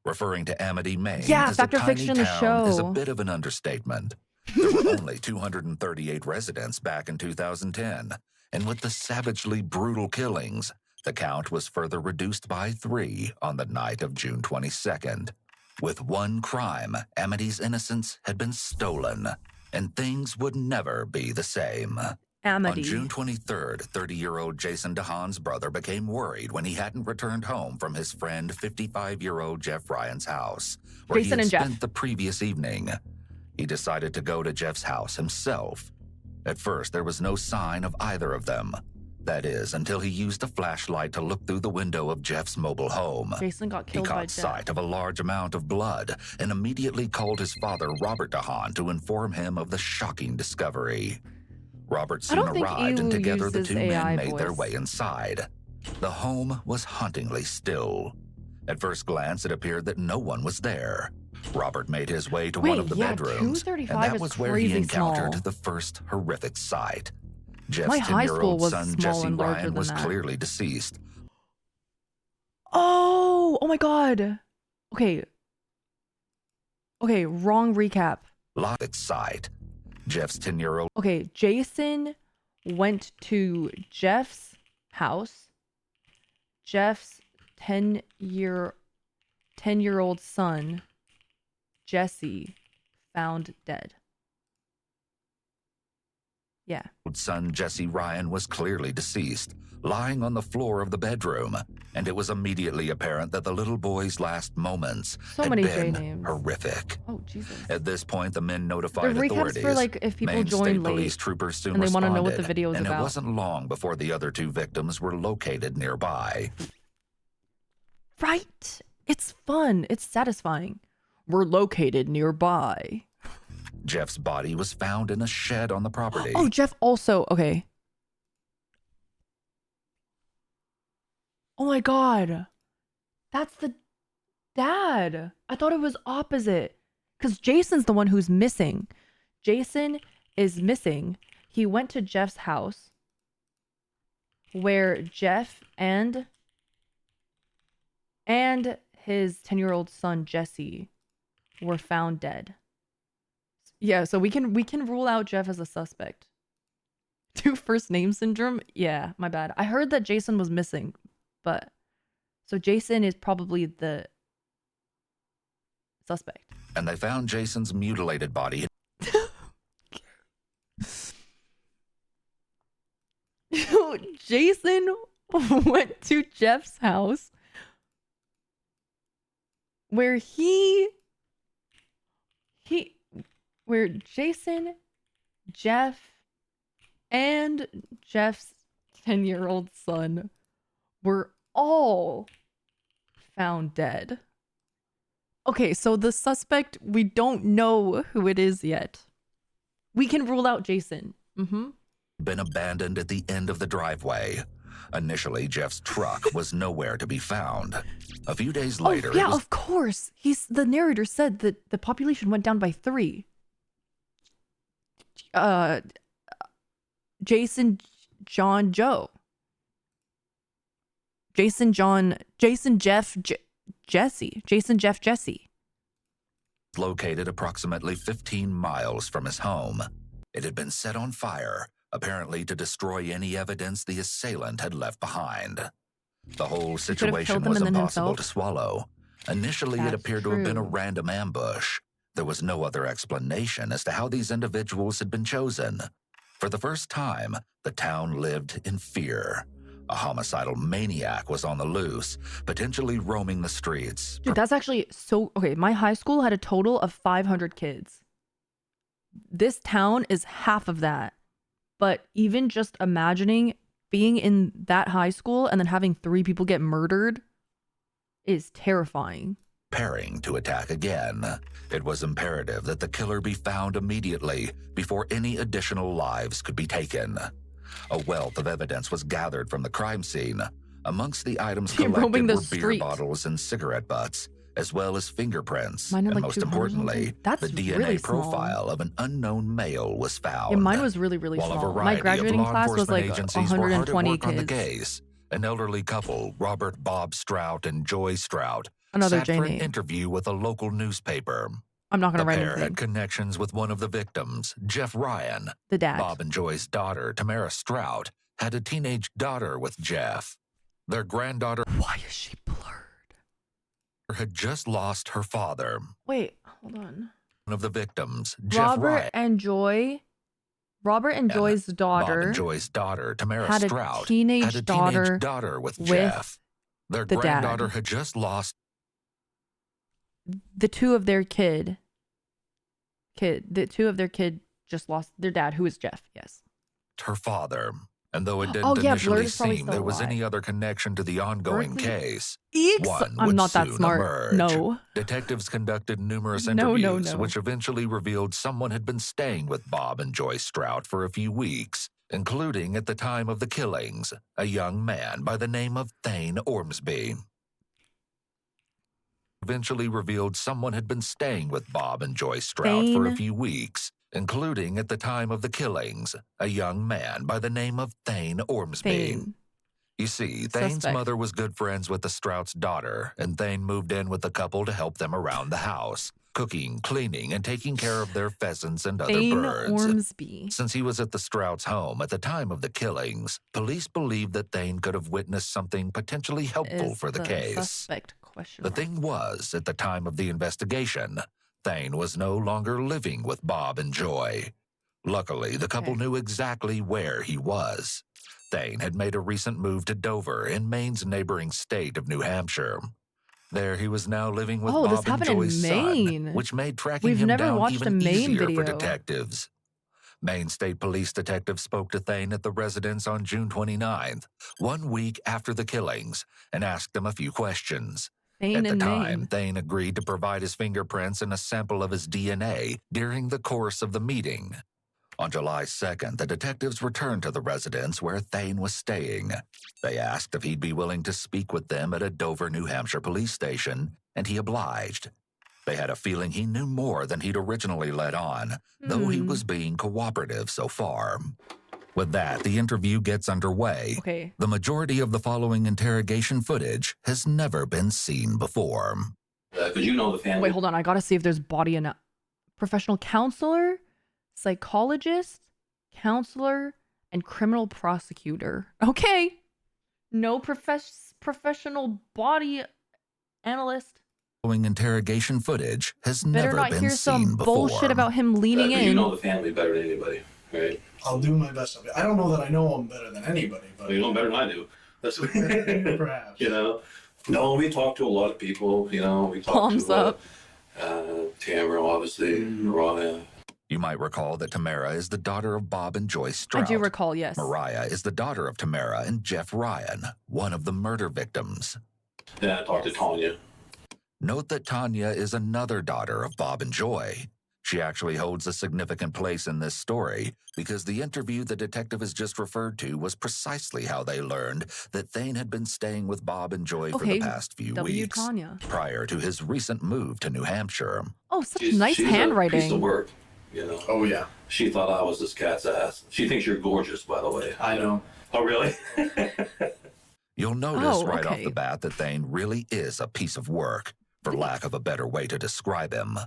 Referring to Amity, Maine Yeah, as Fact a or tiny Fiction, the town is a show. bit of an understatement. There were only 238 residents back in 2010, and with the savagely brutal killings, the count was further reduced by 3 on the night of June 22nd. With one crime, Amity's innocence had been stolen, and things would never be the same. Amity. On June 23rd, 30-year-old Jason DeHaan's brother became worried when he hadn't returned home from his friend 55-year-old Jeff Ryan's house, where Jason he and had Jeff. spent the previous evening. He decided to go to Jeff's house himself. At first, there was no sign of either of them. That is, until he used a flashlight to look through the window of Jeff's mobile home. Jason got He killed by caught Jeff. sight of a large amount of blood and immediately called his father, Robert DeHaan, to inform him of the shocking discovery. Robert I soon don't think arrived, and Ew together the uses two AI men made their voice. way inside. The home was hauntingly still. At first glance, it appeared that no one was there. Robert made his way to one Wait, of the yeah, bedrooms, and 235 that is was where he crazy encountered small. the first horrific sight. Jeff's My high school 10-year-old was son, small Jesse and larger Ryan, than was that. clearly deceased. Oh my god. Okay, wrong recap. Horrific sight. Jeff's 10-year-old Okay, Jason went to Jeff's house. Jeff's 10-year-old son, Jesse, found dead. Yeah. son, Jesse Ryan, was clearly deceased, lying on the floor of the bedroom, and it was immediately apparent that the little boy's last moments So had many J been names. horrific. Oh, Jesus. At this point, the men notified The recaps authorities. for, like, if people Maine join State late Police troopers soon and they wanna know what the responded, video is and about. it wasn't long before the other 2 victims were located nearby. Right? It's fun. It's satisfying. We're located nearby. Jeff's body was found in a shed on the property. Oh, Jeff also. Okay. Oh my god. That's the dad. I thought it was opposite. Because Jason's the one who's missing. Jason is missing. He went to Jeff's house where Jeff and his 10-year-old son, Jesse, were found dead. Yeah, so we can rule out Jeff as a suspect. 2 first name syndrome? Yeah, my bad. I heard that Jason was missing, but so Jason is probably the suspect. And they found Jason's mutilated body. Jason went to Jeff's house where where Jason, Jeff, and Jeff's 10-year-old son were all found dead. Okay, so the suspect, we don't know who it is yet. We can rule out Jason. Been abandoned at the end of the driveway. Initially, Jeff's truck was nowhere to be found. A few days later, yeah, of course. The narrator said that the population went down by 3. Jason, John, Joe. Jason, Jeff, Jesse. Jason, Jeff, Jesse. Located approximately 15 miles from his home. It had been set on fire, apparently to destroy any evidence the assailant had left behind. The whole situation was impossible to swallow. Initially, it appeared to have been a random ambush. There was no other explanation as to how these individuals had been chosen. For the first time, the town lived in fear. A homicidal maniac was on the loose, potentially roaming the streets. Dude, that's actually so... Okay, my high school had a total of 500 kids. This town is half of that. But even just imagining being in that high school and then having 3 people get murdered is terrifying. Preparing to attack again. It was imperative that the killer be found immediately before any additional lives could be taken. A wealth of evidence was gathered from the crime scene. Amongst the items collected were beer bottles and cigarette butts, as well as fingerprints. Mine are and like most 200 importantly, That's the DNA really profile small. of an unknown male was found. Yeah, mine was really, really While small. a My variety graduating of law class was enforcement like agencies were hard at 120 work on the kids. case. An elderly couple, Robert Bob Strout and Joy Strout, Another sat J for an name. interview with a local newspaper. I'm not going to write The pair anything. had connections with one of the victims, Jeff Ryan. The dad. Bob and Joy's daughter, Tamara Strout, had a teenage daughter with Jeff. Their granddaughter... Why is she blurred? ...had just lost her father. Wait, hold on. One of the victims, Jeff Ryan. Robert and Joy's daughter. Bob and Joy's daughter, Tamara had Strout, a teenage had a daughter teenage daughter with Jeff. Their the granddaughter dad. had just lost... The two of their kid just lost their dad, who is Jeff, yes. ...her father. And though it Oh, didn't yeah, initially Blurred is probably seem still there was alive. any other connection to the ongoing case, one I'm would not that soon smart. emerge. No. Detectives conducted numerous No, interviews, no. which eventually revealed someone had been staying with Bob and Joy Strout for a few weeks, including at the time of the killings, a young man by the name of Thane Ormsby. Eventually revealed someone had been staying with Bob and Joy Strout for a few weeks, including at the time of the killings, a young man by the name of Thane Ormsby. You see, Thane's mother was good friends with the Strout's daughter, and Thane moved in with the couple to help them around the house, cooking, cleaning, and taking care of their pheasants and other birds. Ormsby. Since he was at the Strout's home at the time of the killings, police believe that Thane could have witnessed something potentially helpful for the case. Suspect The thing was, at the time of the investigation, Thane was no longer living with Bob and Joy. Luckily, the couple knew exactly where he was. Thane had made a recent move to Dover in Maine's neighboring state of New Hampshire. There he was now living with Bob and Joy's son, which made tracking him down even easier for detectives. Maine State Police detectives spoke to Thane at the residence on June 29th, 1 week after the killings, and asked him a few questions. At the time, Thane agreed to provide his fingerprints and a sample of his DNA during the course of the meeting. On July 2nd, the detectives returned to the residence where Thane was staying. They asked if he'd be willing to speak with them at a Dover, New Hampshire police station, and he obliged. They had a feeling he knew more than he'd originally let on, though he was being cooperative so far. With that, the interview gets underway. Okay. The majority of the following interrogation footage has never been seen before. Because you know the family. Wait, hold on. I gotta see if there's body and professional counselor, psychologist, counselor, and criminal prosecutor. Okay. No professional body analyst. Following interrogation footage has Better never not been hear seen some before. bullshit about him leaning in. You know the family better than anybody, right? I'll do my best. I don't know that I know him better than anybody, but Well, you know him better than I do. That's perhaps. You know. No, we talk to a lot of people. You know, we talk Palms to up. Tamara, obviously, Mariah. You might recall that Tamara is the daughter of Bob and Joy Strout. I do recall, yes. Mariah is the daughter of Tamara and Jeff Ryan, one of the murder victims. Yeah, I talked to Tanya. Note that Tanya is another daughter of Bob and Joy. She actually holds a significant place in this story because the interview the detective has just referred to was precisely how they learned that Thane had been staying with Bob and Joy for the past few weeks, Tanya. prior to his recent move to New Hampshire. Oh, such nice she's handwriting. A piece of work, you know. Oh yeah. She thought I was this cat's ass. She thinks you're gorgeous, by the way. I know. Oh really? You'll notice right off the bat that Thane really is a piece of work, for lack of a better way to describe him.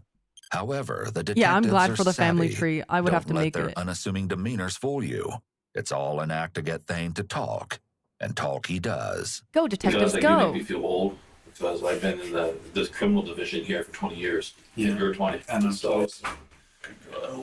However, the detectives I'm glad are for the family savvy. tree. I would have to make Don't let it. their unassuming demeanors fool you. It's all an act to get Thane to talk, and talk he does. Go, detectives, You go. make me feel old because I've been in this criminal division here for 20 years. Yeah, you're 20. And so.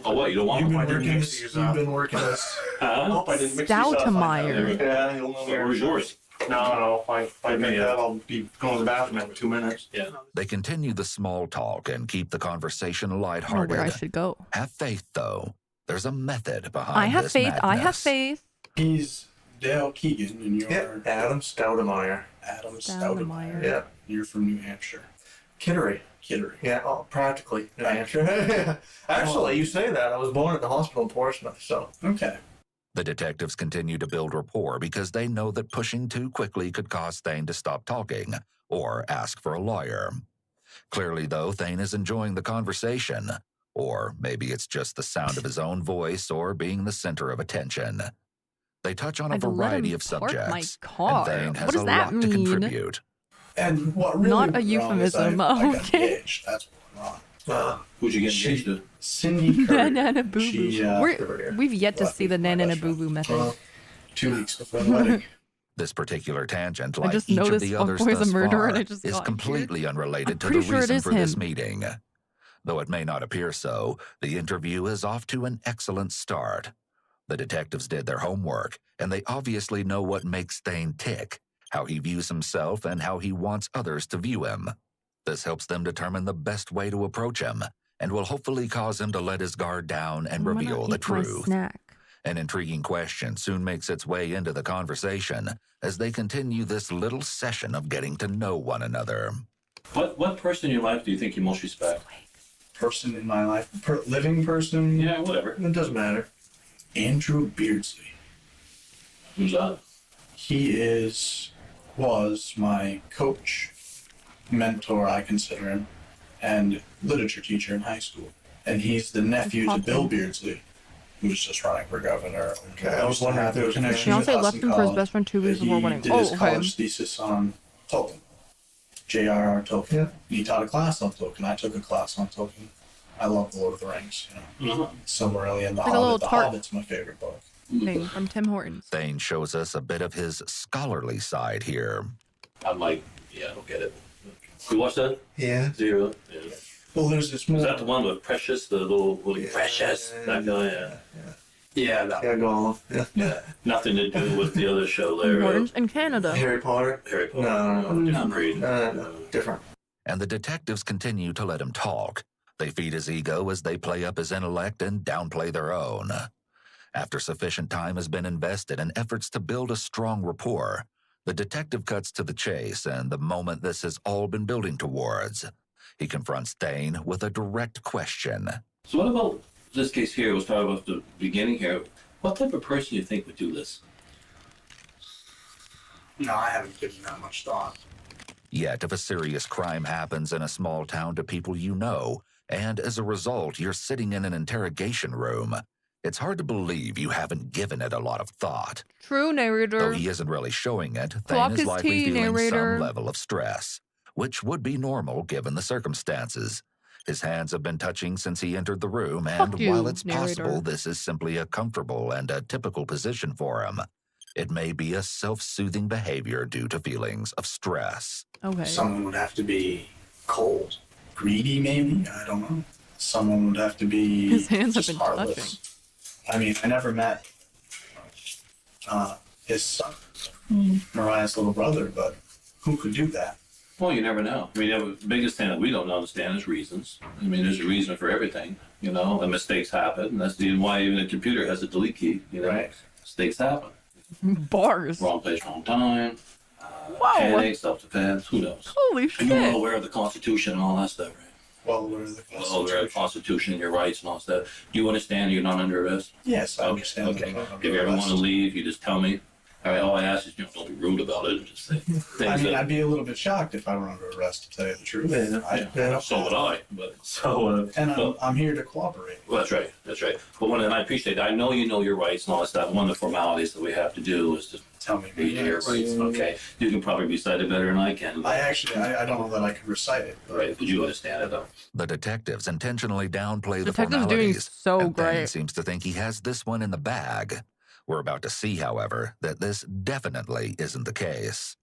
Oh, what? You don't want You've to? You've been working this. I hope I didn't mix these up. Stoutemeyer. Yeah, you'll know. Where's yours? No, if I make that, I'll be going to the bathroom in 2 minutes. Yeah. They continue the small talk and keep the conversation I don't know lighthearted. where I should go. Have faith, though. There's a method behind I have this faith. madness. I have faith. He's Dale Keegan, and you're Adam Stoutemeyer. Adam Stoutemeyer. Yeah. You're from New Hampshire. Kittery. Yeah, practically New Hampshire. Actually, you say that. I was born at the hospital in Portsmouth, so. Okay. The detectives continue to build rapport because they know that pushing too quickly could cause Thane to stop talking or ask for a lawyer. Clearly, though, Thane is enjoying the conversation, or maybe it's just the sound of his own voice or being the center of attention. They touch on a variety of subjects, and Thane has a lot to contribute. And what really Not a went wrong is euphemism. I got Okay. engaged. That's what went wrong. Who'd you get engaged to? Cindy Curry. Banana boo boo. We've yet to see the Banana boo boo method. 2 weeks before the wedding. This particular tangent, I like just each of noticed the others Fuckboy's a thus murderer far, and I just is got completely unrelated to the pretty sure it reason is for this him. meeting. Though it may not appear so, the interview is off to an excellent start. The detectives did their homework, and they obviously know what makes Thane tick, how he views himself, and how he wants others to view him. This helps them determine the best way to approach him, and will hopefully cause him to let his guard down and reveal the truth. An intriguing question soon makes its way into the conversation as they continue this little session of getting to know one another. What person in your life do you think you most respect? Person in my life, living person. Yeah, whatever. It doesn't matter. Andrew Beardsley. Who's that? He was my coach, mentor, I consider him, and literature teacher in high school. And he's the nephew to Bill Beardsley, who's just running for governor. Okay, I was wondering if there was a connection. Beyonce left him for his best friend 2 weeks before wedding. He did his college thesis on Tolkien. J.R.R. Tolkien. Yeah. He taught a class on Tolkien. I took a class on Tolkien. I love The Lord of the Rings. You know. Somewhere early in The Like a little Hobbit. The tart Hobbit's my favorite book. thing from Tim Hortons. Thane shows us a bit of his scholarly side here. I'm like, yeah, I don't get it. You watch that? Yeah. Zero. Yeah. Well, there's this Is that the one with Precious, the little Precious? That guy, yeah. Yeah, that Yeah, Gollum. Yeah. Nothing to do with the other show Tim there. Hortons in Canada. Harry Potter? Harry Potter. No. Different breed. No. Different. And the detectives continue to let him talk. They feed his ego as they play up his intellect and downplay their own. After sufficient time has been invested in efforts to build a strong rapport, the detective cuts to the chase and the moment this has all been building towards. He confronts Thane with a direct question. So what about this case here? We'll start with the beginning here. What type of person do you think would do this? No, I haven't given that much thought. Yet, if a serious crime happens in a small town to people you know, and as a result you're sitting in an interrogation room, it's hard to believe you haven't given it a lot of thought. True, narrator. Though he isn't really showing it, Clock Thane is his likely tea, feeling narrator. some level of stress, which would be normal given the circumstances. His hands have been touching since he entered the room, and Fuck you, while it's narrator. possible this is simply a comfortable and a typical position for him, it may be a self-soothing behavior due to feelings of stress. Okay. Someone would have to be cold, greedy, maybe. I don't know. Someone would have to be His hands have just been heartless. touching. I mean, I never met his son, Mariah's little brother, but who could do that? Well, you never know. I mean, the biggest thing that we don't understand is reasons. I mean, there's a reason for everything, you know, and mistakes happen. And that's the why even a computer has a delete key, you know. Right. Mistakes happen. Bars. Wrong place, wrong time. Whoa. Self-defense, who knows? Holy And shit. you're well aware of the Constitution and all that stuff, right? Well aware of the Constitution. Well aware of the Constitution and your rights and all that stuff. Do you understand you're not under arrest? Yes, I understand. Okay. That I'm not If under you ever want arrest. to leave, you just tell me. All right, all I ask is, don't be rude about it. Just say I things mean, that- I'd be a little bit shocked if I were under arrest, to tell you the truth. So would I. But so. And I'm here to cooperate. Well, that's right. That's right. But and I appreciate that. I know you know your rights and all that stuff. One of the formalities that we have to do is to tell me read your rights. Okay. You can probably recite it better than I can. I don't know that I could recite it. Right. But you understand it, though. The detectives intentionally downplay the Detective's doing formalities. so and Thane great. seems to think he has this one in the bag. We're about to see, however, that this definitely isn't the case.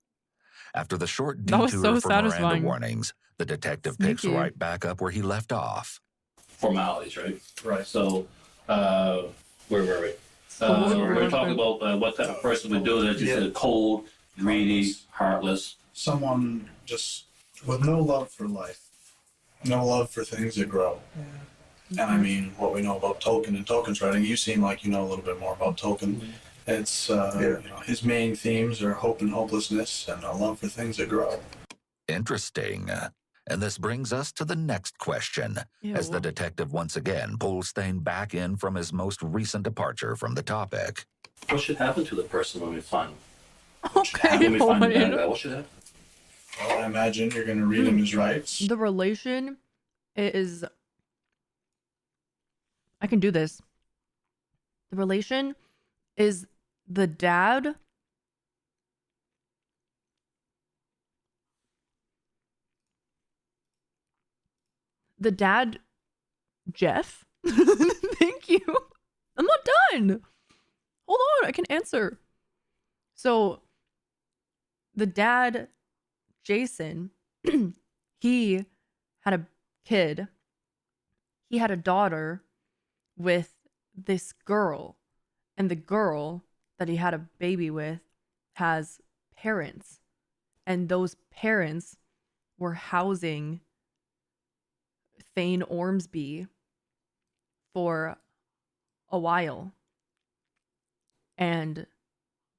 After the short That was detour so for Miranda satisfying. warnings, the detective picks Sneaky. right back up where he left off. Formalities, right? Right. So, where were we? We're talking about what type of person would do this. You said cold, greedy, heartless. Someone just with no love for life, no love for things that grow. And I mean, what we know about Tolkien and Tolkien's writing, you seem like you know a little bit more about Tolkien. It's, you know, his main themes are hope and hopelessness and a love for things that grow. Interesting. And this brings us to the next question, as the detective once again pulls Thane back in from his most recent departure from the topic. What should happen to the person when we find them? Okay, When we find the bad Lloyd. guy, what should happen? Well, I imagine you're going to read him his rights. The relation is... I can do this. The relation is the dad... The dad, Jeff? Thank you. I'm not done. Hold on, I can answer. So, the dad, Jason, he had a kid. He had a daughter with this girl. And the girl that he had a baby with has parents. And those parents were housing Thane Ormsby for a while. And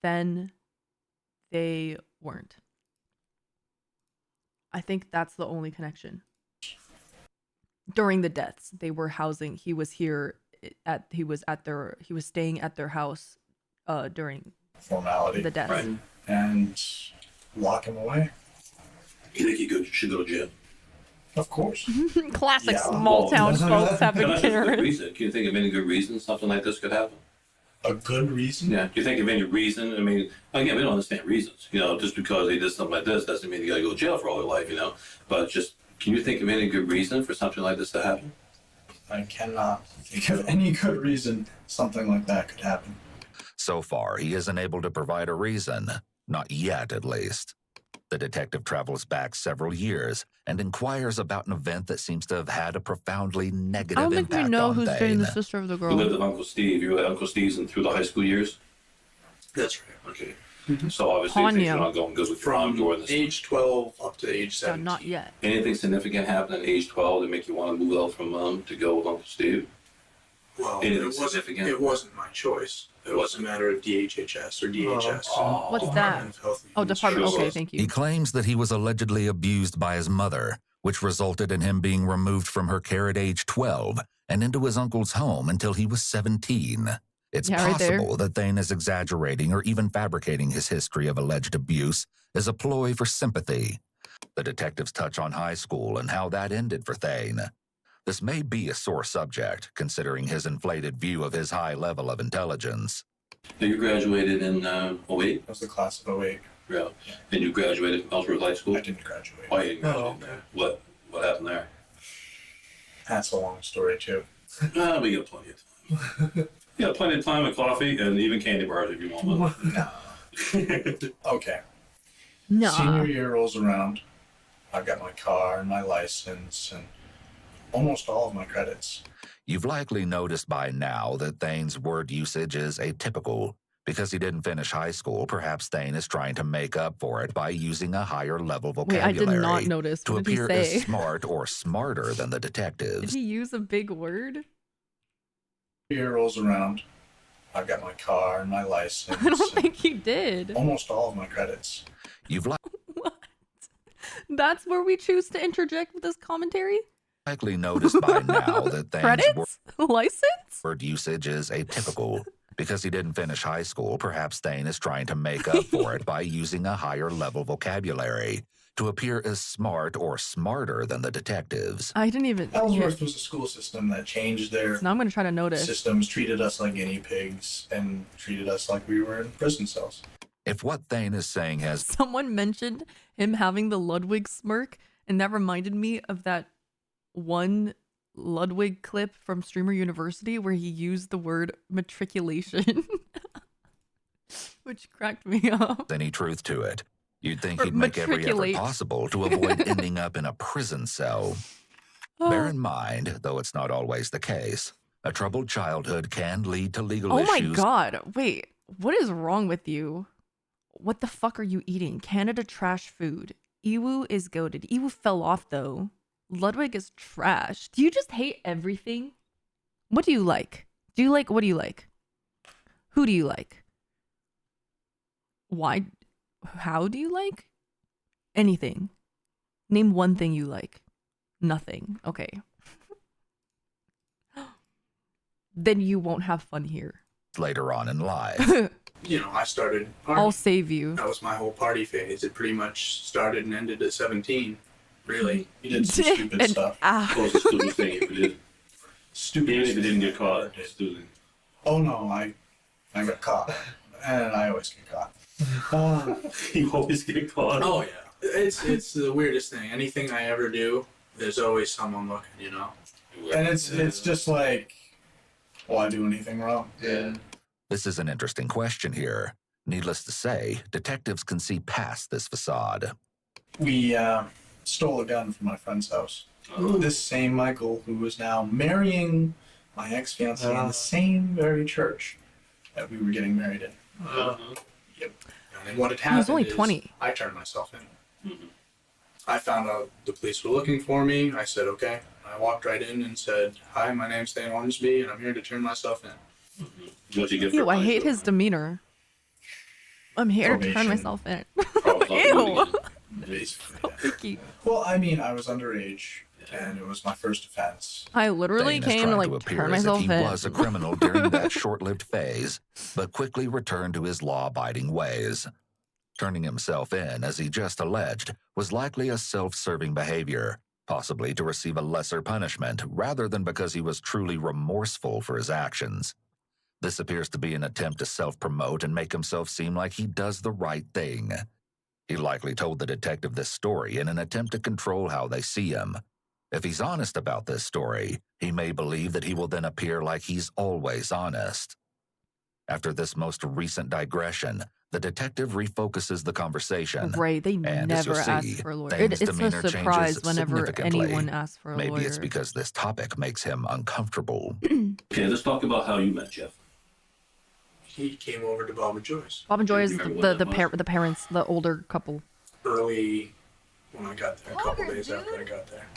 then they weren't. I think that's the only connection. During the deaths, they were housing, he was staying at their house during Formality. the deaths. Right. And lock him away. You think you should go to jail? Of course. Classic Yeah. small town folks having Can Karens. you think of any good reason something like this could happen? A good reason? Yeah. Do you think of any reason? I mean, again, we don't understand reasons. You know, just because they did something like this doesn't mean you gotta go to jail for all your life, you know? But just, can you think of any good reason for something like this to happen? I cannot think of any good reason something like that could happen. So far, he isn't able to provide a reason. Not yet, at least. The detective travels back several years and inquires about an event that seems to have had a profoundly I negative don't think we impact know on who's dating Thane. the sister of the You girl. lived with Uncle Steve. You were at Uncle Steve's and through the high school years? That's right. Okay. So obviously things Tanya. are not going good with your mom during this. Age 12 up to age Yeah, 17. not yet. Anything significant happen at age 12 to make you want to move out from mom to go with Uncle Steve? Well, Anything significant? it wasn't my choice. It was a matter of DHHS or DHS. What's that? Oh, Department. Okay, thank He you. claims that he was allegedly abused by his mother, which resulted in him being removed from her care at age 12 and into his uncle's home until he was 17. It's Yeah, right there. possible that Thane is exaggerating or even fabricating his history of alleged abuse as a ploy for sympathy. The detectives touch on high school and how that ended for Thane. This may be a sore subject, considering his inflated view of his high level of intelligence. So you graduated in 08? That was the class of 08. Yeah. And you graduated from Ellsworth High School? I didn't graduate. Why you didn't graduate there? What happened there? That's a long story, too. We got plenty of time. You got plenty of time and coffee and even candy bars if you want one. No. Okay. No. Senior year rolls around. I've got my car and my license and almost all of my credits. You've likely noticed by now that Thane's word usage is atypical. Because he didn't finish high school, perhaps Thane is trying to make up for it by using a higher level Wait, I vocabulary did not notice. to What did he appear say? as smart or smarter than the Did detectives. he use a big word? Year rolls around. I've got my car and my license. I don't think he did. Almost all of my credits. You've That's where we choose to interject with this commentary? likely noticed by now that Thane's Credits? License? word usage is atypical. Because he didn't finish high school, perhaps Thane is trying to make up for it by using a higher level vocabulary to appear as smart or smarter than the detectives. I didn't even... Ellsworth was a school system that changed their Now I'm going to try to notice. systems, treated us like guinea pigs, and treated us like we were in prison cells. If what Thane is saying has Someone mentioned him having the Ludwig smirk, and that reminded me of that one Ludwig clip from Streamer University where he used the word matriculation, which cracked me up. any truth to it, you'd think Or he'd make every effort matriculate. possible to avoid ending up in a prison cell. Bear in mind, though it's not always the case, a troubled childhood can lead to legal Oh issues. my god, wait, what is wrong with you? What the fuck are you eating? Canada trash food. Iwu is goated. Iwu fell off though. Ludwig is trash. Do you just hate everything? What do you like? What do you like? Who do you like? Why? How do you like? Anything. Name one thing you like. Nothing. Okay. Then you won't have fun here. Later on in life. You know, I started partying. I'll save you. That was my whole party phase. It pretty much started and ended at 17. Really. You did some stupid And- stuff. What was the stupid thing if you did? Stupid. Even if you didn't get caught, stupid. Oh no, I got caught. And I always get caught. You always get caught. Oh yeah. It's the weirdest thing. Anything I ever do, there's always someone looking, you know? And it's just like, will I do anything wrong? Yeah. This is an interesting question here. Needless to say, detectives can see past this facade. We stole a gun from my friend's house. This same Michael, who is now marrying my ex-fiancée in the same very church that we were getting married in. Yep. And what had happened He's only is 20. I turned myself in. I found out the police were looking for me. I said, okay. I walked right in and said, hi, my name's Thane Ormsby, and I'm here to turn myself in. What'd you get Ew, for I hate his demeanor. I'm here to turn Probation. myself in. Ew. Basically. Icky. Well, I mean, I was underage, and it was my first offense. I literally Thane is came to trying like to appear turn as if myself he in. was a criminal during that short-lived phase, but quickly returned to his law-abiding ways. Turning himself in, as he just alleged, was likely a self-serving behavior, possibly to receive a lesser punishment, rather than because he was truly remorseful for his actions. This appears to be an attempt to self-promote and make himself seem like he does the right thing. He likely told the detective this story in an attempt to control how they see him. If he's honest about this story, he may believe that he will then appear like he's always honest. After this most recent digression, the detective refocuses the conversation. Right, they and as never you'll ask see, for a lawyer. Thane's It's a demeanor surprise changes whenever significantly. anyone asks for a Maybe lawyer. it's because this topic makes him uncomfortable. Okay, let's talk about how you met Jeff. He came over to Bob and Joyce. Bob and Joy is You remember what that was? the parents, the older couple. Early when I got there, a couple days after I got there.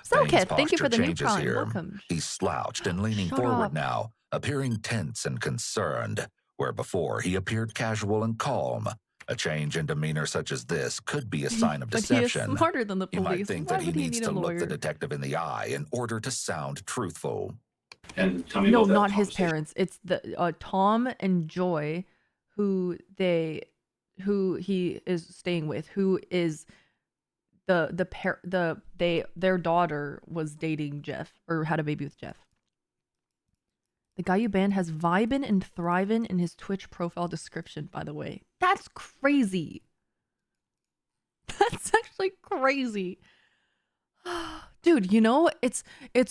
Selkit, thank you posture for the new changes prime. here. Welcome. He's slouched and leaning Shut forward up. now, appearing tense and concerned, where before he appeared casual and calm. A change in demeanor such as this could be a sign of But deception. he is smarter than the You might police. think Why that he would he needs need to a look lawyer? the detective in the eye in order to sound truthful. And tell me No, about that not his conversation. parents. It's the Tom and Joy, who he is staying with, who is their daughter was dating Jeff or had a baby with Jeff. The guy you banned has vibin' and thrivin' in his Twitch profile description, by the way. That's crazy. That's actually crazy. Dude, you know, it's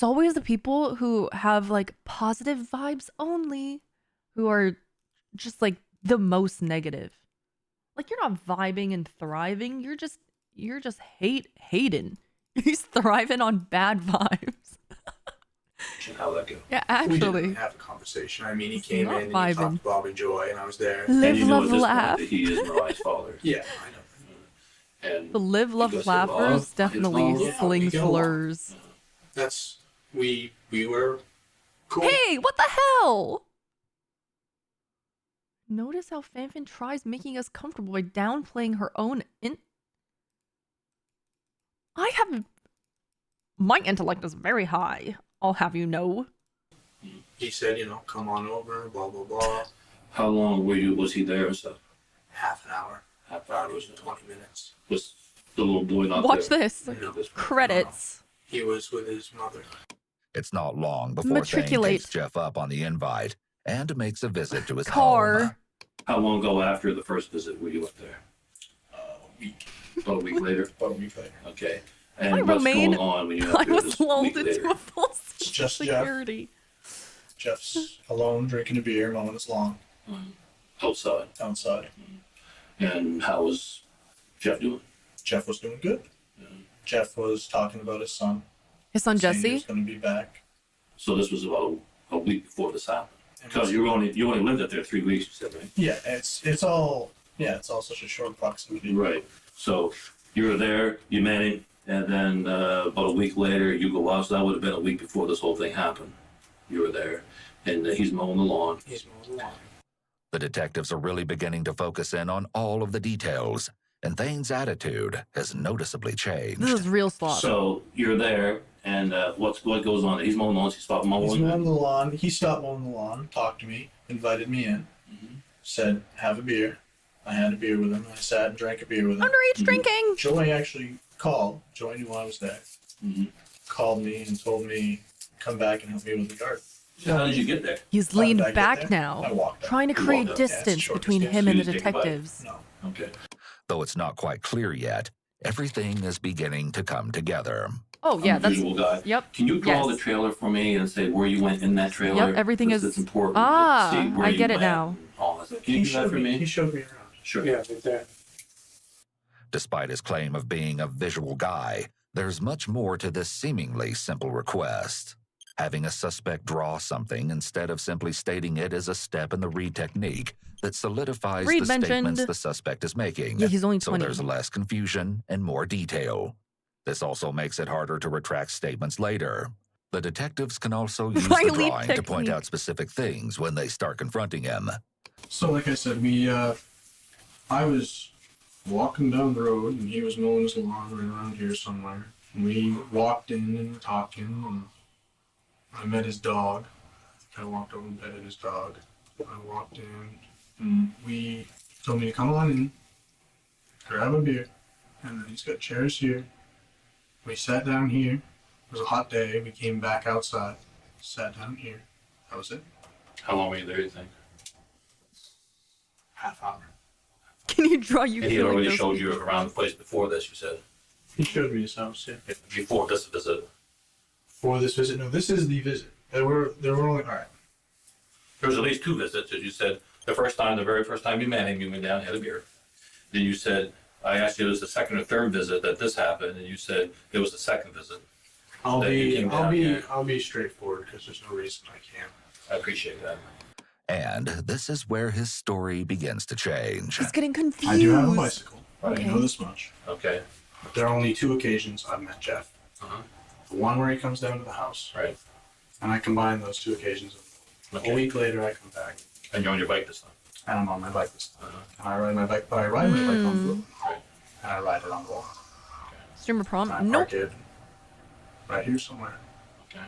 always the people who have like positive vibes only who are just like the most negative. Like you're not vibing and thriving, you're just hating. He's thriving on bad vibes. How'd that go? Yeah, We didn't actually. really have a conversation. I mean, he came not in and he talked vibing. to Bob and Joy, and I was there. Live, And you know love, at this laugh. point that he is Mariah's father. Yeah, I know. And The live, love, goes to laughers love, definitely it's love. sling we get along. slurs. That's we were cool. Hey, what the hell? Notice how Fanfan tries making us comfortable by downplaying her own my intellect is very high, I'll have you know. He said, come on over, blah, blah, blah. How long was he there and stuff? Half an hour. Half an hour. It was 20 minutes. Was the little boy not Watch there? this. Credits. He was with his mother. It's not long before Thane takes Jeff up on the invite and makes a visit to his home. How long ago after the first visit were you up there? A week. About a week later? About a week later. Okay. And what's going on when you're up there this week later? A full just security. Jeff's alone drinking a beer, mowing his lawn. Outside. Outside. And how was Jeff doing? Jeff was doing good. Jeff was talking about his son. His son saying Jesse? He was going to be back. So this was about a week before this happened. Because you only lived up there 3 weeks, you said, right? Yeah, it's all such a short proximity. Right. So you were there, you met him, and then about a week later you go out. So that would have been a week before this whole thing happened. You were there, and he's mowing the lawn. He's mowing the lawn. The detectives are really beginning to focus in on all of the details, and Thane's attitude has noticeably changed. This is real slop. So you're there, and what goes on? He's mowing the lawn. He stopped mowing. He's mowing the lawn. He stopped mowing the lawn, talked to me, invited me in, said, have a beer. I had a beer with him. I sat and drank a beer with him. Underage drinking. Joy actually called. Joy knew I was there. Called me and told me, come back and help me with the garden. So how did you get there? He's leaned back now, I walked up. trying to create distance between him and the detectives. No. Okay. Though it's not quite clear yet, everything is beginning to come together. Oh yeah, that's visual guy. Yep. Can you draw yes. the trailer for me and say where you went in that trailer? Yep, everything is. It's important. Ah, See where I you get it went now. and all that stuff. Can you do that for me? He showed me around. Sure. Yeah, right there. Despite his claim of being a visual guy, there's much more to this seemingly simple request. Having a suspect draw something instead of simply stating it is a step in the Reed technique that solidifies Reed the mentioned- statements the suspect is making. Yeah, he's only so 20. there's less confusion and more detail. This also makes it harder to retract statements later. The detectives can also use the Riley drawing to point technique. out specific things when they start confronting him. So like I said, I was walking down the road and he was mowing his lawn right around here somewhere. And we walked in and were talking and I met his dog. I walked over and petted his dog. I walked in and we told me to come on in, grab a beer, and then he's got chairs here. We sat down here. It was a hot day. We came back outside, sat down here. That was it. How long were you there, you think? Half hour. Can you draw you? And he had already showed you around the place before this, you said? He showed me his house, yeah. Before this visit? For this visit? No, this is the visit. There were only, all right. There was at least 2 visits, as you said. The very first time you met him, you went down and had a beer. Then you said, I asked you if it was the second or third visit that this happened, and you said it was the second visit. I'll be straightforward because there's no reason I can't. I appreciate that. And this is where his story begins to change. He's getting confused. I do have a bicycle. Okay. I know this much. Okay. But there are only 2 occasions I've met Jeff. The one where he comes down to the house. Right. And I combine those 2 occasions. Okay. A week later, I come back. And you're on your bike this time? And I'm on my bike this time. And I ride my bike, but I ride my bike on the road. Right. And I ride it on the wall. Streamer prom? I Nope. park it right here somewhere. Okay.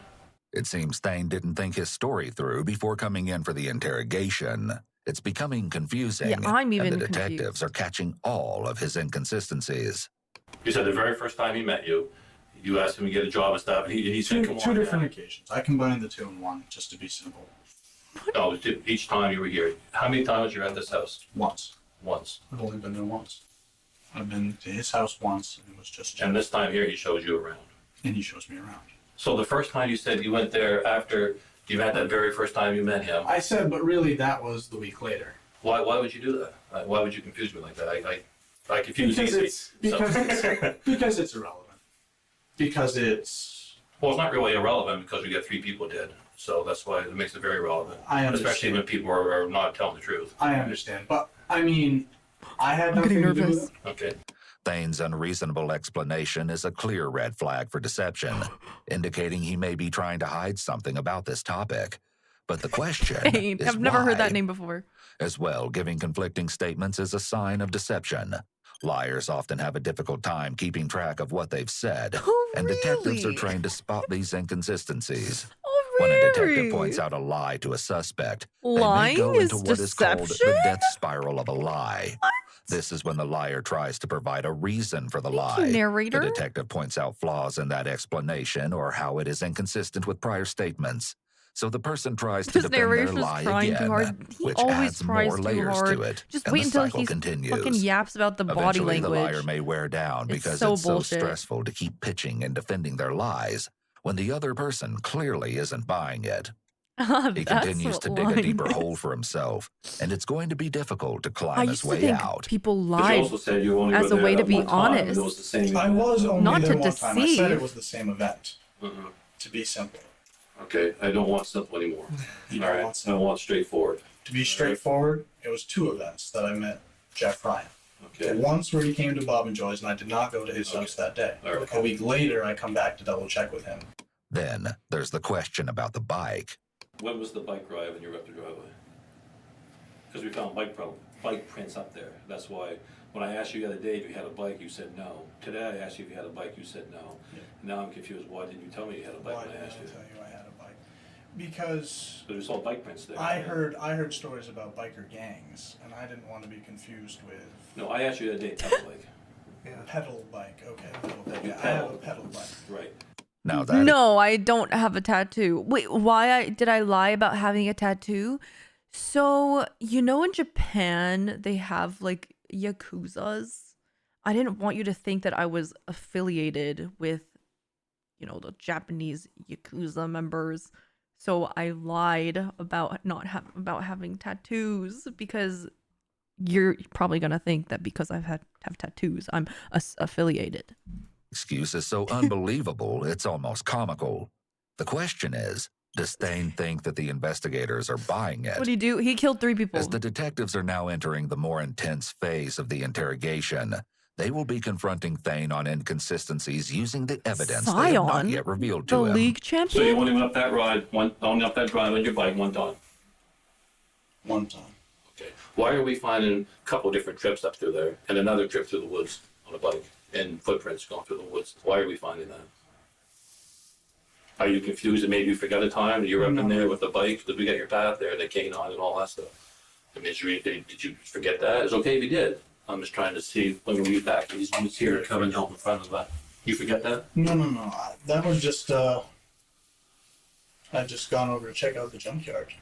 It seems Thane didn't think his story through before coming in for the interrogation. It's becoming confusing, Yeah, I'm even and the confused. detectives are catching all of his inconsistencies. You said the very first time he met you, you asked him to get a job and stuff, and he said, come on. Two different occasions. I combined the 2 in one just to be simple. No, each time you were here. How many times you were at this house? Once. Once. I've only been there once. I've been to his house once, and it was just Jeff. And this time here, he shows you around. And he shows me around. So the first time you said you went there after you had that very first time you met him. I said, but really that was the week later. Why would you do that? Why would you confuse me like that? I confuse easy. Because it's irrelevant. Because it's... Well, it's not really irrelevant because we got 3 people dead. So that's why it makes it very relevant. I understand. Especially when people are not telling the truth. I understand. But, I mean, I had nothing to do with it. Okay. Thane's unreasonable explanation is a clear red flag for deception, indicating he may be trying to hide something about this topic. But the question is I've never heard that why? name before. As well, giving conflicting statements is a sign of deception. Liars often have a difficult time keeping track of what they've said, and detectives are trained to spot these inconsistencies. When a detective points out a lie to a suspect, they may go into what is called the death spiral of a lie. This is when the liar tries to provide a reason for the lie. narrator. The detective points out flaws in that explanation or how it is inconsistent with prior statements. So the person tries to This defend their narrator's lie trying again, too hard. He which always adds tries more too layers hard. to it. Just and wait the until cycle he continues. fucking yaps about the body Eventually, language. the liar may wear down because so it's so bullshit. stressful to keep pitching and defending their lies when the other person clearly isn't buying it. He continues to dig a deeper hole for himself, and it's going to be difficult to I climb used his to way think out. people But you lied also said you only as were a way there to that be one time, and honest. it was the same I event. was only Not there to one time. I said it deceive. was the same event. To be simple. Okay, I don't want simple anymore. You All don't right, want I want straightforward. To be straightforward, it was 2 events that I met Jeff Ryan. Okay. The once where he came to Bob and Joy's, and I did not go to his house that day. All right. A week later, I come back to double check with him. Then there's the question about the bike. When was the bike ride when you were up the driveway? Because we found bike prints up there. That's why when I asked you the other day if you had a bike, you said no. Today I asked you if you had a bike, you said no. Yeah. Now I'm confused. Why didn't you tell me you had a bike Why when I did asked you? tell you I had a bike? Because But there's all bike prints there. I right? heard stories about biker gangs, and I didn't want to be confused with No, I asked you the other day, pedal bike. pedal bike. Okay, pedal bike. You Yeah, I have a pedal. pedal bike. Right. Now that No, I don't have a tattoo. Wait, did I lie about having a tattoo? So, in Japan, they have like yakuzas. I didn't want you to think that I was affiliated with, the Japanese yakuza members. So I lied about about having tattoos because you're probably gonna think that because have tattoos, I'm affiliated. excuse is so unbelievable, it's almost comical. The question is, does Thane think that the investigators are buying it? What did he do? He killed 3 people. As the detectives are now entering the more intense phase of the interrogation, they will be confronting Thane on inconsistencies using the evidence they have not yet revealed to the him. league So champion? you only went up that ride, only up that drive on your bike one time? One time. Okay. Why are we finding a couple different trips up through there and another trip through the woods on a bike and footprints going through the woods? Why are we finding that? Are you confused and maybe you forgot a time that you were up in there with the bike? Because we got your path there, the canine and all that stuff. I mean, did you forget that? It's okay if you did. I'm just trying to see when we back these ones here coming out in front of that. You forget that? No. That was just, I'd just gone over to check out the junkyard.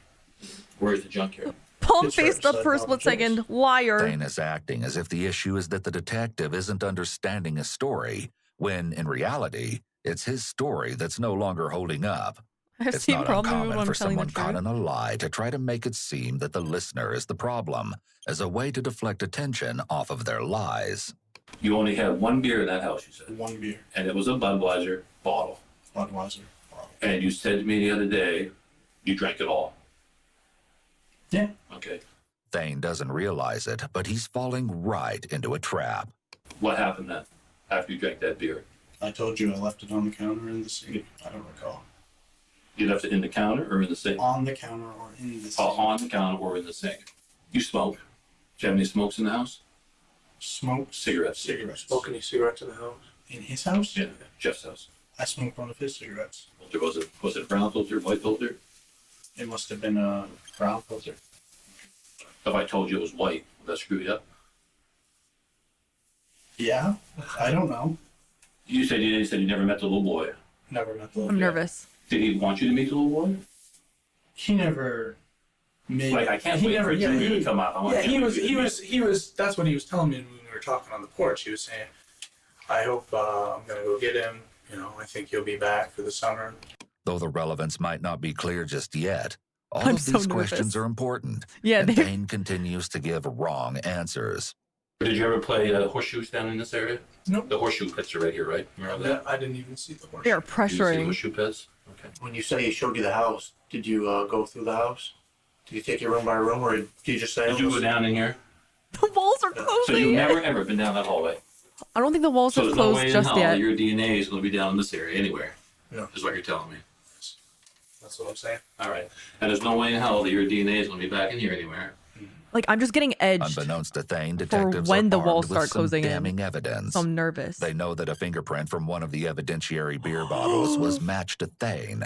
Where's the junkyard? Palm It's right faced up beside for a Bob split and Joy's. second. Liar. Thane is acting as if the issue is that the detective isn't understanding his story, when in reality, it's his story that's no longer holding up. I've It's seen not probably uncommon when I'm for telling the someone caught truth. in a lie to try to make it seem that the listener is the problem, as a way to deflect attention off of their lies. You only had one beer in that house, you said. One beer. And it was a Budweiser bottle. Budweiser bottle. And you said to me the other day, you drank it all. Yeah. Okay. Thane doesn't realize it, but he's falling right into a trap. What happened then after you drank that beer? I told you I left it on the counter in the sink. I don't recall. You left it in the counter or in the sink? On the counter or in the sink. Oh, on the counter or in the sink. You smoke. Do you have any smokes in the house? Smoke? Cigarettes. Cigarettes. Smoke any cigarettes in the house? In his house? Yeah, Jeff's house. I smoked one of his cigarettes. Was it brown filter, white filter? It must have been a brown filter. If I told you it was white, would that screw you up? Yeah? I don't know. You said you never met the little boy. Never met the little I'm boy. nervous. Did he want you to meet the little boy? He never made. Like, I can't he wait never, for yeah, Junior he, to come out. I want Yeah, Junior he was. That's what he was telling me when we were talking on the porch. He was saying, "I hope I'm gonna go get him. I think he'll be back for the summer." Though the relevance might not be clear just yet, all I'm of so these nervous. questions are important. Yeah, and they're- Thane continues to give wrong answers. Did you ever play horseshoes down in this area? Nope. The horseshoe pits are right here, right? Remember that? I didn't even see the horse. They are Did you see the pressuring. horseshoe pits? Okay. When you say he showed you the house, did you go through the house? Did you take it room by room, or did you just say? Did you go down in here? The walls are closing. So you've never ever been down that hallway? I don't think the walls So have there's no way closed in just hell yet. that your DNA is going to be down in this area anywhere. Yeah. Is what you're telling me. That's what I'm saying. All right. And there's no way in hell that your DNA is going to be back in here anywhere. Like, I'm just getting edged. Unbeknownst to Thane, for detectives when are the armed walls with start some closing damning in. evidence. So I'm nervous. They know that a fingerprint from one of the evidentiary beer bottles was matched to Thane.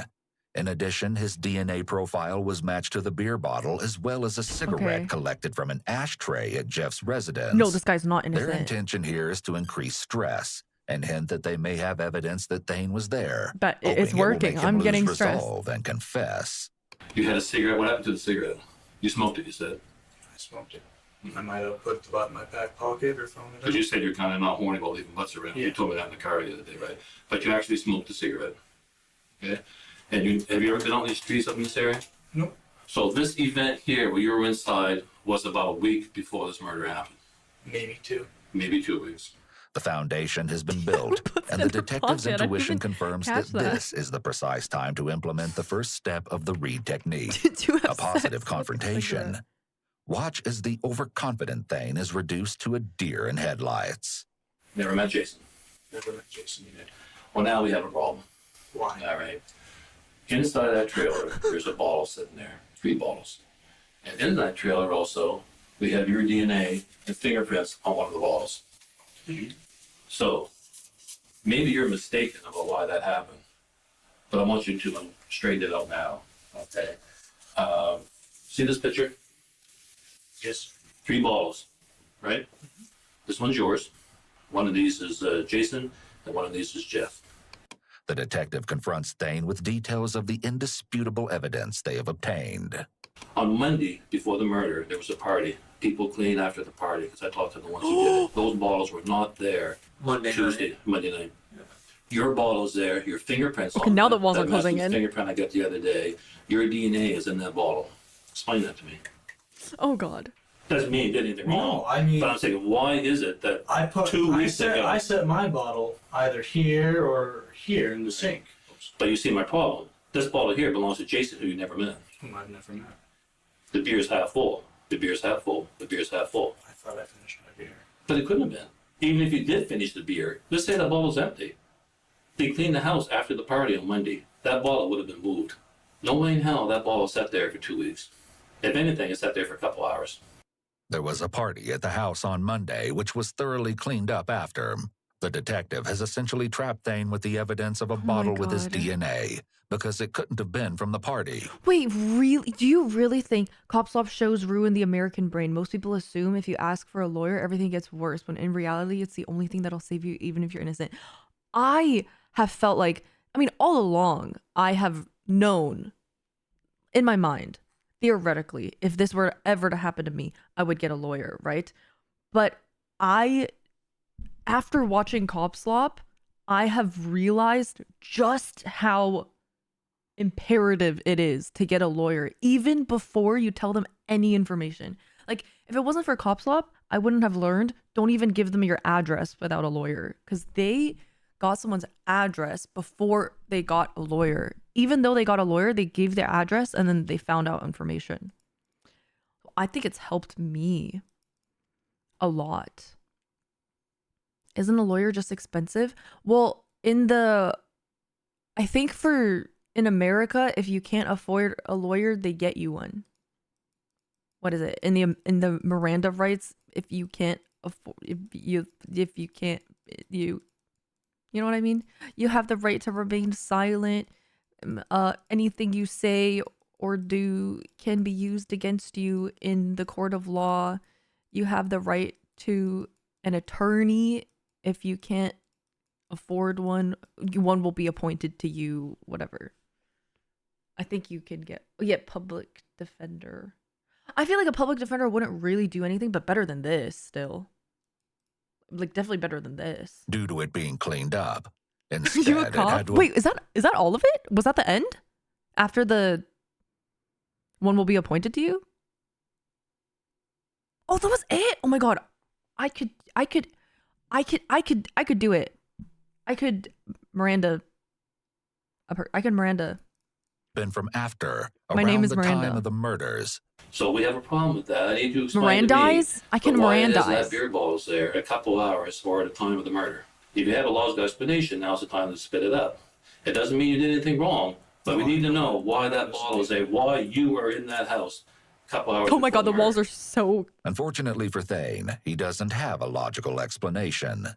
In addition, his DNA profile was matched to the beer bottle, as well as a cigarette collected from an ashtray at Jeff's residence. No, this guy's not innocent. Their intention here is to increase stress and hint that they may have evidence that Thane was there. But it's working. I'm getting stressed. Resolve and confess. You had a cigarette. What happened to the cigarette? You smoked it, you said. I smoked it. I might have put the butt in my back pocket or thrown it out. Because you said you're kind of not horny about leaving butts around. You told me that in the car the other day, right? But you actually smoked a cigarette. Okay? And have you ever been on these streets up in this area? Nope. So this event here, where you were inside, was about a week before this murder happened. Maybe 2. Maybe 2 weeks. The foundation has been built, and the detective's intuition confirms that this is the precise time to implement the first step of the Reed technique, a positive confrontation. Watch as the overconfident Thane is reduced to a deer in headlights. Never met Jason. Never met Jason. Well, now we have a problem. Why? All right. Inside that trailer, there's a bottle sitting there, 3 bottles. And in that trailer also, we have your DNA and fingerprints on one of the bottles. So, maybe you're mistaken about why that happened, but I want you to straighten it out now, okay? See this picture? Yes. 3 bottles, right? This one's yours. One of these is Jason, and one of these is Jeff. The detective confronts Thane with details of the indisputable evidence they have obtained. On Monday, before the murder, there was a party. People cleaned after the party, because I talked to the ones who did it. Those bottles were not there Monday night. Your bottle's there, your fingerprints on now that, the walls are closing in. Fingerprint I got the other day. Your DNA is in that bottle. Explain that to me. Oh, God. Doesn't mean you did anything wrong. No, I mean... But I'm saying, why is it that I 2 weeks ago... I set my bottle either here or here in the sink. But you see my problem. This bottle here belongs to Jason, who you never met. Whom I've never met. The beer's half full. The beer's half full. The beer's half full. I thought I finished my beer. But it couldn't have been. Even if you did finish the beer, let's say the bottle's empty. They cleaned the house after the party on Monday. That bottle would have been moved. No way in hell that bottle sat there for 2 weeks. If anything, it sat there for a couple hours. There was a party at the house on Monday, which was thoroughly cleaned up after. The detective has essentially trapped Thane with the evidence of a bottle with his DNA, because it couldn't have been from the party. Wait, really? Do you really think cop slop shows ruin the American brain? Most people assume if you ask for a lawyer, everything gets worse, when in reality, it's the only thing that'll save you, even if you're innocent. I have felt like, I mean, all along, I have known in my mind, theoretically, if this were ever to happen to me, I would get a lawyer, right? But after watching Cop Slop, I have realized just how imperative it is to get a lawyer, even before you tell them any information. Like, if it wasn't for Cop Slop, I wouldn't have learned, don't even give them your address without a lawyer, because they got someone's address before they got a lawyer. Even though they got a lawyer, they gave their address and then they found out information. I think it's helped me a lot. Isn't a lawyer just expensive? Well, in America, if you can't afford a lawyer, they get you one. What is it? In the Miranda rights, if you can't afford, you know what I mean? You have the right to remain silent. Anything you say or do can be used against you in the court of law. You have the right to an attorney. If you can't afford one, one will be appointed to you, whatever. I think you could get public defender. I feel like a public defender wouldn't really do anything, but better than this still. Like, definitely better than this. Due to it being cleaned up. Instead, you a cop? Wait, is that all of it? Was that the end? After the one will be appointed to you? Oh, that was it. Oh my god. I could do it. I could Miranda. Been from after. My name is the Miranda. time of the murders. So we have a problem with that. I need you to explain to me. Mirandize? I can why Mirandize. is that beer bottles there a couple hours or at the time of the murder? If you have a logical explanation, now's the time to spit it up. It doesn't mean you did anything wrong, But we need to know why that bottle is there, why you are in that house a couple hours. Oh my god, the before walls are so... Unfortunately for Thane, he doesn't have a logical explanation.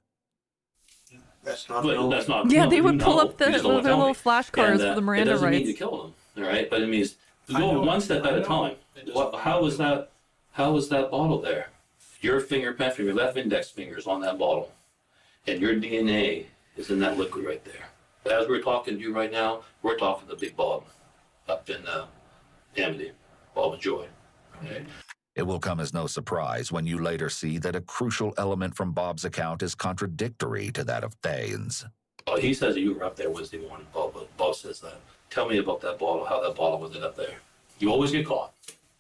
That's not. That's not. Yeah, no, they would you pull know, up their you just don't wanna tell little me. flashcards for the It Miranda doesn't mean to rights. kill them, all right? But it means to I go know. one step at I a know. time. How is that? How is that bottle there? Your fingerprint from your left index finger is on that bottle, and your DNA is in that liquid right there. As we're talking to you right now, we're talking the big Bob up in Amity, Bob and Joy. Okay? It will come as no surprise when you later see that a crucial element from Bob's account is contradictory to that of Thane's. He says that you were up there Wednesday morning, Bob, but Bob says that. Tell me about that bottle, how that bottle ended up there. You always get caught.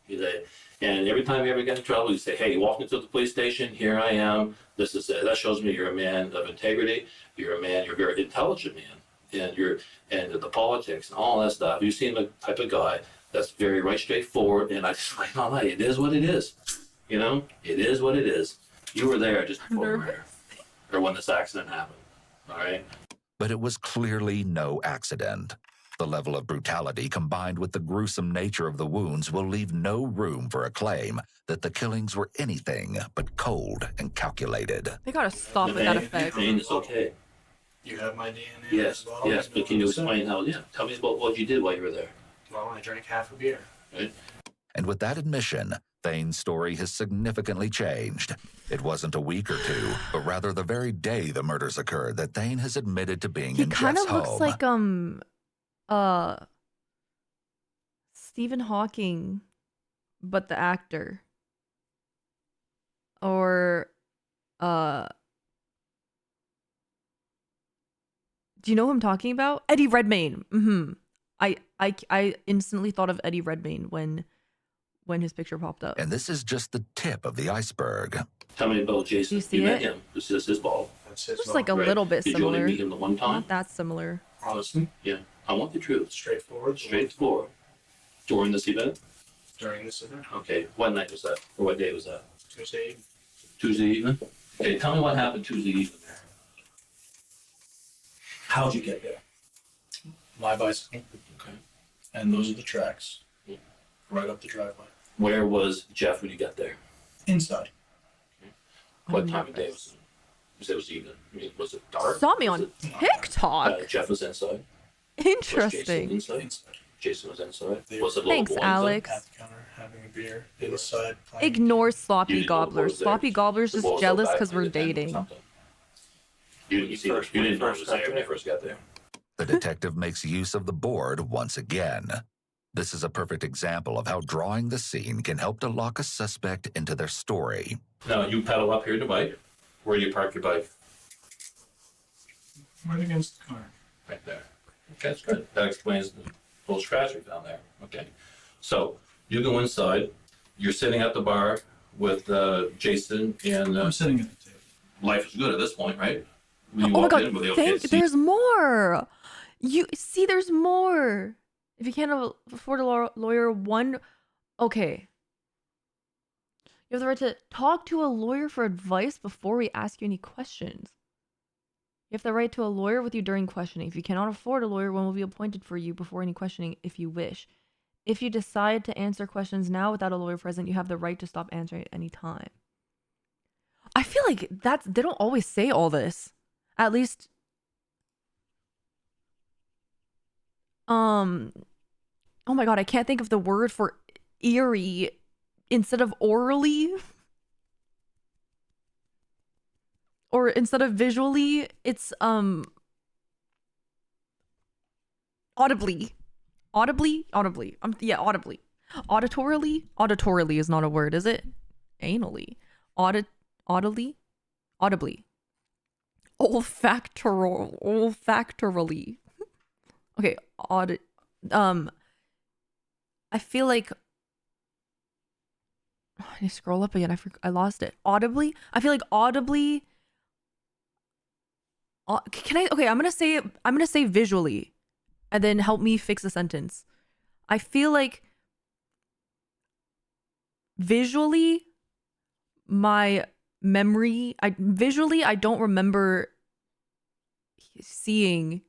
You say, and every time you ever get in trouble, you say, hey, you walked into the police station, here I am, this is it. That shows me you're a man of integrity, you're a very intelligent man, and the politics and all that stuff. You seem the type of guy that's very right, straightforward, and I just like, no, it is what it is. You know, it is what it is. You were there just before the murder, or when this accident happened, all right? But it was clearly no accident. The level of brutality combined with the gruesome nature of the wounds will leave no room for a claim that the killings were anything but cold and calculated. They gotta stop with that effect. It's okay. You have my DNA. Yes, yes, but can you explain how, tell me about what you did while you were there. Well, I drank half a beer. Right? And with that admission, Thane's story has significantly changed. It wasn't a week or two, but rather the very day the murders occurred that Thane has admitted to being in Jeff's home. He kind of looks like Stephen Hawking, but the actor. Or do you know who I'm talking about? Eddie Redmayne. I instantly thought of Eddie Redmayne when his picture popped up. And this is just the tip of the iceberg. Tell me about Jason. You see you met it? him. This is his ball. That's his Just like a Right. little bit Did similar. you only meet him the one time? Not that similar. Honestly, Yeah. I want the truth. straightforward. Straightforward. During this event? During this event, Okay. What night was that? Or what day was that? Tuesday, Tuesday evening? Okay, tell me what happened Tuesday evening there. How'd you get there? my bicycle, Okay. and those are the tracks, right up the driveway. Where was Jeff when you got there? Inside. What time of day was it? You said it was evening. I mean, was it dark? Saw me on TikTok. Jeff was inside. Interesting. Was Jason inside? Jason was inside. They Was it were little Thanks, boy Alex. at the counter having a beer inside. Playing. Ignore sloppy You didn't know the boy gobblers. was there. Sloppy gobblers The just boy was jealous back because when we're you attended or dating. something. You didn't see it. You didn't know it was there when you first got there. The detective makes use of the board once again. This is a perfect example of how drawing the scene can help to lock a suspect into their story. Now, you pedal up here to bike. Where do you park your bike? Right against the car. Right there. Okay, that's good. That explains the little scratch you found there. Okay. So, you go inside. You're sitting at the bar with Jason and... I'm sitting at the table. Life is good at this point, right? When you Oh my walked god, in, were they okay to see there's more. You see, there's more. If you can't afford a lawyer, okay. You have the right to talk to a lawyer for advice before we ask you any questions. You have the right to a lawyer with you during questioning. If you cannot afford a lawyer, one will be appointed for you before any questioning if you wish. If you decide to answer questions now without a lawyer present, you have the right to stop answering at any time. I feel like they don't always say all this. At least, oh my god, I can't think of the word for eerie instead of orally. Or instead of visually, it's audibly. Audibly? Yeah, audibly. Auditorily is not a word, is it? Anally. Audibly. Olfactorily. Okay, I feel like I need to scroll up again. I lost it. Audibly? I feel like audibly. Okay, I'm gonna say visually, and then help me fix the sentence. I feel like visually, my memory. I don't remember seeing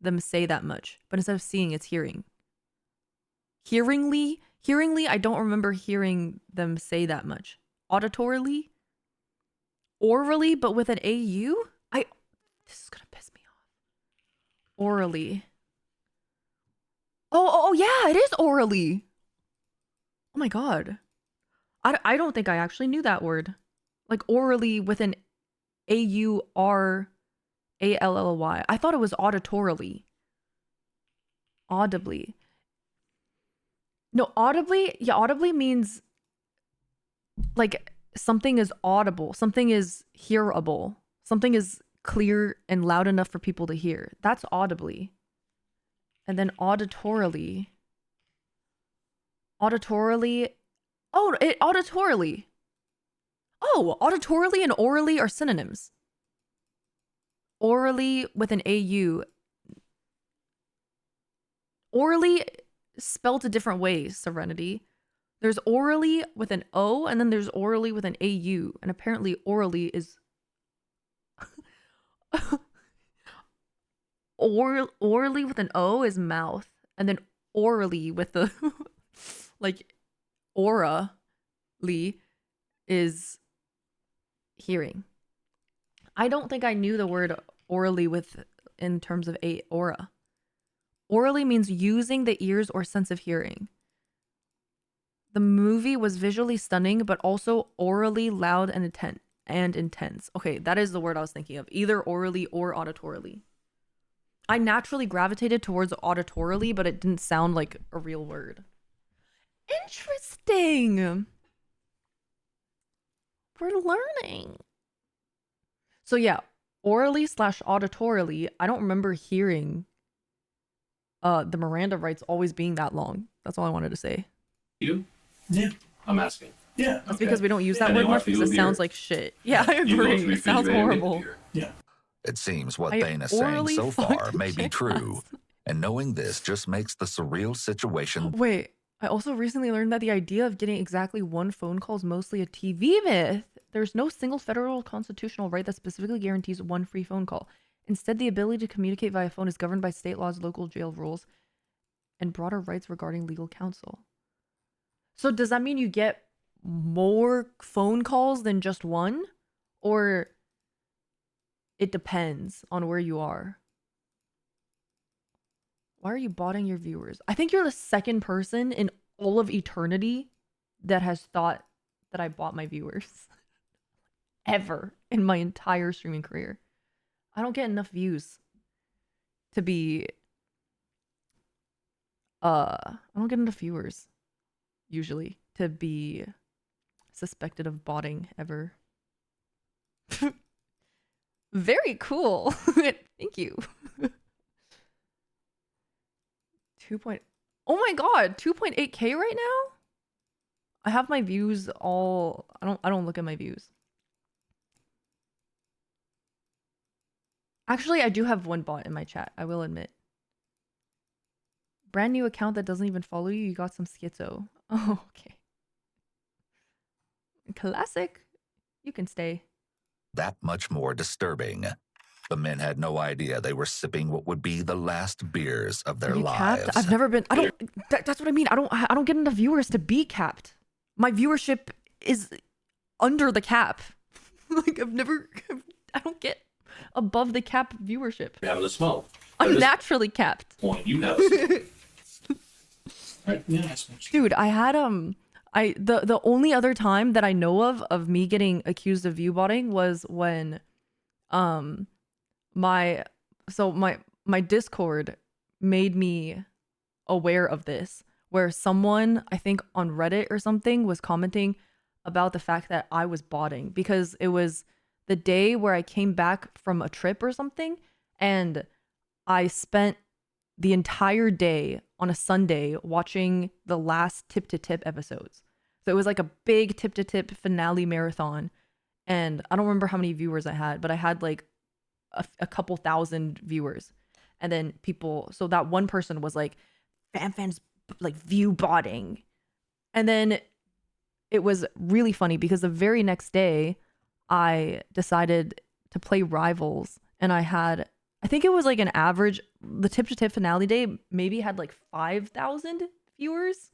them say that much, but instead of seeing, it's hearing. Hearingly, I don't remember hearing them say that much. Auditorily, orally, but with an AU? This is gonna piss me off. Orally. Oh yeah, it is orally. Oh my god. I don't think I actually knew that word. Like orally with an AURALLY. I thought it was auditorily. Audibly. No, audibly, yeah, audibly means like something is audible, something is hearable, something is clear and loud enough for people to hear. That's audibly. And then auditorily. Auditorily. Oh, auditorily. Oh, auditorily and orally are synonyms. Orally with an AU. Orally spelled a different way, Serenity. There's orally with an O, and then there's orally with an AU. And apparently orally is... orally with an O is mouth. And then orally with the... like, aura-ly is hearing. I don't think I knew the word orally in terms of aura. Orally means using the ears or sense of hearing. The movie was visually stunning, but also orally loud and intense. Okay, that is the word I was thinking of. Either orally or auditorily. I naturally gravitated towards auditorily, but it didn't sound like a real word. Interesting. We're learning. So yeah, orally / auditorily, I don't remember hearing the Miranda rights always being that long. That's all I wanted to say. You? Yeah. I'm asking. Yeah. That's because we don't use that word much because it sounds like shit. Yeah, I agree. It sounds horrible. Yeah. It seems what Thane is saying so far may be true, and knowing this just makes the surreal situation... Wait, I also recently learned that the idea of getting exactly one phone call is mostly a TV myth. There's no single federal constitutional right that specifically guarantees one free phone call. Instead, the ability to communicate via phone is governed by state laws, local jail rules, and broader rights regarding legal counsel. So does that mean you get more phone calls than just one? Or it depends on where you are? Why are you botting your viewers? I think you're the second person in all of eternity that has thought that I bought my viewers. Ever in my entire streaming career. I don't get enough views to be... I don't get enough viewers, usually, to be suspected of botting ever. Very cool. Thank you. 2. Oh my god, 2.8K right now? I have my views all... I don't look at my views. Actually, I do have one bot in my chat, I will admit. Brand new account that doesn't even follow you, you got some schizo. Oh, okay. Classic. You can stay. That much more disturbing. The men had no idea they were sipping what would be the last beers of their lives. Capped? I've never been... that's what I mean. I don't get enough viewers to be capped. My viewership is under the cap. Like, I don't get above the cap viewership. You're having a smoke. I'm naturally capped. Point. You have a smoke. Right? Yeah, dude, I had the only other time that I know of me getting accused of view botting was when my Discord made me aware of this, where someone, I think on Reddit or something, was commenting about the fact that I was botting because it was the day where I came back from a trip or something, and I spent the entire day on a Sunday watching the last Tip to Tip episodes. So it was like a big Tip to Tip finale marathon, and I don't remember how many viewers I had, but I had like a couple thousand viewers. And then people, so that one person was like, FanFan's like view botting. And then it was really funny because the very next day I decided to play Rivals, and I think it was like an average, the Tip to Tip finale day maybe had like 5,000 viewers.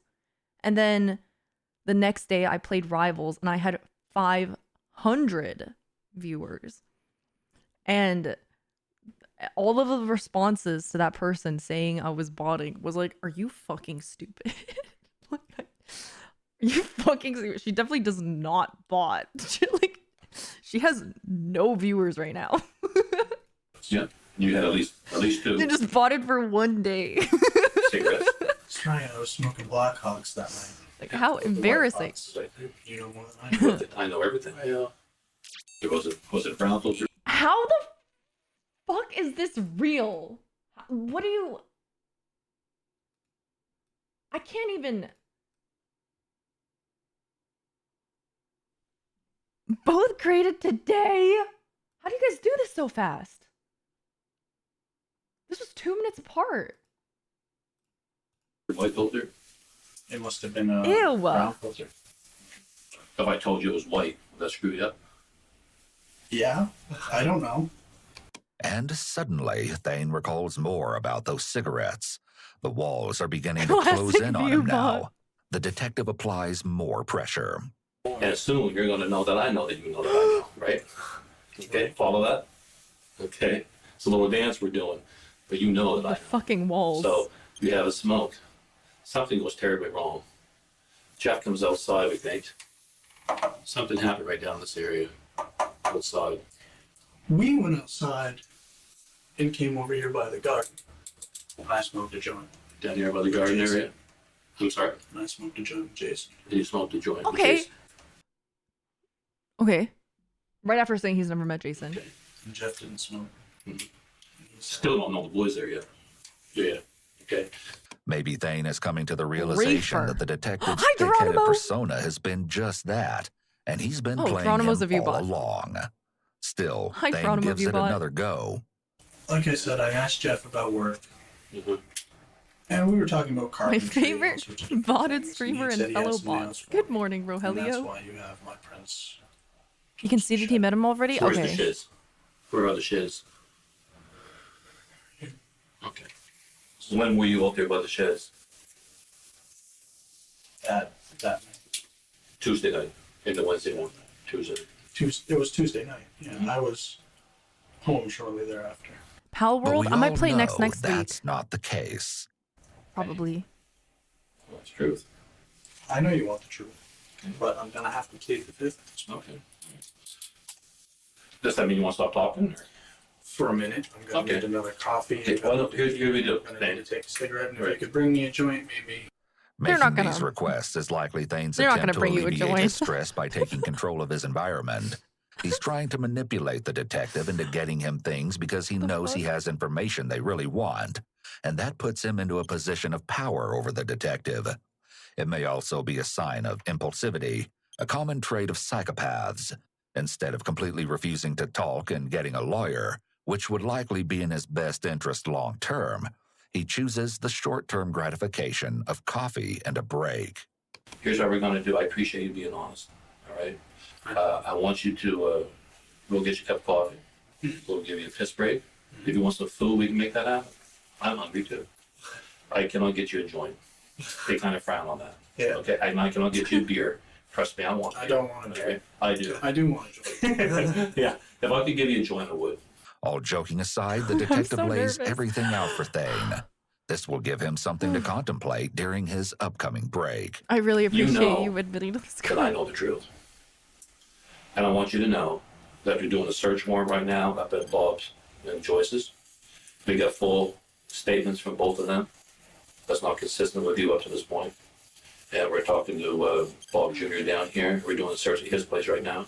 And then the next day I played Rivals and I had 500 viewers. And all of the responses to that person saying I was botting was like, are you fucking stupid? Like, are you fucking stupid? She definitely does not bot. She has no viewers right now. Yeah, you had at least 2. You just bought it for one day. Cigarettes. It's trying. I was smoking Blackhawks that night. Like, how embarrassing. You know more than I do. I know everything. Yeah. Was it brown closer? How the fuck is this real? What do you... I can't even... Both created today? How do you guys do this so fast? This was 2 minutes apart. White filter? It must have been a Ew. brown filter. If I told you it was white, would that screw you up? Yeah, I don't know. And suddenly, Thane recalls more about those cigarettes. The walls are beginning to close in on him now. The detective applies more pressure. And soon you're going to know that I know that you know that I know, right? Okay, follow that? Okay, it's a little dance we're doing, but you know that I know. Fucking walls. So you have a smoke. Something goes terribly wrong. Jeff comes outside, we think. Something happened right down this area. Outside. We went outside and came over here by the garden. I smoked a joint. Down here by the garden area? I'm sorry? I smoked a joint with Jason. You smoked a joint with Okay. Jason? Okay. Right after saying he's never met Jason. Okay. And Jeff didn't smoke. Still don't know the boys there yet. Yeah. Okay. Maybe Thane is coming to the realization Reefer. that the detective's Hi, thick-headed Geronimo. persona has been just that, and he's been playing Geronimo's a him all viewbot. along. Still, Hi, Thane Geronimo gives it viewbot. another go. Like I said, I asked Jeff about work. And we were talking about My carpentry. favorite botted streamer and said he fellow has nails bots. for Good me. morning, And that's Rogelio. why you have my prince. You can see that he met him already? Where's Okay. the shiz? Where are the shiz? Okay. So when were you out there by the shiz? That night. Tuesday night. Into Wednesday morning. Tuesday. It was Tuesday night. Yeah, I was home shortly thereafter. Pal But World? we I might all play next know week. that's not the case. Probably. That's the truth. I know you want the truth, but I'm gonna have to plead the fifth. Okay. Does that mean you want to stop talking? Or? For a minute, I'm gonna get another coffee. Okay, well, here's what we do. I'm gonna need to take a cigarette, and if you could bring me a joint, maybe. Making not gonna- these requests is likely Thane's They're not attempt to gonna bring you a alleviate joint. his stress by taking control of his environment. He's trying to manipulate the detective into getting him things because he knows he has information they really want, and that puts him into a position of power over the detective. It may also be a sign of impulsivity, a common trait of psychopaths. Instead of completely refusing to talk and getting a lawyer, which would likely be in his best interest long term, he chooses the short-term gratification of coffee and a break. Here's what we're going to do. I appreciate you being honest. All right? I want you to go get you a cup of coffee. We'll give you a piss break. If you want some food, we can make that happen. I'm hungry too. I cannot get you a joint. They kind of frown on that. Yeah. Okay, I cannot get you beer. Trust me, I want. I don't want a joint. Okay? I do. I do want a joint. Yeah. If I could give you a joint, I would. All joking aside, the detective so lays nervous. everything out for Thane. This will give him something to contemplate during his upcoming break. I really appreciate know you admitting to this. That I know the truth. And I want you to know that we're doing a search warrant right now up at Bob's and Joyce's. We got full statements from both of them. That's not consistent with you up to this point. And we're talking to Bob Jr. down here. We're doing a search at his place right now.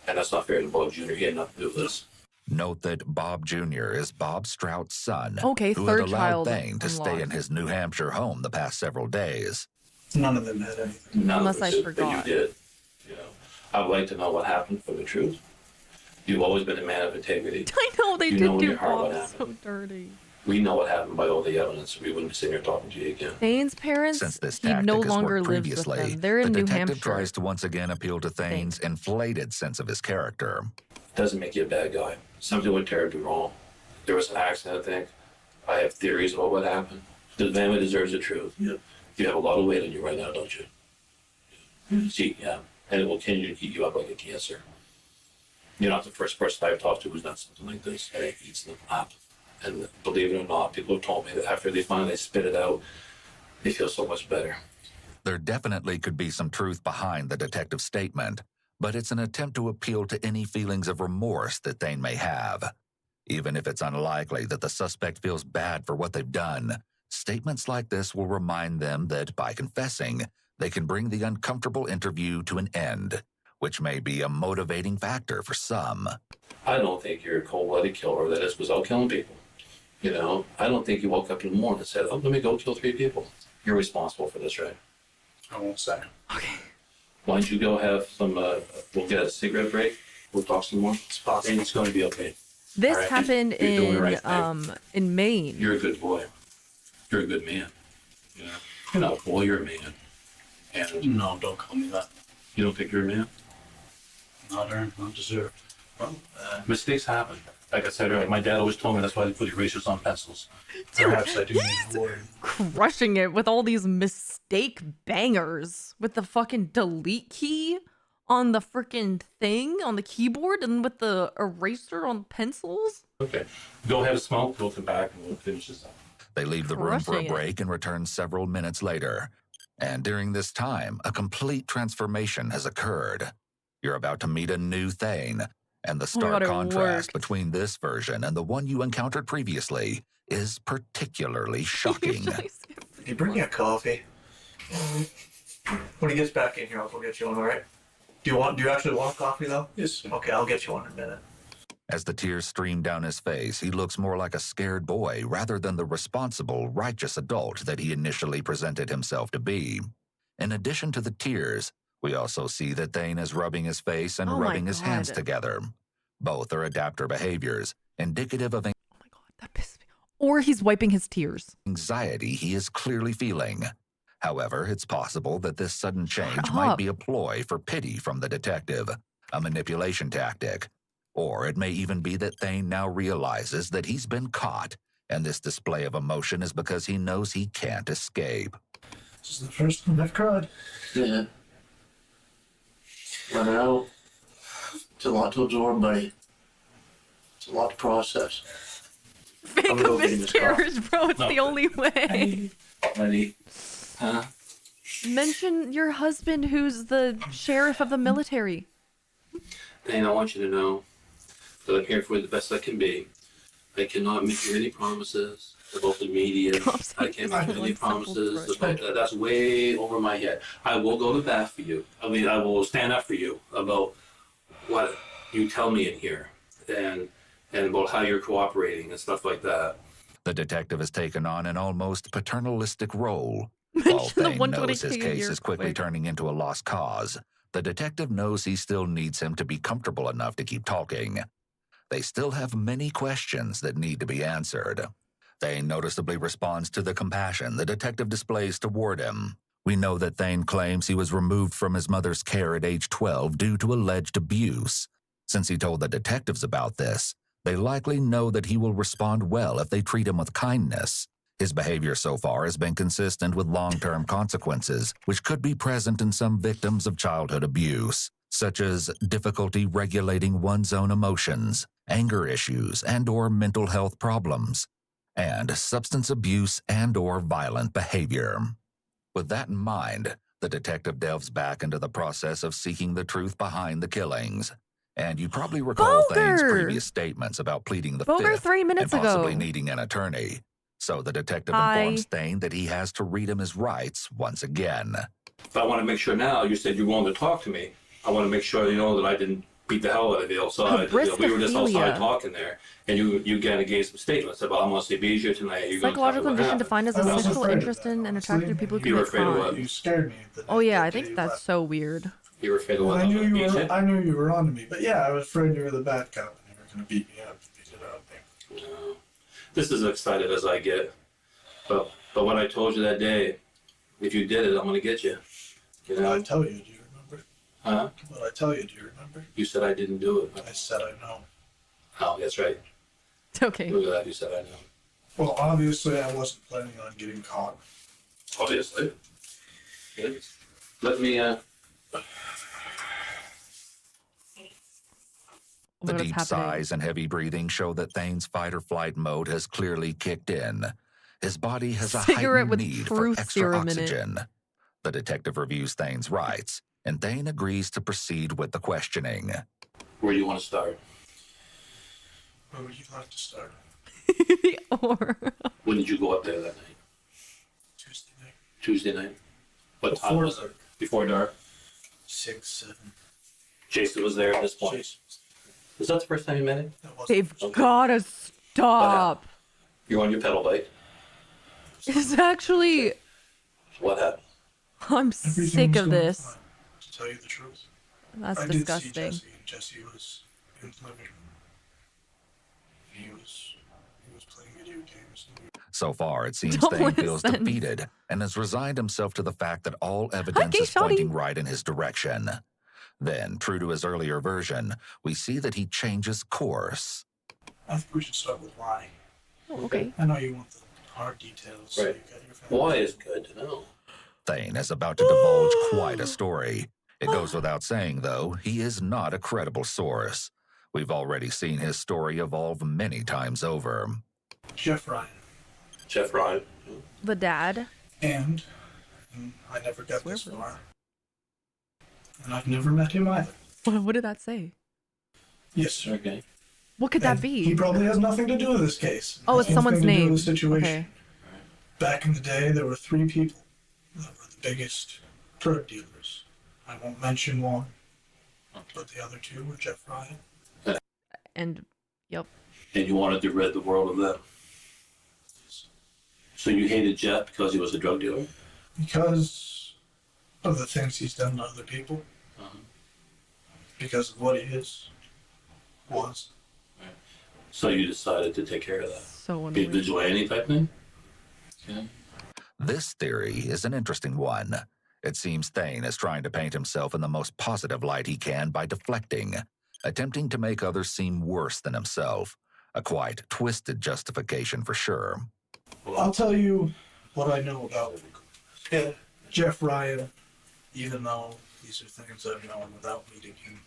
And that's not fair to Bob Jr. He had nothing to do with this. Note that Bob Jr. is Bob Strout's son, Okay, who had third allowed child Thane to stay unlocked. in his New Hampshire home the past several days. None of them had anything. None Unless of us I did, forgot. But you did. You know, I would like to know what happened for the truth. You've always been a man of integrity. I know they You did know in do your heart what Bob so happened. dirty. We know what happened by all the evidence. We wouldn't be sitting here talking to you again. Thane's parents, Since this he tactic no has longer worked lives with previously, them. They're the in New detective Hampshire. tries to once again appeal to Thane's inflated sense of his character. Doesn't make you a bad guy. Something went terribly wrong. There was an accident, I think. I have theories about what happened. The family deserves the truth. Yep. You have a lot of weight on you right now, don't you? See, yeah, and it will continue to keep you up like a cancer. You're not the first person I've talked to who's done something like this, and it eats them up. And believe it or not, people have told me that after they finally spit it out, they feel so much better. There definitely could be some truth behind the detective's statement, but it's an attempt to appeal to any feelings of remorse that Thane may have. Even if it's unlikely that the suspect feels bad for what they've done, statements like this will remind them that by confessing, they can bring the uncomfortable interview to an end, which may be a motivating factor for some. I don't think you're a cold-blooded killer that just was out killing people. You know, I don't think you woke up in the morning and said, oh, let me go kill 3 people. You're responsible for this, right? I won't say. Okay. Why don't you go have some, we'll get a cigarette break. We'll talk some more. It's possible. And it's going to be okay. This right? happened in Maine. You're a good boy. You're a good man. You know, you're not a boy, you're a man. And no, don't call me that. You don't think you're a man? Not earned, not deserved. Well, mistakes happen. Like I said earlier, my dad always told me that's why they put erasers on pencils. Perhaps I do need more. Crushing it with all these mistake bangers with the fucking delete key on the freaking thing on the keyboard and with the eraser on pencils. Okay, go have a smoke, we'll come back and we'll finish this up. They leave the room for a break and return several minutes later. And during this time, a complete transformation has occurred. You're about to meet a new Thane, and the stark contrast between this version and the one you encountered previously is particularly shocking. Hey, bring me a coffee. When he gets back in here, I'll go get you one, all right? Do you actually want a coffee, though? Yes. Okay, I'll get you one in a minute. As the tears stream down his face, he looks more like a scared boy rather than the responsible, righteous adult that he initially presented himself to be. In addition to the tears, we also see that Thane is rubbing his face and rubbing his hands together. Both are adapter behaviors, indicative of Or he's wiping his tears. Anxiety he is clearly feeling. However, it's possible that this sudden change might be a ploy for pity from the detective, a manipulation tactic. Or it may even be that Thane now realizes that he's been caught, and this display of emotion is because he knows he can't escape. This is the first time I've cried. Yeah. Let it out. It's a lot to absorb, buddy. It's a lot to process. Fake of miscarriage, bro. It's the only way. Buddy. Huh? Mention your husband who's the sheriff of the military. Thane, I want you to know that I'm here for you the best I can be. I cannot make you any promises about the media. I can't make any promises about that. That's way over my head. I will go to bat for you. I mean, I will stand up for you about what you tell me in here and about how you're cooperating and stuff like that. The detective has taken on an almost paternalistic role. While Thane knows his case is quickly turning into a lost cause, the detective knows he still needs him to be comfortable enough to keep talking. They still have many questions that need to be answered. Thane noticeably responds to the compassion the detective displays toward him. We know that Thane claims he was removed from his mother's care at age 12 due to alleged abuse. Since he told the detectives about this, they likely know that he will respond well if they treat him with kindness. His behavior so far has been consistent with long-term consequences, which could be present in some victims of childhood abuse, such as difficulty regulating one's own emotions, anger issues and/or mental health problems, and substance abuse and/or violent behavior. With that in mind, the detective delves back into the process of seeking the truth behind the killings. And you probably recall Thane's previous statements about pleading the fifth 3 minutes and possibly ago. needing an attorney. So the detective informs Thane that he has to read him his rights once again. But I want to make sure now, you said you're willing to talk to me. I want to make sure you know that I didn't beat the hell out of you outside. We were just outside talking there, and you kind of gave some statements about I'm going to be here tonight. You're Psychological condition defined as a sexual interest in and attracted to people who commit crimes. You scared me. Oh yeah, I think that's so weird. You were afraid of what? I knew you were on to me, but yeah, I was afraid you were the bad cop and you were going to beat me up. No. This is as excited as I get. But what I told you that day, if you did it, I'm going to get you. You know? What I tell you, do you remember? Huh? What I tell you, do you remember? You said I didn't do it. I said I know. Oh, that's right. Okay. Look at that, you said I know. Well, obviously I wasn't planning on getting caught. Obviously. Let me, The deep sighs and heavy breathing show that Thane's fight-or-flight mode has clearly kicked in. His body has a Cigarette heightened with need for truth extra serum in it. oxygen. The detective reviews Thane's rights, and Thane agrees to proceed with the questioning. where do you want to start? Where would you like to start? Or When did you go up there that night? Tuesday night. Tuesday night? What time was it? Before dark? 6, 7. Jason was there at this point. Was that the first time you met him? they've gotta stop. You're on your pedal bike. It's actually. What happened? I'm sick of this. Fine, to tell you the truth. That's I disgusting. did see Jesse, and Jesse was in the living room. He was playing video games. So far, it seems Don't Thane feels listen. defeated and has resigned himself to the fact that all evidence is pointing right in his direction. Then, true to his earlier version, we see that he changes course. I think we should start with why. Oh, okay. I know you want the hard details. So Right. you got your family. Why is good to know? Thane is about to divulge quite a story. It goes without saying, though, he is not a credible source. We've already seen his story evolve many times over. Jeff Ryan. Jeff Ryan. The dad. And I never got this far. And I've never met him either. What did that say? Yes, sir. Okay. What could that be? He probably has nothing to do with this case. Oh, it's Has someone's nothing to do name. with the situation. Okay. Back in the day, there were 3 people that were the biggest drug dealers. I won't mention one, but the other 2 were Jeff Ryan. And, yep. And you wanted to rid the world of them. So you hated Jeff because he was a drug dealer? Because of the things he's done to other people. Because of what he was. So you decided to take care of that? So Be a vigilante type thing? Okay. This theory is an interesting one. It seems Thane is trying to paint himself in the most positive light he can by deflecting, attempting to make others seem worse than himself. A quite twisted justification for sure. I'll tell you what I know about Jeff Ryan, even though these are things I've known without meeting him.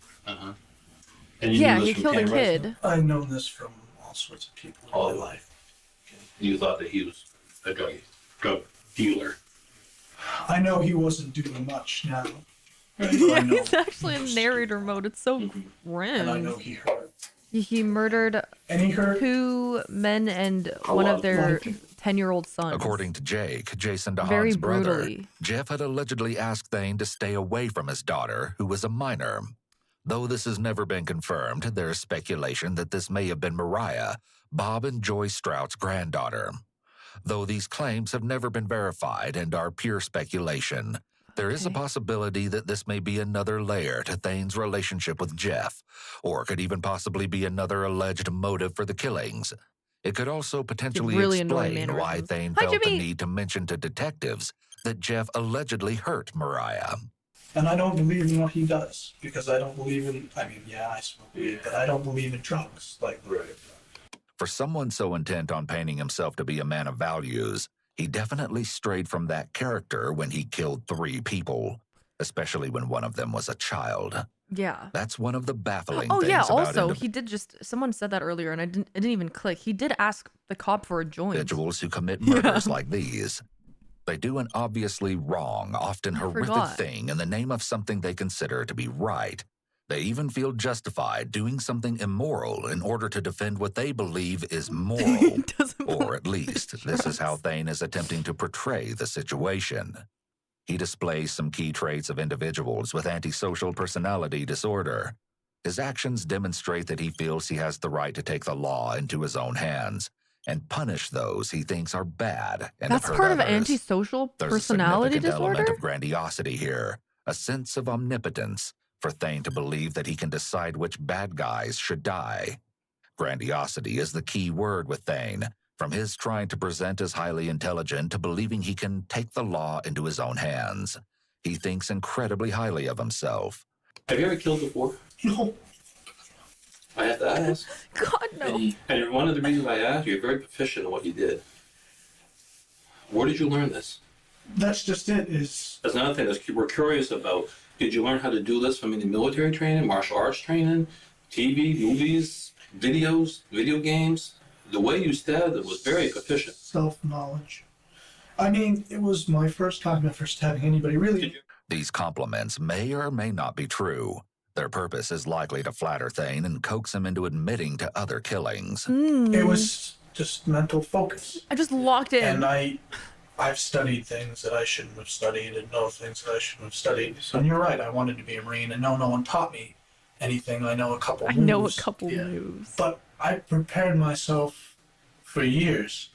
And you Yeah, knew this he from killed a cameras? kid. I've known this from all sorts of people in my life. You thought that he was a drug dealer? I know he wasn't doing much now. Yeah, he's actually in narrator mode. It's so grim. And I know he hurt. He murdered And he hurt 2 men and one of their 10-year-old sons. According to Jake, Jason Very DeHaan's brother, brutally. Jeff had allegedly asked Thane to stay away from his daughter, who was a minor. Though this has never been confirmed, there is speculation that this may have been Mariah, Bob and Joy Strout's granddaughter. Though these claims have never been verified and are pure speculation, there is a possibility that this may be another layer to Thane's relationship with Jeff, or could even possibly be another alleged motive for the killings. It could also potentially really annoying explain why mannerisms. Thane Hi, felt the Jimmy. need to mention to detectives that Jeff allegedly hurt Mariah. And I don't believe in what he does because I don't believe in. I mean, yeah, I smoke weed, but I don't believe in drugs. Like, For someone so intent on painting himself to be a man of values, he definitely strayed from that character when he killed 3 people, especially when one of them was a child. Yeah. That's one of the baffling Oh things yeah. about Also, he did just. Someone said that earlier, and it didn't even click. He did ask the cop for a joint. individuals who commit murders like these. They do an obviously wrong, often horrific forgot. thing in the name of something they consider to be right. They even feel justified doing something immoral in order to defend what they believe is moral. Or at least, this is how Thane is attempting to portray the situation. He displays some key traits of individuals with antisocial personality disorder. His actions demonstrate that he feels he has the right to take the law into his own hands and punish those he thinks are bad and That's have hurt part of others. antisocial There's personality a significant element disorder. of grandiosity here, a sense of omnipotence, for Thane to believe that he can decide which bad guys should die. Grandiosity is the key word with Thane, from his trying to present as highly intelligent to believing he can take the law into his own hands. He thinks incredibly highly of himself. Have you ever killed before? No. I have to ask. God, no. And one of the reasons I asked, you're very proficient in what you did. Where did you learn this? That's just it. Is That's another thing that we're curious about. Did you learn how to do this from any military training, martial arts training, TV, movies, videos, video games? The way you stabbed it was very proficient. Self-knowledge. I mean, it was my first time ever stabbing anybody, really. These compliments may or may not be true. Their purpose is likely to flatter Thane and coax him into admitting to other killings. It was just mental focus. I just locked in. And I've studied things that I shouldn't have studied and know things that I shouldn't have studied. So you're right, I wanted to be a Marine, and no one taught me anything. I know a couple moves. But I prepared myself for years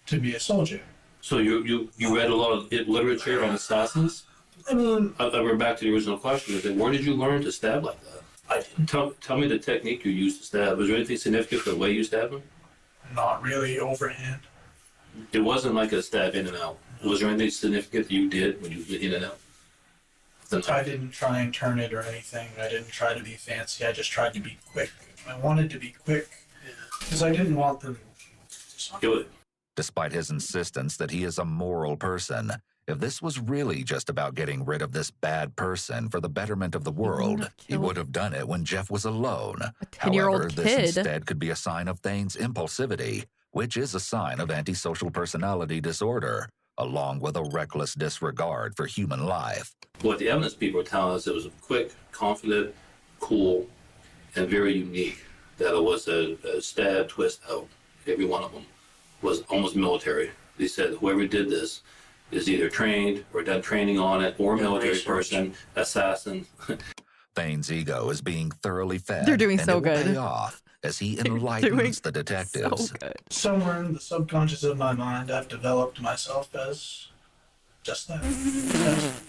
to be a soldier. So you read a lot of literature on assassins? I mean... We're back to the original question. Is that where did you learn to stab like that? I didn't. Tell me the technique you used to stab. Was there anything significant for the way you stabbed him? Not really overhand. It wasn't like a stab in and out. Was there anything significant that you did when you went in and out? I didn't try and turn it or anything. I didn't try to be fancy. I just tried to be quick. I wanted to be quick because I didn't want them to kill it. Despite his insistence that he is a moral person, if this was really just about getting rid of this bad person for the betterment of the world, he would have done it when Jeff was alone. However, this instead could be a sign of Thane's impulsivity, which is a sign of antisocial personality disorder, along with a reckless disregard for human life. What the evidence people are telling us, it was quick, confident, cool, and very unique. That it was a stab, twist out. Every one of them was almost military. They said whoever did this is either trained or done training on it, or military person, assassin. Thane's ego is being thoroughly fed. They're doing and so it will good. pay off as he enlightens the detectives. So good. Somewhere in the subconscious of my mind, I've developed myself as just that.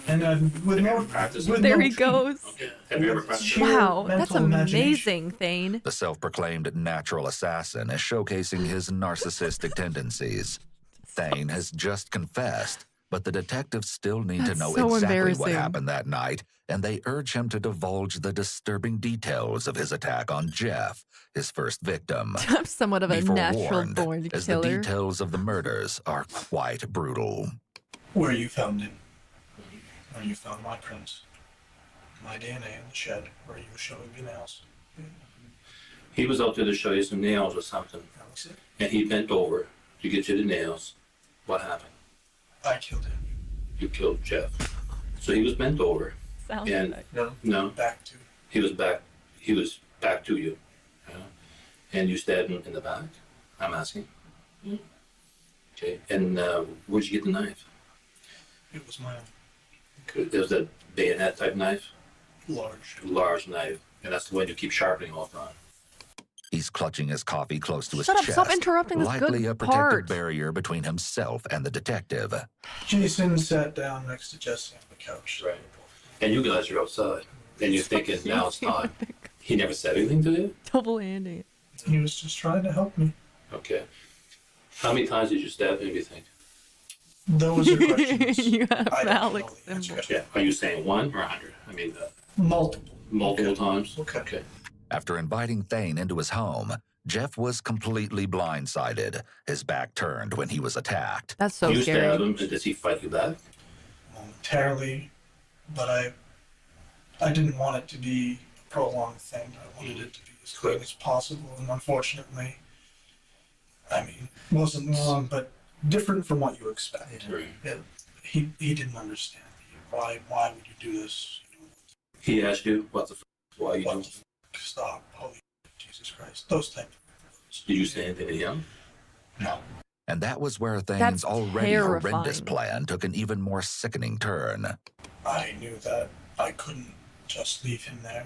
And with no practice. There he goes. Okay. Have you ever practiced? Wow, that's amazing, Thane. The self-proclaimed natural assassin is showcasing his narcissistic tendencies. Thane has just confessed, but the detectives still need to know exactly what happened that night, and they urge him to divulge the disturbing details of his attack on Jeff, his first victim. I'm somewhat of a natural-born as killer. the details of the murders are quite brutal. Where you found him. Where you found my prints. My DNA in the shed where you were showing me nails. He was out there to show you some nails or something, and he bent over to get you the nails. What happened? I killed him. You killed Jeff. So he was bent over. Sounds and like no, back to. He was back to you, and you stabbed him in the back. I'm asking. Okay. And where'd you get the knife? It was my own. It was a bayonet type knife. Large knife, and that's the one you keep sharpening all the time. He's clutching his coffee close to his Shut up, chest. stop interrupting this likely good a protective part. barrier between himself and the detective. Jason sat down next to Jesse on the couch. Right. And you guys are outside, and you're thinking, now it's time. He never said anything to you? Double handing it. He was just trying to help me. Okay. How many times did you stab him, do you think? Those are questions. You have I don't Alex know the answer. Yeah. Are you saying 1 or 100? I mean, multiple times? Okay. After inviting Thane into his home, Jeff was completely blindsided, his back turned when he was attacked. That's so you scary. Stabbed him, and does he fight you back? Momentarily, but I didn't want it to be a prolonged thing. I wanted it to be as quick as possible, and unfortunately, I mean, it wasn't long, but different from what you expect. Right. He didn't understand. Why would you do this? He asked you, why you doing this? Stop. Holy Jesus Christ. Those type of words. Did you say anything to him? No. And that was where Thane's That's already terrifying. horrendous plan took an even more sickening turn. I knew that I couldn't just leave him there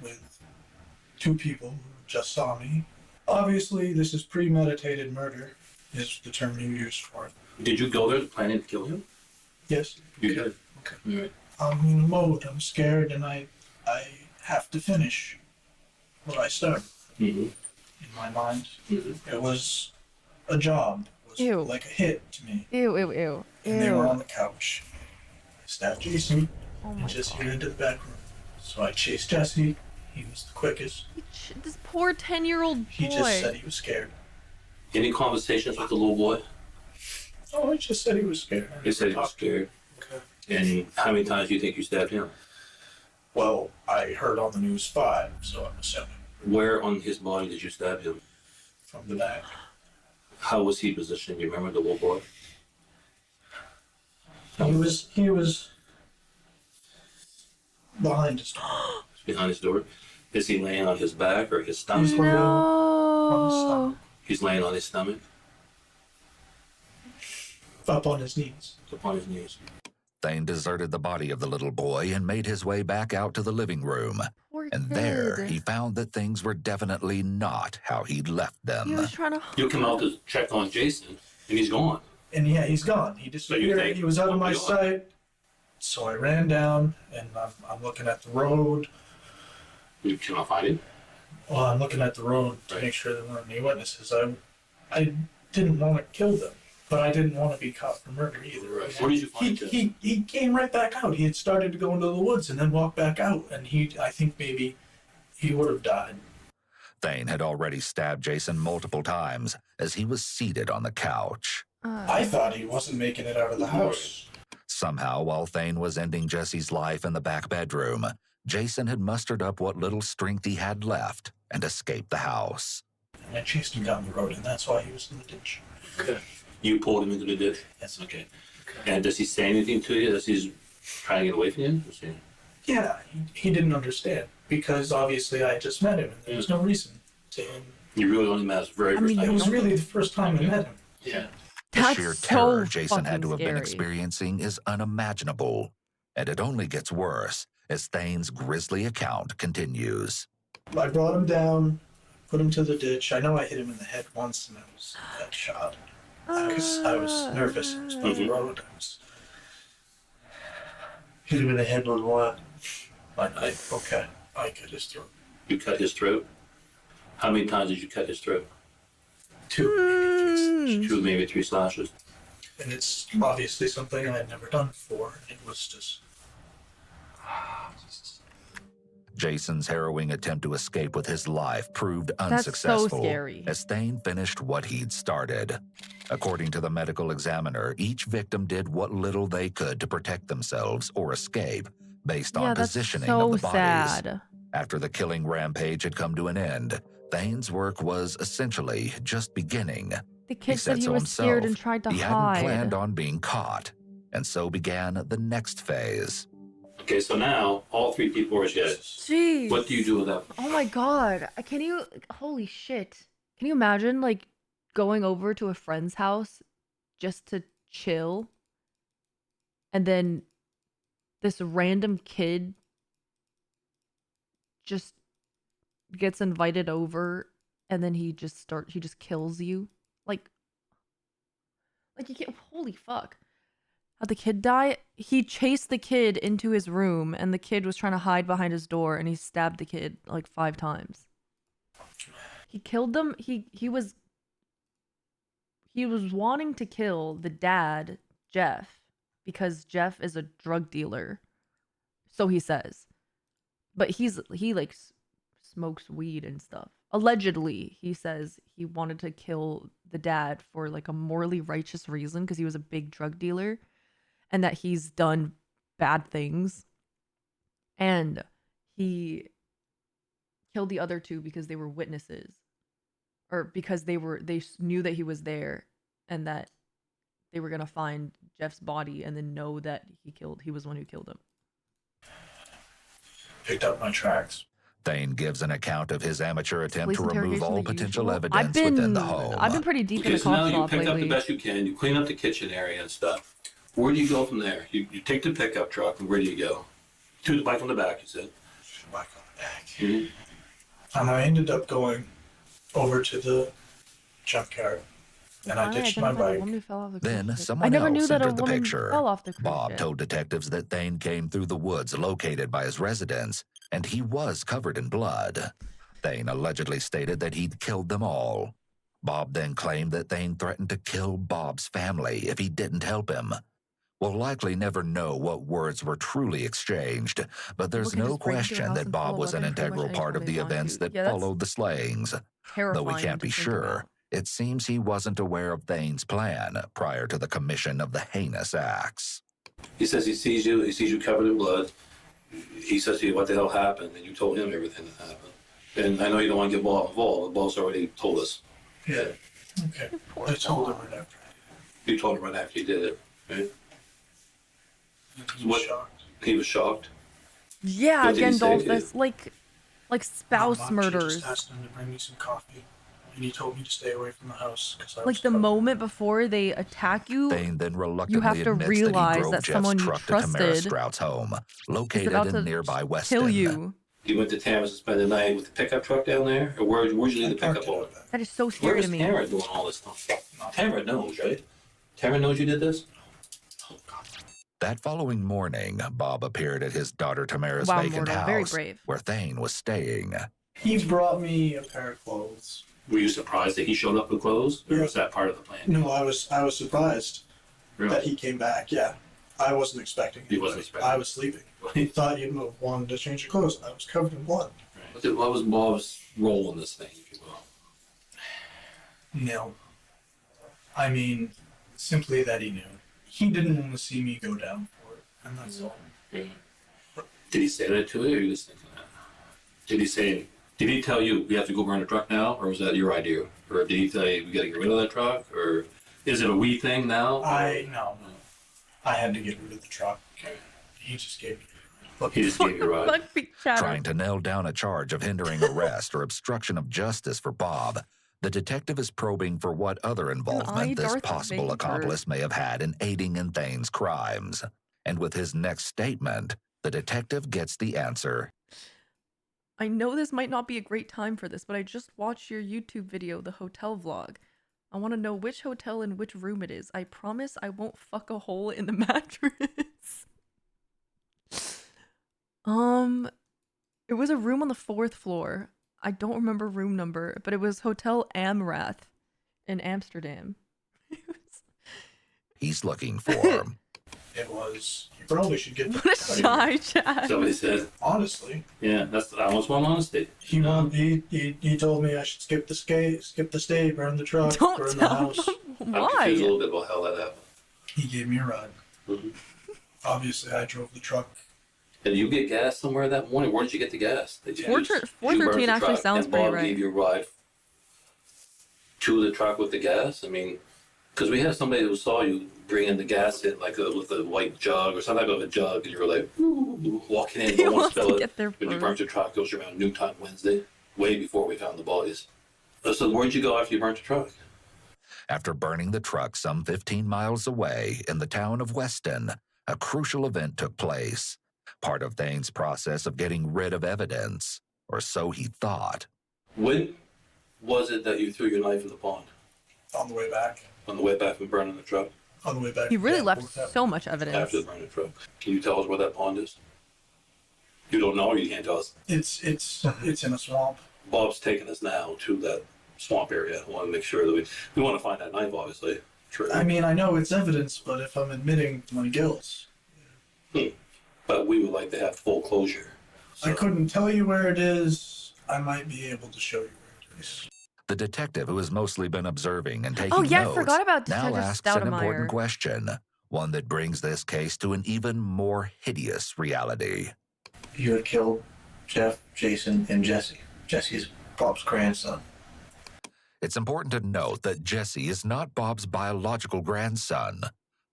with 2 people who just saw me. Obviously, this is premeditated murder, is the term you used for it. Did you go there planning to kill him? Yes. You did? Okay. Right. I'm in the mode. I'm scared, and I have to finish what I started. Mm-hmm. In my mind, it was a job. It was like a hit to me. Ew. And they were on the couch. I stabbed Jason Oh my and just God. hid into the back room. So I chased Jesse. He was the quickest. This poor 10-year-old boy. He just said he was scared. Any conversations with the little boy? Oh, he just said he was scared. He said he was scared. Okay. And how many times do you think you stabbed him? Well, I heard on the news 5, so I'm assuming. Where on his body did you stab him? From the back. How was he positioned? You remember the little boy? He was behind his door. Behind his door? Is he laying on his back or his stomach? On his stomach. He's laying on his stomach? Up on his knees. Up on his knees. Thane deserted the body of the little boy and made his way back out to the living room. And there, he found that things were definitely not how he'd left them. He was trying to... You come out to check on Jason, and he's gone. And yeah, he's gone. He disappeared. He was out of my sight. So I ran down, and I'm looking at the road. You cannot find him? Well, I'm looking at the road to make sure there weren't any witnesses. I didn't want to kill them, but I didn't want to be caught for murder either. Right. Where did you find him? He came right back out. He had started to go into the woods and then walk back out, and I think maybe he would have died. Thane had already stabbed Jason multiple times as he was seated on the couch. I thought he wasn't making it out of the house. Somehow, while Thane was ending Jesse's life in the back bedroom, Jason had mustered up what little strength he had left and escaped the house. And I chased him down the road, and that's why he was in the ditch. Okay. You pulled him into the ditch? Yes. Okay. And does he say anything to you as he's trying to get away from you? Yeah, he didn't understand, because obviously I had just met him, and there was no reason to him. You really only met us very first time? It was really the first time I met him. Yeah. The sheer terror Jason had to have been experiencing is unimaginable, and it only gets worse as Thane's grisly account continues. I brought him down, put him to the ditch. I know I hit him in the head once, and I was that shot. I was nervous. It was by the road. Hit him in the head with what? I cut his throat. You cut his throat? How many times did you cut his throat? 2, maybe 3 slashes. And it's obviously something I had never done before. It was just... Jason's harrowing attempt to escape with his life proved unsuccessful. That's so scary. As Thane finished what he'd started. According to the medical examiner, each victim did what little they could to protect themselves or escape based on positioning of the bodies. Sad. After the killing rampage had come to an end, Thane's work was essentially just beginning. The kid said he was scared and tried to hide. He hadn't planned on being caught, and so began the next phase. Okay, so now all 3 people are dead. Jeez. What do you do with that? Oh my god. Can you... Holy shit. Can you imagine, like, going over to a friend's house just to chill? And then this random kid just gets invited over and then he just kills you? Like you can't... Holy fuck. How'd the kid die? He chased the kid into his room, and the kid was trying to hide behind his door, and he stabbed the kid like 5 times. He killed them. He was wanting to kill the dad, Jeff, because Jeff is a drug dealer. So he says. But he like smokes weed and stuff. Allegedly, he says he wanted to kill the dad for like a morally righteous reason because he was a big drug dealer. And that he's done bad things. And he killed the other 2 because they were witnesses. Or because they knew that he was there. And that they were going to find Jeff's body and then know that he was the one who killed him. Picked up my tracks. Thane gives an account of his amateur attempt to Police remove all interrogation potential evidence within the home. I've been pretty deep in the So now cop you shop pick up lately. the best you can. You clean up the kitchen area and stuff. Where do you go from there? You take the pickup truck, and where do you go? To the bike on the back, you said? Bike on the back. And I ended up going over to the junkyard, and I ditched my bike. Then someone else entered the picture. Bob told detectives that Thane came through the woods located by his residence, and he was covered in blood. Thane allegedly stated that he'd killed them all. Bob then claimed that Thane threatened to kill Bob's family if he didn't help him. We'll likely never know what words were truly exchanged, but there's no question that Bob was an integral part of the events that followed the slayings. Though we can't be sure, It seems he wasn't aware of Thane's plan prior to the commission of the heinous acts. He says he sees you covered in blood. He says to you, what the hell happened? And you told him everything that happened. And I know you don't want to get Bob involved, but Bob's already told us. Yeah. Okay. I told him right after. You told him right after you did it, right? He was shocked. He was shocked? Yeah, What did he say to Gandalfus, like spouse murders. Just asked him to bring me some coffee, and he told me to stay away from the house because I Like was the covered. moment before they attack you, Thane then reluctantly you have to admits realize that he drove that Jeff's someone you truck to Tamara trusted Strout's home, is located about in to nearby Weston. kill you. You went to Tamara's to spend the night with the pickup truck down there? Or where'd you leave the pickup over? That is so Where scary is to me. Tamara doing all this stuff? Tamara knows, right? Tamara knows you did this? That following morning, Bob appeared at his daughter Tamara's Wow, vacant Mortal, very house, brave. where Thane was staying. He brought me a pair of clothes. Were you surprised that he showed up with clothes? Or Yeah. was that part of the plan? No, I was surprised Really? that he came back. Yeah, I wasn't expecting. He wasn't expecting. I was sleeping. He thought you'd have wanted to change your clothes. I was covered in blood. What was Bob's role in this thing, if you will? No. I mean, simply that he knew. He didn't want to see me go down for it, and that's all. Yeah. Did he say that to you, or are you just thinking that? Did he tell you we have to go burn the truck now, or was that your idea? Or did he tell you we got to get rid of that truck, or is it a we thing now? No. I had to get rid of the truck. He just gave me. He just gave you a ride. Trying to nail down a charge of hindering arrest or obstruction of justice for Bob, the detective is probing for what other involvement this Darth possible Vader. accomplice may have had in aiding in Thane's crimes. And with his next statement, the detective gets the answer. I know this might not be a great time for this, but I just watched your YouTube video, the hotel vlog. I want to know which hotel and which room it is. I promise I won't fuck a hole in the mattress. It was a room on the 4th floor. I don't remember room number, but it was Hotel Amrath in Amsterdam. He's looking for. It was. You probably should get. What a shy chat. Somebody said. Honestly. Yeah, I almost want honesty. He told me I should skip the stay, burn the truck, Don't burn the tell house. him. I'm Why? confused a little bit about how that happened. He gave me a ride. Mm-hmm. Obviously, I drove the truck. Did you get gas somewhere that morning? Where did you get the gas? Did you 413 actually sounds and pretty Bob right. gave you a ride to the truck with the gas? I mean, because we had somebody who saw you bringing the gas in, like with a white jug or some type of a jug, and you were like walking in, don't want to spill it. When you burnt your truck, it was around noontime Wednesday, way before we found the bodies. So where'd you go after you burnt the truck? After burning the truck some 15 miles away in the town of Weston, a crucial event took place. Part of Thane's process of getting rid of evidence, or so he thought. When was it that you threw your knife in the pond? On the way back. On the way back from burning the truck? On the way back. He really left so much evidence. After the burning truck. Can you tell us where that pond is? You don't know, or you can't tell us? It's in a swamp. Bob's taking us now to that swamp area. I want to make sure that we want to find that knife, obviously. True. I mean, I know it's evidence, but if I'm admitting my guilt. But we would like to have full closure. So. I couldn't tell you where it is. I might be able to show you where it is. The detective, who has mostly been observing and taking I notes, forgot about now Detective asks an Stoudemire. important question, one that brings this case to an even more hideous reality. You had killed Jeff, Jason, and Jesse. Jesse's Bob's grandson. It's important to note that Jesse is not Bob's biological grandson.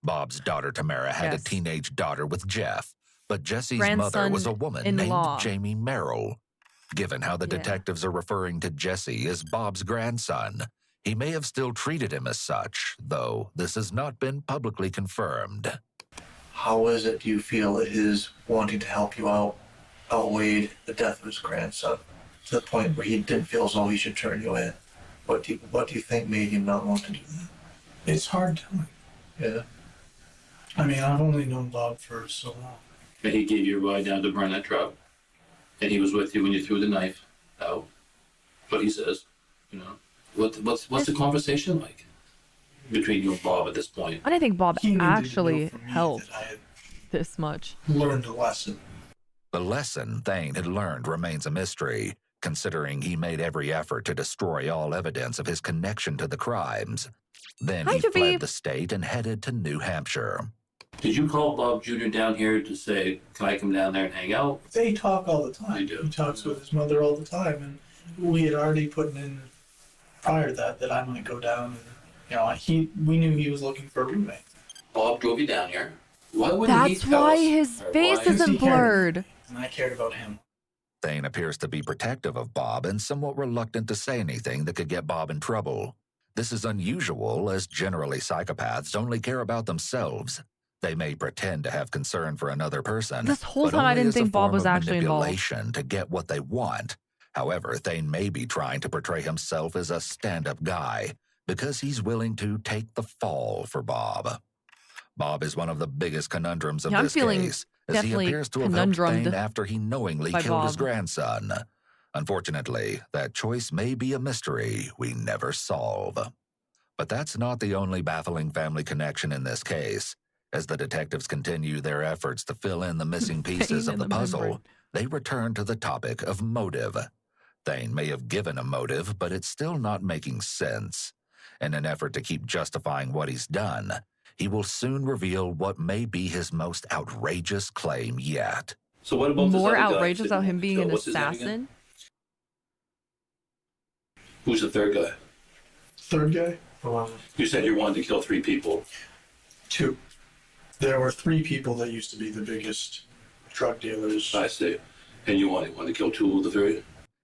Bob's daughter Tamara had a teenage daughter with Jeff, but Jesse's mother was a woman named Jamie Merrill. Given how the detectives are referring to Jesse as Bob's grandson, he may have still treated him as such, though this has not been publicly confirmed. How is it you feel that his wanting to help you out outweighed the death of his grandson to the point where he didn't feel as though he should turn you in? What do you think made him not want to do that? It's hard telling. Yeah. I mean, I've only known Bob for so long. And he gave you a ride down to burn that truck. And he was with you when you threw the knife out. What he says, you know. What's the conversation like between you and Bob at this point? I didn't think Bob actually helped this much. Learned a lesson. The lesson Thane had learned remains a mystery, considering he made every effort to destroy all evidence of his connection to the crimes. Then Hi, he Javi. fled the state and headed to New Hampshire. Did you call Bob Jr. down here to say, can I come down there and hang out? They talk all the time. They do. He talks with his mother all the time, and we had already put in prior to that I might go down. And, we knew he was looking for a roommate. Bob drove you down here. Why wouldn't he That's tell why us? his Or face why- isn't blurred. And I cared about him. Thane appears to be protective of Bob and somewhat reluctant to say anything that could get Bob in trouble. This is unusual, as generally psychopaths only care about themselves. They may pretend to have concern for another person, This whole but time I only didn't as a think Bob form was of actually involved. manipulation to get what they want. However, Thane may be trying to portray himself as a stand-up guy because he's willing to take the fall for Bob. Bob is one of the biggest conundrums of Yeah, I'm this feeling case, as he definitely appears to have helped conundrumed Thane after he knowingly by killed his Bob. grandson. Unfortunately, that choice may be a mystery we never solve. But that's not the only baffling family connection in this case. As the detectives continue their efforts to fill in the missing pieces of the puzzle, they return to the topic of motive. Thane may have given a motive, but it's still not making sense. In an effort to keep justifying what he's done, he will soon reveal what may be his most outrageous claim yet. So what about this More other guy? outrageous about him being an What's his name again? assassin? Who's the third guy? Third guy? You said you wanted to kill 3 people. 2. There were 3 people that used to be the biggest drug dealers. I see. And you wanted to kill 2 of the 3?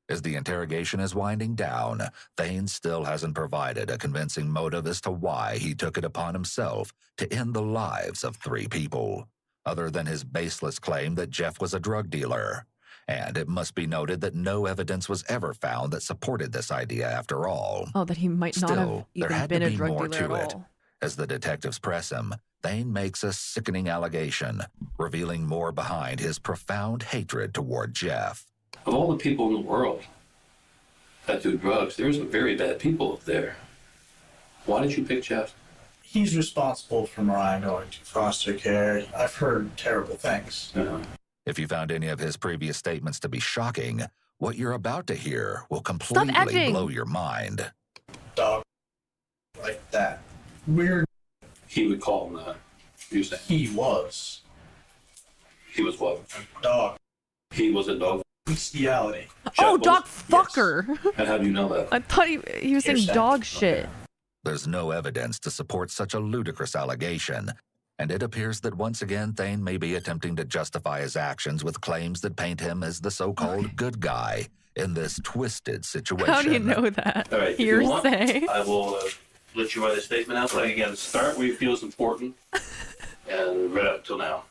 As the interrogation is winding down, Thane still hasn't provided a convincing motive as to why he took it upon himself to end the lives of 3 people, other than his baseless claim that Jeff was a drug dealer. And it must be noted that no evidence was ever found that supported this idea after all. Oh, that he might not have Still, there even had been to a be drug more dealer to at it. all. As the detectives press him, Thane makes a sickening allegation, revealing more behind his profound hatred toward Jeff. Of all the people in the world that do drugs, there's some very bad people up there. Why did you pick Jeff? He's responsible for Mariah going to foster care. I've heard terrible things. If you found any of his previous statements to be shocking, what you're about to hear will Stop completely acting. blow your mind. Dog. Like that. Weird. He would call him that. You saying? He was. He was what? Dog. He was a dog. Bestiality. Oh, Jeff dog was? fucker. And how do you know that? I thought he was saying Hearsay. dog shit. There's no evidence to support such a ludicrous allegation, and it appears that once again Thane may be attempting to justify his actions with claims that paint him as the so-called good guy in this twisted situation. How do you know that? All right, if you want, Hearsay. I will let you write a statement out. Like again, start where you feel is important, and right up until now,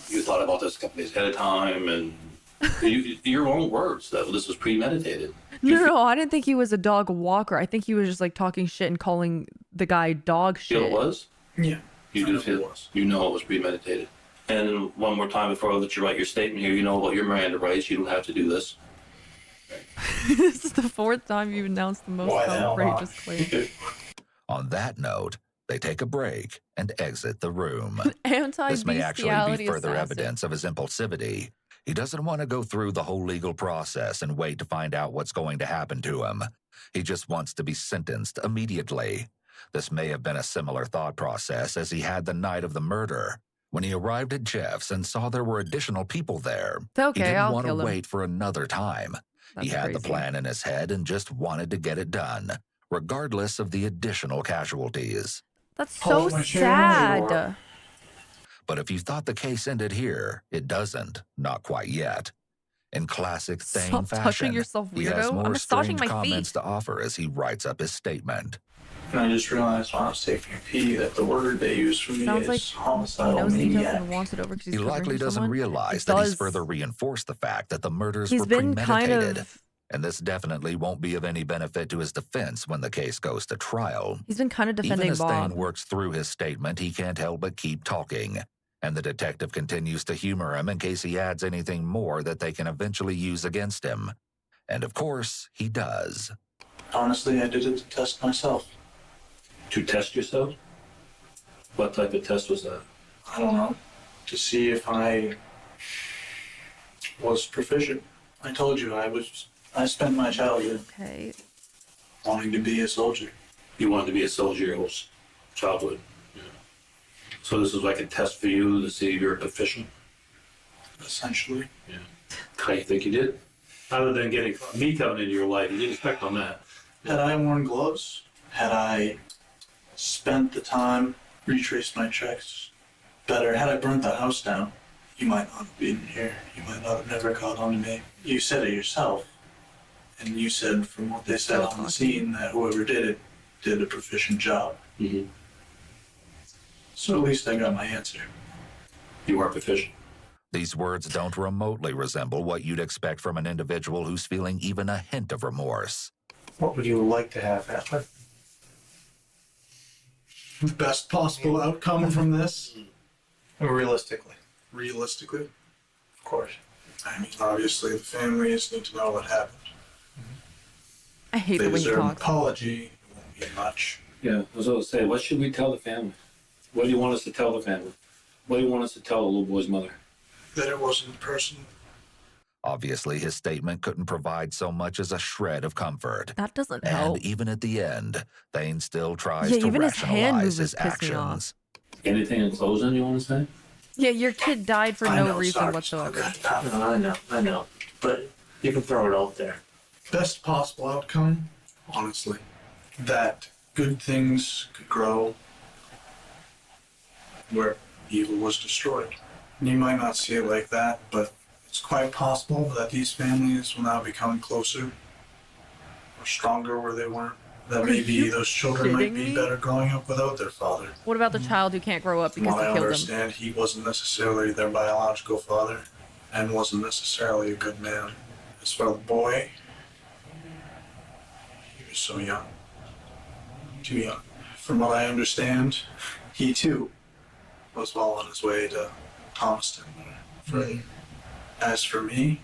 you thought about this a couple days ahead of time, and your own words that this was premeditated. No, I didn't think he was a dog walker. I think he was just like talking shit and calling the guy dog shit. Feel it was? Yeah. You do feel it was. You know it was premeditated. And one more time before I let you write your statement here, you know about your Miranda rights. You don't have to do this. This is the 4th time you've announced the most Why the hell outrageous claim. On that note, they take a break and exit the room. This may actually Anti-bestiality be further assassin. evidence of his impulsivity. He doesn't want to go through the whole legal process and wait to find out what's going to happen to him. He just wants to be sentenced immediately. This may have been a similar thought process as he had the night of the murder. When he arrived at Jeff's and saw there were additional people there, It's okay, he didn't I'll want to kill him. wait for another time. He That's had the crazy. plan in his head and just wanted to get it done, regardless of the additional casualties. That's so sad. But if you thought the case ended here, it doesn't. Not quite yet. In classic Thane Stop fashion, touching yourself, he has weirdo. more I'm massaging strange my comments feet. to offer as he writes up his statement. And I just realized when I was taking a pee that the word they used for me Sounds is like he homicidal knows details maniac. and wants it over because he's He covering likely for doesn't someone. realize It that he's does. further reinforced the fact that the murders He's were been kind premeditated. of. And this definitely won't be of any benefit to his defense when the case goes to trial. He's been kind of defending Even as Bob. Thane works through his statement, he can't help but keep talking. And the detective continues to humor him in case he adds anything more that they can eventually use against him. And of course, he does. Honestly, I did it to test myself. To test yourself? What type of test was that? I don't know. To see if I was proficient. I told you I was I spent my childhood wanting to be a soldier. You wanted to be a soldier your whole childhood. Yeah. So this is like a test for you to see if you're proficient? Essentially. Yeah. How do you think you did? Other than getting me coming into your life, you didn't expect on that. Had I worn gloves, had I spent the time, retraced my tracks better, had I burnt the house down, you might not have been here. You might not have never caught on to me. You said it yourself. And you said from what they said on the scene that whoever did it did a proficient job. Mm-hmm. So at least I got my answer. You are proficient. These words don't remotely resemble what you'd expect from an individual who's feeling even a hint of remorse. What would you like to have happen? Best possible outcome from this? Realistically. Realistically? Of course. I mean, obviously the families need to know what happened. I hate They the way he deserve an talks. apology. It won't be much. Yeah, I was going to say, what should we tell the family? What do you want us to tell the family? What do you want us to tell the little boy's mother? That it wasn't personal. Obviously, his statement couldn't provide so much as a shred of comfort. That doesn't help. And even at the end, Thane still tries Yeah, to even his hand rationalize movements his piss me off. actions. Anything in closing you want to say? Yeah, your kid died for I no know, reason sorry. whatsoever. I know. But you can throw it out there. Best possible outcome, honestly, that good things could grow where evil was destroyed. And you might not see it like that, but it's quite possible that these families will now become closer or stronger where they weren't. That maybe those children might be better growing up without their father. What about the child who can't grow up From because what I he killed him? understand, he wasn't necessarily their biological father and wasn't necessarily a good man. As for the boy, he was so young. Too young. From what I understand, he too was well on his way to Thomaston or further. As for me,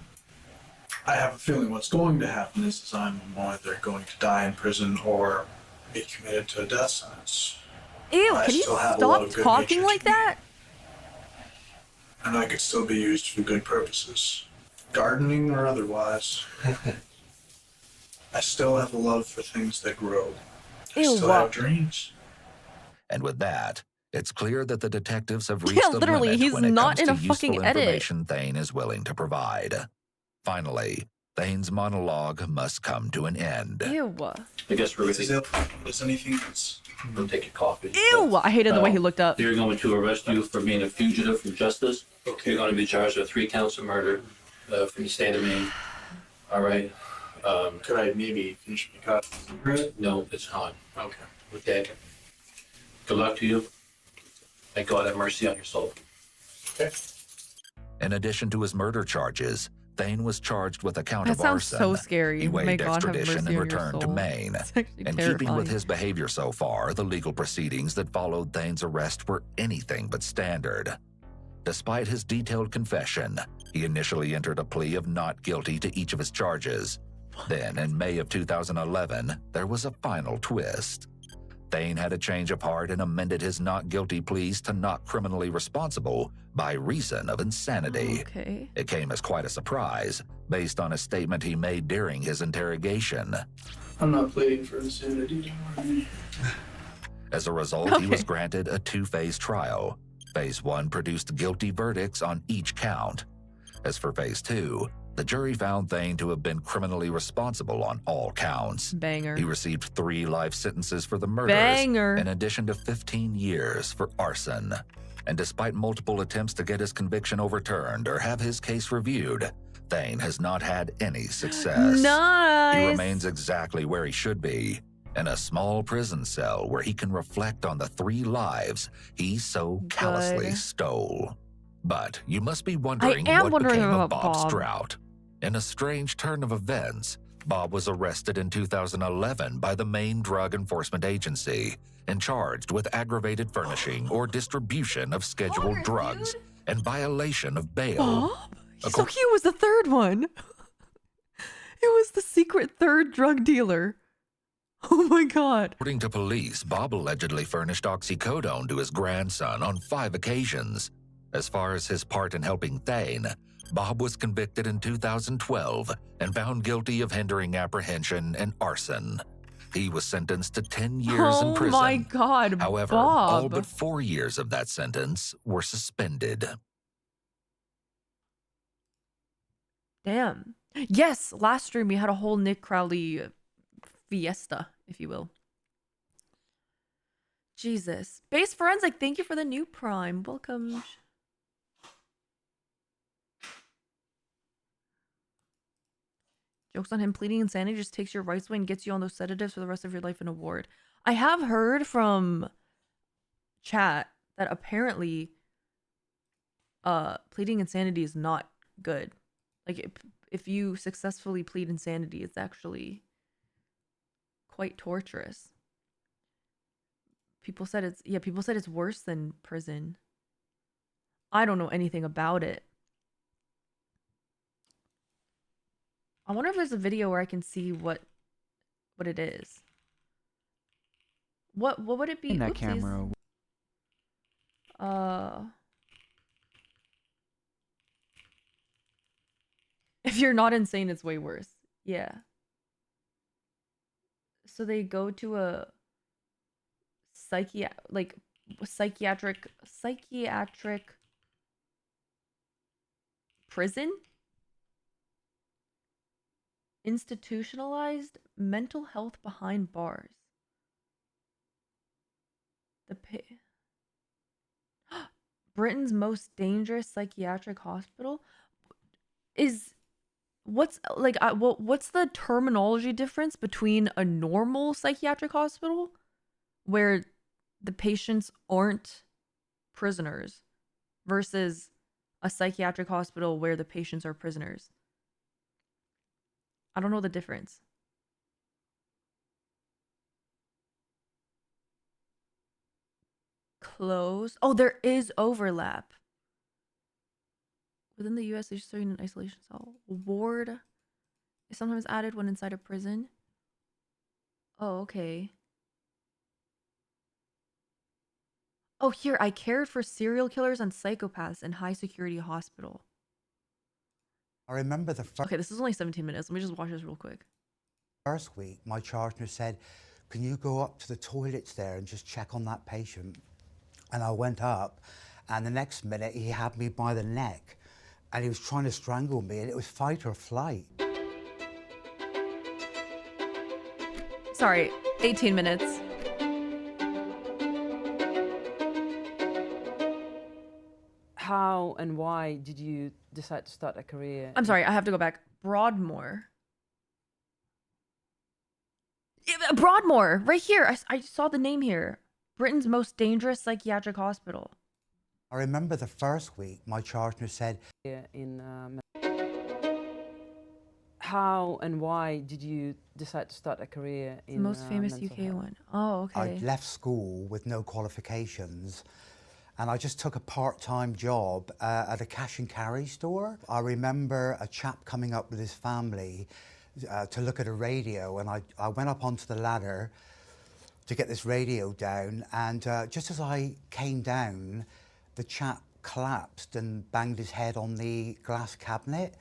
I have a feeling what's going to happen is I'm either going to die in prison or be committed to a death sentence. Ew, I can you still have a lot stop of good talking nature like that? And I could still be used for good purposes, gardening or otherwise. I still have a love for things that grow. I Ew, still have dreams. And with that, it's clear that the detectives have reached the literally, limit he's when it not comes in to a fucking useful edit. information Thane is willing to provide. Finally, Thane's monologue must come to an end. Ew. I guess we're Is anything else? Go take your coffee. Ew, I hated the way he looked up. They're going to arrest you for being a fugitive from justice. Okay. You're going to be charged with 3 counts of murder from the state of Maine. All right. Could I maybe finish my coffee? No, it's not. Okay. Okay. Good luck to you. May God have mercy on your soul. Okay. In addition to his murder charges, Thane was charged with a count That of sounds arson. so scary. He May waived God have extradition mercy and on your returned to soul. Maine. It's actually In keeping terrifying. with his behavior so far, the legal proceedings that followed Thane's arrest were anything but standard. Despite his detailed confession, he initially entered a plea of not guilty to each of his charges. Then, in May of 2011, there was a final twist. Thane had a change of heart and amended his not guilty pleas to not criminally responsible by reason of insanity. Okay. It came as quite a surprise, based on a statement he made during his interrogation. I'm not pleading for insanity, don't worry. As a result, he was granted a 2-phase trial. Phase 1 produced guilty verdicts on each count. As for Phase 2, the jury found Thane to have been criminally responsible on all counts. Banger. He received 3 life sentences for the murders, Banger. in addition to 15 years for arson. And despite multiple attempts to get his conviction overturned or have his case reviewed, Thane has not had any success. Nice. He remains exactly where he should be, in a small prison cell where he can reflect on the 3 lives he so callously stole. But you must be wondering what became of Bob Strout. In a strange turn of events, Bob was arrested in 2011 by the Maine Drug Enforcement Agency and charged with aggravated furnishing or distribution of scheduled drugs and violation of bail. Bob? So he was the third one. It was the secret third drug dealer. Oh my God. According to police, Bob allegedly furnished oxycodone to his grandson on 5 occasions. As far as his part in helping Thane, Bob was convicted in 2012 and found guilty of hindering apprehension and arson. He was sentenced to 10 years in prison. Oh my God, However, Bob. all but 4 years of that sentence were suspended. Damn. Yes, last stream we had a whole Nick Crowley fiesta, if you will. Jesus. Base Forensic, thank you for the new Prime. Welcome. Jokes on him. Pleading insanity just takes your rights away and gets you on those sedatives for the rest of your life in a ward. I have heard from chat that apparently pleading insanity is not good. Like if you successfully plead insanity, it's actually quite torturous. People said it's worse than prison. I don't know anything about it. I wonder if there's a video where I can see what it is. What would it be? In that Oopsies. camera. If you're not insane, it's way worse. Yeah. So they go to a psychiatric prison? Institutionalized mental health behind bars. Britain's most dangerous psychiatric hospital is what's the terminology difference between a normal psychiatric hospital where the patients aren't prisoners versus a psychiatric hospital where the patients are prisoners? I don't know the difference. Close. Oh, there is overlap. Within the U.S., there's certain isolation cell. Ward is sometimes added when inside a prison. Oh, okay. Oh, here, I cared for serial killers and psychopaths in high security hospital. I remember the first... Okay, this is only 17 minutes. Let me just watch this real quick. First week, my charge nurse said, can you go up to the toilets there and just check on that patient? And I went up, and the next minute he had me by the neck, and he was trying to strangle me, and it was fight or flight. Sorry, 18 minutes. How and why did you decide to start a career? I'm sorry, I have to go back. Broadmoor. Yeah, Broadmoor, right here. I saw the name here. Britain's most dangerous psychiatric hospital. I remember the first week, my charge nurse said... How and why did you decide to start a career in the most famous mental UK health? one. Oh, okay. I left school with no qualifications, and I just took a part-time job at a cash and carry store. I remember a chap coming up with his family to look at a radio, and I went up onto the ladder to get this radio down, and just as I came down, the chap collapsed and banged his head on the glass cabinet,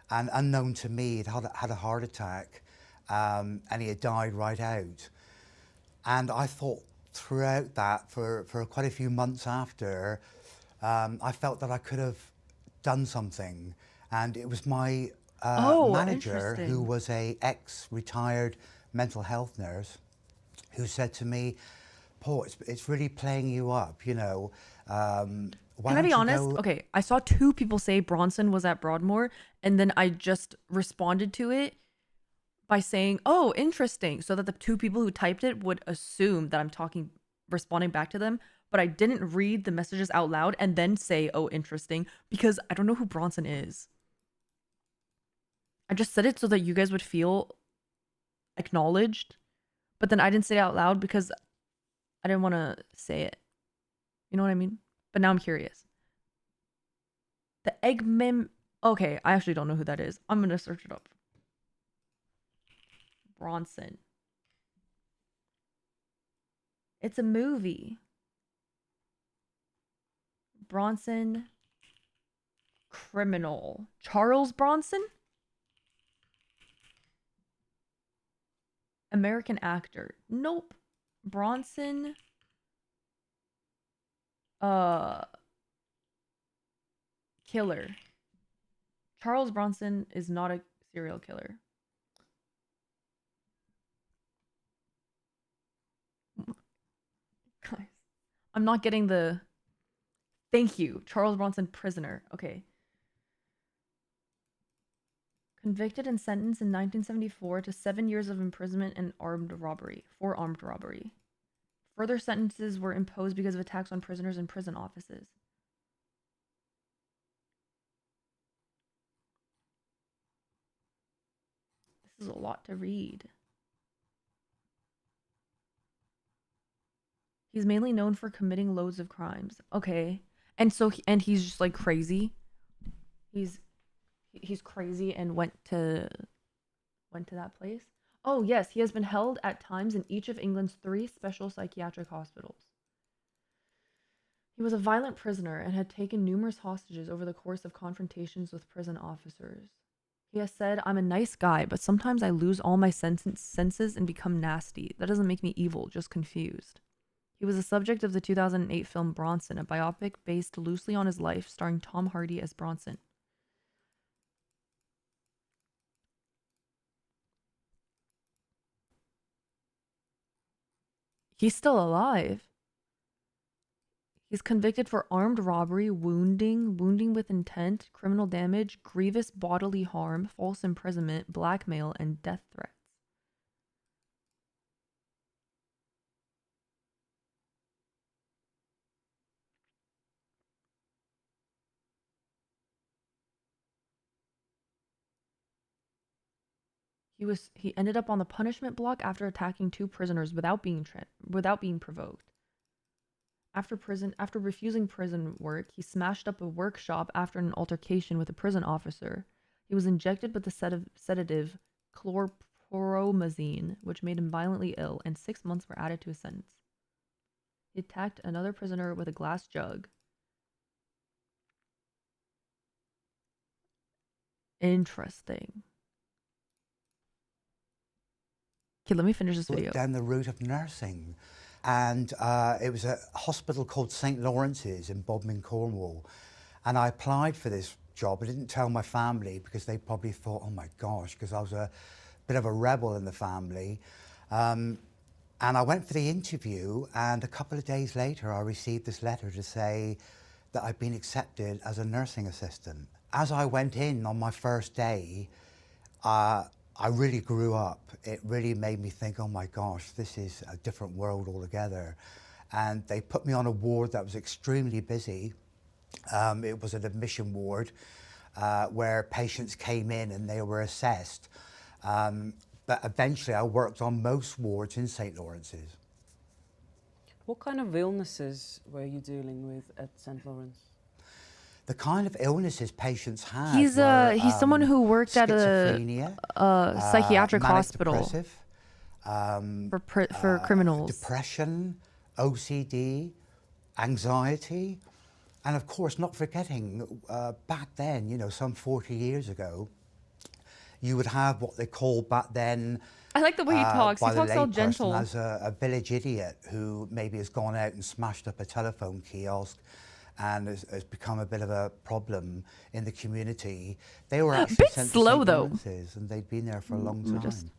and unknown to me, he'd had a heart attack, and he had died right out. And I thought throughout that, for quite a few months after, I felt that I could have done something. And it was my manager, who was a ex-retired mental health nurse, who said to me, Paul, it's really playing you up, you know. Can I be honest? Okay, I saw 2 people say Bronson was at Broadmoor, and then I just responded to it by saying, oh, interesting, so that the 2 people who typed it would assume that I'm responding back to them, but I didn't read the messages out loud and then say, oh, interesting, because I don't know who Bronson is. I just said it so that you guys would feel acknowledged, but then I didn't say it out loud because I didn't want to say it. You know what I mean? But now I'm curious. The Eggman... Okay, I actually don't know who that is. I'm going to search it up. Bronson. It's a movie. Bronson criminal. Charles Bronson? American actor. Nope. Bronson. Killer. Charles Bronson is not a serial killer. Guys, I'm not getting the... Thank you. Charles Bronson, prisoner. Okay. Convicted and sentenced in 1974 to 7 years of imprisonment and armed robbery. For armed robbery. Further sentences were imposed because of attacks on prisoners and prison offices. This is a lot to read. He's mainly known for committing loads of crimes. Okay. And so he's just like crazy. He's crazy and went to that place. Oh, yes, he has been held at times in each of England's 3 special psychiatric hospitals. He was a violent prisoner and had taken numerous hostages over the course of confrontations with prison officers. He has said, "I'm a nice guy, but sometimes I lose all my senses and become nasty. That doesn't make me evil, just confused." He was the subject of the 2008 film Bronson, a biopic based loosely on his life, starring Tom Hardy as Bronson. He's still alive. He's convicted for armed robbery, wounding with intent, criminal damage, grievous bodily harm, false imprisonment, blackmail, and death threats. He ended up on the punishment block after attacking 2 prisoners without being provoked. After refusing prison work, he smashed up a workshop after an altercation with a prison officer. He was injected with the sedative chlorpromazine, which made him violently ill, and 6 months were added to his sentence. He attacked another prisoner with a glass jug. Interesting. Okay, let me finish this video. Down the route of nursing. And it was a hospital called St. Lawrence's in Bodmin, Cornwall. And I applied for this job. I didn't tell my family because they probably thought, oh my gosh, because I was a bit of a rebel in the family. And I went for the interview, and a couple of days later, I received this letter to say that I'd been accepted as a nursing assistant. As I went in on my first day, I really grew up. It really made me think, oh my gosh, this is a different world altogether. And they put me on a ward that was extremely busy. It was an admission ward where patients came in and they were assessed. But eventually I worked on most wards in St. Lawrence's. What kind of illnesses were you dealing with at St. Lawrence? The kind of illnesses patients had. He's someone who worked at a psychiatric hospital for criminals. Depression, OCD, anxiety, and of course, not forgetting back then, you know, some 40 years ago, you would have what they called back then. I like the way he talks. He talks all gentle. As a village idiot who maybe has gone out and smashed up a telephone kiosk and has become a bit of a problem in the community. They were actually sent slow, to though. and they'd been there for a long time.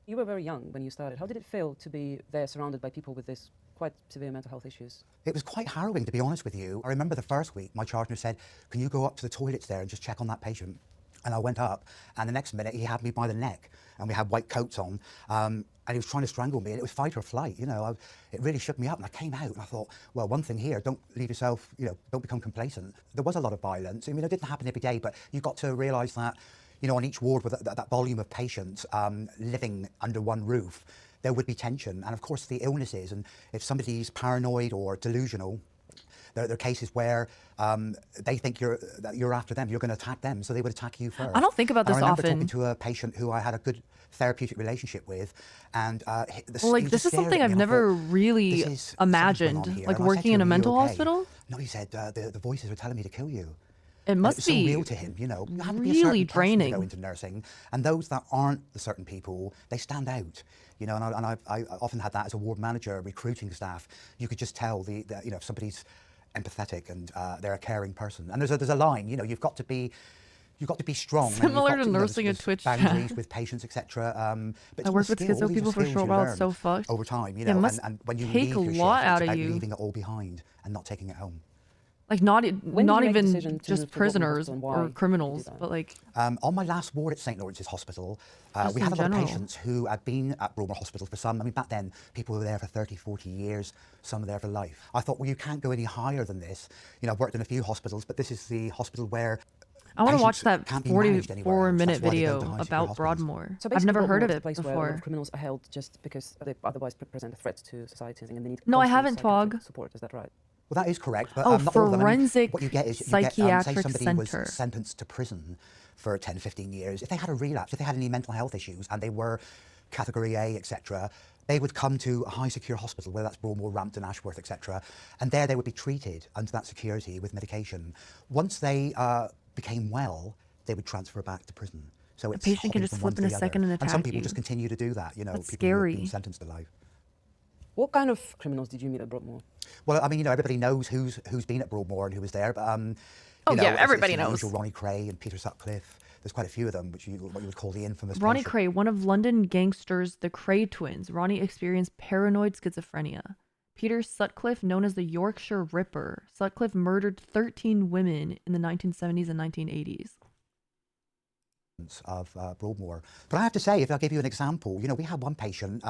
You were very young when you started. How did it feel to be there surrounded by people with this quite severe mental health issues? It was quite harrowing, to be honest with you. I remember the first week, my charge nurse said, "Can you go up to the toilets there and just check on that patient?" And I went up, and the next minute he had me by the neck, and we had white coats on, and he was trying to strangle me, and it was fight or flight, you know. It really shook me up, and I came out, and I thought, well, one thing here, don't leave yourself, you know, don't become complacent. There was a lot of violence. I mean, it didn't happen every day, but you got to realise that, you know, on each ward with that volume of patients living under one roof, there would be tension, and of course the illnesses, and if somebody's paranoid or delusional, there are cases where they think you're after them, you're going to attack them, so they would attack you first. I don't think about this often. I remember talking to a patient who I had a good therapeutic relationship with, and this is something I've never really imagined, like working in a mental hospital. No, he said the voices were telling me to kill you. It must it's be so real to him, you know. You have to be a really certain person draining. to go into nursing, and those that aren't the certain people, they stand out. You know, and I often had that as a ward manager, recruiting staff. You could just tell you know, if somebody's empathetic and they're a caring person. And there's a line, you know, you've got to be strong. Similar to you know, nursing a there's Twitch boundaries chat. with patients, etc. But I worked with schizo people for a short while. It's so fucked. over time, you Yeah, it know, must and when you take leave a your lot shift, out it's of about you. leaving it all behind and not taking it home. Like not even just to prisoners Grwm or criminals, but like on my last ward at St Lawrence's Hospital, we had a lot of patients who had been at Broadmoor Hospital for some. I mean, back then people were there for 30, 40 years. Some were there for life. I thought, well, you can't go any higher than this. You know, I've worked in a few hospitals, but this is the hospital where I want to watch that can't be managed anywhere else. 44-minute That's why they go video to high-secure about hospitals. Broadmoor. So I've never basically, heard of Broadmoor is a it place where a lot before. of criminals are held just because they otherwise present a threat to society, and they need No, I constant haven't, psychiatric Twog. support. Is that right? Well, that is correct, but Oh, not all of them. I mean, forensic what you get is say psychiatric somebody center. was sentenced to prison for 10, 15 years. If they had a relapse, if they had any mental health issues and they were category A, etc., they would come to a high secure hospital, whether that's Broadmoor, Rampton, Ashworth, etc., and there they would be treated under that security with medication. Once they became well, they would transfer back to prison. So it's patient can hopping just from flip one in to a the second other. and And some attack people you. just continue to do that, you know, That's people who have scary. been sentenced to life. What kind of criminals did you meet at Broadmoor? Well, I mean, you know, everybody knows who's been at Broadmoor and who was there, but Oh, you know, yeah, it's everybody the knows. usual Ronnie Cray and Peter Sutcliffe. There's quite a few of them, what you would call the infamous Ronnie patient. Cray, one of London gangsters, the Cray twins. Ronnie experienced paranoid schizophrenia. Peter Sutcliffe, known as the Yorkshire Ripper. Sutcliffe murdered 13 women in the 1970s and 1980s. Of Broadmoor. But I have to say, if I give you an example, you know, we had one patient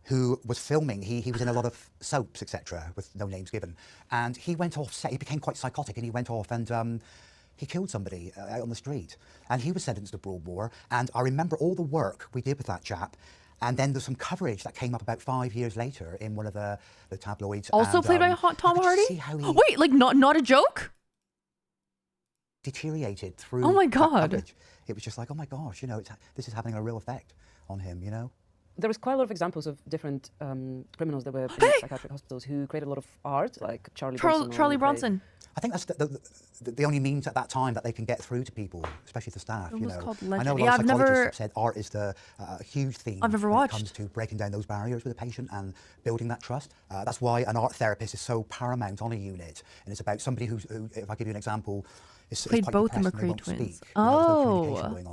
who was filming. He was in a lot of soaps, etc., with no names given. And he went off set. He became quite psychotic, and he went off and he killed somebody out on the street. And he was sentenced to Broadmoor. And I remember all the work we did with that chap. And then there's some coverage that came up about 5 years later in one of the tabloids. Also and, played by Tom Hardy? See how he Wait, like not a joke? deteriorated through Oh my that God. coverage. It was just like, oh my gosh, you know, this is having a real effect on him, you know? There was quite a lot of examples of different criminals that were in psychiatric hospitals who created a lot of art, like Charlie Bronson. I think that's the only means at that time that they can get through to people, especially the staff. It you was know, called I Legend. know a lot Yeah, of I've psychologists never- have said art is the huge theme I've never when watched. it comes to breaking down those barriers with a patient and building that trust. That's why an art therapist is so paramount on a unit, and it's about somebody who if I give you an example, is Played quite both the depressed and they McRae won't twins. speak. You know, there's no communication Oh. going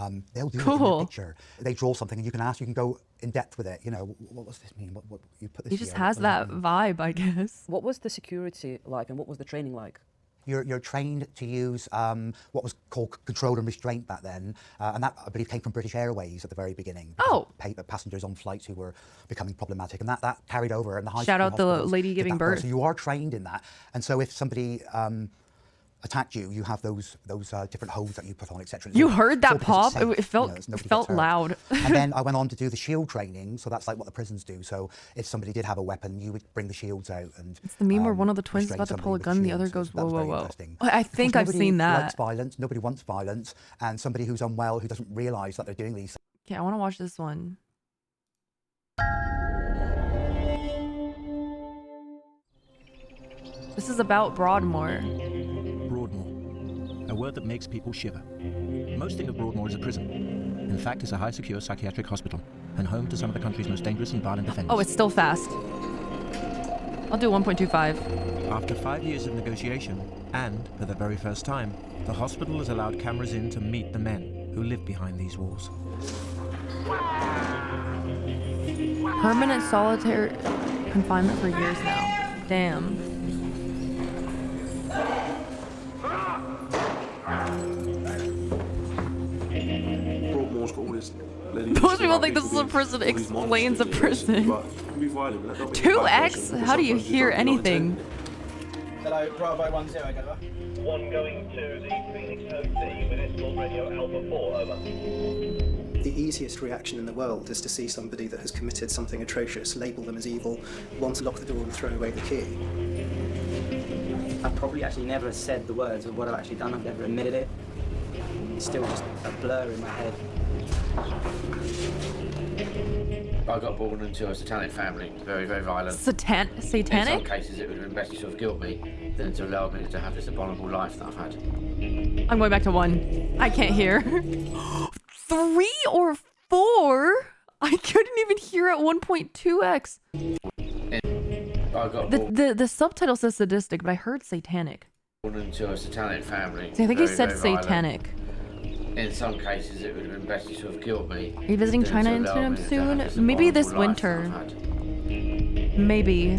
on. They'll do it in Cool. a picture. They draw something, and you can ask, you can go in depth with it. You know, what does this mean? What you put this He just here, has what does it that mean? vibe, I guess. What was the security like, and what was the training like? You're trained to use what was called control and restraint back then, and that I believe came from British Airways at the very beginning. Oh. Passengers on flights who were becoming problematic, and that carried over. And the high Shout school out the hospitals lady did giving that part. birth. So you are trained in that, and so if somebody attacked you, you have those different holds that you put on, etc. You heard It's all that because pop? it's safe, It felt you know, it nobody felt gets hurt. loud. And then I went on to do the shield training, so that's like what the prisons do. So if somebody did have a weapon, you would bring the shields out and It's the meme where one of the twins is restrain about to pull a somebody gun, with the other shields. goes, That was whoa, very whoa, whoa. interesting. I think I've seen Nobody likes that. violence. Nobody wants violence, and somebody who's unwell who doesn't realise that they're doing these. Okay, I want to watch this one. This is about Broadmoor. Broadmoor, a word that makes people shiver. Most think of Broadmoor as a prison. In fact, it's a high-secure psychiatric hospital and home to some of the country's most dangerous and violent offenders. Oh, it's still fast. I'll do 1.25. After 5 years of negotiation, and for the very first time, the hospital has allowed cameras in to meet the men who live behind these walls. Permanent solitary confinement for years now. Damn. Broadmoor's got all this. Most people think this is a prison. Explains a prison. 2x? How do you hear anything? Hello, Bravo 10, Gather. One going to the Phoenix OT with Escort Radio Alpha 4, over. The easiest reaction in the world is to see somebody that has committed something atrocious, label them as evil, want to lock the door and throw away the key. I've probably actually never said the words of what I've actually done. I've never admitted it. It's still just a blur in my head. I got born into a satanic family, very, very violent. Satanic? In some cases, it would have been better to have killed me than to allow me to have this abominable life that I've had. I'm going back to 1. I can't hear. 3 or 4? I couldn't even hear at 1.2x. The subtitle says sadistic, but I heard satanic. Born into a satanic family. See, I think he said satanic. In some cases, it would have been better to have killed me. Are you visiting China anytime soon? Maybe this winter. Maybe.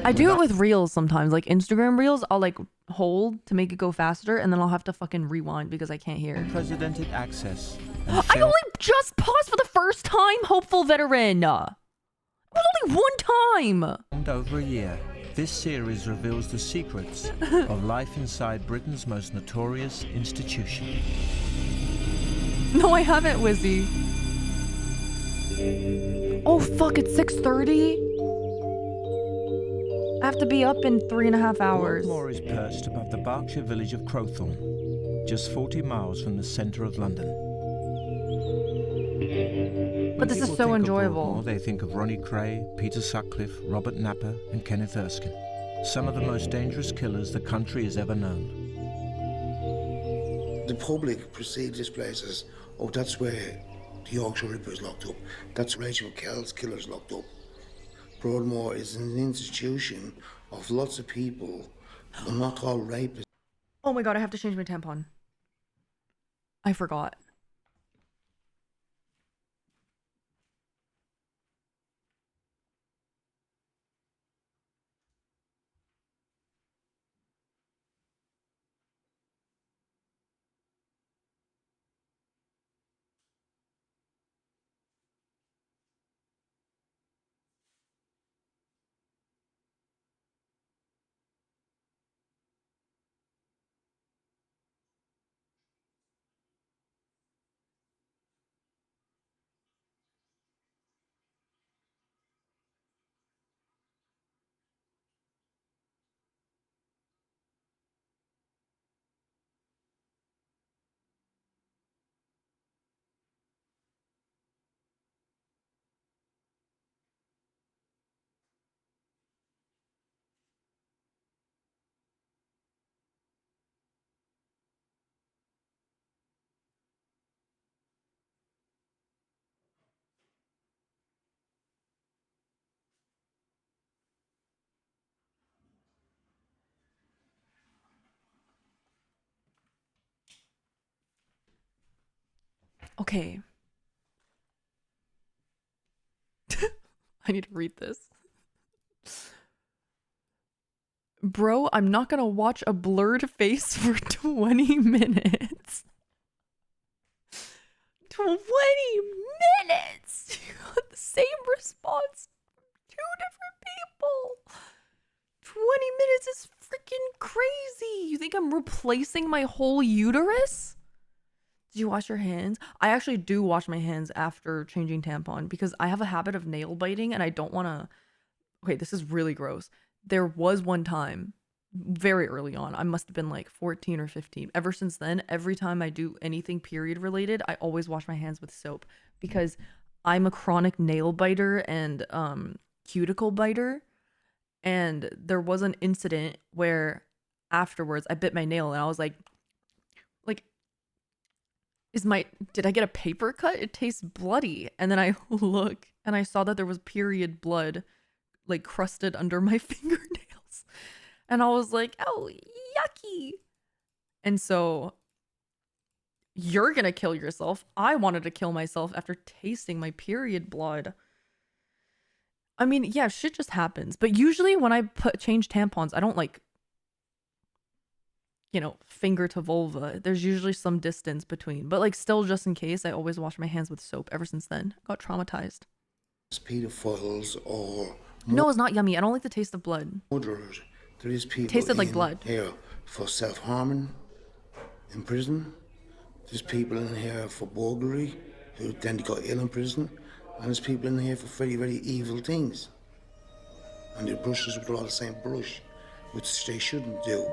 I do it with reels sometimes, like Instagram reels. I'll like hold to make it go faster, and then I'll have to fucking rewind because I can't hear. Unprecedented access. I only just paused for the first time, hopeful veteran. It was only one time. Over a year, this series reveals the secrets of life inside Britain's most notorious institution. No, I haven't, Wizzy. Oh fuck! It's 6:30. I have to be up in 3.5 hours. Broadmoor is perched above the Berkshire village of Crowthorne, just 40 miles from the centre of London. But this is so enjoyable. Broadmoor, they think of Ronnie Cray, Peter Sutcliffe, Robert Napper, and Kenneth Erskine. Some of the most dangerous killers the country has ever known. The public perceive this place as, oh, that's where the Yorkshire Ripper is locked up. That's Rachel Kell's killer's locked up. Broadmoor is an institution of lots of people, but not all rapists. Oh my god, I have to change my tampon. I forgot. Okay. I need to read this. Bro, I'm not gonna watch a blurred face for 20 minutes. 20 minutes! You got the same response from 2 different people. 20 minutes is freaking crazy. You think I'm replacing my whole uterus? Did you wash your hands? I actually do wash my hands after changing tampon because I have a habit of nail biting and I don't want to... Okay, this is really gross. There was one time, very early on, I must have been like 14 or 15. Ever since then, every time I do anything period related, I always wash my hands with soap because I'm a chronic nail biter and cuticle biter. And there was an incident where afterwards I bit my nail and I was like, did I get a paper cut? It tastes bloody. And then I look and I saw that there was period blood like crusted under my fingernails. And I was like, oh, yucky. And so you're gonna kill yourself. I wanted to kill myself after tasting my period blood. I mean, yeah, shit just happens. But usually when I change tampons, I don't like, you know, finger to vulva. There's usually some distance between. But like still, just in case, I always wash my hands with soap. Ever since then, I got traumatized. Pedophiles or... No, it's not yummy. I don't like the taste of blood. Murderers. There is people tasted like blood. Here for self-harming in prison. There's people in here for burglary who then got ill in prison. And there's people in here for very, very evil things. And their brushes with all the same brush, which they shouldn't do.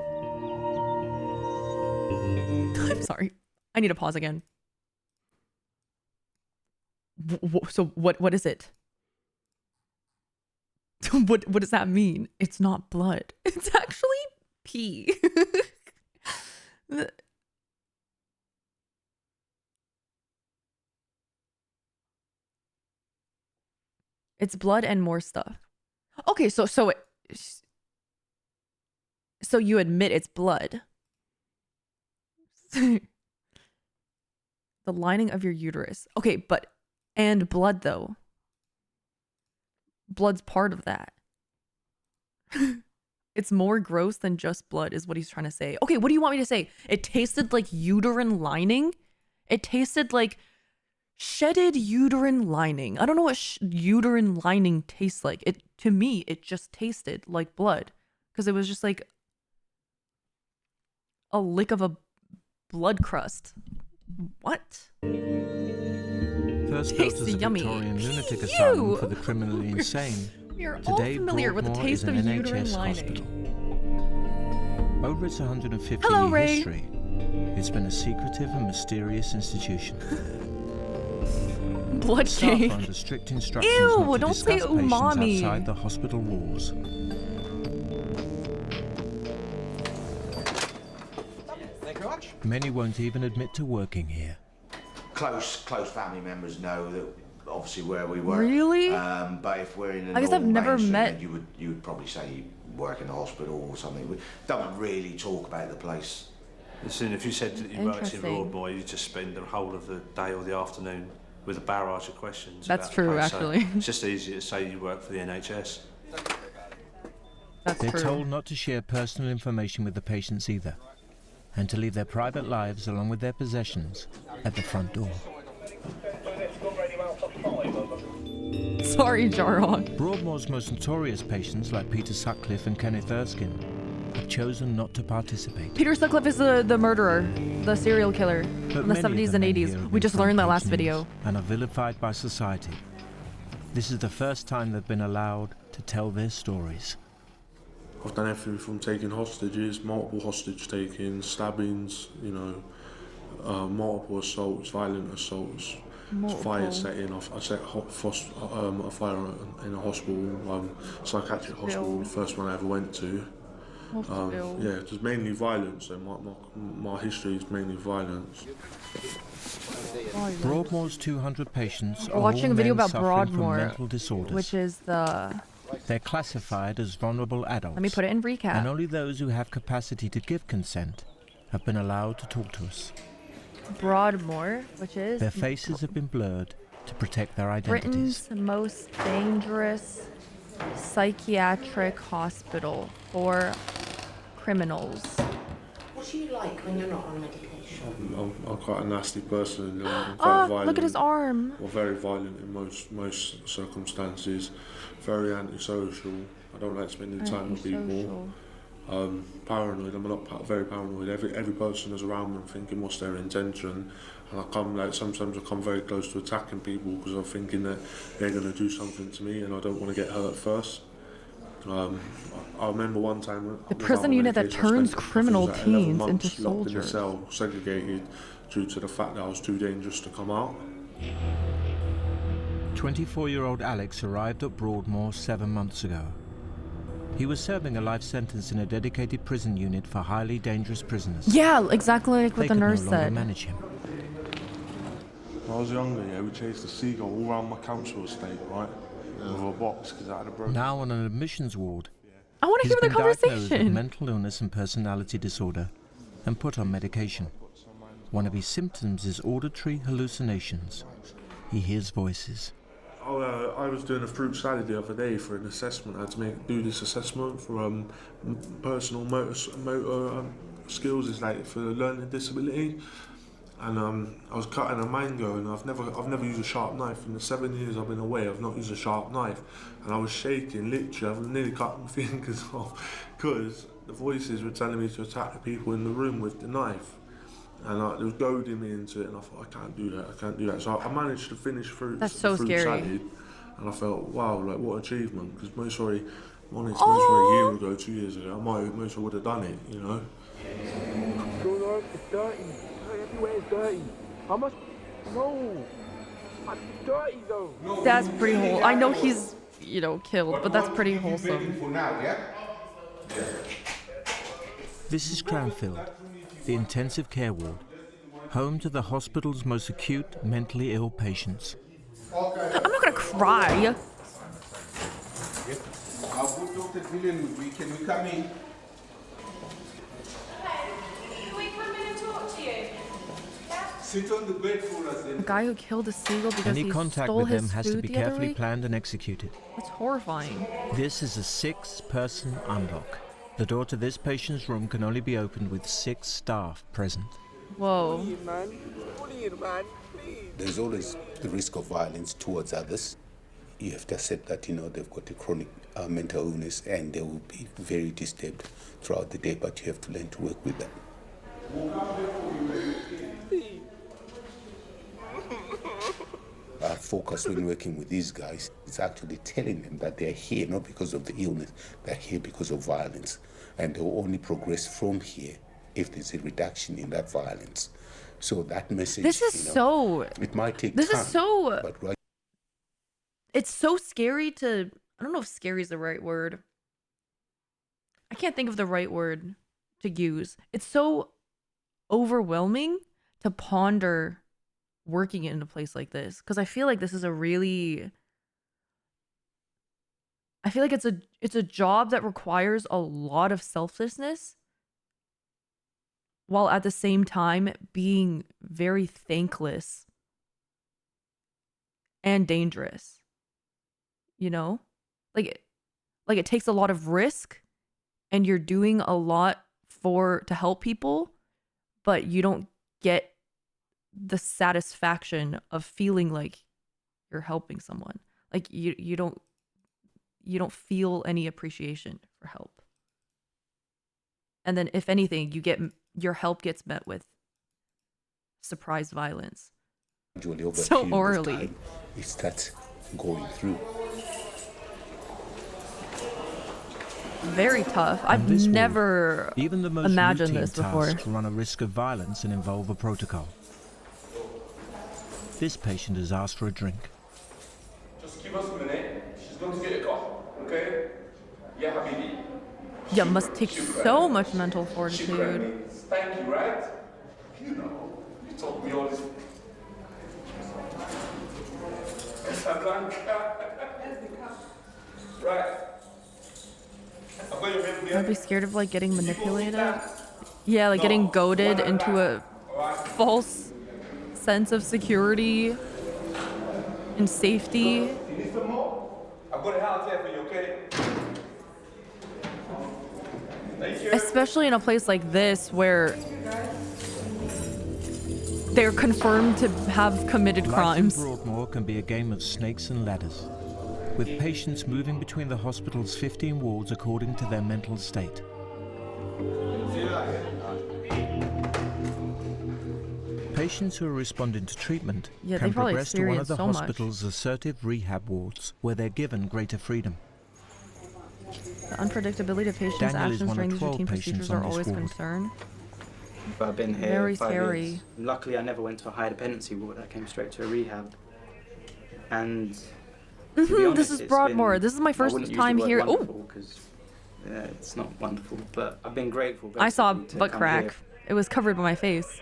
I'm sorry. I need to pause again. So what is it? What does that mean? It's not blood. It's actually pee. It's blood and more stuff. Okay, so you admit it's blood. The lining of your uterus. Okay, and blood though. Blood's part of that. It's more gross than just blood is what he's trying to say. Okay, what do you want me to say? It tasted like uterine lining? It tasted like shedded uterine lining. I don't know what uterine lining tastes like. To me, it just tasted like blood because it was just like a lick of a blood crust. What? First built as a yummy. Victorian lunatic asylum for the criminally insane, You're today all familiar with the Broadmoor taste is of an uterine NHS lining. hospital. Over its 150-year Hello, Ray. history, it's been a secretive and mysterious institution. Blood Staff cake. are under strict instructions Ew, not to don't say discuss patients umami. outside the hospital walls. Thank you very much. Many won't even admit to working here. Close family members know that obviously where we work. Really? But if we're in a I guess I've normal never mainstream, met- then you would probably say you work in a hospital or something. We don't really talk about the place. Listen, if you said that you worked in Interesting. Broadmoor, you just spend the whole of the day or the afternoon with a barrage of questions. That's about the true, place. So actually. it's just easier to say you work for the NHS. That's They're true. told not to share personal information with the patients either, and to leave their private lives along with their possessions at the front door. Sorry, Jaron. Broadmoor's most notorious patients, like Peter Sutcliffe and Kenneth Erskine, have chosen not to participate. Peter Sutcliffe is the murderer, the serial killer But in the many of 70s the and men 80s. here have We been just learned that front last page video. news and are vilified by society. This is the first time they've been allowed to tell their stories. I've done everything from taking hostages, multiple hostage takings, stabbings, you know, multiple assaults, violent assaults, fire setting. I set a fire in a hospital, psychiatric hospital, the first one I ever went to. Yeah, just mainly violence, and my history is mainly violence. Broadmoor's 200 patients We're are watching all a video men about suffering from Broadmoor, mental disorders. which is the... They're classified as vulnerable adults. Let me put it in recap. And only those who have capacity to give consent have been allowed to talk to us. Broadmoor, which is... Their faces have been blurred to protect their identities. Britain's most dangerous psychiatric hospital for criminals. What do you like when you're not on medication? I'm quite a nasty person. I'm quite violent. Look at his arm. Or very violent in most circumstances. Very antisocial. I don't like spending time with people. Paranoid. I'm not very paranoid. Every person is around me. I'm thinking, what's their intention? And sometimes I come very close to attacking people because I'm thinking that they're going to do something to me, and I don't want to get hurt first. I remember one time The prison unit that turns criminal teens into locked in a soldiers. cell, segregated due to the fact that I was too dangerous to come out. 24-year-old Alex arrived at Broadmoor 7 months ago. He was serving a life sentence in a dedicated prison unit for highly dangerous prisoners. Yeah, exactly like what the They could nurse no longer said. manage him. When I was younger, yeah, we chased a seagull all around my council estate, right? With a box because I had a broken. Now on an admissions ward, I want to he's hear the been diagnosed with conversation. mental illness and personality disorder and put on medication. One of his symptoms is auditory hallucinations. He hears voices. I was doing a fruit salad the other day for an assessment. I had to do this assessment for personal motor skills, is like for learning disability. And I was cutting a mango, and I've never used a sharp knife. In the 7 years I've been away, I've not used a sharp knife, and I was shaking. Literally, I've nearly cut my fingers off because the voices were telling me to attack the people in the room with the knife. And it was goading me into it, and I thought, I can't do that. So I managed to finish That's so fruit scary. salad, and I felt, wow, like what achievement. Because most probably a year ago, 2 years ago, I most would have done it, you know. It's dirty. Everywhere is dirty. I must. No. That's pretty wholesome. I know he's, you know, killed, but that's pretty wholesome. This is Cranfield, the intensive care ward, home to the hospital's most acute mentally ill patients. I'm not gonna cry. Can we come in? Can we come in and talk to you? Sit on the bed for us A then. guy who killed a seagull because Any he contact stole with his them has to food be the other carefully week? planned and executed. That's horrifying. This is a 6-person unlock. The door to this patient's room can only be opened with 6 staff present. Whoa. There's always the risk of violence towards others. You have to accept that, you know, they've got a chronic mental illness and they will be very disturbed throughout the day, but you have to learn to work with that. Our focus when working with these guys is actually telling them that they're here not because of the illness, they're here because of violence. And they'll only progress from here if there's a reduction in that violence. So that message, This is so... it might take This time, is so... but right. It's so scary to... I don't know if scary is the right word. I can't think of the right word to use. It's so overwhelming to ponder working in a place like this, because I feel like this is a really... I feel like it's a job that requires a lot of selflessness, while at the same time being very thankless and dangerous. You know? Like it takes a lot of risk, and you're doing a lot to help people, but you don't get the satisfaction of feeling like you're helping someone. Like you don't feel any appreciation for help. And then if anything, your help gets met with surprise violence. So orally. It starts going through. Very tough. On I've this ward, never even the most imagined routine this before. tasks run a risk of violence and involve a protocol. This patient has asked for a drink. Just give us a minute. She's going to get a coffee, okay? Yeah, Habibi. Yeah, must take so much mental fortitude. Thank you, right? You know, you taught me all this. Right. I'd be scared of like getting manipulated. Yeah, like getting goaded into a false sense of security and safety. You need some more? I've got a house here for you, okay? Thank you. Especially in a place like this where they're confirmed to have committed crimes. Life in Broadmoor can be a game of snakes and ladders, with patients moving between the hospital's 15 wards according to their mental state. Patients who are responding to treatment can progress to one of the hospital's assertive rehab wards, where they're given greater freedom. The unpredictability of patients' actions during these routine procedures are always a concern. But I've been here Very 5 scary. years. Luckily, I never went to a high dependency ward. I came straight to a rehab. And to be honest, this is Broadmoor. This is my first time here. Oh, because it's not wonderful, but I've been grateful. I saw a basically, to butt come crack. here. It was covered by my face.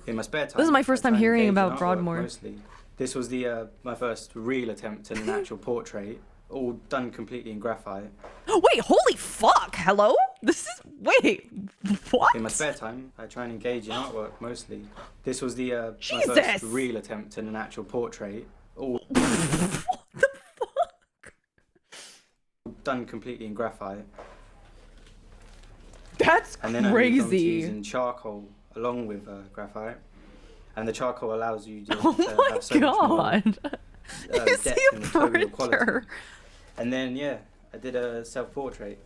In my spare time. This is my first time I try and hearing engage in about artwork Broadmoor. Mostly. This was the my first real attempt at an actual portrait, all done completely in graphite. Wait, holy fuck! Hello? This is what? In my spare time, I try and engage in artwork mostly. This was the my Jesus! first real attempt at an actual portrait, all done completely in graphite. That's and then I moved on to crazy. using charcoal along with graphite, and the charcoal allows you to Oh my have so much more, god! Is depth he a and tonal quality. printer? And then yeah, I did a self-portrait.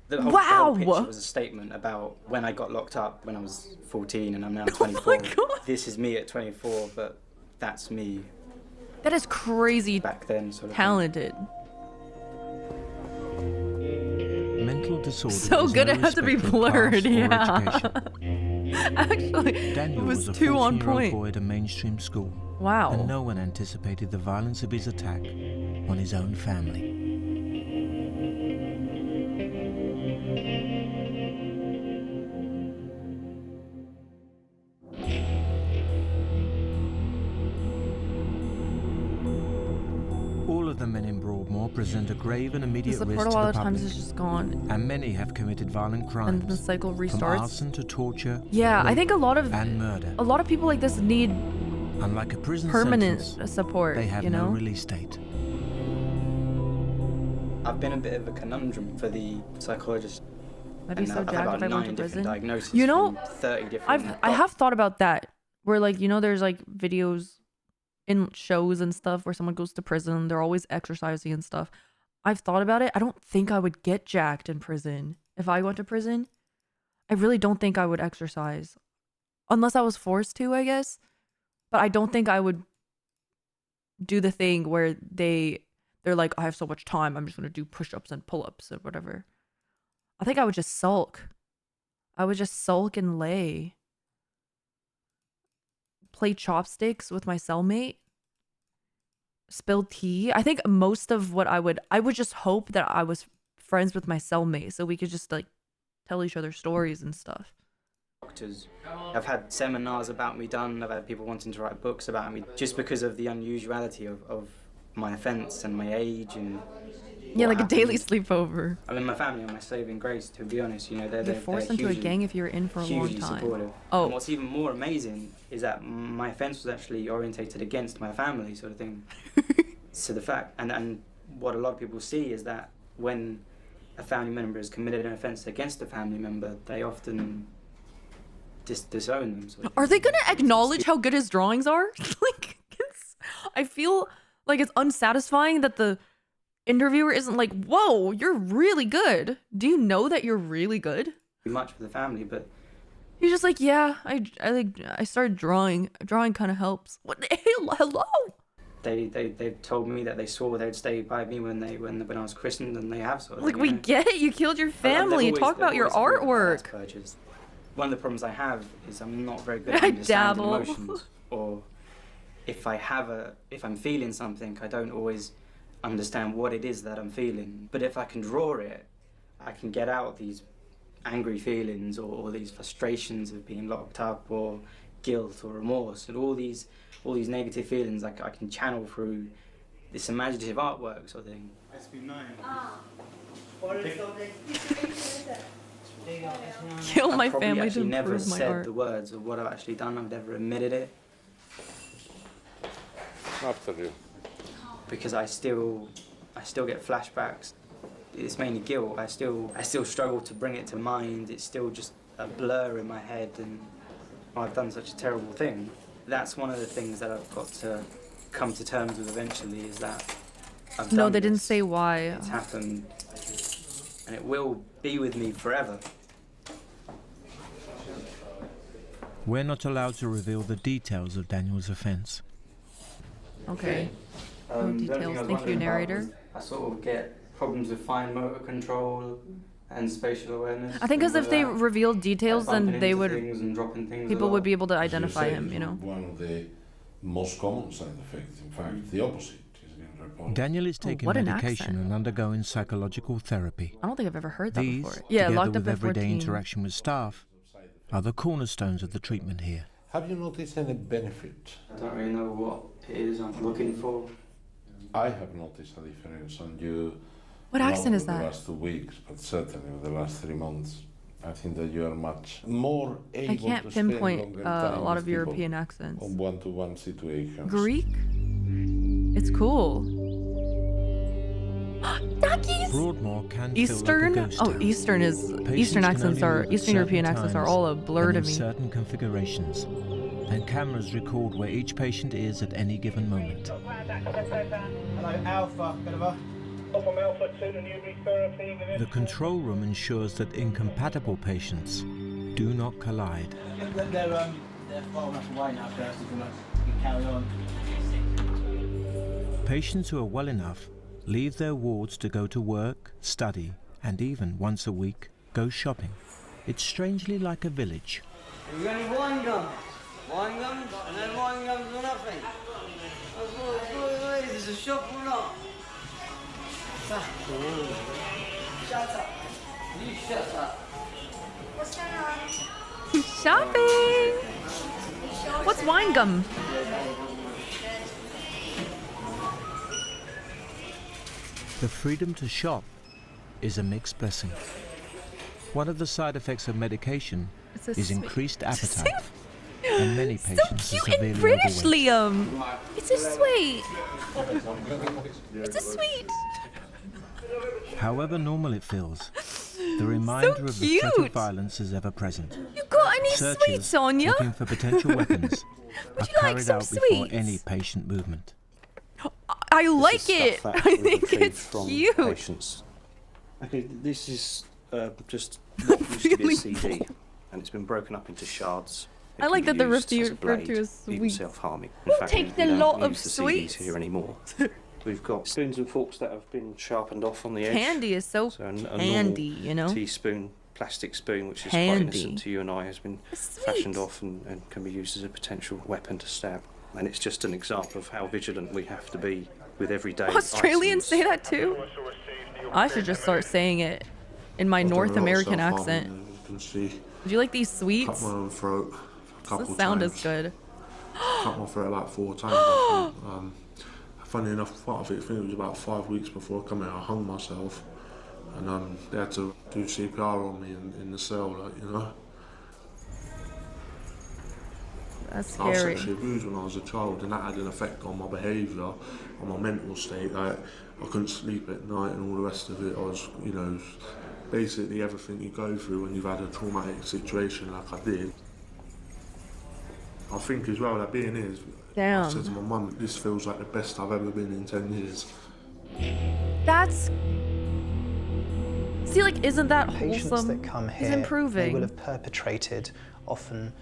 The whole Wow! picture was a statement about when I got locked up when I was 14 and I'm now 24. This is me at 24, but that's me That is crazy. back then. Sort of talented. Mental disorder So is good no it had to be respecter of blurred, class or yeah. education. Actually, Daniel it was a too on 14-year-old point. boy at a mainstream school. Wow. And no one anticipated the violence of his attack on his own family. All of the men in Broadmoor present a grave and immediate The risk support to a lot the of times public, is just gone. and many have committed violent crimes. And the cycle From restarts. arson to torture, Yeah, I rape, think and murder. a lot of people like this need Unlike a prison permanent sentence, support, they have you no know? release date. I've been a bit of a conundrum for the psychologist. I'd be And so I've had jacked about if I went 9 to different prison. diagnoses You know, from 30 different I have thought about that. Where like, you know, there's like videos in shows and stuff where someone goes to prison. They're always exercising and stuff. I've thought about it. I don't think I would get jacked in prison. If I went to prison, I really don't think I would exercise. Unless I was forced to, I guess. But I don't think I would do the thing where they're like, I have so much time, I'm just gonna do push-ups and pull-ups or whatever. I think I would just sulk. I would just sulk and lay. Play chopsticks with my cellmate. Spill tea. I think most of what I would just hope that I was friends with my cellmate so we could just like tell each other stories and stuff. Doctors. I've had seminars about me done, I've had people wanting to write books about me just because of the unusuality of my offence and my age and Yeah, like happened. a daily sleepover. I mean, my family are my saving grace, to be honest. You know, they're forced into a hugely, gang if you're in for a long hugely time. supportive. Oh. And what's even more amazing is that my offence was actually orientated against my family, sort of thing. So the fact, and what a lot of people see is that when a family member has committed an offence against a family member, they often disown them. Sort of Are they gonna acknowledge how good his drawings are? Like, I feel like it's unsatisfying that the interviewer isn't like, whoa, you're really good. Do you know that you're really good? much for the family, but He's just like, yeah, I started drawing. Drawing kind of helps. What the hell? Hello? they told me that they swore they'd stay by me when I was christened, and they have sort of. Like, you we know. get it. You killed your family. Talk about your artwork. One of the problems I have is I'm not very good at I understanding dabble. emotions, or if I'm feeling something, I don't always understand what it is that I'm feeling. But if I can draw it, I can get out these angry feelings or these frustrations of being locked up, or guilt or remorse, and all these negative feelings I can channel through this imaginative artwork sort of thing. Kill my I've probably family to actually never improve my said art. the words of what I've actually done. I've never admitted it. After you. Because I still get flashbacks. It's mainly guilt. I still struggle to bring it to mind. It's still just a blur in my head, and I've done such a terrible thing. That's one of the things that I've got to come to terms with eventually, is that I've No, done they didn't this. say why. It's happened, and it will be with me forever. We're not allowed to reveal the details of Daniel's offence. Okay. No The only thing details. I was Thank you, wondering about narrator. was I sort of get problems with fine motor control and spatial awareness. I think because if they Remember that? revealed details, Bumping then they into would. things and dropping things a People lot. would be able to As you identify say, him. You know. One of the most common side effects, in fact, the opposite is being reported. Daniel is Oh, taking what an medication accent. and undergoing psychological therapy. I don't think I've ever heard that These, before. Yeah, together locked with up at everyday 14. interaction with staff, are the cornerstones of the treatment here. Have you noticed any benefit? I don't really know what it is I'm looking for. I have noticed a difference on you. What not accent is over that? The last 2 weeks, but certainly over the last 3 months. I think that you are much more able I can't to spend pinpoint longer a time lot with of people European accents. on one-to-one situations. Greek? It's cool. Duckies! Broadmoor can Eastern? feel like a ghost Oh, town. Eastern is Patients Eastern can accents only are move at Eastern European certain accents are times all a blur and to in me. certain configurations, and cameras record where each patient is at any given moment. Hello, Alpha, bit of a... From Alpha 2, the new therapy with The control room ensures that incompatible patients do not collide. They're far enough away now for us to carry on. Patients who are well enough leave their wards to go to work, study, and even once a week, go shopping. It's strangely like a village. We've got any wine gums? Wine gums? And then wine gums or nothing? this a shop or not? Shut up. You shut up. What's going on? Shopping. What's wine gum? The freedom to shop is a mixed blessing. One of the side effects of medication is increased appetite, and many patients are severely British, overweight. Liam. It's a sweet. It's a sweet. However normal it feels, the reminder of the threat of violence is ever present. You got any Searches sweets on you? looking for potential weapons are Would you like carried some out before sweets? any patient movement. I like it. Stuff that I we think retrieve it's from cute. Patients. Okay, this is just what used to be a Really CD, and it's been broken up into shards. It I can like be that they're used as a referred to blade, as even sweets. self-harming. Who In fact, takes we a don't lot of use the sweets? CDs here anymore. We've got spoons and forks that have been sharpened off on the edge. Candy is so a handy, normal you know? teaspoon, plastic spoon, which is Handy. quite innocent to you and I, has been fashioned off and can be used as a potential weapon to stab. And it's just an example of how vigilant we have to be with everyday Australians say that too? I should just start saying it in my North American accent. You can see. Would you like these Cut sweets? my own throat a couple Doesn't sound times. as good. Cut my throat about 4 times. I think. Funny enough, part of it, I think it was about 5 weeks before I come here, I hung myself. And they had to do CPR on me in the cell, like, you know. That's I was scary. sexually abused when I was a child, and that had an effect on my behaviour, on my mental state. Like, I couldn't sleep at night and all the rest of it. I was, you know, basically everything you go through when you've had a traumatic situation like I did. I think as well that being here, I said to my mum, this feels like the best I've ever been in 10 years. That's... See, like, isn't that Patients wholesome? that come He's here, they improving. will have perpetrated often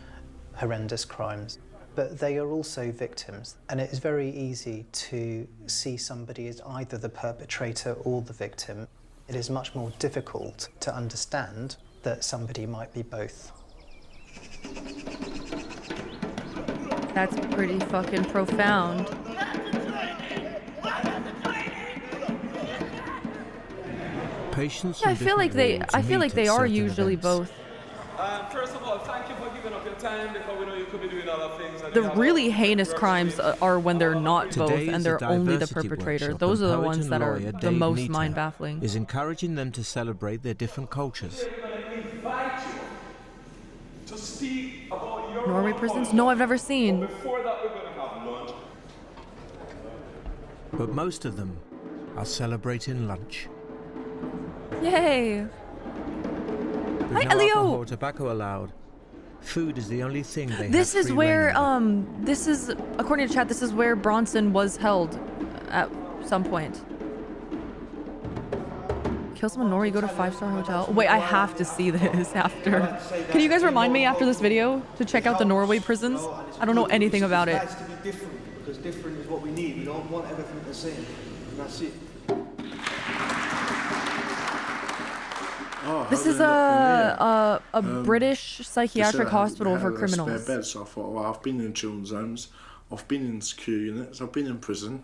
horrendous crimes, but they are also victims. And it is very easy to see somebody as either the perpetrator or the victim. It is much more difficult to understand that somebody might be both. That's pretty fucking profound. Patients Yeah, I from feel like different they. wards I feel meet like at they are certain usually events. both. First of all, thank you for giving up your time because we know you could be doing other things. The really heinous crimes are when they're not both Today and is they're a only the diversity perpetrator. workshop, Those and are the poet ones and that are lawyer the Dave most Neater mind-baffling. is encouraging them to celebrate their different cultures. invite you to speak about your Norway prisons? No, I've never seen. Before that, we're going to have lunch. But most of them are celebrating lunch. Yay! With Hi, no Elio! alcohol or tobacco allowed, food is the only thing they This have is free where, reign over. this is, according to chat, this is where Bronson was held at some point. Kill someone, Nori, go to 5-star hotel. Wait, I have to see this after. Can you guys remind me after this video to check out the Norway prisons? I don't know anything about it. It's nice to be different, because different is what we need. We don't want everything the same. And that's it. Oh, This how is did I end up in a here? British psychiatric hospital for Spare criminals. bed, so I thought, well, I've been in children's homes, I've been in secure units, I've been in prison.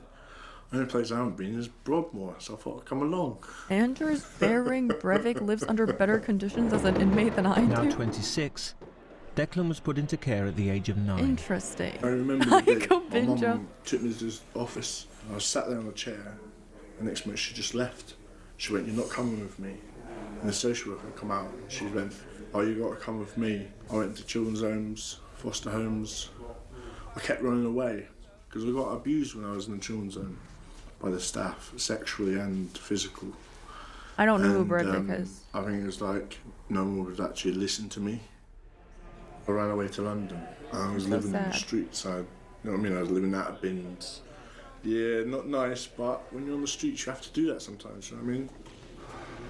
The only place I haven't been is Broadmoor, so I thought I'd come along. Anders Bering Breivik lives under better conditions as an inmate than I Now do. 26, Declan was put into care at the age of 9. Interesting. I remember the day Go my Binja. mum took me to his office. I was sat there on a chair, and next minute she just left. She went, "You're not coming with me." And the social worker come out, and she went, "Oh, you got to come with me." I went to children's homes, foster homes. I kept running away because I got abused when I was in the children's home by the staff, sexually and physical. I don't know who And, Breivik is. I think it was like no one would actually listen to me. I ran away to London. I was So living in the sad. streets. You know what I mean? I was living out of bins. Yeah, not nice, but when you're on the streets, you have to do that sometimes. You know what I mean?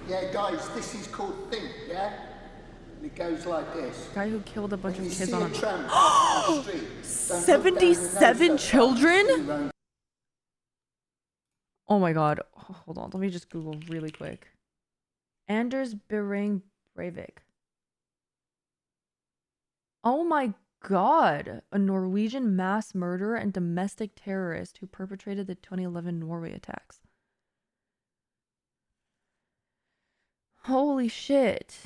Yeah, guys, this is called Think, yeah? And it goes like this. Guy who killed a bunch of You kids see on a a... tramp on the street, don't look down your nose 77 at the children? Oh my god. Hold on, let me just Google really quick. Anders Bering Breivik. Oh my god. A Norwegian mass murderer and domestic terrorist who perpetrated the 2011 Norway attacks. Holy shit.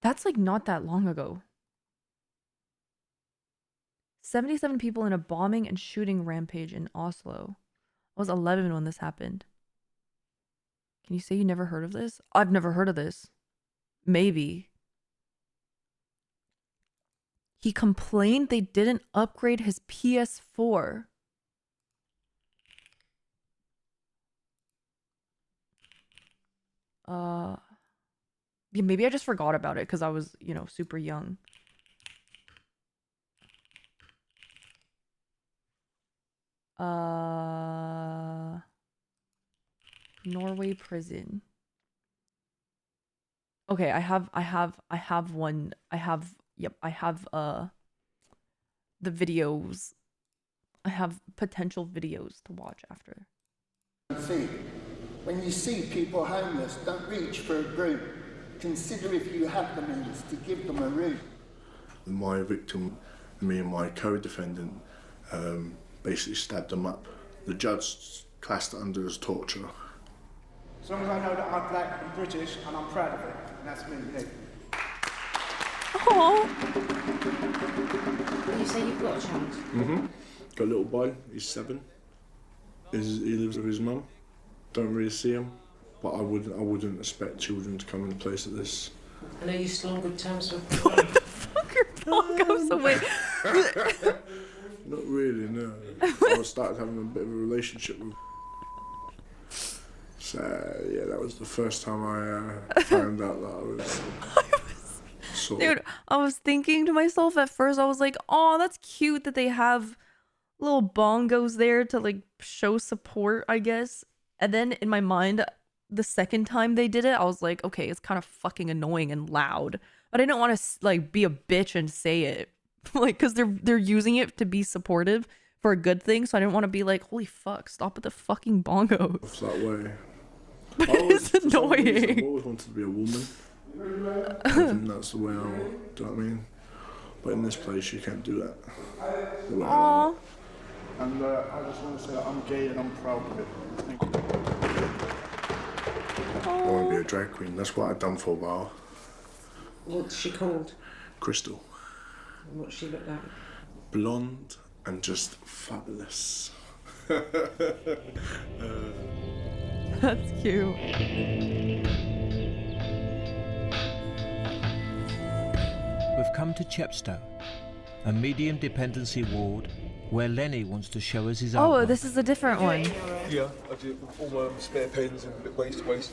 That's like not that long ago. 77 people in a bombing and shooting rampage in Oslo. I was 11 when this happened. Can you say you never heard of this? I've never heard of this. Maybe. He complained they didn't upgrade his PS4. Yeah, maybe I just forgot about it because I was, you know, super young. Norway prison. Okay, I have the videos. I have potential videos to watch after. See, when you see people homeless, don't reach for a broom. Consider if you have the means to give them a room. My victim, me and my co-defendant, basically stabbed them up. The judge classed it under as torture. As long as I know that I'm black and British and I'm proud of it, and that's me, yeah. Oh. You say you've got a child? Mm-hmm. Got a little boy, he's 7. He lives with his mum. Don't really see him, but I wouldn't expect children to come in a place like this. And are you still on good terms with goes away. Not really, no. I started having a bit of a relationship with. So yeah, that was the first time I found out that I was. Dude, I was thinking to myself at first, I was like, oh, that's cute that they have little bongos there to like show support, I guess. And then in my mind, the second time they did it, I was like, okay, it's kind of fucking annoying and loud. But I didn't want to like be a bitch and say it, like, because they're using it to be supportive for a good thing. So I didn't want to be like, holy fuck, stop with the fucking bongos. It's that way. But it's annoying. I've always wanted to be a woman. I think that's the way I want. Do you know what I mean? But in this place, you can't do that. Aww. And I just want to say that I'm gay and I'm proud of it. Thank you. I want to be a drag queen. That's what I've done for a while. What's she called? Crystal. And what's she look like? Blonde and just fabulous. That's cute. We've come to Chepstow, a medium dependency ward where Lenny wants to show us his artwork. Oh, this is a different one. Yeah, I do all my spare pens and waste pens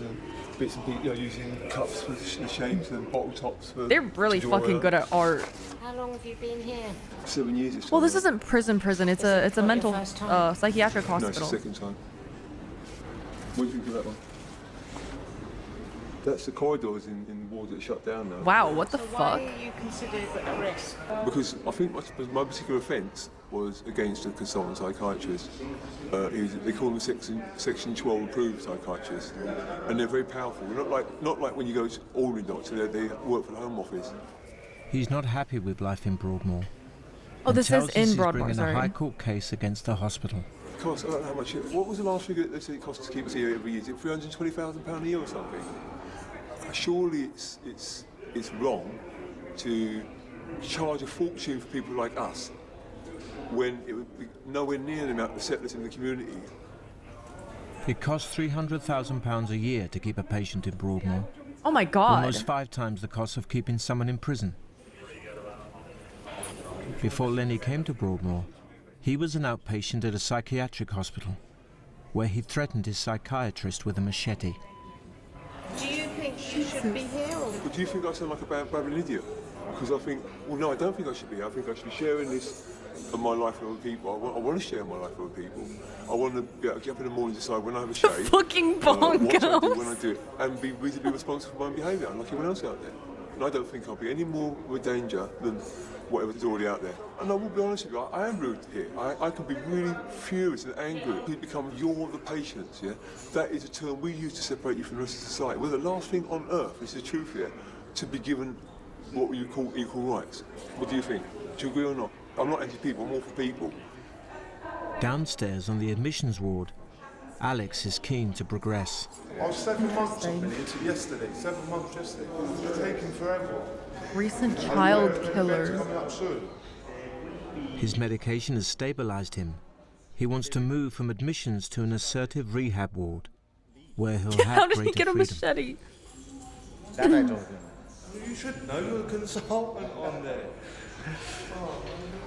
and bits and pieces, using cups for the shapes and bottle tops. They're really fucking good at art. How long have you been here? 7 years. Well, this isn't prison. It's a mental psychiatric hospital. No, it's the second time. What do you think of that one? That's the corridors in the wards that are shut down now. Wow, what the fuck? Why are you considered at risk? Because I think my particular offence was against a consultant psychiatrist. They call them Section 12 approved psychiatrists, and they're very powerful. Not like when you go to ordinary doctor, they work for the Home Office. He's not happy with life in Broadmoor. Oh, this is in Broadmoor, he's bringing sorry. a high court case against the hospital. It costs, I don't know how much. What was the last figure that they said it costs to keep us here every year? Is it £320,000 a year or something? Surely it's wrong to charge a fortune for people like us when it would be nowhere near the amount of settlers in the community. It costs £300,000 a year to keep a patient in Broadmoor. Oh my god. Almost 5 times the cost of keeping someone in prison. Before Lenny came to Broadmoor, he was an outpatient at a psychiatric hospital where he threatened his psychiatrist with a machete. Do you think you should be here? Or? But do you think I sound like a babbling idiot? Because I think, well, no, I don't think I should be here. I think I should be sharing this of my life with other people. I want to share my life with other people. I want to be able to get up in the morning and decide when I have a shave. Fucking bongos. What I do when I do it. And be reasonably responsible for my own behaviour, like everyone else out there. And I don't think I'll be any more of a danger than whatever's already out there. And I will be honest with you, I am rude here. I can be really furious and angry. You become you're the patients, yeah? That is a term we use to separate you from the rest of society. We're the last thing on earth, this is the truth here, to be given what you call equal rights. What do you think? Do you agree or not? I'm not anti-people, I'm all for people. Downstairs on the admissions ward, Alex is keen to progress. I was 7 months into yesterday, 7 months yesterday. It's taking forever. Recent child killer. Coming up soon. His medication has stabilized him. He wants to move from admissions to an assertive rehab ward, where he'll have How did he greater get a freedom. machete? That I don't know. You should know, you're a consultant on there.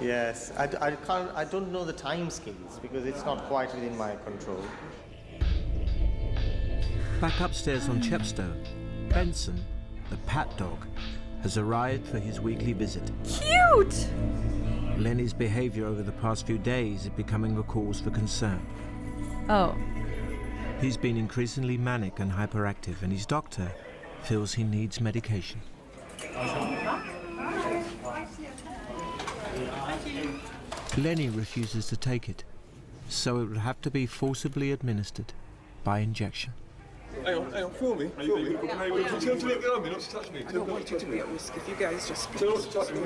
Yes, I don't know the time scales because it's not quite within my control. Back upstairs on Chepstow, Benson, the pat dog, has arrived for his weekly visit. Cute! Lenny's behavior over the past few days is becoming a cause for concern. Oh. He's been increasingly manic and hyperactive, and his doctor feels he needs medication. Lenny refuses to take it, so it will have to be forcibly administered by injection. Hang on, film me. Tell me to let go of me, not to touch me. I don't want you to be at risk if you guys just... Tell me not to touch me.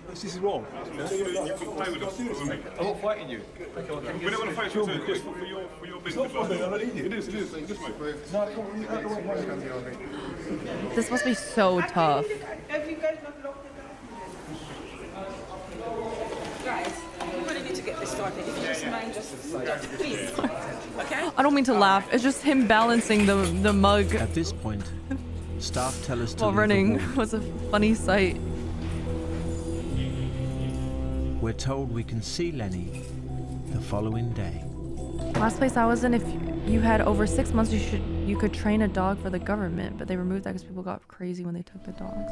This is wrong. You can play with us. I'm not fighting you. We don't want to fight you just for your business. It's not for me, I don't need it. It is. Just mate. No, come on, out the way. This must be so tough. Have you guys not locked it down? Guys, we really need to get this started. If you just mind, just please. Okay? I don't mean to laugh. It's just him balancing the mug. At this point, staff tell us to while leave the running ward. was a funny sight. We're told we can see Lenny the following day. Last place I was in, if you had over 6 months, you could train a dog for the government, but they removed that because people got crazy when they took the dogs.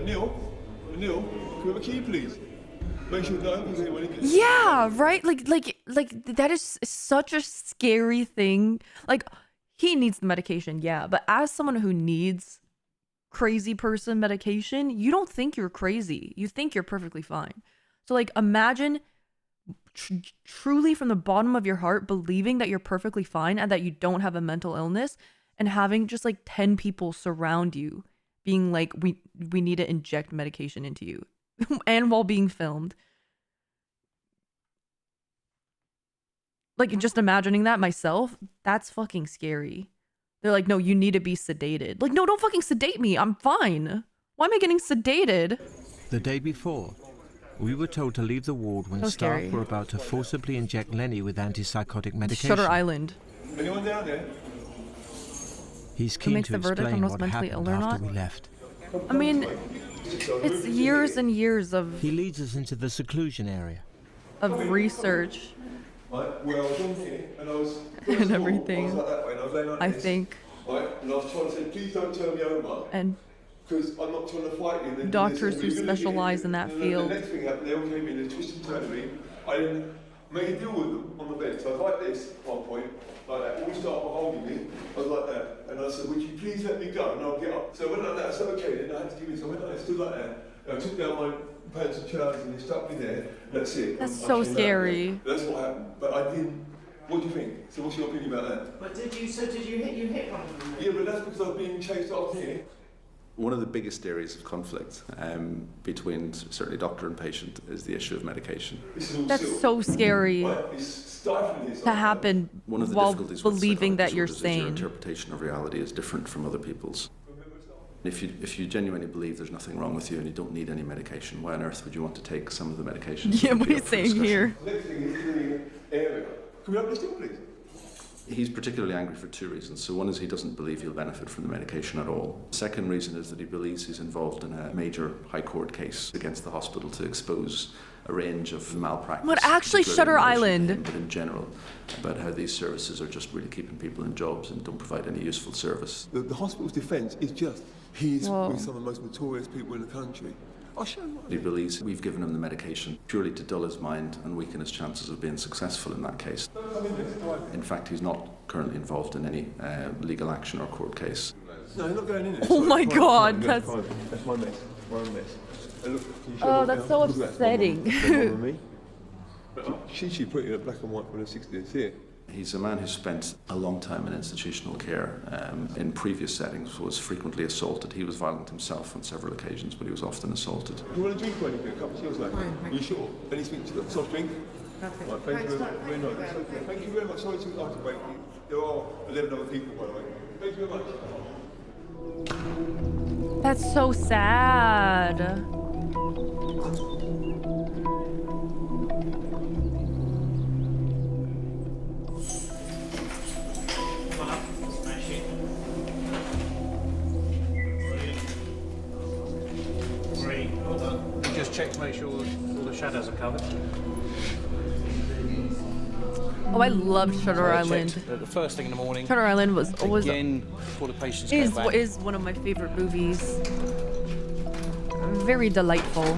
Neil, can we have a key, please? Make sure no one's here when he gets... Yeah, right? Like that is such a scary thing. Like, he needs the medication, yeah, but as someone who needs crazy person medication, you don't think you're crazy. You think you're perfectly fine. So, like, imagine truly from the bottom of your heart believing that you're perfectly fine and that you don't have a mental illness, and having just like 10 people surround you being like, we need to inject medication into you and while being filmed. Like, just imagining that myself, that's fucking scary. They're like, no, you need to be sedated. Like, no, don't fucking sedate me. I'm fine. Why am I getting sedated? The day before, we were told to leave the ward when So staff scary. were about to forcibly inject Lenny with antipsychotic medication. Shutter Island. Anyone down there? He's Who keen makes to the verdict explain on what's what mentally happened ill or after not? we left. I mean, it's years and years of He leads us into the seclusion area. research Right, well, I was on here and I was... and everything. I was like that way and I was laying like I this. think. Right, and I was trying to say, please don't turn me over. And because I'm not trying to fight you. And then doctors this, who and you're gonna specialize get it. in that And then field. The next thing happened, they all came in and twisted and turned me. I didn't make a deal with them on the bed. So I was like this at one point, like that. All start by holding me. I was like that. And I said, would you please let me go and I'll get up. So I went like that. I said, okay, then I had to give it. So I went like that, stood like that. And I took down my pants and trousers and they stuck me there. That's it. That's I so came out. scary. That's what happened. But I didn't. What do you think? So what's your opinion about that? But did you hit one of them? Yeah, but that's because I was being chased off here. One of the biggest areas of conflict between certainly doctor and patient is the issue of medication. That's so scary to happen One of the while difficulties with believing that psychotic you're disorders is your sane. interpretation of reality is different from other people's. If you genuinely believe there's nothing wrong with you and you don't need any medication, why on earth would you want to take some of the medication? Yeah, what are you saying here? Next thing is the area. Can we have this still, please? He's particularly angry for two reasons. So one is he doesn't believe he'll benefit from the medication at all. Second reason is that he believes he's involved in a major High Court case against the hospital to expose a range of malpractice. What, actually particularly Shutter in relation to Island? him, but in general, about how these services are just really keeping people in jobs and don't provide any useful service. The hospital's defence is just, he's Whoa. with some of the most notorious people in the country. I'll show you what. He believes we've given him the medication purely to dull his mind and weaken his chances of being successful in that case. In fact, he's not currently involved in any legal action or court case. No, you're not going in it. Oh my God, That's that's... That's my mess. My own mess. And look, can you show Oh, me that's now? so Look at that, it's my mum. upsetting. That's my mum and me. But she put it in black and white from the 60s here. He's a man who spent a long time in institutional care. In previous settings, was frequently assaulted. He was violent himself on several occasions, but he was often assaulted. Do you want a drink or anything? A cup of tea or something? Are you sure? Anything to the soft drink? Perfect. Right, thank you very much. That's okay. Thank you very much. Sorry to have to wait. There are 11 other people, by the way. Thank you very much. That's so sad. Just check to make sure all the shadows are covered. Oh, I loved Shutter Island. The first thing in the morning. Shutter Island was always again before the patients came back. is one of my favorite movies. Very delightful.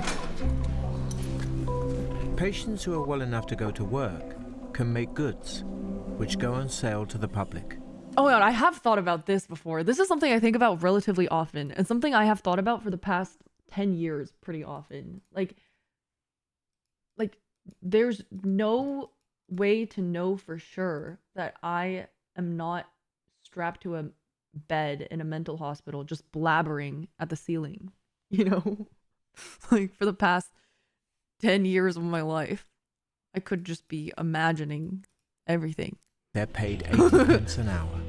Patients who are well enough to go to work can make goods, which go on sale to the public. Oh my God, I have thought about this before. This is something I think about relatively often, and something I have thought about for the past 10 years pretty often. Like there's no way to know for sure that I am not strapped to a bed in a mental hospital just blabbering at the ceiling, you know? Like for the past 10 years of my life, I could just be imagining everything. They're paid 80 pence an hour.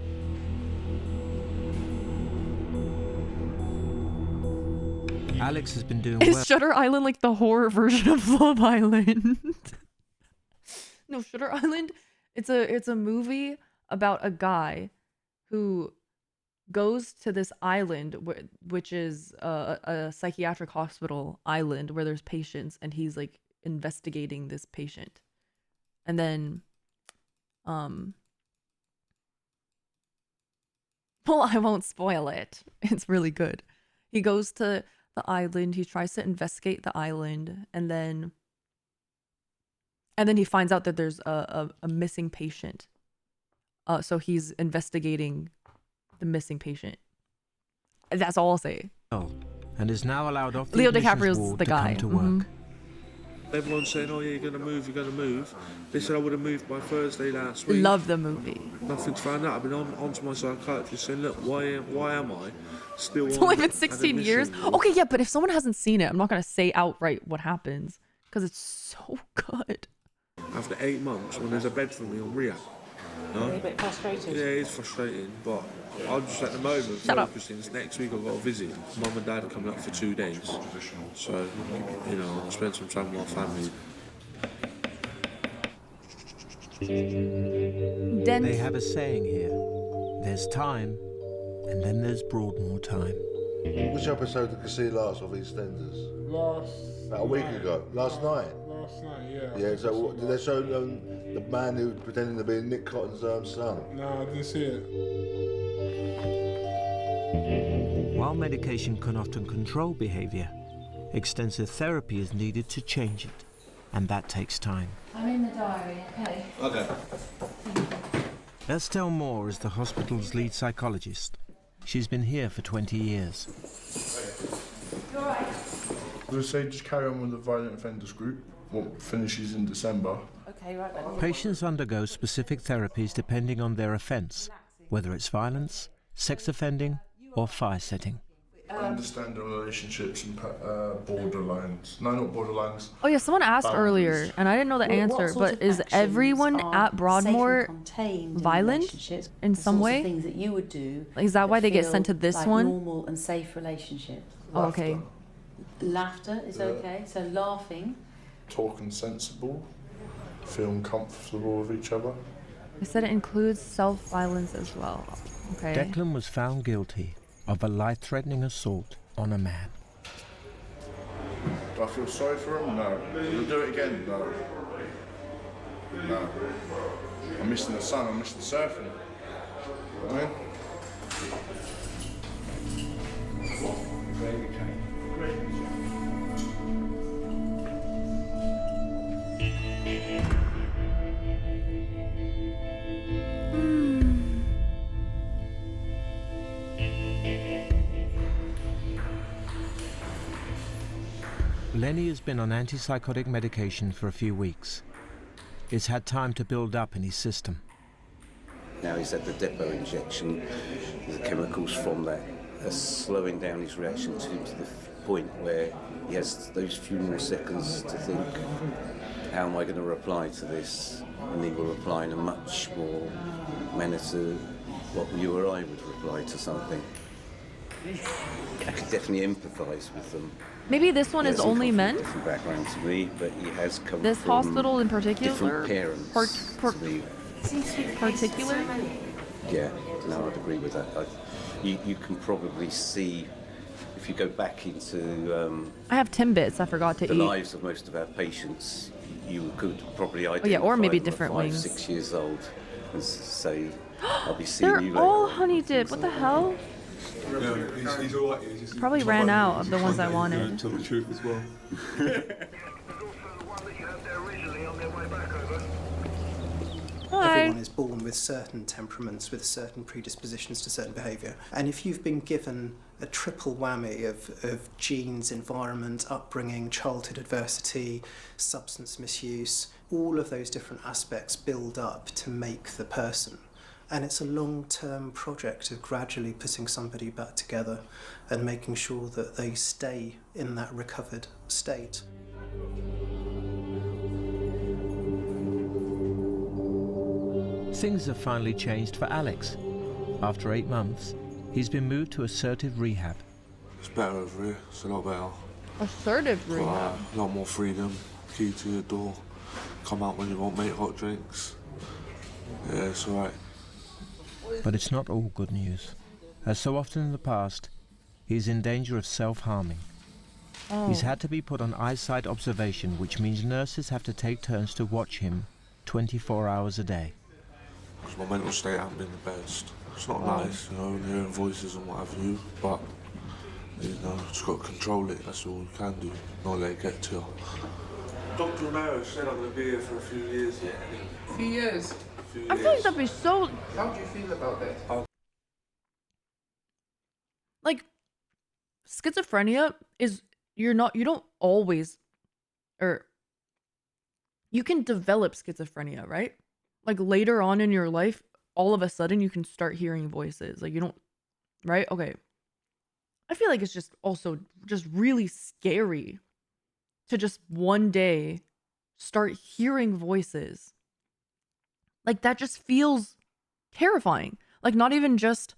Alex has been doing well. Is Shutter Island like the horror version of Love Island? No, Shutter Island, it's a movie about a guy who goes to this island which is a psychiatric hospital island where there's patients, and he's like investigating this patient. And then well, I won't spoil it. It's really good. He goes to the island, he tries to investigate the island, and then he finds out that there's a missing patient. So he's investigating the missing patient. That's all I'll say. Oh, and is now allowed off the Leo admissions DiCaprio's ward the to guy. come to work. Everyone's saying, oh yeah, you're going to move, you're going to move. They said I would have moved by Thursday last week. Love the movie. Nothing's found out. I've been on to my psychiatrist saying, look, why am I still It's on only been an 16 admission years. ward? Okay, yeah, but if someone hasn't seen it, I'm not going to say outright what happens because it's so good. After 8 months, when there's a bed for me on rehab. No? Are you a bit frustrated? Yeah, it's frustrating, but I'm just at the moment focusing. Next week I've got a visit. Mum and Dad are coming up for 2 days. So, you know, I'll spend some time with my family. They have a saying here. There's time, and then there's Broadmoor time. Which episode did you see last of EastEnders? About a week ago. Last night? Last night, yeah. Yeah, so what, did they show the man who was pretending to be Nick Cotton's son? No, I didn't see it. While medication can often control behavior, extensive therapy is needed to change it, and that takes time. I'm in the diary, okay? Okay. Estelle Moore is the hospital's lead psychologist. She's been here for 20 years. You're right. We'll say just carry on with the violent offenders group, what finishes in December. Okay, right then. Patients undergo specific therapies depending on their offence, whether it's violence, sex offending, or fire setting. Understanding relationships and borderlines. No, not borderlines. Oh yeah, someone asked Boundaries. earlier, and I didn't know the answer, but is everyone at Broadmoor violent in some way? Things that you would do. Is that why they get feel sent to this like one? Normal and safe relationships. Oh, okay. Laughter is Yeah. okay. So laughing. Talking sensible. Feeling comfortable with each other. They said it includes self-violence as well. Okay. Declan was found guilty of a life-threatening assault on a man. Do I feel sorry for him? No. Will I do it again? No. No. I'm missing the sun, I'm missing the surfing. You know what I mean? Lenny has been on antipsychotic medication for a few weeks. It's had time to build up in his system. Now he's had the depot injection. The chemicals from that are slowing down his reaction to the point where he has those few more seconds to think, how am I going to reply to this? And he will reply in a much more manner to what you or I would reply to something. I could definitely empathise with them. Maybe this one is only men? Different background to me, but he has come this from hospital in particular? different parents to me. Particular? Yeah, no, I'd agree with that. You can probably see, if you go back into I have Timbits I forgot to the eat. lives of most of our patients, you could probably identify or maybe them at different 5, wings. 6 years old and say, I'll be seeing They're you later. all honey dip. What the hell? Yeah, he's all right. He's just, Probably ran out of the ones I wanted. Tell the truth as well. Hi. Everyone is born with certain temperaments, with certain predispositions to certain behaviour. And if you've been given a triple whammy of genes, environment, upbringing, childhood adversity, substance misuse, all of those different aspects build up to make the person. And it's a long-term project of gradually putting somebody back together and making sure that they stay in that recovered state. Things have finally changed for Alex. After 8 months, he's been moved to assertive rehab. It's better over here. It's a lot better. Assertive rehab? A lot more freedom. Key to your door. Come out when you want, make hot drinks. Yeah, it's alright. But it's not all good news. As so often in the past, he's in danger of self-harming. Oh. He's had to be put on eyesight observation, which means nurses have to take turns to watch him 24 hours a day. Because my mental state hasn't been the best. It's not Oh. nice, you know, hearing voices and what have you, but, you know, just got to control it, that's all you can do, not let it get to you. Dr. Romero said I'm going to be here for a few years yet. A few years? I feel like that'd be so... How do you feel about that? Like, schizophrenia is... You don't always... Or... You can develop schizophrenia, right? Like, later on in your life, all of a sudden, you can start hearing voices. Like, you don't... Right? Okay. I feel like it's just also just really scary to just one day start hearing voices. Like, that just feels terrifying. Like, not even just,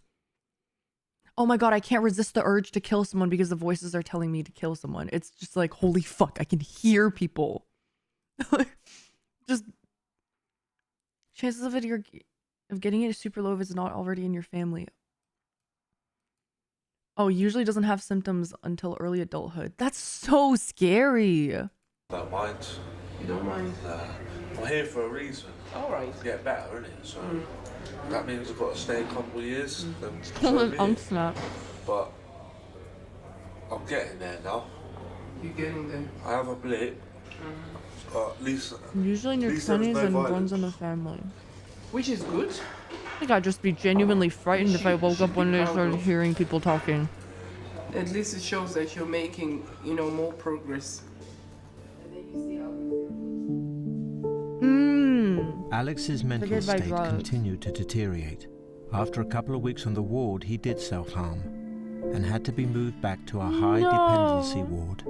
oh my god, I can't resist the urge to kill someone because the voices are telling me to kill someone. It's just like, holy fuck, I can hear people. Just chances of getting it super low if it's not already in your family. Oh, usually doesn't have symptoms until early adulthood. That's so scary. Don't mind. You don't mind? I'm here for a reason. Alright. To get better, innit? So that means I've got to stay a couple of years. Then Snap. But I'm getting there now. You're getting there. I have a blip. At least Usually in your at least there was 20s no and violence. runs in the family. Which is good. I think I'd just be genuinely frightened if I woke up one day and started hearing people talking. At least it shows that you're making, you know, more progress. Alex's mental Triggered by state drugs. continued to deteriorate. After a couple of weeks on the ward, he did self-harm and had to be moved back to a high dependency ward.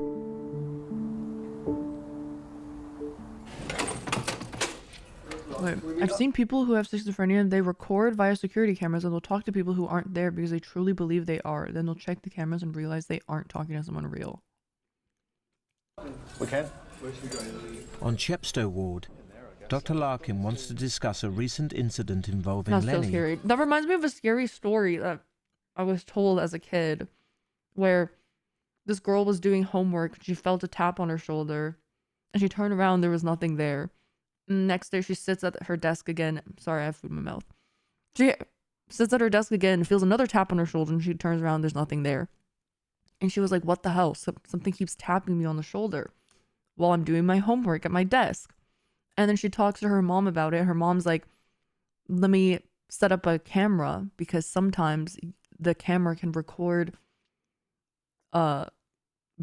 Wait, I've seen people who have schizophrenia and they record via security cameras and they'll talk to people who aren't there because they truly believe they are. Then they'll check the cameras and realize they aren't talking to someone real. We can. On Chepstow ward, Dr. Larkin wants to discuss a recent incident involving That's Lenny. so scary. That reminds me of a scary story that I was told as a kid where this girl was doing homework. She felt a tap on her shoulder and she turned around. There was nothing there. And next day she sits at her desk again. Sorry, I have food in my mouth. She sits at her desk again, feels another tap on her shoulder, and she turns around. There's nothing there. And she was like, what the hell? Something keeps tapping me on the shoulder while I'm doing my homework at my desk. And then she talks to her mom about it. Her mom's like, let me set up a camera because sometimes the camera can record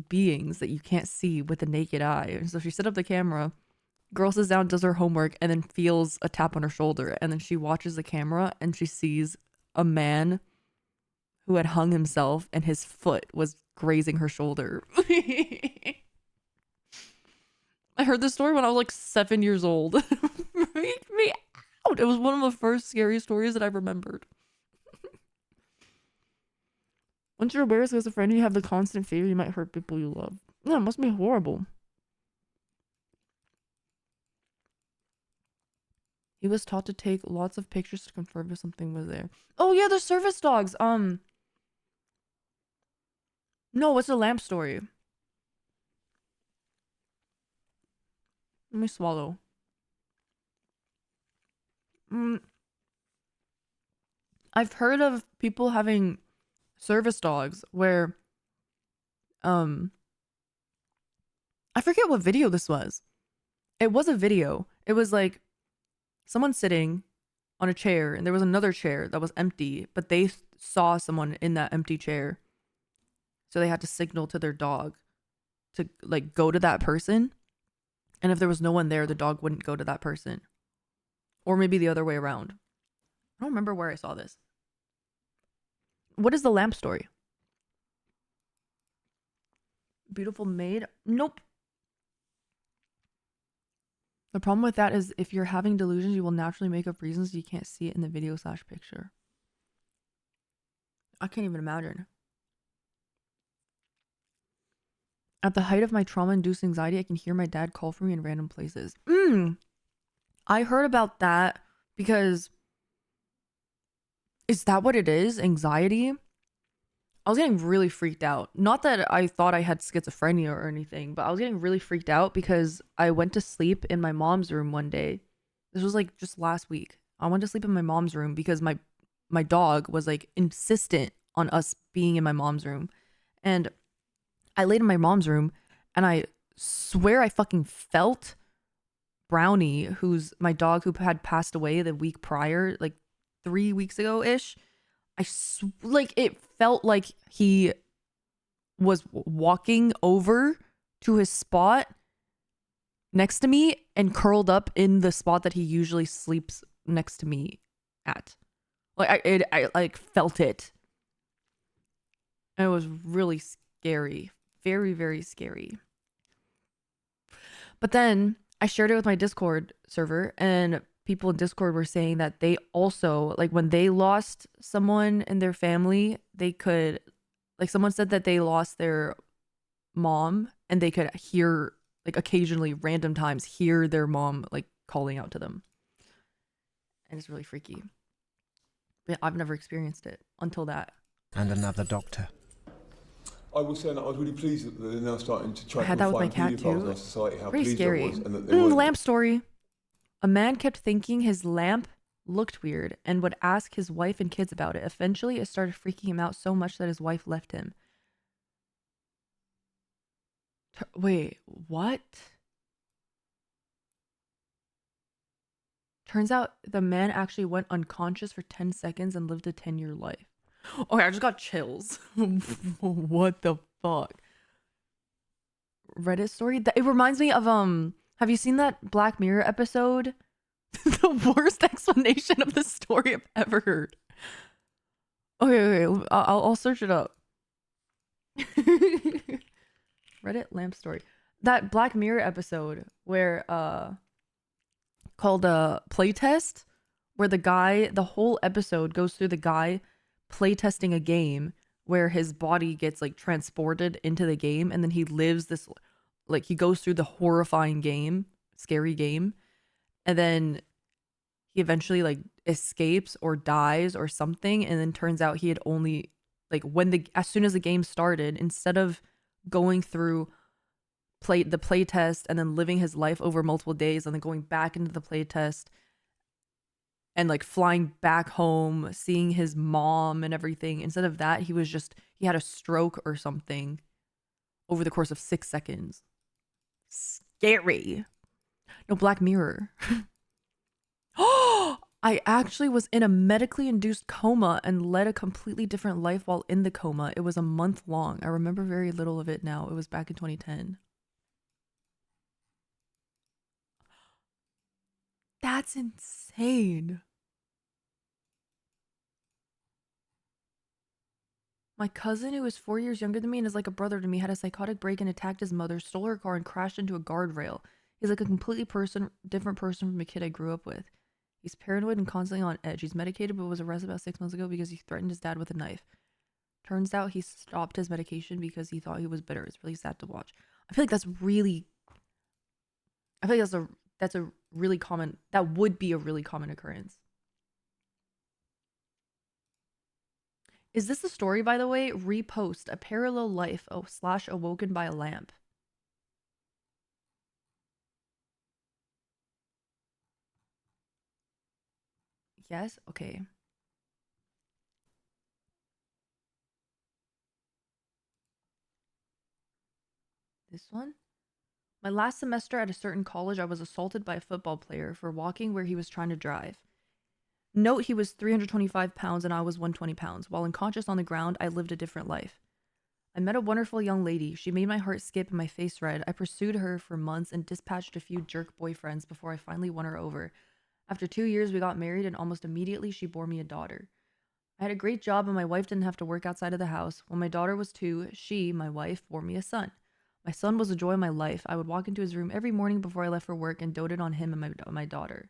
beings that you can't see with the naked eye. And so she set up the camera, girl sits down, does her homework, and then feels a tap on her shoulder. And then she watches the camera and she sees a man who had hung himself and his foot was grazing her shoulder. I heard this story when I was like 7 years old. It freaked me out. It was one of the first scary stories that I remembered. Once you're aware as a friend, you have the constant fear you might hurt people you love. Yeah, it must be horrible. He was taught to take lots of pictures to confirm if something was there. Oh yeah, the service dogs. No, it's a lamp story. Let me swallow. I've heard of people having service dogs where I forget what video this was. It was a video. It was like someone sitting on a chair and there was another chair that was empty, but they saw someone in that empty chair. So they had to signal to their dog to like go to that person. And if there was no one there, the dog wouldn't go to that person. Or maybe the other way around. I don't remember where I saw this. What is the lamp story? Beautiful maid? Nope. The problem with that is if you're having delusions, you will naturally make up reasons you can't see it in the video / picture. I can't even imagine. At the height of my trauma-induced anxiety, I can hear my dad call for me in random places. I heard about that because... Is that what it is? Anxiety? I was getting really freaked out. Not that I thought I had schizophrenia or anything, but I was getting really freaked out because I went to sleep in my mom's room one day. This was like just last week. I went to sleep in my mom's room because my dog was like insistent on us being in my mom's room. And I laid in my mom's room and I swear I fucking felt Brownie, who's my dog who had passed away the week prior, like 3 weeks ago-ish. Like it felt like he was walking over to his spot next to me and curled up in the spot that he usually sleeps next to me at. Like I like felt it. And it was really scary. Very, very scary. But then I shared it with my Discord server and people in Discord were saying that they also, like when they lost someone in their family, they could, like someone said that they lost their mom and they could hear, like occasionally random times, hear their mom like calling out to them. And it's really freaky. But I've never experienced it until that. And another doctor. I will say that I was really pleased that they're now starting to try I had to that with my find cat pedophiles in too. our society, how Pretty pleased scary. I was, and that they weren't. Lamp story. A man kept thinking his lamp looked weird and would ask his wife and kids about it. Eventually, it started freaking him out so much that his wife left him. Wait, what? Turns out the man actually went unconscious for 10 seconds and lived a 10-year life. Okay, I just got chills. What the fuck? Reddit story? It reminds me of, have you seen that Black Mirror episode? The worst explanation of the story I've ever heard. Okay, I'll search it up. Reddit lamp story. That Black Mirror episode where, called Playtest, where the whole episode goes through the guy playtesting a game where his body gets like transported into the game and then he lives this, like he goes through the horrifying game, scary game, and then he eventually like escapes or dies or something, and then turns out he had only like as soon as the game started, instead of going through the play test and then living his life over multiple days and then going back into the play test and like flying back home, seeing his mom and everything, instead of that he had a stroke or something over the course of 6 seconds. Scary. No, Black Mirror. I actually was in a medically induced coma and led a completely different life while in the coma. It was a month long. I remember very little of it now. It was back in 2010. That's insane. My cousin, who is 4 years younger than me and is like a brother to me, had a psychotic break and attacked his mother, stole her car, and crashed into a guardrail. He's like a completely different person from the kid I grew up with. He's paranoid and constantly on edge. He's medicated but was arrested about 6 months ago because he threatened his dad with a knife. Turns out he stopped his medication because he thought he was bitter. It's really sad to watch. I feel like that's really... I feel like that's a really common... That would be a really common occurrence. Is this a story, by the way? Repost. A parallel life / awoken by a lamp. Yes? Okay. This one? My last semester at a certain college, I was assaulted by a football player for walking where he was trying to drive. Note he was 325 pounds and I was 120 pounds. While unconscious on the ground, I lived a different life. I met a wonderful young lady. She made my heart skip and my face red. I pursued her for months and dispatched a few jerk boyfriends before I finally won her over. After 2 years, we got married and almost immediately she bore me a daughter. I had a great job and my wife didn't have to work outside of the house. When my daughter was 2, she, my wife, bore me a son. My son was the joy of my life. I would walk into his room every morning before I left for work and doted on him and my daughter.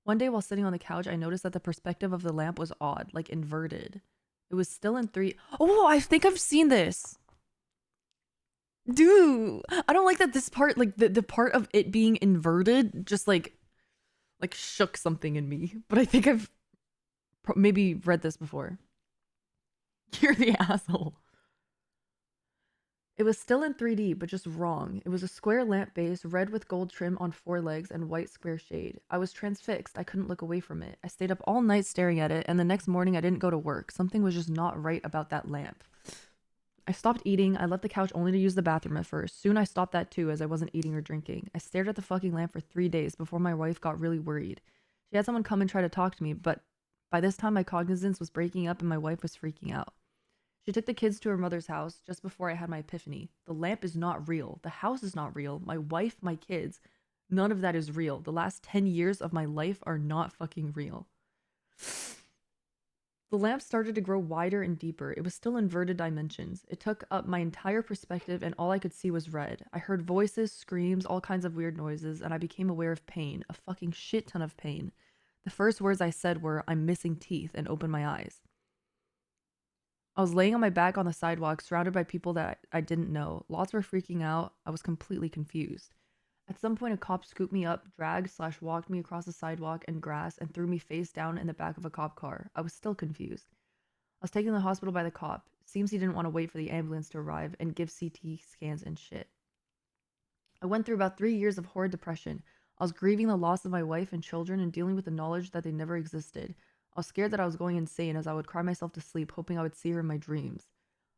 One day while sitting on the couch, I noticed that the perspective of the lamp was odd, like inverted. It was still in 3... Oh, I think I've seen this. Dude, I don't like that this part, like the part of it being inverted just like shook something in me. But I think I've maybe read this before. You're the asshole. It was still in 3D, but just wrong. It was a square lamp base, red with gold trim on 4 legs and white square shade. I was transfixed. I couldn't look away from it. I stayed up all night staring at it, and the next morning I didn't go to work. Something was just not right about that lamp. I stopped eating. I left the couch only to use the bathroom at first. Soon I stopped that too, as I wasn't eating or drinking. I stared at the fucking lamp for 3 days before my wife got really worried. She had someone come and try to talk to me, but by this time my cognizance was breaking up and my wife was freaking out. She took the kids to her mother's house just before I had my epiphany. The lamp is not real. The house is not real. My wife, my kids, none of that is real. The last 10 years of my life are not fucking real. The lamp started to grow wider and deeper. It was still inverted dimensions. It took up my entire perspective and all I could see was red. I heard voices, screams, all kinds of weird noises, and I became aware of pain. A fucking shit ton of pain. The first words I said were, "I'm missing teeth," and opened my eyes. I was laying on my back on the sidewalk, surrounded by people that I didn't know. Lots were freaking out. I was completely confused. At some point, a cop scooped me up, dragged/walked me across the sidewalk and grass, and threw me face down in the back of a cop car. I was still confused. I was taken to the hospital by the cop. Seems he didn't want to wait for the ambulance to arrive and give CT scans and shit. I went through about 3 years of horrid depression. I was grieving the loss of my wife and children and dealing with the knowledge that they never existed. I was scared that I was going insane as I would cry myself to sleep, hoping I would see her in my dreams.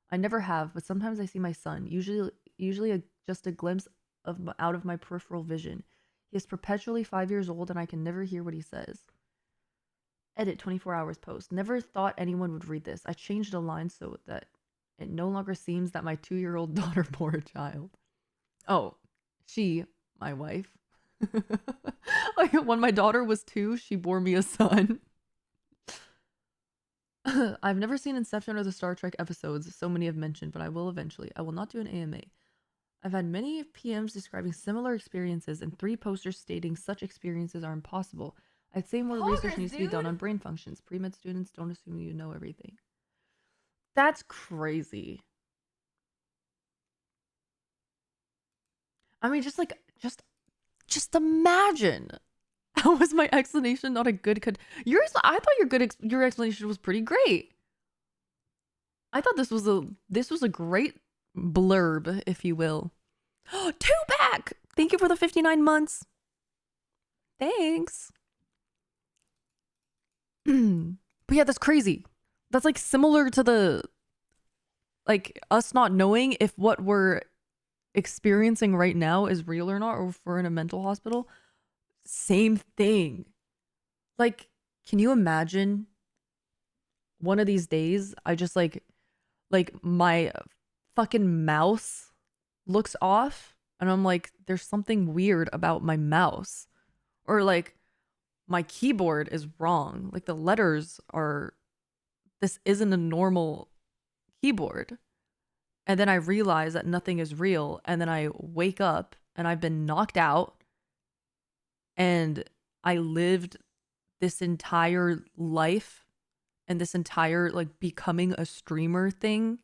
I never have, but sometimes I see my son, usually just a glimpse out of my peripheral vision. He is perpetually 5 years old and I can never hear what he says. Edit 24 hours post. Never thought anyone would read this. I changed a line so that it no longer seems that my 2-year-old daughter bore a child. Oh, she, my wife. When my daughter was 2, she bore me a son. I've never seen Inception or the Star Trek episodes so many have mentioned, but I will eventually. I will not do an AMA. I've had many PMs describing similar experiences and 3 posters stating such experiences are impossible. I'd say more research needs to be done on brain functions. Pre-med students don't assume you know everything. That's crazy. I mean, just imagine. How was my explanation not a good I thought your explanation was pretty great. I thought this was a great blurb, if you will. 2 back! Thank you for the 59 months. Thanks. But yeah, that's crazy. That's like similar to the us not knowing if what we're experiencing right now is real or not, or if we're in a mental hospital. Same thing. Like, Can you imagine one of these days I just like my fucking mouse looks off and I'm like, there's something weird about my mouse, or like my keyboard is wrong, like the letters are, this isn't a normal keyboard. And then I realize that nothing is real, and then I wake up and I've been knocked out and I lived this entire life and this entire like becoming a streamer thing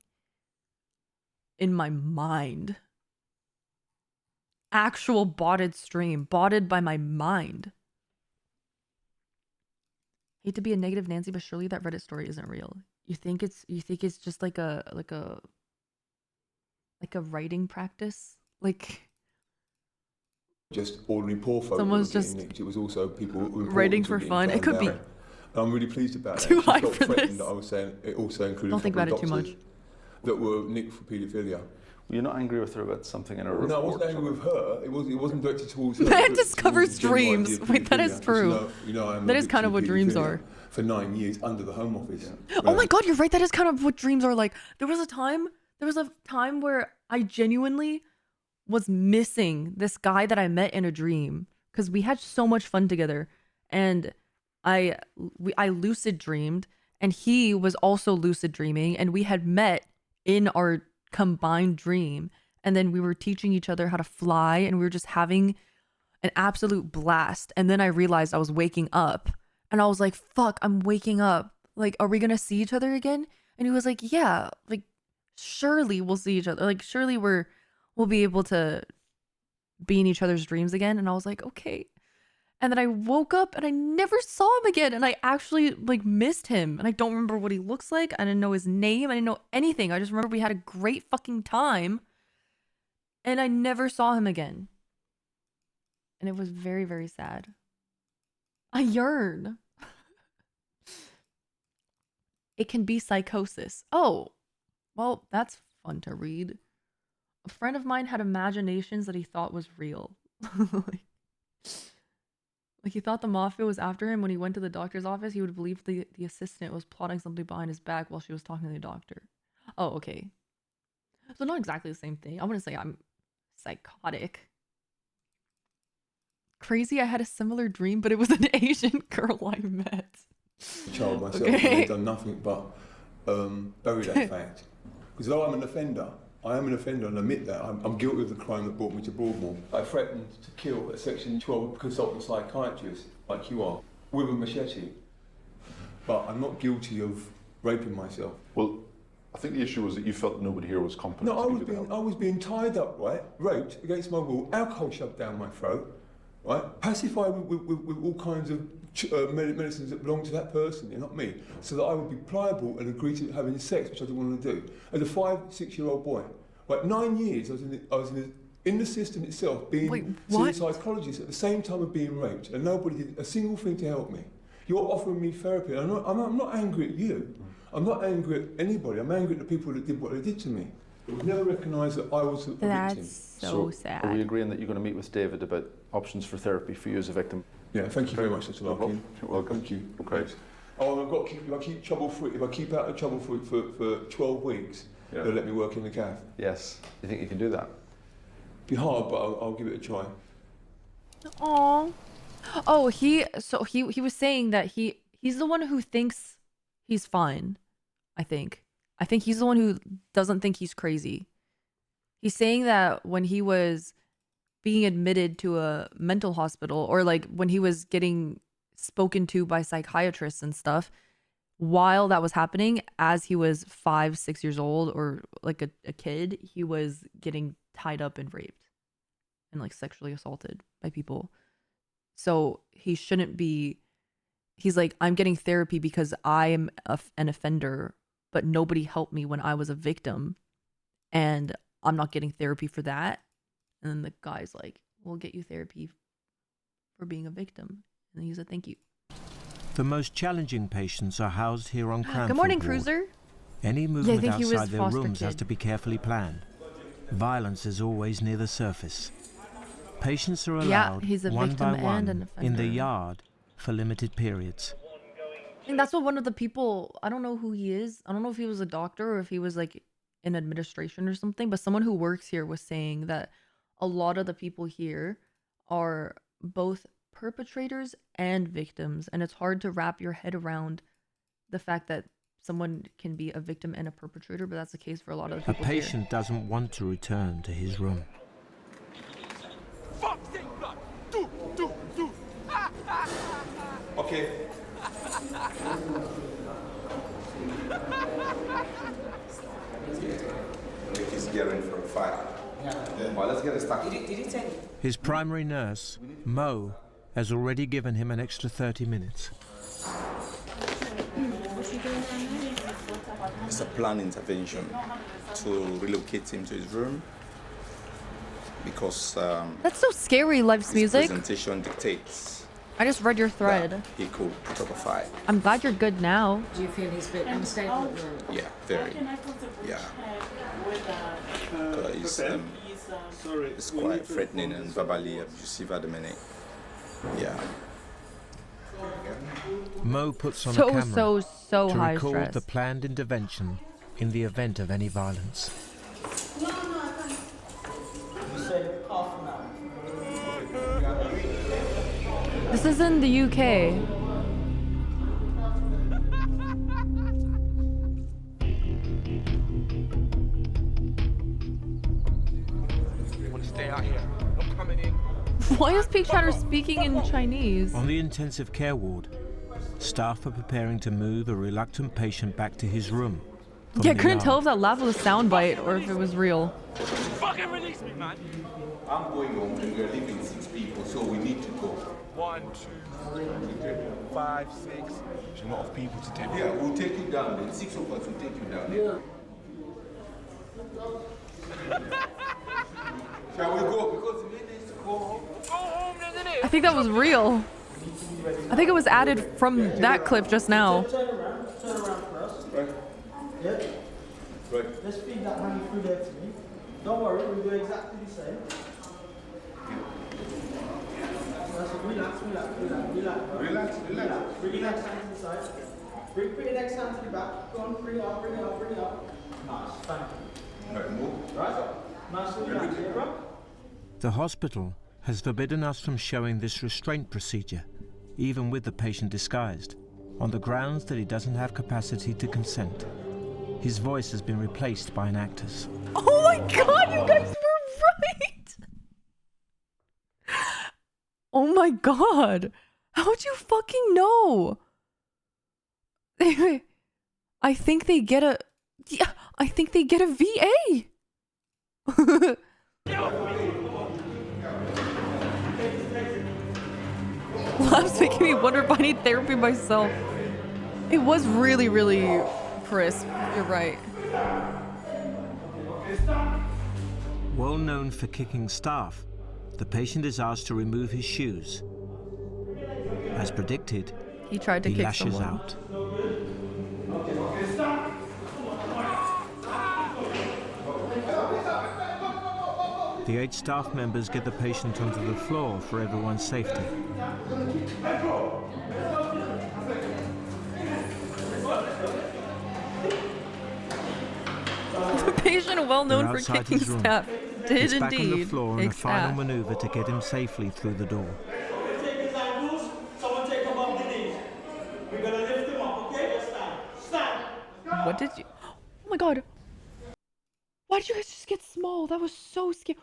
in my mind. Actual botted stream, botted by my mind. Hate to be a negative Nancy, but surely that Reddit story isn't real. You think it's just like a writing practice? Like just ordinary poor folk. Someone's just nicked. It was also people writing for fun. It could be. I'm really pleased about it. Too high for this. That I was saying it also included. Don't think about it too much. That were nicked for paedophilia. Well, you're not angry with her about something in her report? No, I wasn't angry with her. It wasn't directed towards her. Man discovers dreams. Wait, that is true. That is kind of what dreams are. For 9 years under the Home Office. Yeah. Oh my God, you're right. That is kind of what dreams are like. There was a time where I genuinely was missing this guy that I met in a dream because we had so much fun together, and I lucid dreamed, and he was also lucid dreaming, and we had met in our combined dream, and then we were teaching each other how to fly, and we were just having an absolute blast. And then I realized I was waking up, and I was like, fuck, I'm waking up. Like, are we gonna see each other again? And he was like, yeah, like surely we'll see each other. Like surely we'll be able to be in each other's dreams again. And I was like, okay. And then I woke up and I never saw him again. And I actually like missed him. And I don't remember what he looks like. I didn't know his name. I didn't know anything. I just remember we had a great fucking time. And I never saw him again. And it was very, very sad. I yearn. It can be psychosis. Oh, well, that's fun to read. A friend of mine had imaginations that he thought was real. Like he thought the mafia was after him when he went to the doctor's office. He would believe the assistant was plotting something behind his back while she was talking to the doctor. Oh, okay. So not exactly the same thing. I wouldn't say I'm psychotic. Crazy, I had a similar dream, but it was an Asian girl I met. Child myself, Okay. I've done nothing but bury that fact. Because though I'm an offender, I am an offender and admit that. I'm guilty of the crime that brought me to Broadmoor. I threatened to kill a Section 12 consultant psychiatrist, like you are, with a machete. But I'm not guilty of raping myself. Well, I think the issue was that you felt that nobody here was competent. No, I was being tied up, right? Raped against my will, alcohol shoved down my throat, right? Pacified with all kinds of medicines that belong to that person, not me, so that I would be pliable and agree to having sex, which I didn't want to do. As a 5-6-year-old boy, like 9 years, I was in the system itself, being seen a psychologist at the same time of being raped, and nobody did a single thing to help me. You're offering me therapy. I'm not angry at you. I'm not angry at anybody. I'm angry at the people that did what they did to me. It was never recognised that I was a victim. That's so sad. Are we agreeing that you're going to meet with David about options for therapy for you as a victim? Yeah, thank you very much, Mr. Larkin. You're welcome. Thank you. Okay. Oh, if I keep trouble free, if I keep out of trouble for 12 weeks, they'll let me work in the cafe. Yes. Do you think you can do that? Be hard, but I'll give it a try. Aww. Oh, he was saying that he's the one who thinks he's fine. I think he's the one who doesn't think he's crazy. He's saying that when he was being admitted to a mental hospital, or like when he was getting spoken to by psychiatrists and stuff, while that was happening, as he was 5-6 years old, or like a kid, he was getting tied up and raped and like sexually assaulted by people. So he shouldn't be. He's like, I'm getting therapy because I am an offender, but nobody helped me when I was a victim, and I'm not getting therapy for that. And then the guy's like, we'll get you therapy for being a victim. And he said, thank you. The most challenging patients are housed here on Cranfield Good morning, Ward. Cruiser. Any movement I think he was outside their foster rooms kid. has to be carefully planned. Violence is always near the surface. Patients are allowed he's a one victim by one and an in the offender. yard for limited periods. And that's what one of the people, I don't know who he is. I don't know if he was a doctor or if he was like in administration or something, but someone who works here was saying that a lot of the people here are both perpetrators and victims, and it's hard to wrap your head around the fact that someone can be a victim and a perpetrator, but that's the case for a lot of the A people patient doesn't want to return to his room. Okay. He's gearing for a fight. Well, let's get it started. Did he tell you? His primary nurse, Mo, has already given him an extra 30 minutes. It's a planned intervention to relocate him to his room because That's so scary, Life's his music. presentation dictates I just read your thread. that he could put up a fight. I'm glad you're good now. Do you feel he's a bit unstable? Yeah, very. Yeah. It's quite threatening and verbally abusive at the minute. Yeah. Mo puts on So, a camera so to high record stress. the planned intervention in the event of any violence. You said half an hour. This is in the UK. Stay out here. I'm coming in. Why is Pig Chatter speaking in Chinese? On the intensive care ward, staff are preparing to move a reluctant patient back to his room. from Yeah, I the couldn't yard. tell if that laugh was a soundbite or if it was real. Fucking release me, man. I'm going home and we're leaving 6 people, so we need to go. 1, 2, 3, 5, 6. There's a lot of people to take. Yeah, we'll take you down then. 6 of us will take you down there. Shall we go? Because we need to go home. Go home, isn't it? I think that was real. I think it was added from that clip just now. Turn around for us. Right. Yeah? Right. Let's feed that honey through there to me. Don't worry, we'll do exactly the same. Relax. Relax. Bring your next hand to the side. Bring your next hand to the back. Go on, bring it up. Nice, thank you. Right, move. Right? Nice and relaxed, yeah, bro? The hospital has forbidden us from showing this restraint procedure, even with the patient disguised, on the grounds that he doesn't have capacity to consent. His voice has been replaced by an actor's. Oh my god, you guys were right! Oh my god! How'd you fucking know? I think they get a... Yeah, I think they get a VA! Laughs making me wonder if I need therapy myself. It was really, really crisp. You're right. Well known for kicking staff, the patient is asked to remove his shoes. As predicted, He tried to he kick lashes someone. out. The 8 staff members get the patient onto the floor for everyone's safety. The patient, well known They're for outside kicking his room. staff, did He's back on the indeed floor in a kick final staff. maneuver to get him safely through the door. Take his ankles. Someone take him off the knees. We're gonna lift him up, okay? Just stand. What did you... Oh my god. Why did you guys just get small? That was so scary.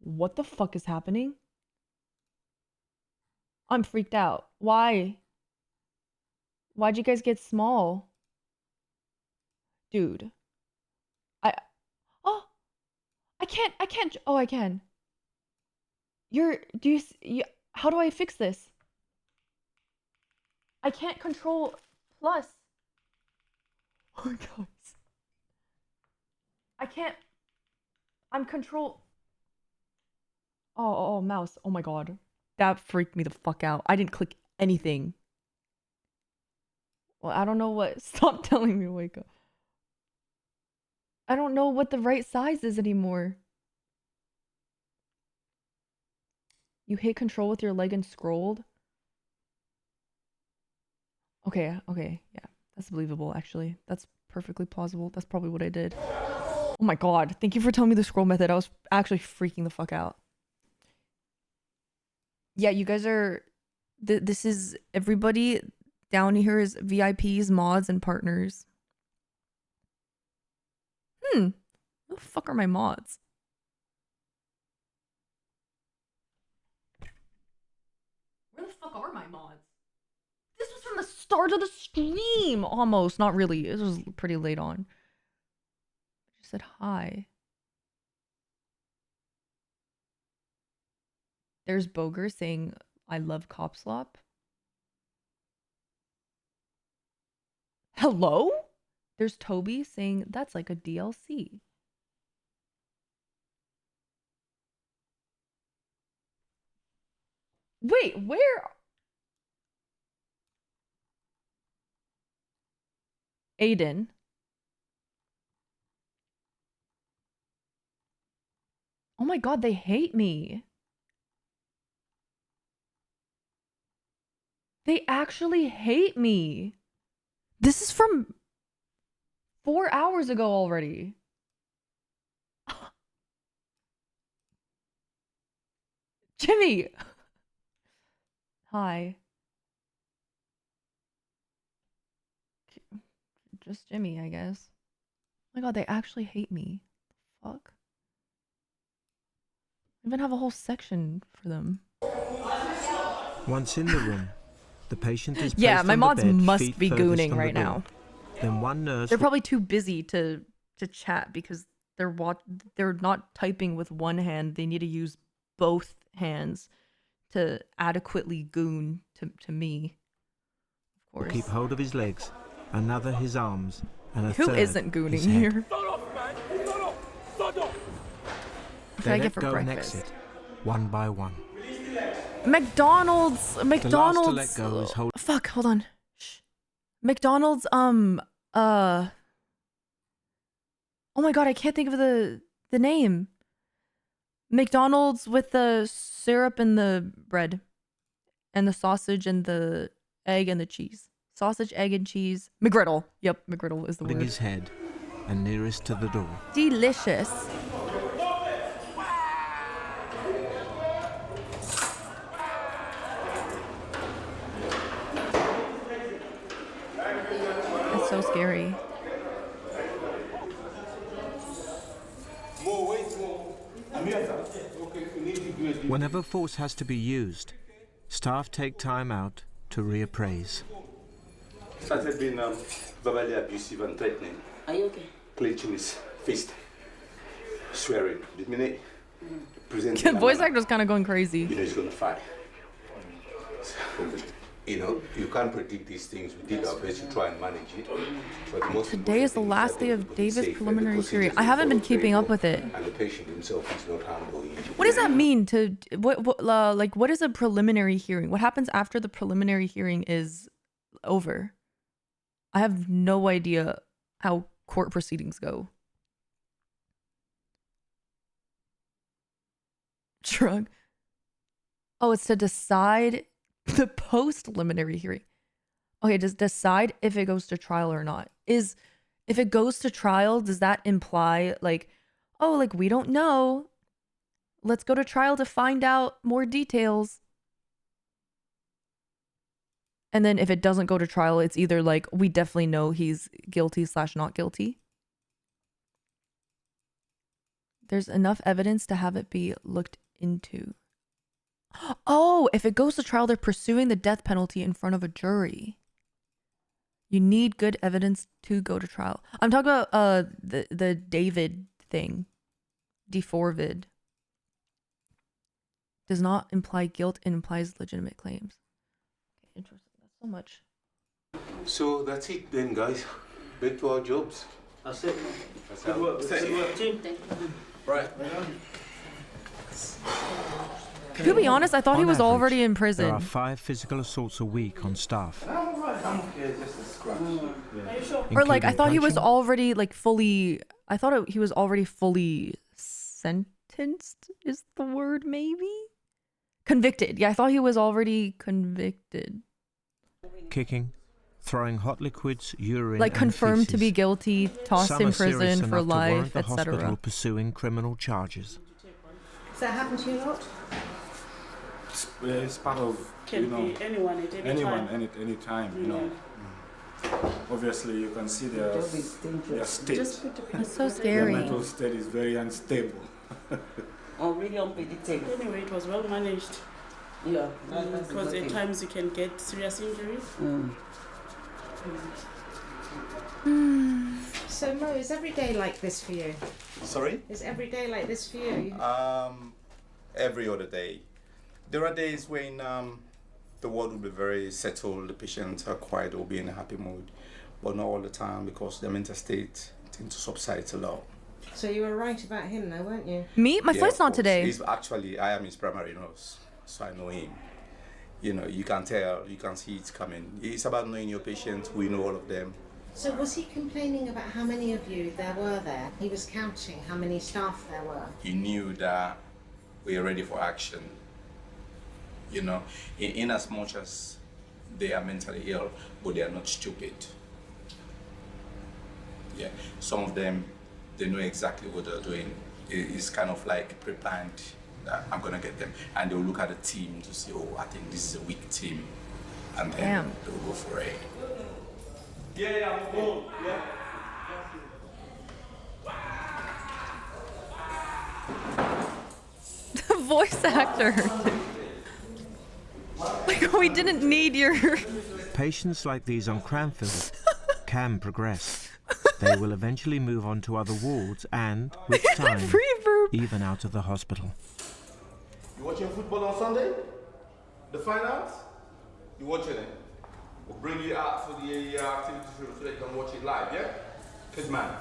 What the fuck is happening? I'm freaked out. Why? Why'd you guys get small? Dude. Oh! I can't. Oh, I can. How do I fix this? I can't control plus. Oh my god. I can't. I'm control. Oh, mouse. Oh my god. That freaked me the fuck out. I didn't click anything. Well, I don't know what. Stop telling me to wake up. I don't know what the right size is anymore. You hit control with your leg and scrolled? Okay, yeah. That's believable, actually. That's perfectly plausible. That's probably what I did. Oh my god. Thank you for telling me the scroll method. I was actually freaking the fuck out. Yeah, you guys are... This is... Everybody down here is VIPs, mods, and partners. Who the fuck are my mods? Where the fuck are my mods? This was from the start of the stream! Almost. Not really. It was pretty late on. She said hi. There's Boger saying, I love cop slop. Hello? There's Toby saying, that's like a DLC. Wait, where? Aiden. Oh my god, they hate me. They actually hate me. This is from 4 hours ago already. Jimmy! Hi. Just Jimmy, I guess. Oh my god, they actually hate me. Fuck. I even have a whole section for them. Once in the room, the patient is placed Yeah, my on the mods bed, must feet be furthest gooning from the right door. now. Then one nurse... They're probably too busy to chat because they're not typing with one hand. They need to use both hands to adequately goon to me. Of will course. keep hold of his legs, another his arms, and a Who third isn't gooning his head. here? They Can I let get for go and breakfast? exit, one by one. McDonald's. The last to let go is hold. Fuck. Hold on. Shh. McDonald's. Oh my god, I can't think of the name. McDonald's with the syrup and the bread, and the sausage and the egg and the cheese. Sausage, egg, and cheese. McGriddle. Yep, McGriddle is the Holding word. his head and nearest to the door. Delicious. That's so scary. Whenever force has to be used, staff take time out to reappraise. Started being verbally abusive and threatening. Are you okay? Clenching his fist, swearing. The minute The voice actor's kind of going crazy. you know he's gonna fight. You know, you can't predict these things. We did our best to try and manage it. But most Today is the last day of David's preliminary hearing. I haven't been keeping up with it. and the patient himself is not harmed or injured. What does that mean? To what is a preliminary hearing? What happens after the preliminary hearing is over? I have no idea how court proceedings go. Shrug. Oh, it's to decide the post-preliminary hearing. Okay, just decide if it goes to trial or not. If it goes to trial, does that imply like, oh, like we don't know. Let's go to trial to find out more details. And then if it doesn't go to trial, it's either like, we definitely know he's guilty / not guilty. There's enough evidence to have it be looked into. Oh, if it goes to trial, they're pursuing the death penalty in front of a jury. You need good evidence to go to trial. I'm talking about the David thing. D4vid. Does not imply guilt, it implies legitimate claims. Okay, interesting. That's so much. So that's it then, guys. Back to our jobs. That's it. That's Good how- work. Good work, team. Right. To be honest, I thought he On was average, already in prison. There are 5 physical assaults a week on staff. Or like, I including thought he was punching, already like fully, I thought he was already fully sentenced is the word, maybe? Convicted. Yeah, I thought he was already convicted. kicking, throwing hot liquids, urine, Like and confirmed to be feces. guilty, tossed Some in are serious prison for enough to life, warrant the hospital etc. pursuing criminal charges. Does that happen to you a lot? It's part of, Can you know, be anyone at any anyone, time. any time, you know. Obviously, you can see their state. That's so scary. Their mental state is very unstable. Oh, really unpredictable. Anyway, it was well managed. Yeah. Because at times you can get serious injuries. So Mo, is every day like this for you? Sorry? Is every day like this for you? Every other day. There are days when the world will be very settled, the patients are quiet, will be in a happy mood, but not all the time because their mental state tends to subside a lot. So you were right about him though, weren't you? Me? My flight's not today. He's actually, I am his primary nurse, so I know him. You know, you can tell, you can see it's coming. It's about knowing your patients, we know all of them. So was he complaining about how many of you there were there? He was counting how many staff there were. He knew that we are ready for action. You know, in as much as they are mentally ill, but they are not stupid. Yeah, some of them, they know exactly what they're doing. It's kind of like pre-planned that I'm gonna get them. And they'll look at the team to say, oh, I think this is a weak team. And then they'll go for it. Yeah, cool. Yeah. The voice actor. Like, we didn't need your... Patients like these on Cranfield can progress. They will eventually move on to other wards and, with time, even out of the hospital. You watching football on Sunday? The finals? You watching it? We'll bring you out for the activity so they can watch it live, yeah? Good man.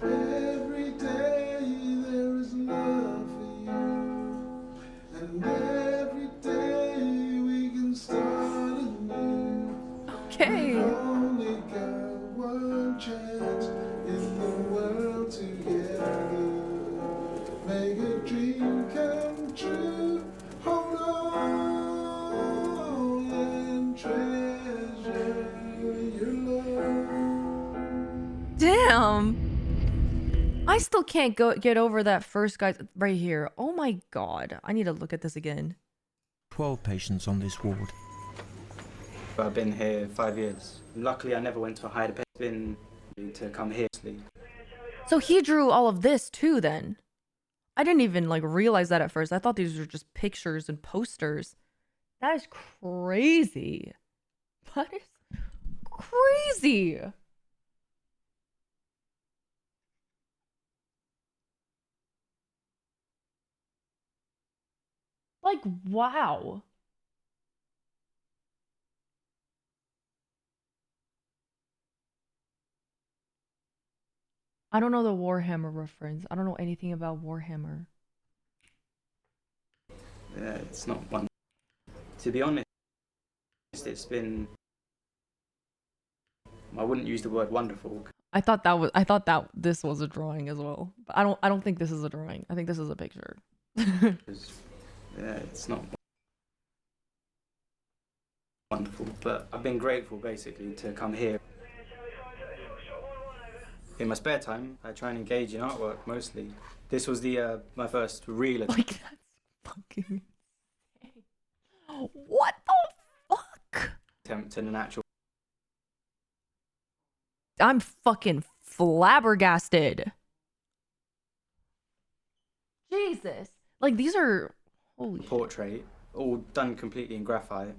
Every day there is love for you, and every day we can start anew. Okay. We've only got one chance in the world together. Make a dream come true. Hold on and treasure your love. Damn. I still can't get over that first guy right here. Oh my god. I need to look at this again. 12 patients on this ward. I've been here 5 years. Luckily, I never went to a higher pay. It's been to come here. So he drew all of this too then. I didn't even like realize that at first. I thought these were just pictures and posters. That is crazy. That is crazy. Like, wow. I don't know the Warhammer reference. I don't know anything about Warhammer. Yeah, it's not one. To be honest, it's been. I wouldn't use the word wonderful. I thought that this was a drawing as well. But I don't think this is a drawing. I think this is a picture. Yeah, it's not wonderful, but I've been grateful basically to come here. In my spare time, I try and engage in artwork mostly. This was the my first real like that's fucking insane. What the fuck? attempt in an actual. I'm fucking flabbergasted. Jesus. Like these are holy portrait, all done completely in graphite.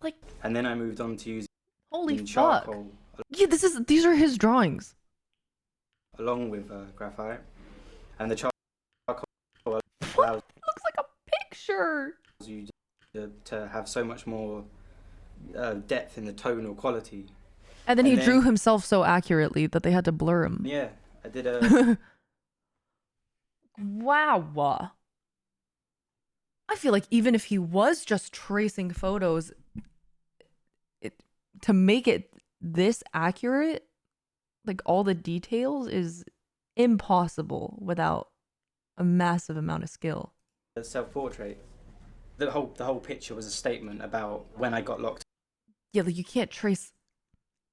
Like, and then I moved on to using holy fuck. charcoal. Yeah, these are his drawings. Along with graphite, and the charcoal allows looks like a picture. You to have so much more depth in the tonal quality. And then he drew himself so accurately that they had to blur him. Yeah, I did a. Wow. I feel like even if he was just tracing photos, to make it this accurate, like all the details, is impossible without a massive amount of skill. The self-portrait. The whole picture was a statement about when I got locked. Yeah, like you can't trace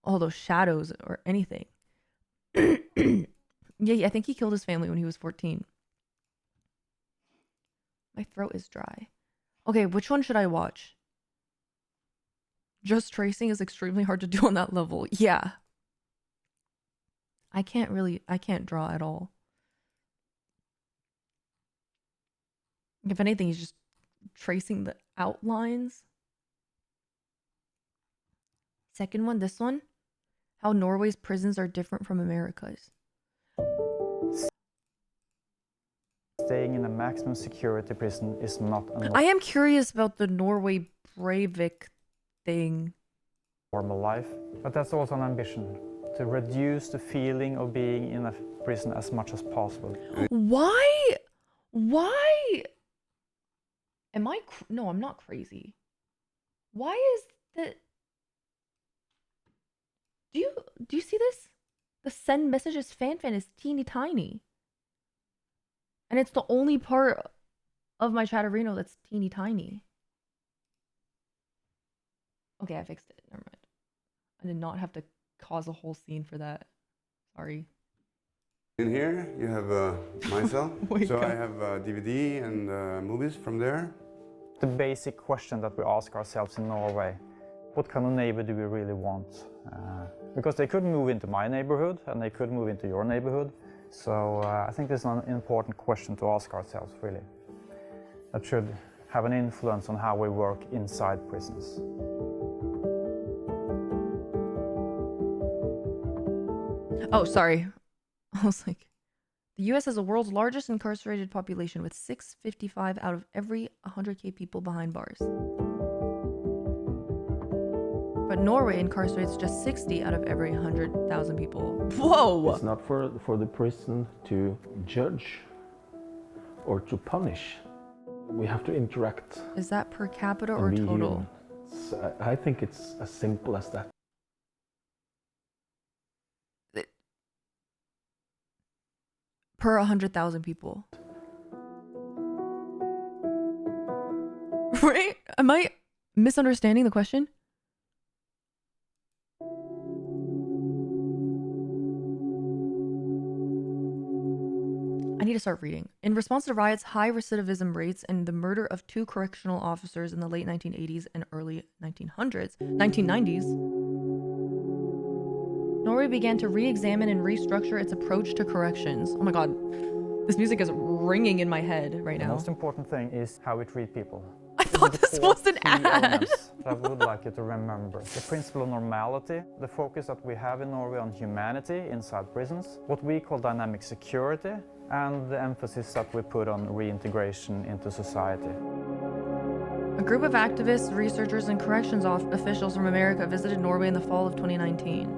all those shadows or anything. Yeah, I think he killed his family when he was 14. My throat is dry. Okay, which one should I watch? Just tracing is extremely hard to do on that level. Yeah. I can't draw at all. If anything, he's just tracing the outlines. Second one, this one. How Norway's prisons are different from America's. Staying in a maximum security prison is not a I am curious about the Norway Breivik thing. normal life, but that's also an ambition, to reduce the feeling of being in a prison as much as possible. Why? Why? Am I? No, I'm not crazy. Why is the? Do you see this? The send messages fanfan is teeny tiny, and it's the only part of my Chatterino that's teeny tiny. Okay, I fixed it. Never mind. I did not have to cause a whole scene for that. Sorry. In here you have myself, so God. I have DVD and movies from there. The basic question that we ask ourselves in Norway, what kind of neighbor do we really want? Because they could move into my neighborhood and they could move into your neighborhood. So I think this is an important question to ask ourselves, really. That should have an influence on how we work inside prisons. Oh, sorry. I was like, the U.S. has the world's largest incarcerated population with 655 out of every 100K people behind bars. But Norway incarcerates just 60 out of every 100,000 people. Whoa! It's not for the prison to judge or to punish. We have to interact. Is that per capita and or be total? human. I think it's as simple as that. Per 100,000 people. Right? Am I misunderstanding the question? I need to start reading. In response to riots, high recidivism rates, and the murder of 2 correctional officers in the late 1980s and early 1990s, Norway began to re-examine and restructure its approach to corrections. Oh my god, this music is ringing in my head right The now. most important thing is how we treat people. I thought this was an ad. I would like you to remember the principle of normality, the focus that we have in Norway on humanity inside prisons, what we call dynamic security, and the emphasis that we put on reintegration into society. A group of activists, researchers, and corrections officials from America visited Norway in the fall of 2019.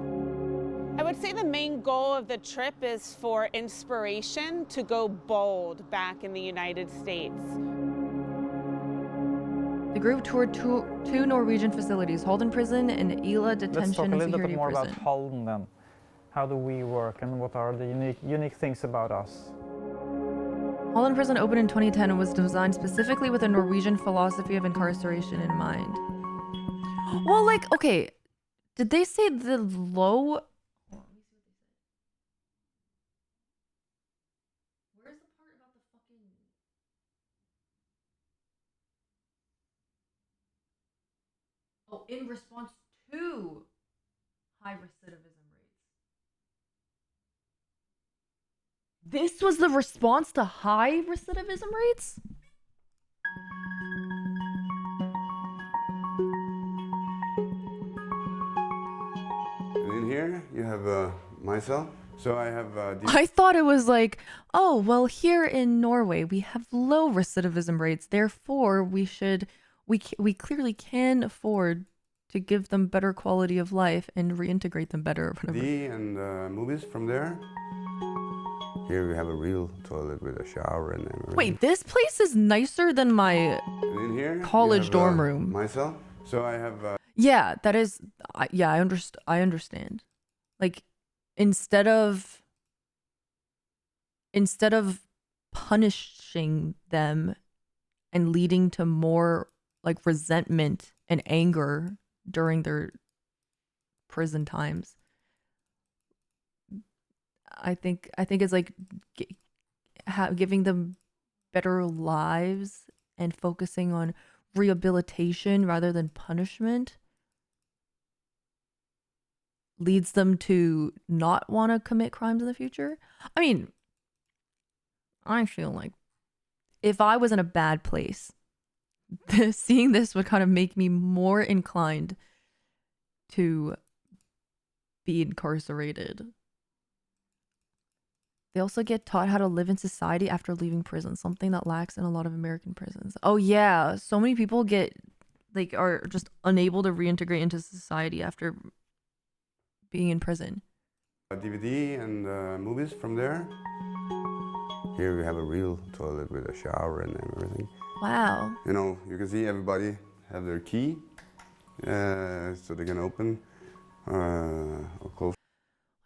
I would say the main goal of the trip is for inspiration to go bold back in the United States. The group toured two Norwegian facilities, Halden Prison and Ila Detention Let's talk a and little Security bit more Prison. about Halden then. How do we work and what are the unique things about us? Halden Prison opened in 2010 and was designed specifically with a Norwegian philosophy of incarceration in mind. Well, like, okay, did they say the low... Where's the part about the fucking... Oh, in response to high recidivism rates. This was the response to high recidivism rates? And in here you have myself, so I have. I thought it was like, oh, well, here in Norway we have low recidivism rates, therefore we clearly can afford to give them better quality of life and reintegrate them better. Or whatever. And movies from there. Here we have a real toilet with a shower and everything. Wait, this place is nicer than my And in here college you have, dorm room. Myself, so I have. Yeah, that is. Yeah, I understand. Like, instead of punishing them and leading to more like resentment and anger during their prison times. I think it's like giving them better lives and focusing on rehabilitation rather than punishment leads them to not want to commit crimes in the future. I mean, I feel like if I was in a bad place, seeing this would kind of make me more inclined to be incarcerated. They also get taught how to live in society after leaving prison, something that lacks in a lot of American prisons. Oh yeah, so many people are just unable to reintegrate into society after being in prison. A DVD and movies from there. Here we have a real toilet with a shower and everything. Wow. You know, you can see everybody have their key, so they can open or close.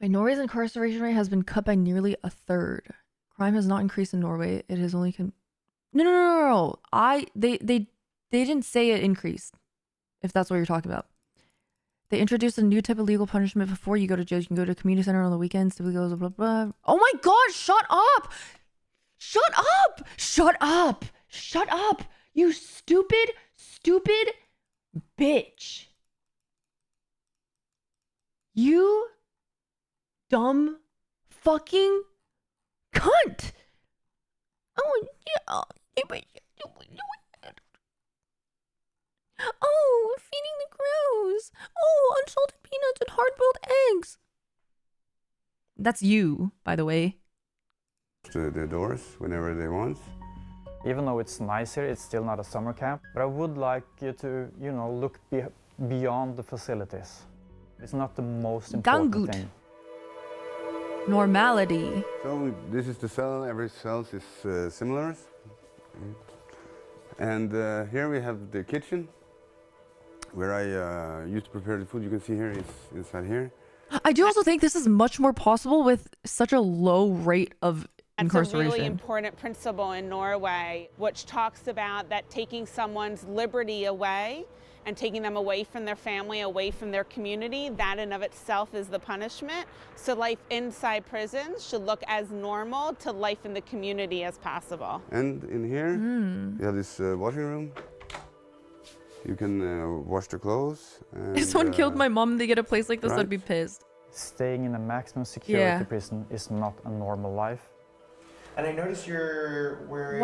Norway's incarceration rate has been cut by nearly a third. Crime has not increased in Norway. It has only No. They didn't say it increased. If that's what you're talking about. They introduced a new type of legal punishment before you go to jail. You can go to a community center on the weekends. Blah, blah, blah. Oh my God! Shut up! Shut up! Shut up! Shut up! You stupid bitch! You dumb fucking cunt! Oh yeah. Oh, feeding the crows. Oh, unsalted peanuts and hard-boiled eggs. That's you, by the way. To the doors whenever they want. Even though it's nice here, it's still not a summer camp. But I would like you to, look beyond the facilities. It's not the most important thing. Normality. So this is the cell. Every cell is similar. And here we have the kitchen, where I used to prepare the food. You can see here, it's inside here. I do also think this is much more possible with such a low rate of incarceration. That's a really important principle in Norway, which talks about that taking someone's liberty away and taking them away from their family, away from their community, that in of itself is the punishment. So life inside prisons should look as normal to life in the community as possible. And in here, you have this washing room. You can wash the clothes. And, if someone killed my mom, they get a place like this, I'd be pissed. Staying in a maximum security prison is not a normal life. And I notice you're wearing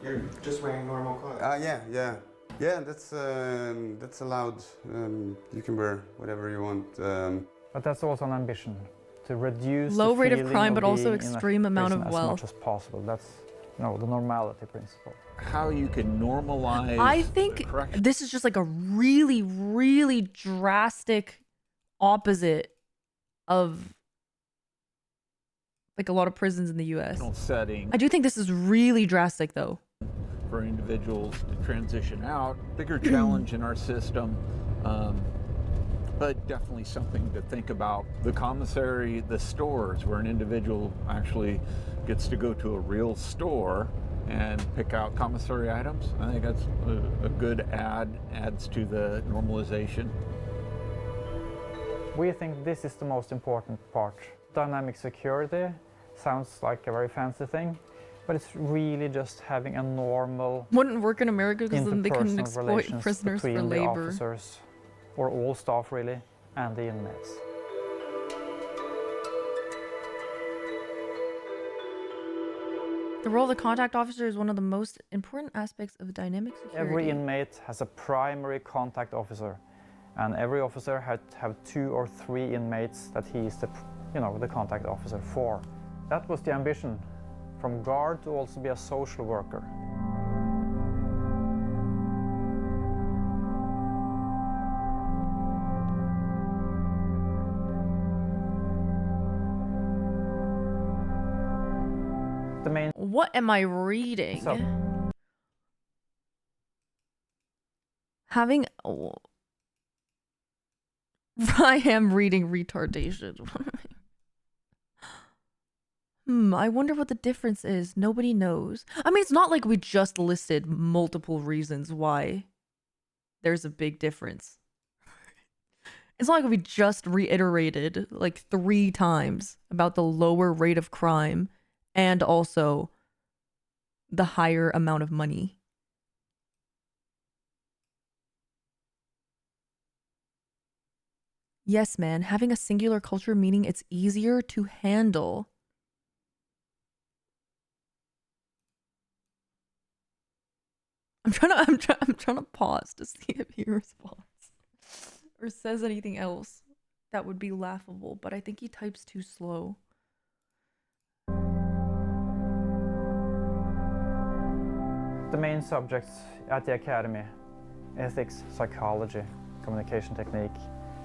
you're just wearing normal clothes. Yeah, that's allowed. You can wear whatever you want. But that's also an ambition, to reduce low the rate of feeling crime, but also being extreme in a amount of prison wealth. as much as possible. That's the normality principle. How you can normalize. I think this is just like a really, really drastic opposite of like a lot of prisons in the U.S. Setting. I do think this is really drastic, though. For individuals to transition out, bigger challenge in our system, but definitely something to think about. The commissary, the stores, where an individual actually gets to go to a real store and pick out commissary items. I think that's a good adds to the normalization. We think this is the most important part. Dynamic security sounds like a very fancy thing, but it's really just having a normal wouldn't work in America because then they couldn't exploit prisoners for between the labor. officers, or all staff really, and the inmates. The role of the contact officer is one of the most important aspects of dynamic security. Every inmate has a primary contact officer, and every officer had to have 2 or 3 inmates that he is the contact officer for. That was the ambition, from guard to also be a social worker. What am I reading? I am reading retardation. I wonder what the difference is. Nobody knows. I mean, it's not like we just listed multiple reasons why there's a big difference. It's not like we just reiterated like 3 times about the lower rate of crime and also the higher amount of money. Yes, man, having a singular culture meaning it's easier to handle. I'm trying to pause to see if he responds or says anything else that would be laughable, but I think he types too slow. The main subjects at the academy: ethics, psychology, communication technique,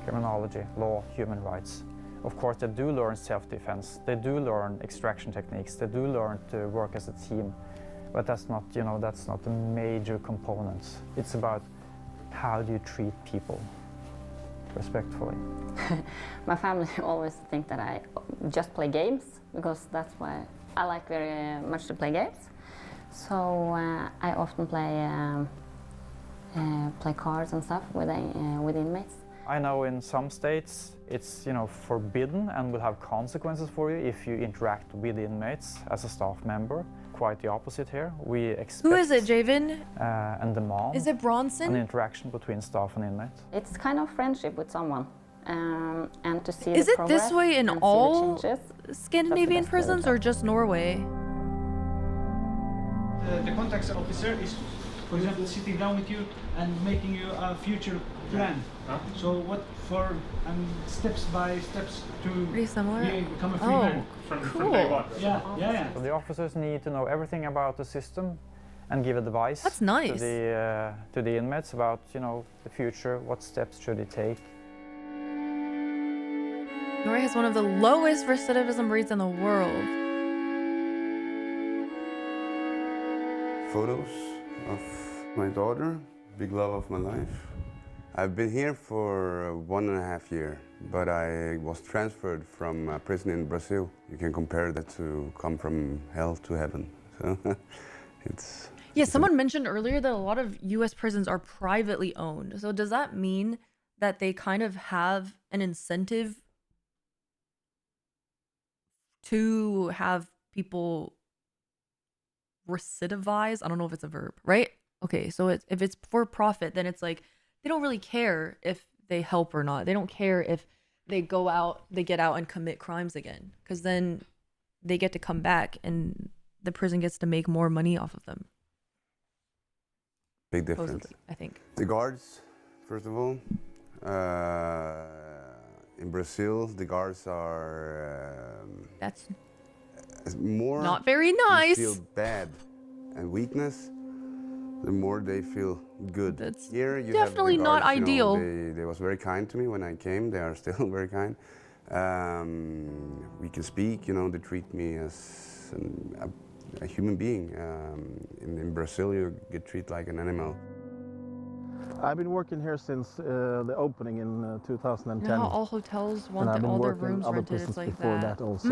criminology, law, human rights. Of course, they do learn self-defense. They do learn extraction techniques. They do learn to work as a team. But that's not, that's not the major components. It's about how do you treat people respectfully. My family always think that I just play games, because that's why I like very much to play games. So I often play cards and stuff with inmates. I know in some states it's forbidden and will have consequences for you if you interact with inmates as a staff member. Quite the opposite here. We expect. Who is it, Javen? And demand. Is it Bronson? An interaction between staff and inmates. It's kind of friendship with someone, and to see. Is the it progress this way in and see all the changes, Scandinavian prisons or just Norway? The contact officer is, for example, sitting down with you and making you a future plan. So what for steps by steps to become a free man. Cool. Yeah. So the officers need to know everything about the system and give advice. That's nice. To the inmates about the future, what steps should they take. Norway has one of the lowest recidivism rates in the world. Photos of my daughter, big love of my life. I've been here for 1.5 years, but I was transferred from a prison in Brazil. You can compare that to come from hell to heaven. So it's... Yeah, someone mentioned earlier that a lot of US prisons are privately owned. So does that mean that they kind of have an incentive to have people recidivize? I don't know if it's a verb, right? Okay, so if it's for profit, then it's like they don't really care if they help or not. They don't care if they get out and commit crimes again, because then they get to come back and the prison gets to make more money off of them. Big difference. Supposedly, I think. The guards, first of all. In Brazil, the guards are... That's more... not very nice. You feel bad and weakness, the more they feel good. That's here you definitely have the guards, not ideal. They was very kind to me when I came. They are still very kind. We can speak, they treat me as a human being. In Brazil, you get treated like an animal. I've been working here since the opening in 2010. You know how all hotels want all their rooms rented? It's like before that also.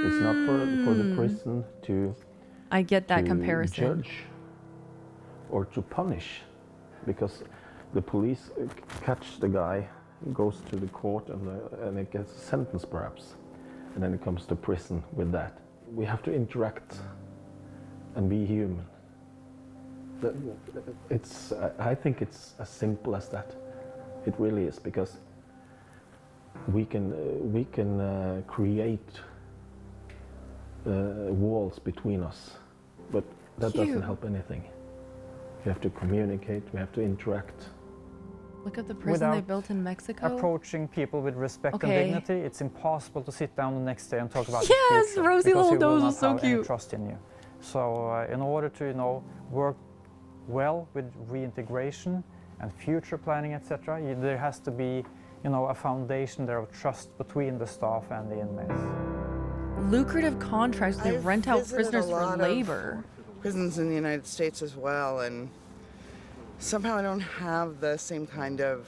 It's not for the prison to. I get that comparison. Judge or to punish, because the police catch the guy, goes to the court, and it gets a sentence perhaps, and then it comes to prison with that. We have to interact and be human. I think it's as simple as that. It really is, because we can create walls between us, but that doesn't help anything. We have to communicate. We have to interact. Look at the prison they built in Mexico. Approaching people with respect and dignity, it's impossible to sit down the next day and talk about yes, the future, Rosie because Loldos was so have any cute. trust in you. So in order to work well with reintegration and future planning, etc., there has to be a foundation there of trust between the staff and the inmates. Lucrative contracts, they rent out prisoners for labor. Prisons in the United States as well, and somehow I don't have the same kind of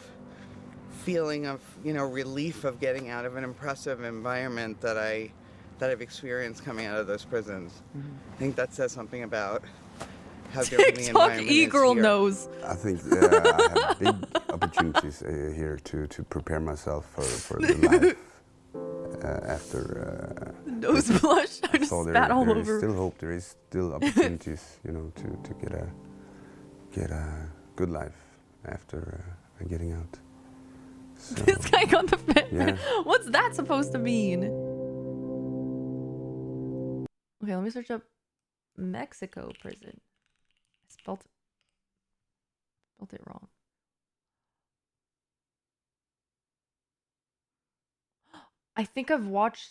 feeling of relief of getting out of an oppressive environment that I that I've experienced coming out of those prisons. I think that says something about how different the environment is e-girl here. knows. I think I have big opportunities here to prepare myself for the life after. Nose blush. I just so spat all there over. is still hope. There is still opportunities, you know, to get a good life after getting out. So, This guy got the fit. Yeah. What's that supposed to mean? Okay, let me search up Mexico prison. I spelt it wrong. I think I've watched.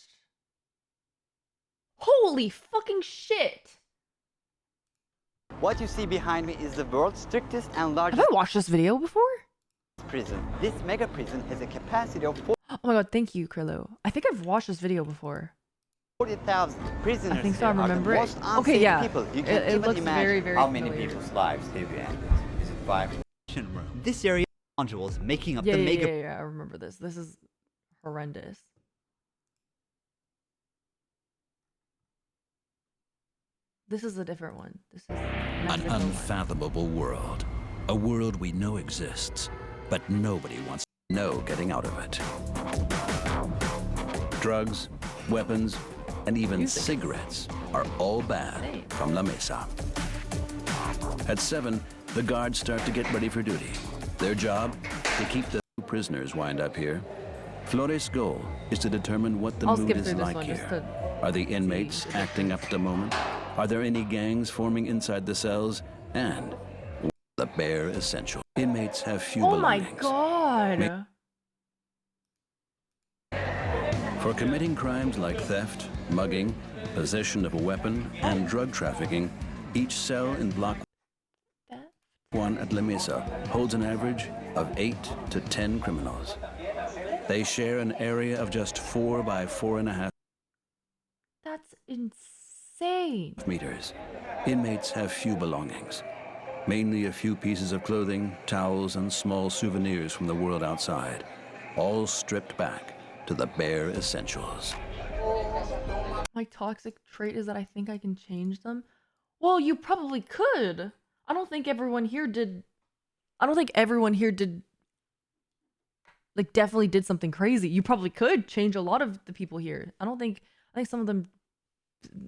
Holy fucking shit! What you see behind me is the world's strictest and largest Have I watched this video before? prison. This mega prison has a capacity of Oh my god, thank you, Krillo. I think I've watched this video before. 40,000 prisoners. I think so, I here are the remember it. most Okay, unsafe yeah. people. You It can even looks imagine very, very how many familiar. people's lives have you ended. Is it 5? This area of modules making up Yeah, the yeah, mega yeah, I remember this. This is horrendous. This is a different one. This is An Mexico one. unfathomable world. A world we know exists, but nobody wants to know getting out of it. Drugs, weapons, and even cigarettes are all banned from La Mesa. At 7, the guards start to get ready for duty. Their job, to keep the prisoners wind up here. Flores' goal is to determine what the I'll mood skip is through this like one just here. to Are the inmates acting up at the moment? Are there any gangs forming inside the cells? And the bare essential. Inmates have few Oh my belongings. god! For committing crimes like theft, mugging, possession of a weapon, and drug trafficking, each cell in Block 1 at La Mesa holds an average of 8 to 10 criminals. They share an area of just 4 by 4.5 That's insane. meters. Inmates have few belongings, mainly a few pieces of clothing, towels, and small souvenirs from the world outside, all stripped back to the bare essentials. My toxic trait is that I think I can change them. Well, you probably could. I don't think everyone here did. Like, definitely did something crazy. You probably could change a lot of the people here. I think some of them.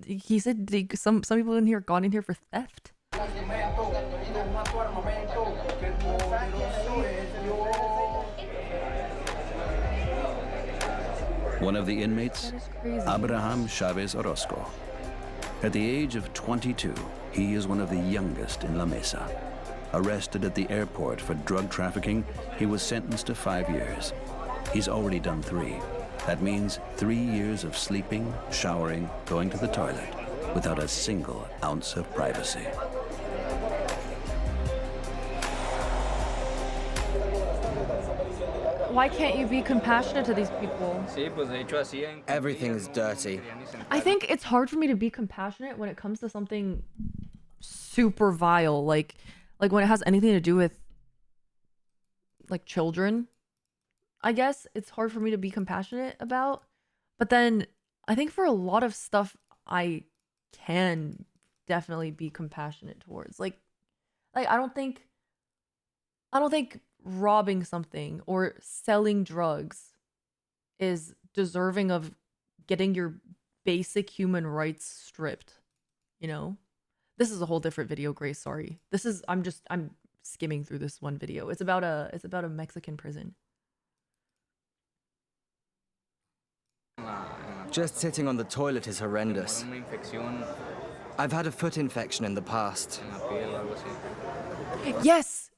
He said some people in here got in here for theft. One of the inmates, Abraham Chavez Orozco. At the age of 22, he is one of the youngest in La Mesa. Arrested at the airport for drug trafficking, he was sentenced to 5 years. He's already done 3. That means 3 years of sleeping, showering, going to the toilet, without a single ounce of privacy. Why can't you be compassionate to these people? Everything's dirty. I think it's hard for me to be compassionate when it comes to something super vile, like when it has anything to do with like children. I guess it's hard for me to be compassionate about, but then I think for a lot of stuff I can definitely be compassionate towards. Like I don't think robbing something or selling drugs is deserving of getting your basic human rights stripped, you know? This is a whole different video, Grace, sorry. I'm skimming through this one video. It's about a Mexican prison. Just sitting on the toilet is horrendous. I've had a foot infection in the past. Yes,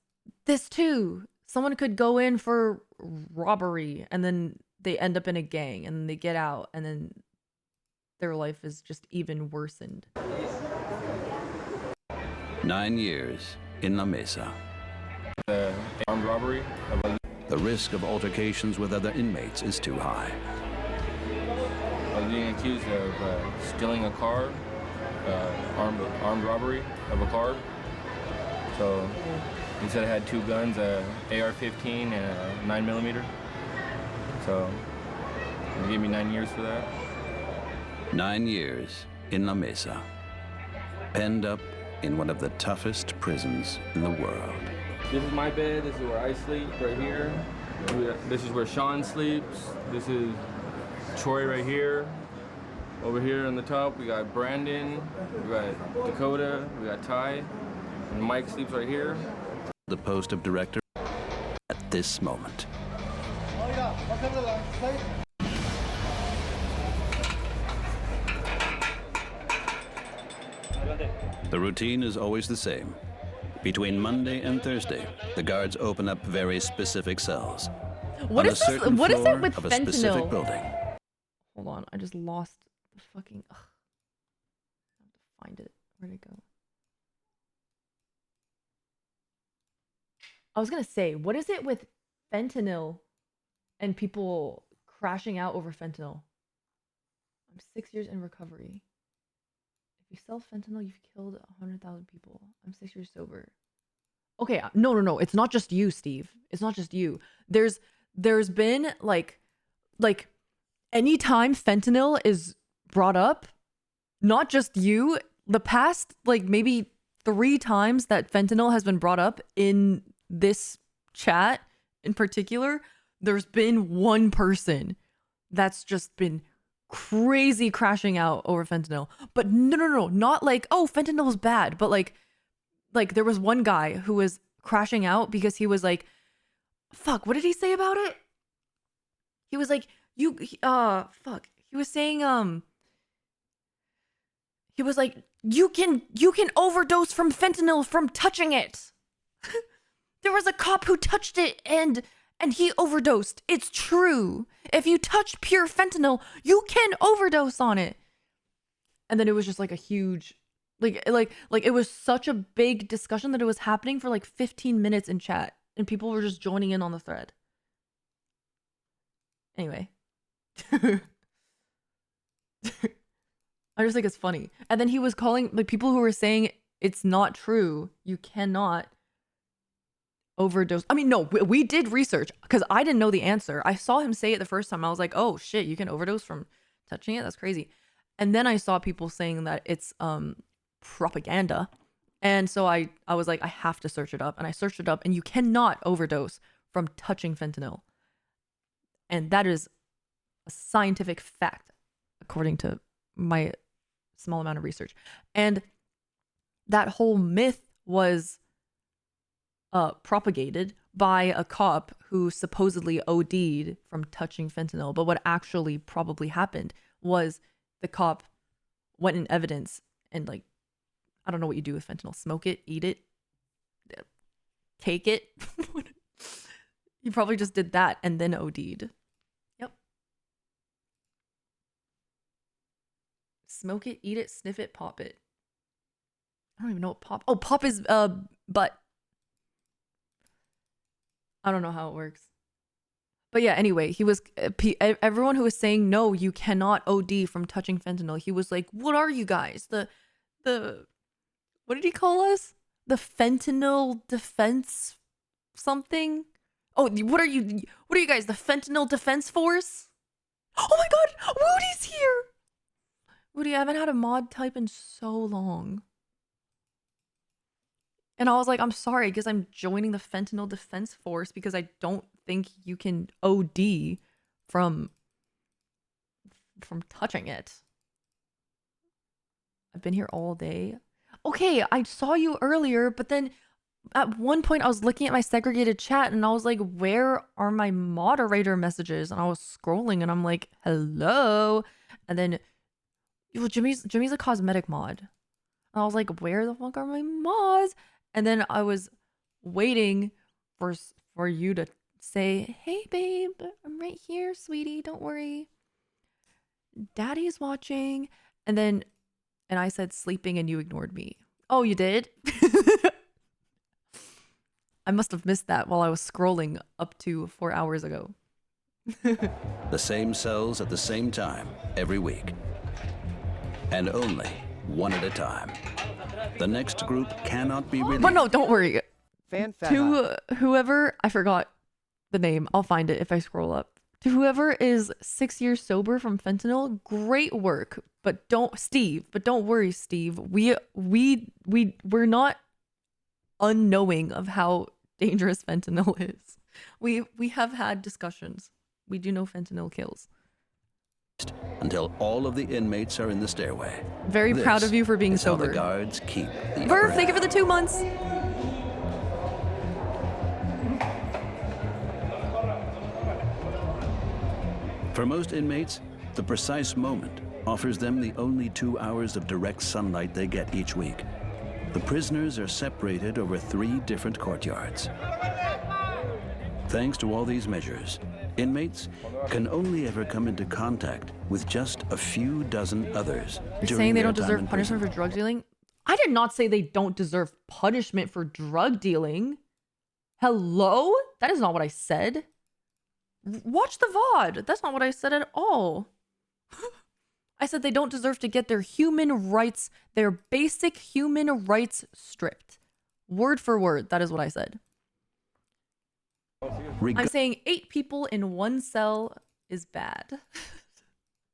this too. Someone could go in for robbery and then they end up in a gang and they get out and then their life is just even worsened. 9 years in La Mesa. Armed robbery. The risk of altercations with other inmates is too high. I was being accused of stealing a car, armed robbery of a car. So he said I had 2 guns, AR-15 and a 9mm. So they gave me 9 years for that. 9 years in La Mesa, penned up in one of the toughest prisons in the world. This is my bed. This is where I sleep, right here. This is where Sean sleeps. This is Troy right here. Over here on the top, we got Brandon, we got Dakota, we got Ty, and Mike sleeps right here. The post of director at this moment. The routine is always the same. Between Monday and Thursday, the guards open up very specific cells. What on is a this? certain What is floor it with of a specific fentanyl? building. Hold on, I just lost the fucking. Ugh. I have to find it. Where'd it go? I was gonna say, what is it with fentanyl and people crashing out over fentanyl? I'm 6 years in recovery. If you sell fentanyl, you've killed 100,000 people. I'm 6 years sober. Okay, no. It's not just you, Steve. It's not just you. There's been like anytime fentanyl is brought up, not just you, the past like maybe 3 times that fentanyl has been brought up in this chat in particular, there's been one person that's just been crazy crashing out over fentanyl. But no, not like, oh, fentanyl is bad, but like there was one guy who was crashing out because he was like, fuck, what did he say about it? He was like, he was saying, he was like, you can overdose from fentanyl from touching it. There was a cop who touched it and he overdosed. It's true. If you touch pure fentanyl, you can overdose on it. And then it was just like a huge, like it was such a big discussion that it was happening for like 15 minutes in chat and people were just joining in on the thread. Anyway. I just think it's funny. And then he was calling like people who were saying it's not true. You cannot overdose. I mean, no, we did research because I didn't know the answer. I saw him say it the first time. I was like, oh shit, you can overdose from touching it? That's crazy. And then I saw people saying that it's propaganda. And so I was like, I have to search it up. And I searched it up and you cannot overdose from touching fentanyl. And that is a scientific fact, according to my small amount of research. And that whole myth was propagated by a cop who supposedly OD'd from touching fentanyl. But what actually probably happened was the cop went in evidence and like, I don't know what you do with fentanyl. Smoke it, eat it, take it. You probably just did that and then OD'd. Yep. Smoke it, eat it, sniff it, pop it. I don't even know what pop. Oh, pop is butt. I don't know how it works. But yeah, anyway, he was everyone who was saying no, you cannot OD from touching fentanyl. He was like, "What are you guys? The what did he call us? The fentanyl defense something? Oh, what are you guys? The fentanyl defense force? Oh my god, Woody's here. Woody, I haven't had a mod type in so long. And I was like, I'm sorry, because I'm joining the fentanyl defense force because I don't think you can OD from touching it. I've been here all day. Okay, I saw you earlier, but then at one point I was looking at my segregated chat and I was like, where are my moderator messages? And I was scrolling and I'm like, hello. And then, well, Jimmy's a cosmetic mod. And I was like, where the fuck are my mods? And then I was waiting for you to say, hey, babe, I'm right here, sweetie. Don't worry. Daddy's watching. And I said sleeping and you ignored me. Oh, you did? I must have missed that while I was scrolling up to 4 hours ago. The same cells at the same time every week. And only one at a time. The next group cannot be released. But no, don't worry. Fanfan. To whoever, I forgot the name. I'll find it if I scroll up. To whoever is 6 years sober from fentanyl, great work. But don't worry, Steve. We're not unknowing of how dangerous fentanyl is. We have had discussions. We do know fentanyl kills. Until all of the inmates are in the stairway. Very proud of you for being is how sober. the guards keep the upper Verve, thank you hand. for the 2 months. For most inmates, the precise moment offers them the only 2 hours of direct sunlight they get each week. The prisoners are separated over 3 different courtyards. Thanks to all these measures, inmates can only ever come into contact with just a few dozen others. You're saying they don't deserve punishment for drug dealing? I did not say they don't deserve punishment for drug dealing. Hello? That is not what I said. Watch the VOD. That's not what I said at all. I said they don't deserve to get their human rights, their basic human rights stripped. Word for word, that is what I said. I'm saying 8 people in 1 cell is bad.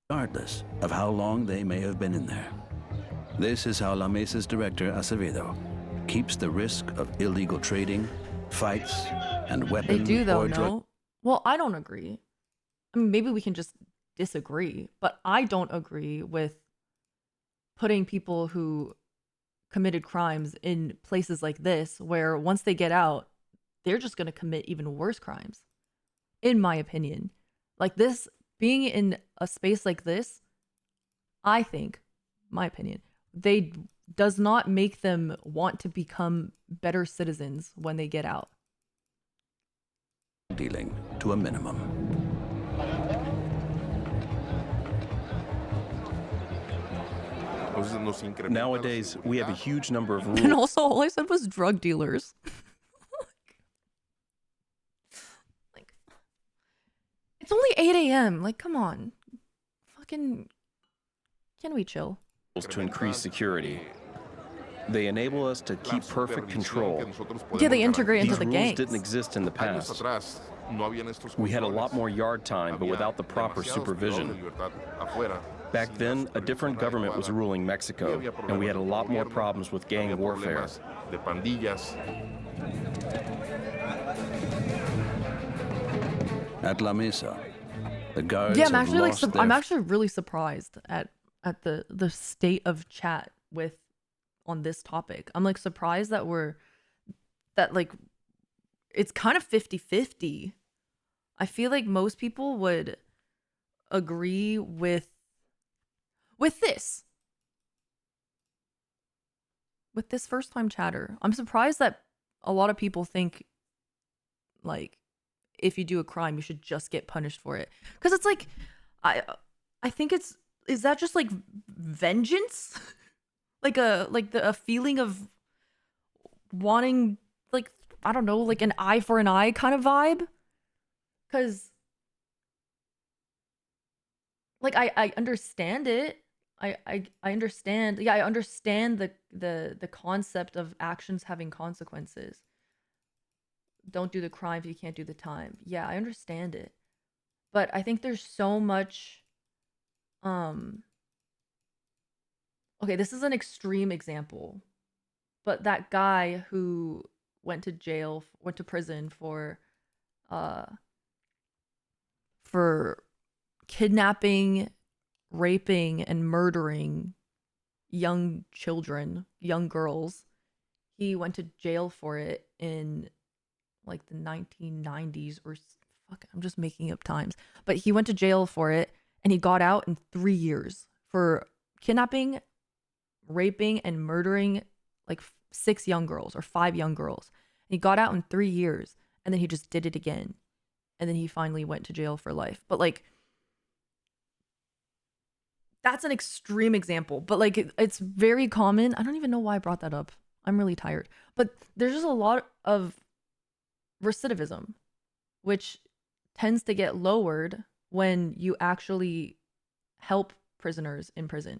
Regardless of how long they may have been in there. This is how La Mesa's director, Acevedo, keeps the risk of illegal trading, fights, and They weapon do though, or drug no? Well, I don't agree. I mean, maybe we can just disagree, but I don't agree with putting people who committed crimes in places like this, where once they get out, they're just going to commit even worse crimes. In my opinion. Like this, being in a space like this, I think, my opinion, does not make them want to become better citizens when they get out. dealing to a minimum. Nowadays, we have a huge number of rules. And also, all I said was drug dealers. like, it's only 8 a.m. Like, come on. Fucking, can we chill? To increase security. They enable us to keep perfect control. Yeah, they integrate into These the rules gangs. didn't exist in the past. We had a lot more yard time, but without the proper supervision. Back then, a different government was ruling Mexico, and we had a lot more problems with gang warfare. At La Mesa, the guards Yeah, I'm have actually like lost their I'm actually really surprised at the state of chat with on this topic. I'm like surprised that like it's kind of 50-50. I feel like most people would agree with this first time chatter. I'm surprised that a lot of people think like if you do a crime you should just get punished for it, because it's like I think is that just like vengeance? like a feeling of wanting, like, I don't know, like an eye for an eye kind of vibe? Because like I understand it. I understand. Yeah, I understand the concept of actions having consequences. Don't do the crime if you can't do the time. Yeah, I understand it. But I think there's so much okay, this is an extreme example. But that guy who went to prison for kidnapping, raping, and murdering young children, young girls. He went to jail for it in like the 1990s or fuck, I'm just making up times. But he went to jail for it and he got out in 3 years for kidnapping, raping, and murdering like 6 young girls or 5 young girls. And he got out in 3 years and then he just did it again. And then he finally went to jail for life. But like, that's an extreme example, but like it's very common. I don't even know why I brought that up. I'm really tired. But there's just a lot of recidivism, which tends to get lowered when you actually help prisoners in prison.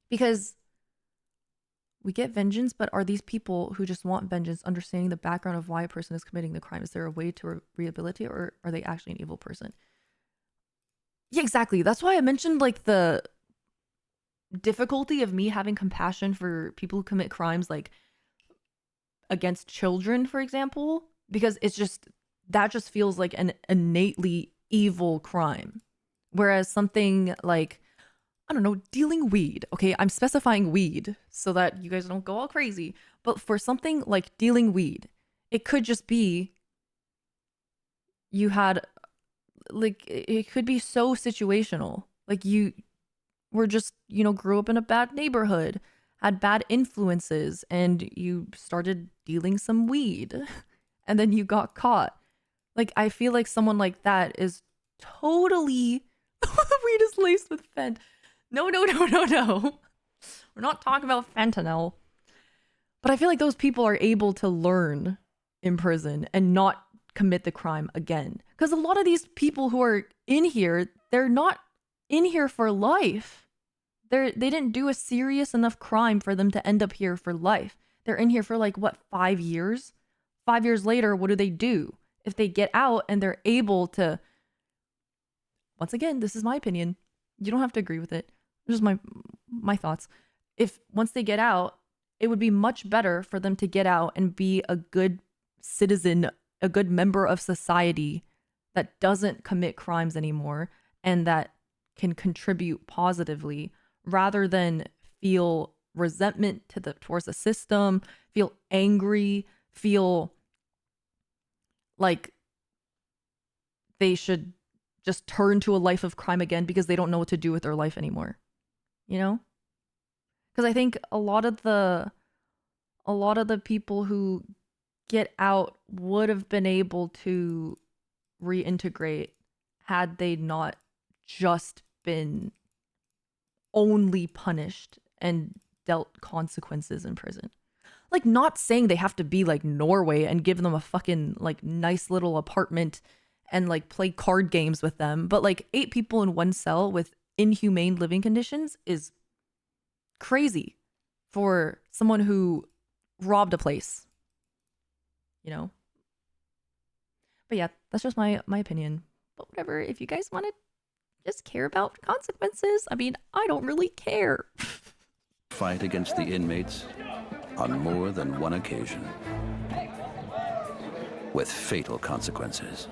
Because We get vengeance, but are these people who just want vengeance understanding the background of why a person is committing the crime? Is there a way to rehabilitate, or are they actually an evil person? Yeah, exactly. That's why I mentioned like the difficulty of me having compassion for people who commit crimes like against children, for example, because it's just, that just feels like an innately evil crime. Whereas something like, I don't know, dealing weed. Okay, I'm specifying weed so that you guys don't go all crazy. But for something like dealing weed, it could just be you had, like, it could be so situational. Like you were just, you know, grew up in a bad neighborhood, had bad influences, and you started dealing some weed and then you got caught. Like, I feel like someone like that is totally, the weed is laced with fent. No. We're not talking about fentanyl. But I feel like those people are able to learn in prison and not commit the crime again. Because a lot of these people who are in here, they're not in here for life. They didn't do a serious enough crime for them to end up here for life. They're in here for like, what, 5 years? 5 years later, what do? If they get out and they're able to, once again, this is my opinion. You don't have to agree with it. Just my thoughts. If once they get out, it would be much better for them to get out and be a good citizen, a good member of society that doesn't commit crimes anymore and that can contribute positively, rather than feel resentment towards the system, feel angry, feel like they should just turn to a life of crime again because they don't know what to do with their life anymore. You know? Because I think a lot of the people who get out would have been able to reintegrate had they not just been only punished and dealt consequences in prison. Like, not saying they have to be like Norway and give them a fucking like nice little apartment and like play card games with them, but like 8 people in one cell with inhumane living conditions is crazy for someone who robbed a place, you know? But yeah, that's just my opinion. But whatever, if you guys want to just care about consequences, I mean, I don't really care. Fight against the inmates on more than one occasion, with fatal consequences.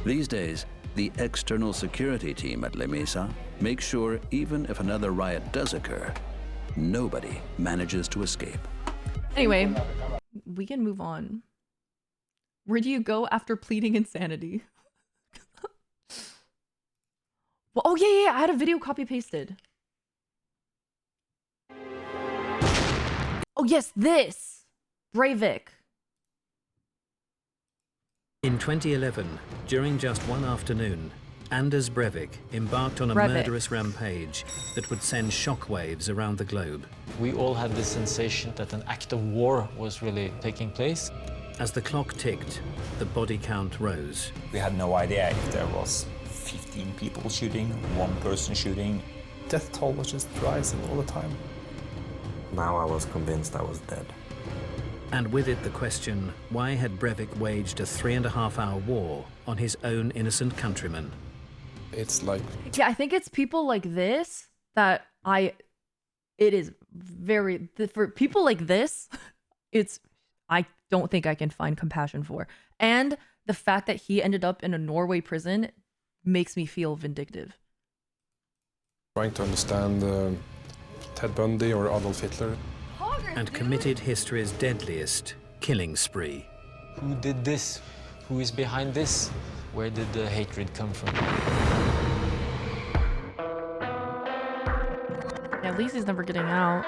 These days, the external security team at La Mesa makes sure even if another riot does occur, nobody manages to escape. Anyway, we can move on. Where do you go after pleading insanity? Well, oh yeah, I had a video copy pasted. Oh yes, this! Breivik. In 2011, during just one afternoon, Anders Breivik embarked on a murderous rampage that would send shockwaves around the globe. We all had this sensation that an act of war was really taking place. As the clock ticked, the body count rose. We had no idea if there was 15 people shooting, 1 person shooting. Death toll was just rising all the time. Now I was convinced I was dead. And with it the question, why had Breivik waged a 3.5-hour war on his own innocent countrymen? It's like... Yeah, I think it's people like this that it is very, for people like this, I don't think I can find compassion for. And the fact that he ended up in a Norway prison makes me feel vindictive. Trying to understand Ted Bundy or Adolf Hitler. And committed history's deadliest killing spree. Who did this? Who is behind this? Where did the hatred come from? Yeah, at least he's never getting out.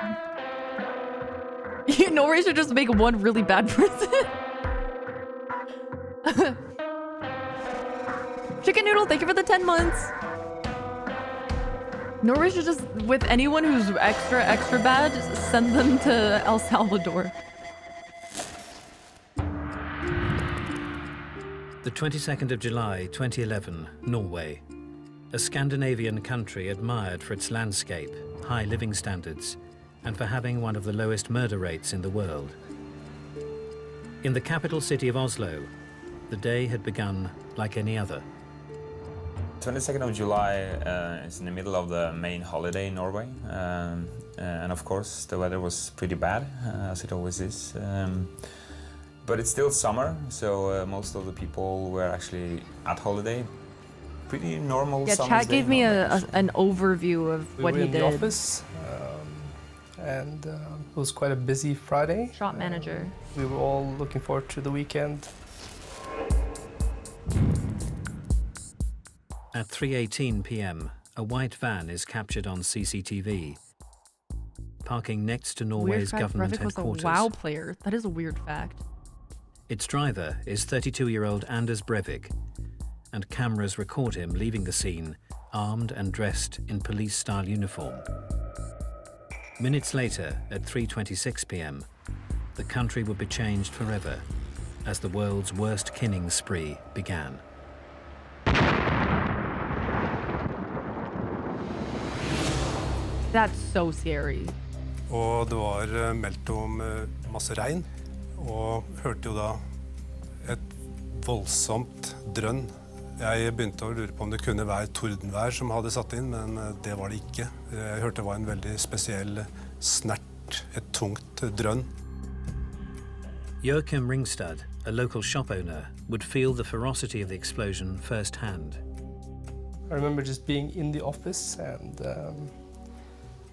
Norway should just make one really bad person. Chicken Noodle, thank you for the 10 months. Norway should just, with anyone who's extra bad, just send them to El Salvador. The 22nd of July, 2011, Norway. A Scandinavian country admired for its landscape, high living standards, and for having one of the lowest murder rates in the world. In the capital city of Oslo, the day had begun like any other. 22nd of July is in the middle of the main holiday in Norway, and of course the weather was pretty bad, as it always is. But it's still summer, so most of the people were actually at holiday. Pretty normal Yeah, summer's chat day, gave me normal. an overview of what he We were in the did. office, and it was quite a busy Friday. Shop manager. We were all looking forward to the weekend. At 3:18 p.m., a white van is captured on CCTV, parking next to Weird Norway's fact, government Breivik was a headquarters. WoW player. That is a weird fact. Its driver is 32-year-old Anders Breivik, and cameras record him leaving the scene, armed and dressed in police-style uniform. Minutes later, at 3:26 p.m., the country would be changed forever as the world's worst killing spree began. That's so scary. Og det var meldt om masse regn, og hørte jo da et voldsomt drønn. Jeg begynte å lure på om det kunne være tordenvær som hadde satt inn, men det var det ikke. Jeg hørte det var en veldig spesiell snert, et tungt drønn. Joachim Ringstad, a local shop owner, would feel the ferocity of the explosion firsthand. I remember just being in the office, and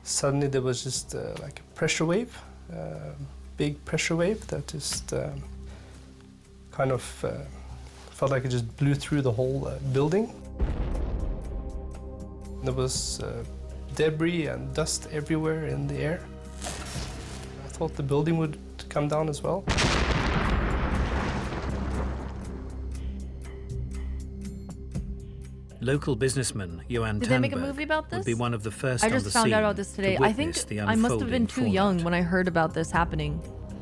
suddenly there was just like a pressure wave, big pressure wave that just kind of felt like it just blew through the whole building. There was debris and dust everywhere in the air. I thought the building would come down as well. Local businessman Johan Did they make a Tandberg movie about would this? be one of the first I on just the found scene out about this today. to I think witness the I must have been unfolding too fallout. young when I heard about this happening.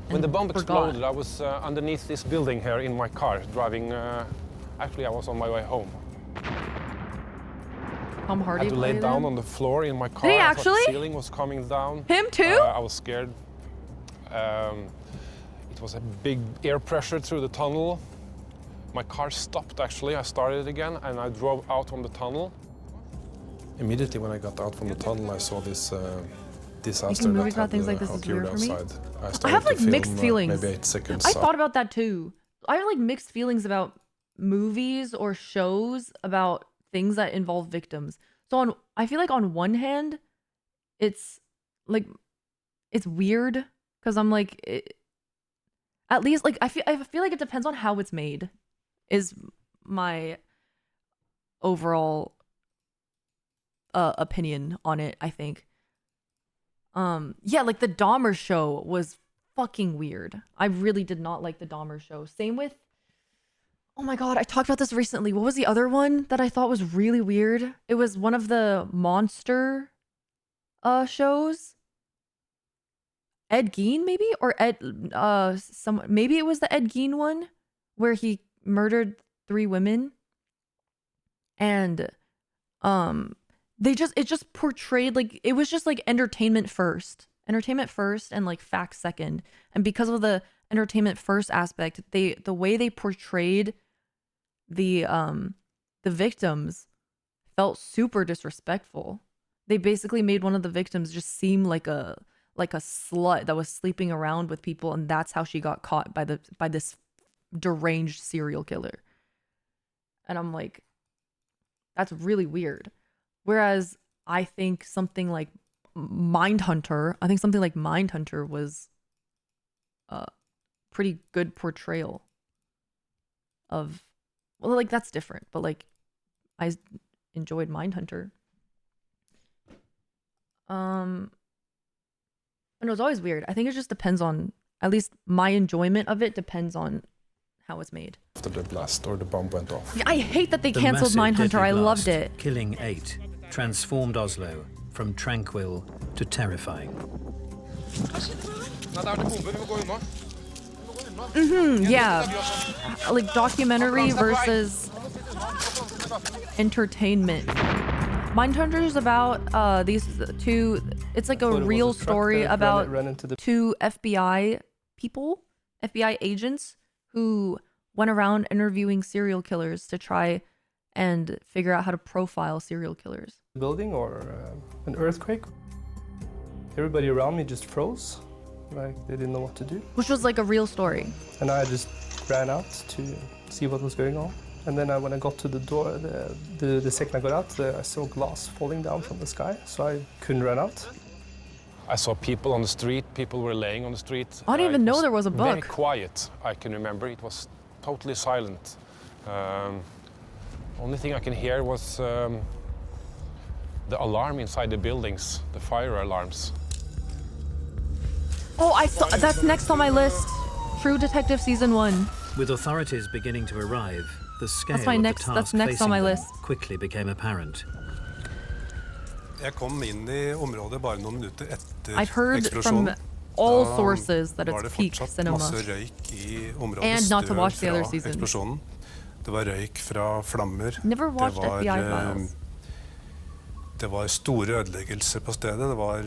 When the bomb forgot. exploded, I was underneath this building here in my car, driving. Actually, I was on my way home. Tom I Hardy had to lay played down him? on the floor in my car. Did he I thought actually? the ceiling was coming down. Him too? I was scared. It was a big air pressure through the tunnel. My car stopped actually. I started again and I drove out on the tunnel. Immediately when I got out from the tunnel, I saw this disaster Making movies that about things like had this is occurred weird for me. outside. I have started like to film, mixed feelings. Maybe 8 seconds. I thought about that too. I have like mixed feelings about movies or shows about things that involve victims. So I feel like on one hand, it's like it's weird because I'm like at least like I feel like it depends on how it's made is my overall opinion on it, I think. Yeah, like the Dahmer show was fucking weird. I really did not like the Dahmer show. Same with, oh my god, I talked about this recently. What was the other one that I thought was really weird? It was one of the monster shows. Ed Gein maybe? Or maybe it was the Ed Gein one where he murdered 3 women. And it just portrayed like it was just like entertainment first and like facts second. And because of the entertainment first aspect, the way they portrayed the victims felt super disrespectful. They basically made one of the victims just seem like a slut that was sleeping around with people, and that's how she got caught by this deranged serial killer. And I'm like, that's really weird. Whereas I think something like Mindhunter was a pretty good portrayal of, well, like that's different, but like I enjoyed Mindhunter. And it was always weird. I think it just depends on, at least my enjoyment of it depends on how it's made. After the blast or the bomb went off. I hate that they The canceled massive Mindhunter. I deadly loved blast, it. Killing 8, transformed Oslo from tranquil to terrifying. Yeah. Like documentary versus entertainment. Mindhunter is about these two. It's like a real story about two FBI people, FBI agents who went around interviewing serial killers to try and figure out how to profile serial killers. Building or an earthquake. Everybody around me just froze, like they didn't know what to do. Which was like a real story. And I just ran out to see what was going on. And then when I got to the door, the second I got out, I saw glass falling down from the sky, so I couldn't run out. I saw people on the street, people were laying on the street. I didn't even know there was a book. Very quiet, I can remember. It was totally silent. Only thing I can hear was the alarm inside the buildings, the fire alarms. Oh, I saw, that's next on my list. True Detective Season 1. With authorities beginning to arrive, the scale That's my next, of the task that's next on my facing them list. quickly became apparent. Jeg kom inn I området bare noen minutter etter I've heard eksplosjonen. from all sources that Var det it's peak fortsatt cinema. masse røyk I området, And not to støv watch the other fra season. eksplosjonen. Det var røyk fra flammer. Never watched FBI Files. Det var store ødeleggelser på stedet. Det var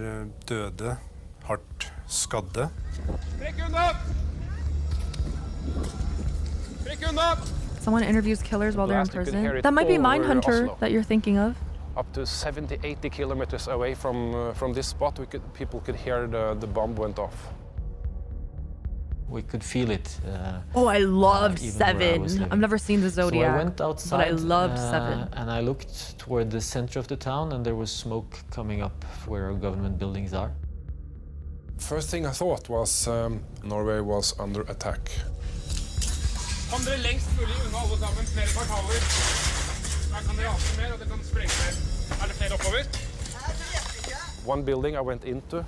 døde, hardt skadde. Trekk unna! Trekk unna! Someone interviews killers while they're in prison. That might be Mindhunter that you're thinking of. Up to 70, 80 kilometers away from this spot, people could hear the bomb went off. We could feel it. Oh, I loved even where I was 7. living. I've never seen the Zodiac, So I went outside, but I loved 7. And I looked toward the center of the town, and there was smoke coming up where our government buildings are. First thing I thought was Norway was under attack. Kom dere lengst mulig unna alle sammen, flere kvartaler. Her kan dere avse mer, og det kan sprenge mer. Det flere oppover? One building I went into,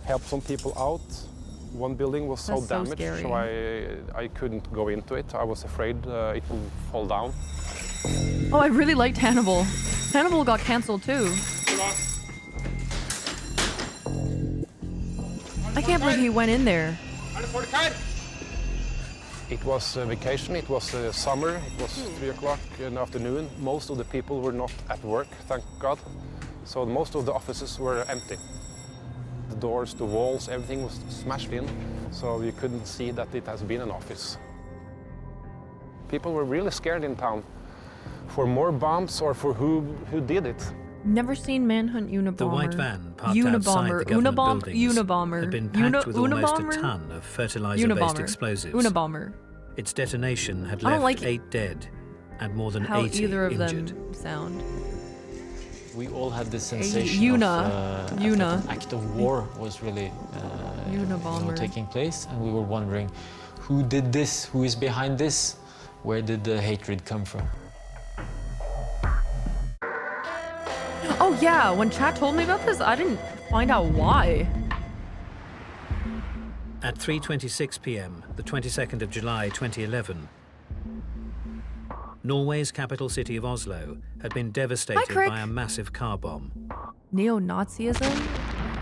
helped some people out. One building was so That's so damaged, scary. so I couldn't go into it. I was afraid it would fall down. Oh, I really liked Hannibal. Hannibal got cancelled too. I can't believe he went in there. It was vacation, it was summer, it was 3 o'clock in the afternoon. Most of the people were not at work, thank God. So most of the offices were empty. The doors, the walls, everything was smashed in, so you couldn't see that it has been an office. People were really scared in town for more bombs or for who did it. Never seen Manhunt Unabomber. The white van parked outside the government buildings had been packed with almost a ton of fertilizer-based explosives. Unabomber. Its detonation had I don't left like 8 dead and more than how 80 either of injured. them sound. We all had this sensation Yuna. of Yuna. an act of war was really taking place, and we were wondering, who did this? Who is behind this? Where did the hatred come from? Oh yeah, when chat told me about this, I didn't find out why. At 3:26 p.m., the 22nd of July 2011, Norway's capital city of Oslo had been devastated by a massive car bomb. Neo-Nazism?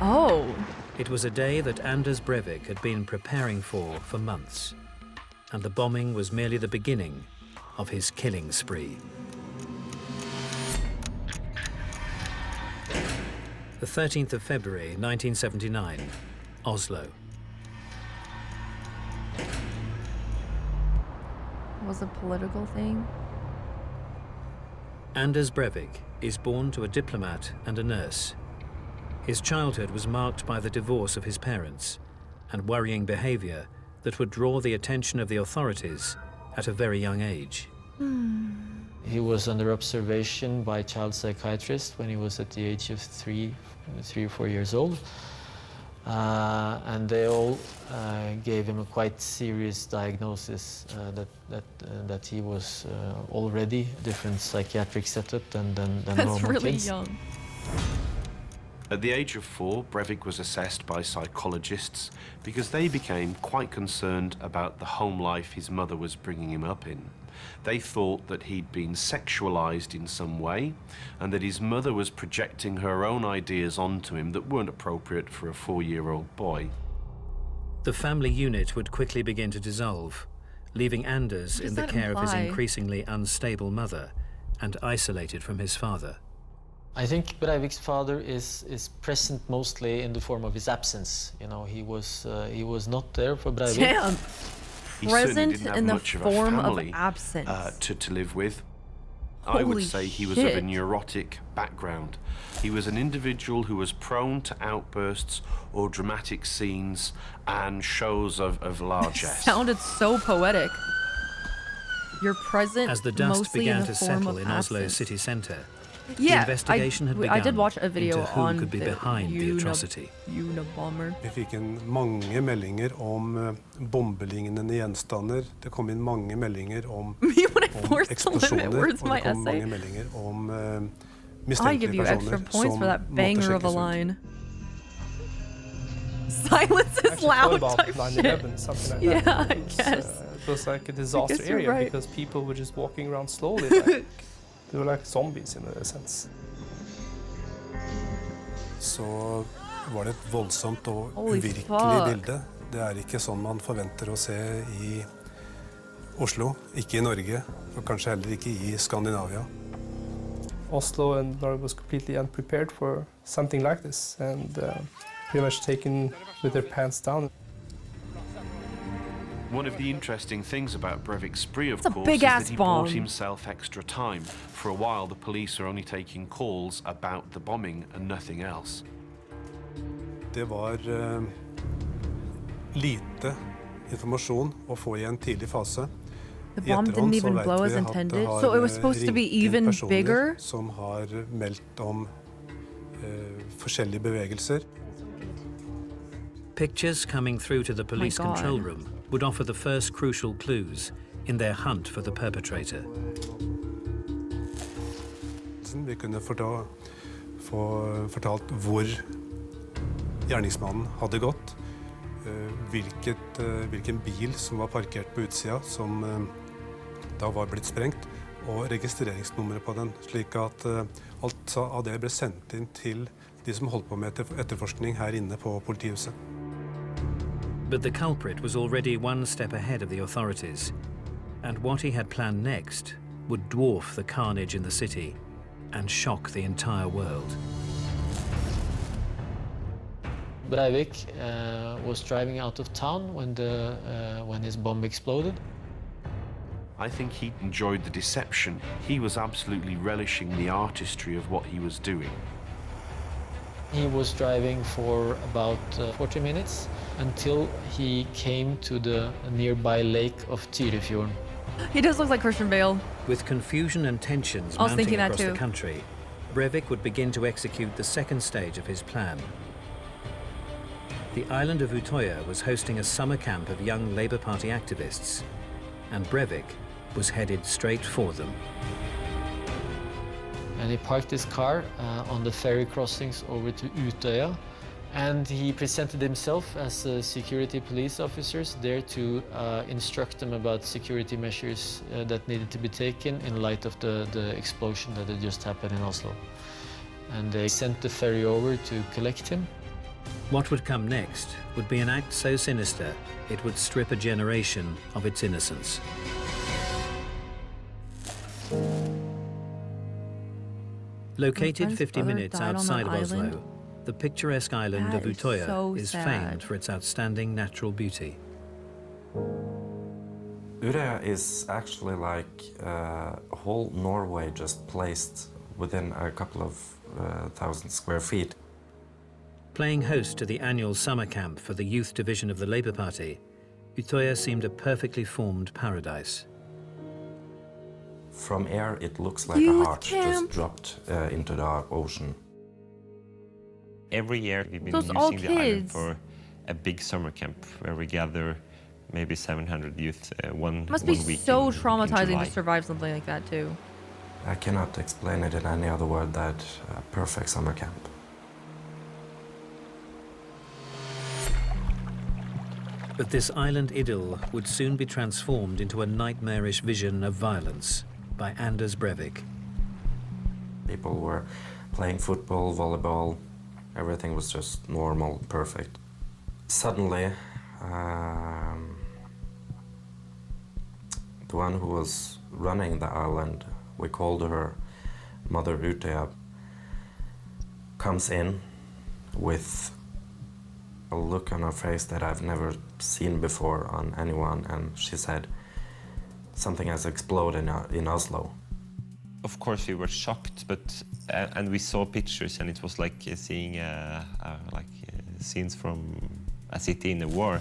Oh. It was a day that Anders Breivik had been preparing for months, and the bombing was merely the beginning of his killing spree. The 13th of February 1979, Oslo. Was a political thing? Anders Breivik is born to a diplomat and a nurse. His childhood was marked by the divorce of his parents and worrying behavior that would draw the attention of the authorities at a very young age. He was under observation by a child psychiatrist when he was at the age of 3 or 4 years old. And they all gave him a quite serious diagnosis that he was already different psychiatric setup than normal That's really kids. young. At the age of 4, Breivik was assessed by psychologists because they became quite concerned about the home life his mother was bringing him up in. They thought that he'd been sexualized in some way and that his mother was projecting her own ideas onto him that weren't appropriate for a 4-year-old boy. The family unit would quickly begin to dissolve, leaving Anders in the care of his increasingly unstable mother and isolated from his father. I think Breivik's father is present mostly in the form of his absence. You know, he was not there for Breivik. Damn. He certainly Present didn't have in the much of a form of family absence. to live with. I would Holy say he was of a shit. neurotic background. He was an individual who was prone to outbursts or dramatic scenes and shows of largesse. Sounded so poetic. You're present As the dust mostly began in the to form settle of in Oslo's absence. city centre, the Yeah, investigation had begun I did watch a video into who on could be the behind the atrocity. Unabomber. Vi fikk inn mange meldinger om bombelignende gjenstander. Det kom inn mange meldinger om eksplosjoner, og det kom mange meldinger om I give you mistenkelige extra personer points for that som måtte banger of a sjekkes ut. line. Silence is loud about type 9/11, shit. something like Yeah, that. I guess. It was like a disaster guess you're area right. because people were just walking around slowly. Like, they were like zombies in a sense. Så var det et voldsomt og Holy uvirkelig fuck. bilde. Det er ikke sånn man forventer å se i Oslo, ikke i Norge, og kanskje heller ikke i Skandinavia. Oslo and Norway was completely unprepared for something like this and pretty much taken with their pants down. One of the interesting things about Breivik's spree, of It's a course, is big-ass that he bomb. bought himself extra time. For a while, the police are only taking calls about the bombing and nothing else. Det var lite informasjon å få i en tidlig fase. The bomb didn't even blow as intended, so it was supposed to be even bigger. Som har meldt om forskjellige bevegelser. Pictures coming through to the police God. control room would offer the first crucial clues in their hunt for the perpetrator. Vi kunne få fortalt hvor gjerningsmannen hadde gått, hvilken bil som var parkert på utsida, som da var blitt sprengt, og registreringsnummeret på den, slik at alt av det ble sendt inn til de som holdt på med etterforskning her inne på politihuset. But the culprit was already one step ahead of the authorities, and what he had planned next would dwarf the carnage in the city and shock the entire world. Breivik was driving out of town when his bomb exploded. I think he enjoyed the deception. He was absolutely relishing the artistry of what he was doing. He was driving for about 40 minutes until he came to the nearby lake of Tyrifjorden. He does look like Christian Bale. With confusion and tensions I was mounting thinking that across the too. country, Breivik would begin to execute the second stage of his plan. The island of Utoya was hosting a summer camp of young Labour Party activists, and Breivik was headed straight for them. And he parked his car on the ferry crossings over to Utoya, and he presented himself as security police officers there to instruct them about security measures that needed to be taken in light of the explosion that had just happened in Oslo. And they sent the ferry over to collect him. What would come next would be an act so sinister it would strip a generation of its innocence. Located 50 minutes outside of Oslo, the picturesque island of Utoya is famed for its outstanding natural beauty. Utoya is actually like whole Norway just placed within a couple of 1,000 square feet. Playing host to the annual summer camp for the youth division of the Labour Party, Utoya seemed a perfectly formed paradise. From air, it looks like a heart just dropped into the ocean. Every year we've been So it's all using the island kids. for a big summer camp where we gather maybe 700 youth one Must be week so in traumatizing July. to survive something like that too. I cannot explain it in any other word than a perfect summer camp. But this island idyll would soon be transformed into a nightmarish vision of violence by Anders Breivik. People were playing football, volleyball, everything was just normal, perfect. Suddenly, the one who was running the island, we called her Mother Utoya, comes in with a look on her face that I've never seen before on anyone, and she said, something has exploded in Oslo. Of course, we were shocked, but and we saw pictures, and it was like seeing scenes from a city in the war.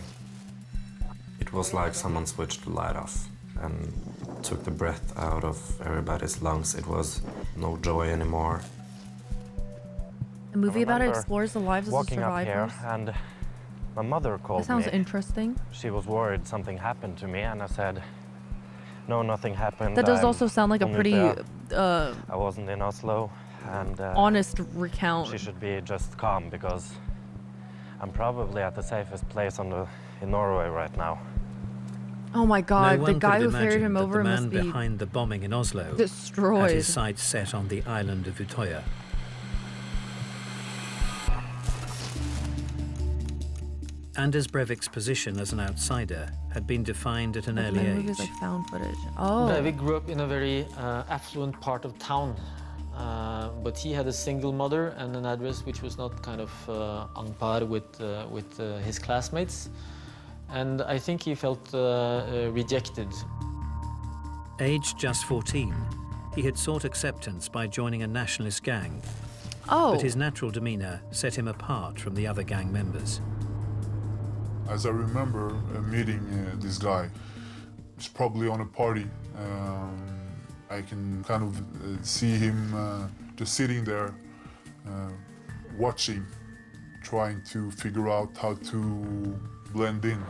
It was like someone switched the light off and took the breath out of everybody's lungs. It was no joy anymore. A movie about it explores the lives of the walking up survivors. here, and my mother called That sounds me. interesting. She was worried something happened to me, and I said, no, nothing happened. That does also sound like a pretty I wasn't in Oslo, and honest recount. She should be just calm, because I'm probably at the safest place in Norway right now. Oh my God! No The one guy could who ferried him imagine that over the must man be behind the bombing in Oslo destroyed. had his sights set on the island of Utøya. Anders Breivik's position as an outsider had been defined at an early age. Movies like found footage. Oh. Breivik grew up in a very affluent part of town, but he had a single mother and an address which was not kind of on par with his classmates. And I think he felt rejected. Aged just 14, he had sought acceptance by joining a nationalist gang. Oh. But his natural demeanor set him apart from the other gang members. As I remember meeting this guy, he's probably on a party. I can kind of see him just sitting there, watching, trying to figure out how to blend in.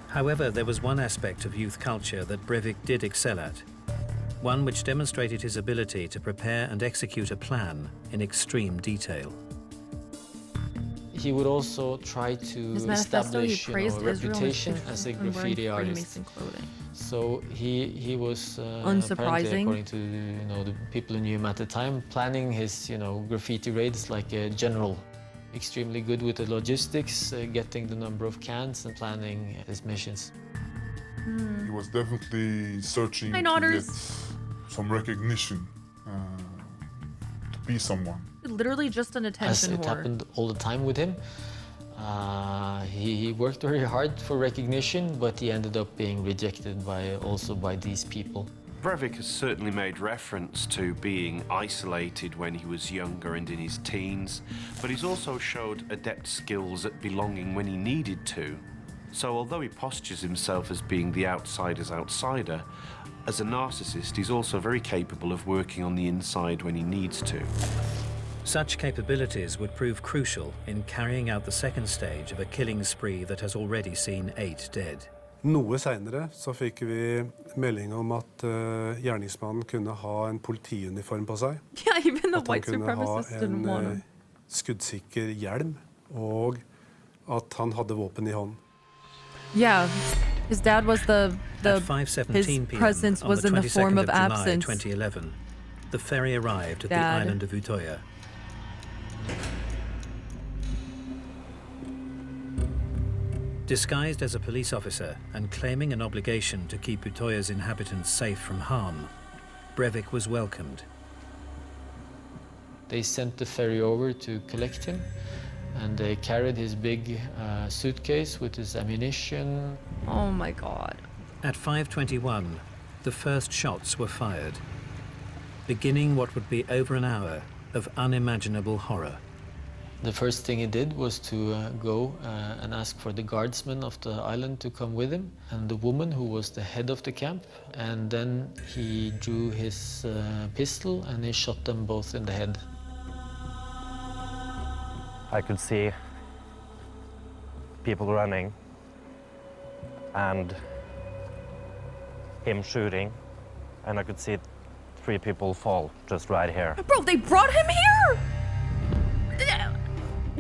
However, there was one aspect of youth culture that Breivik did excel at, one which demonstrated his ability to prepare and execute a plan in extreme detail. He would also try to establish a reputation as a graffiti artist. So he was apparently, according to the people who knew him at the time, planning his graffiti raids like a general. Extremely good with the logistics, getting the number of cans and planning his missions. He was definitely searching to get some recognition, to be someone. Literally just an attention As it happened all the time with him. He worked very hard for recognition, but he ended up being rejected also by these people. Breivik has certainly made reference to being isolated when he was younger and in his teens, but he's also showed adept skills at belonging when he needed to. So although he postures himself as being the outsider's outsider, as a narcissist he's also very capable of working on the inside when he needs to. Such capabilities would prove crucial in carrying out the second stage of a killing spree that has already seen 8 dead. Noe senere så fikk vi melding om at gjerningsmannen kunne ha en politiuniform på seg. Yeah, even the at white han kunne ha supremacists didn't want him. skuddsikker hjelm, og at han hadde våpen I hånden. Yeah, his dad was At 5:17 his p.m. presence on was the in the 22nd form of of July absence. 2011, the ferry arrived at the Dad. island of Utøya. Disguised as a police officer and claiming an obligation to keep Utøya's inhabitants safe from harm, Breivik was welcomed. They sent the ferry over to collect him, and they carried his big suitcase with his ammunition. Oh my God. At 5:21, the first shots were fired, beginning what would be over an hour of unimaginable horror. The first thing he did was to go and ask for the guardsmen of the island to come with him, and the woman who was the head of the camp. And then he drew his pistol and he shot them both in the head. I could see people running and him shooting, and I could see 3 people fall just right here. Bro, they brought him here!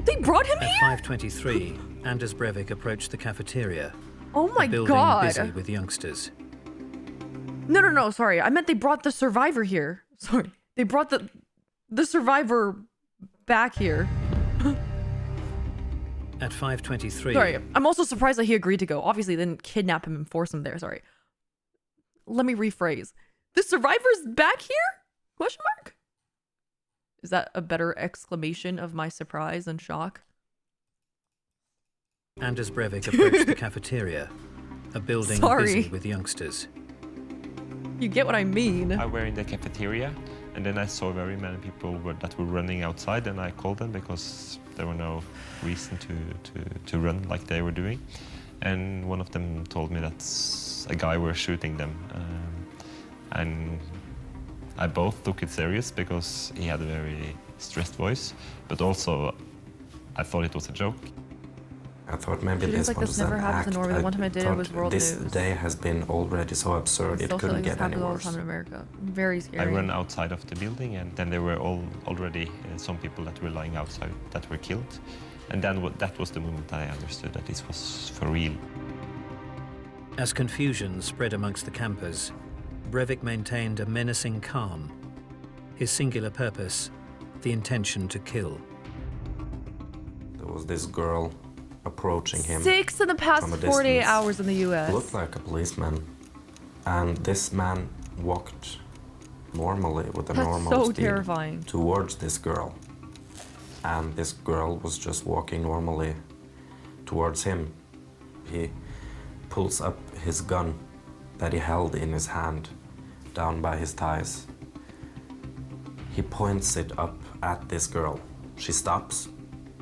They brought him At here? 5:23, Anders Breivik approached the cafeteria, Oh my a building God. busy with youngsters. No, sorry. I meant they brought the survivor here. Sorry. They brought the survivor back here. At 5:23, Sorry. I'm also surprised that he agreed to go. Obviously, they didn't kidnap him and force him there. Sorry. Let me rephrase. The survivor's back here? Question mark? Is that a better exclamation of my surprise and shock? Anders Breivik approached the cafeteria, a building busy with youngsters. You get what I mean. I were in the cafeteria, and then I saw very many people that were running outside, and I called them because there were no reason to run like they were doing. And one of them told me that a guy were shooting them. And I both took it serious because he had a very stressed voice, but also I thought it was a joke. I thought maybe Shootings this like was this never an happens in act. Norway. The one time I did it was world this news. day has been already so absurd, it couldn't get any all the worse. time in America. Very scary. I ran outside of the building, and then there were already some people that were lying outside that were killed. And then that was the moment I understood that this was for real. As confusion spread amongst the campers, Breivik maintained a menacing calm. His singular purpose, the intention to kill. There was this girl approaching him 6 in the past 48 hours in the US. Looked like a policeman, and this man walked normally with a normal so speed terrifying. towards this girl, and this girl was just walking normally towards him. He pulls up his gun that he held in his hand down by his thighs. He points it up at this girl. She stops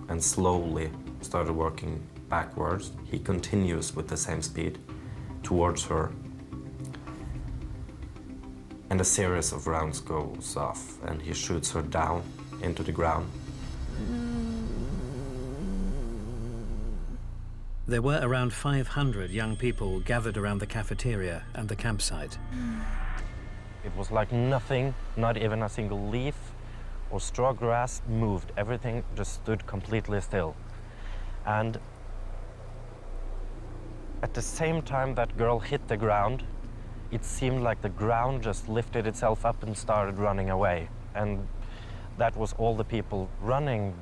and slowly started working backwards. He continues with the same speed towards her. And a series of rounds goes off, and he shoots her down into the ground. There were around 500 young people gathered around the cafeteria and the campsite. It was like nothing, not even a single leaf or straw grass moved. Everything just stood completely still. And at the same time that girl hit the ground, it seemed like the ground just lifted itself up and started running away. And that was all the people running.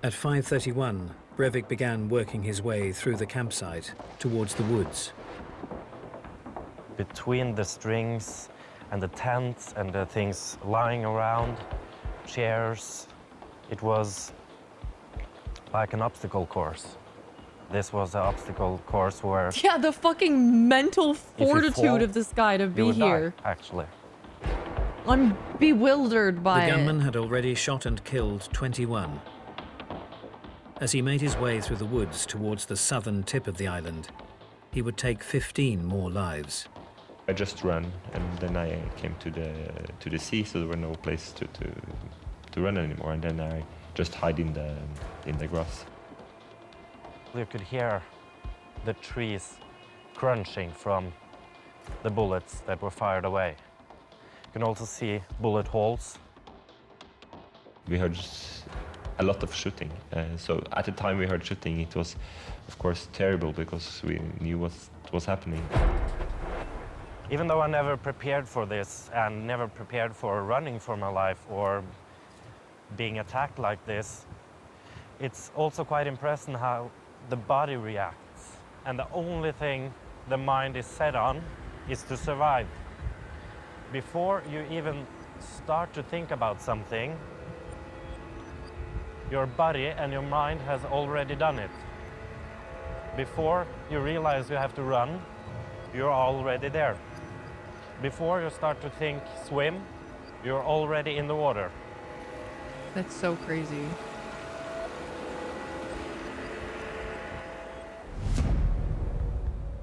At 5:31, Breivik began working his way through the campsite towards the woods. Between the strings and the tents and the things lying around, chairs, it was like an obstacle course. This was an obstacle course where... Yeah, the fucking mental fortitude fall, of this guy to be would here. Die, actually. I'm bewildered by The gunman it. had already shot and killed 21. As he made his way through the woods towards the southern tip of the island, he would take 15 more lives. I just ran, and then I came to the sea, so there were no place to run anymore. And then I just hide in the grass. You could hear the trees crunching from the bullets that were fired away. You can also see bullet holes. We heard a lot of shooting. So at the time we heard shooting, it was, of course, terrible because we knew what was happening. Even though I never prepared for this and never prepared for running for my life or being attacked like this, it's also quite impressive how the body reacts. And the only thing the mind is set on is to survive. Before you even start to think about something, your body and your mind has already done it. Before you realize you have to run, you're already there. Before you start to think swim, you're already in the water. That's so crazy.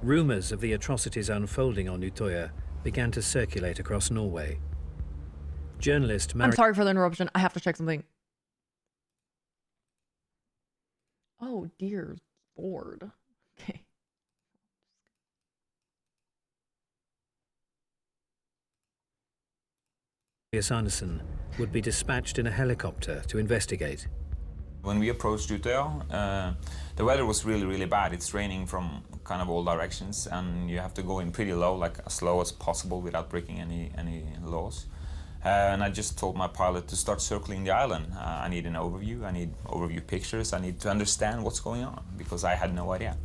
Rumors of the atrocities unfolding on Utøya began to circulate across Norway. Journalist I'm sorry for the interruption. I have to check something. Oh, dear Lord. Okay. Marius Arnesen would be dispatched in a helicopter to investigate. When we approached Utøya, the weather was really bad. It's raining from kind of all directions, and you have to go in pretty low, like as low as possible without breaking any laws. And I just told my pilot to start circling the island. I need an overview, I need overview pictures, I need to understand what's going on, because I had no idea.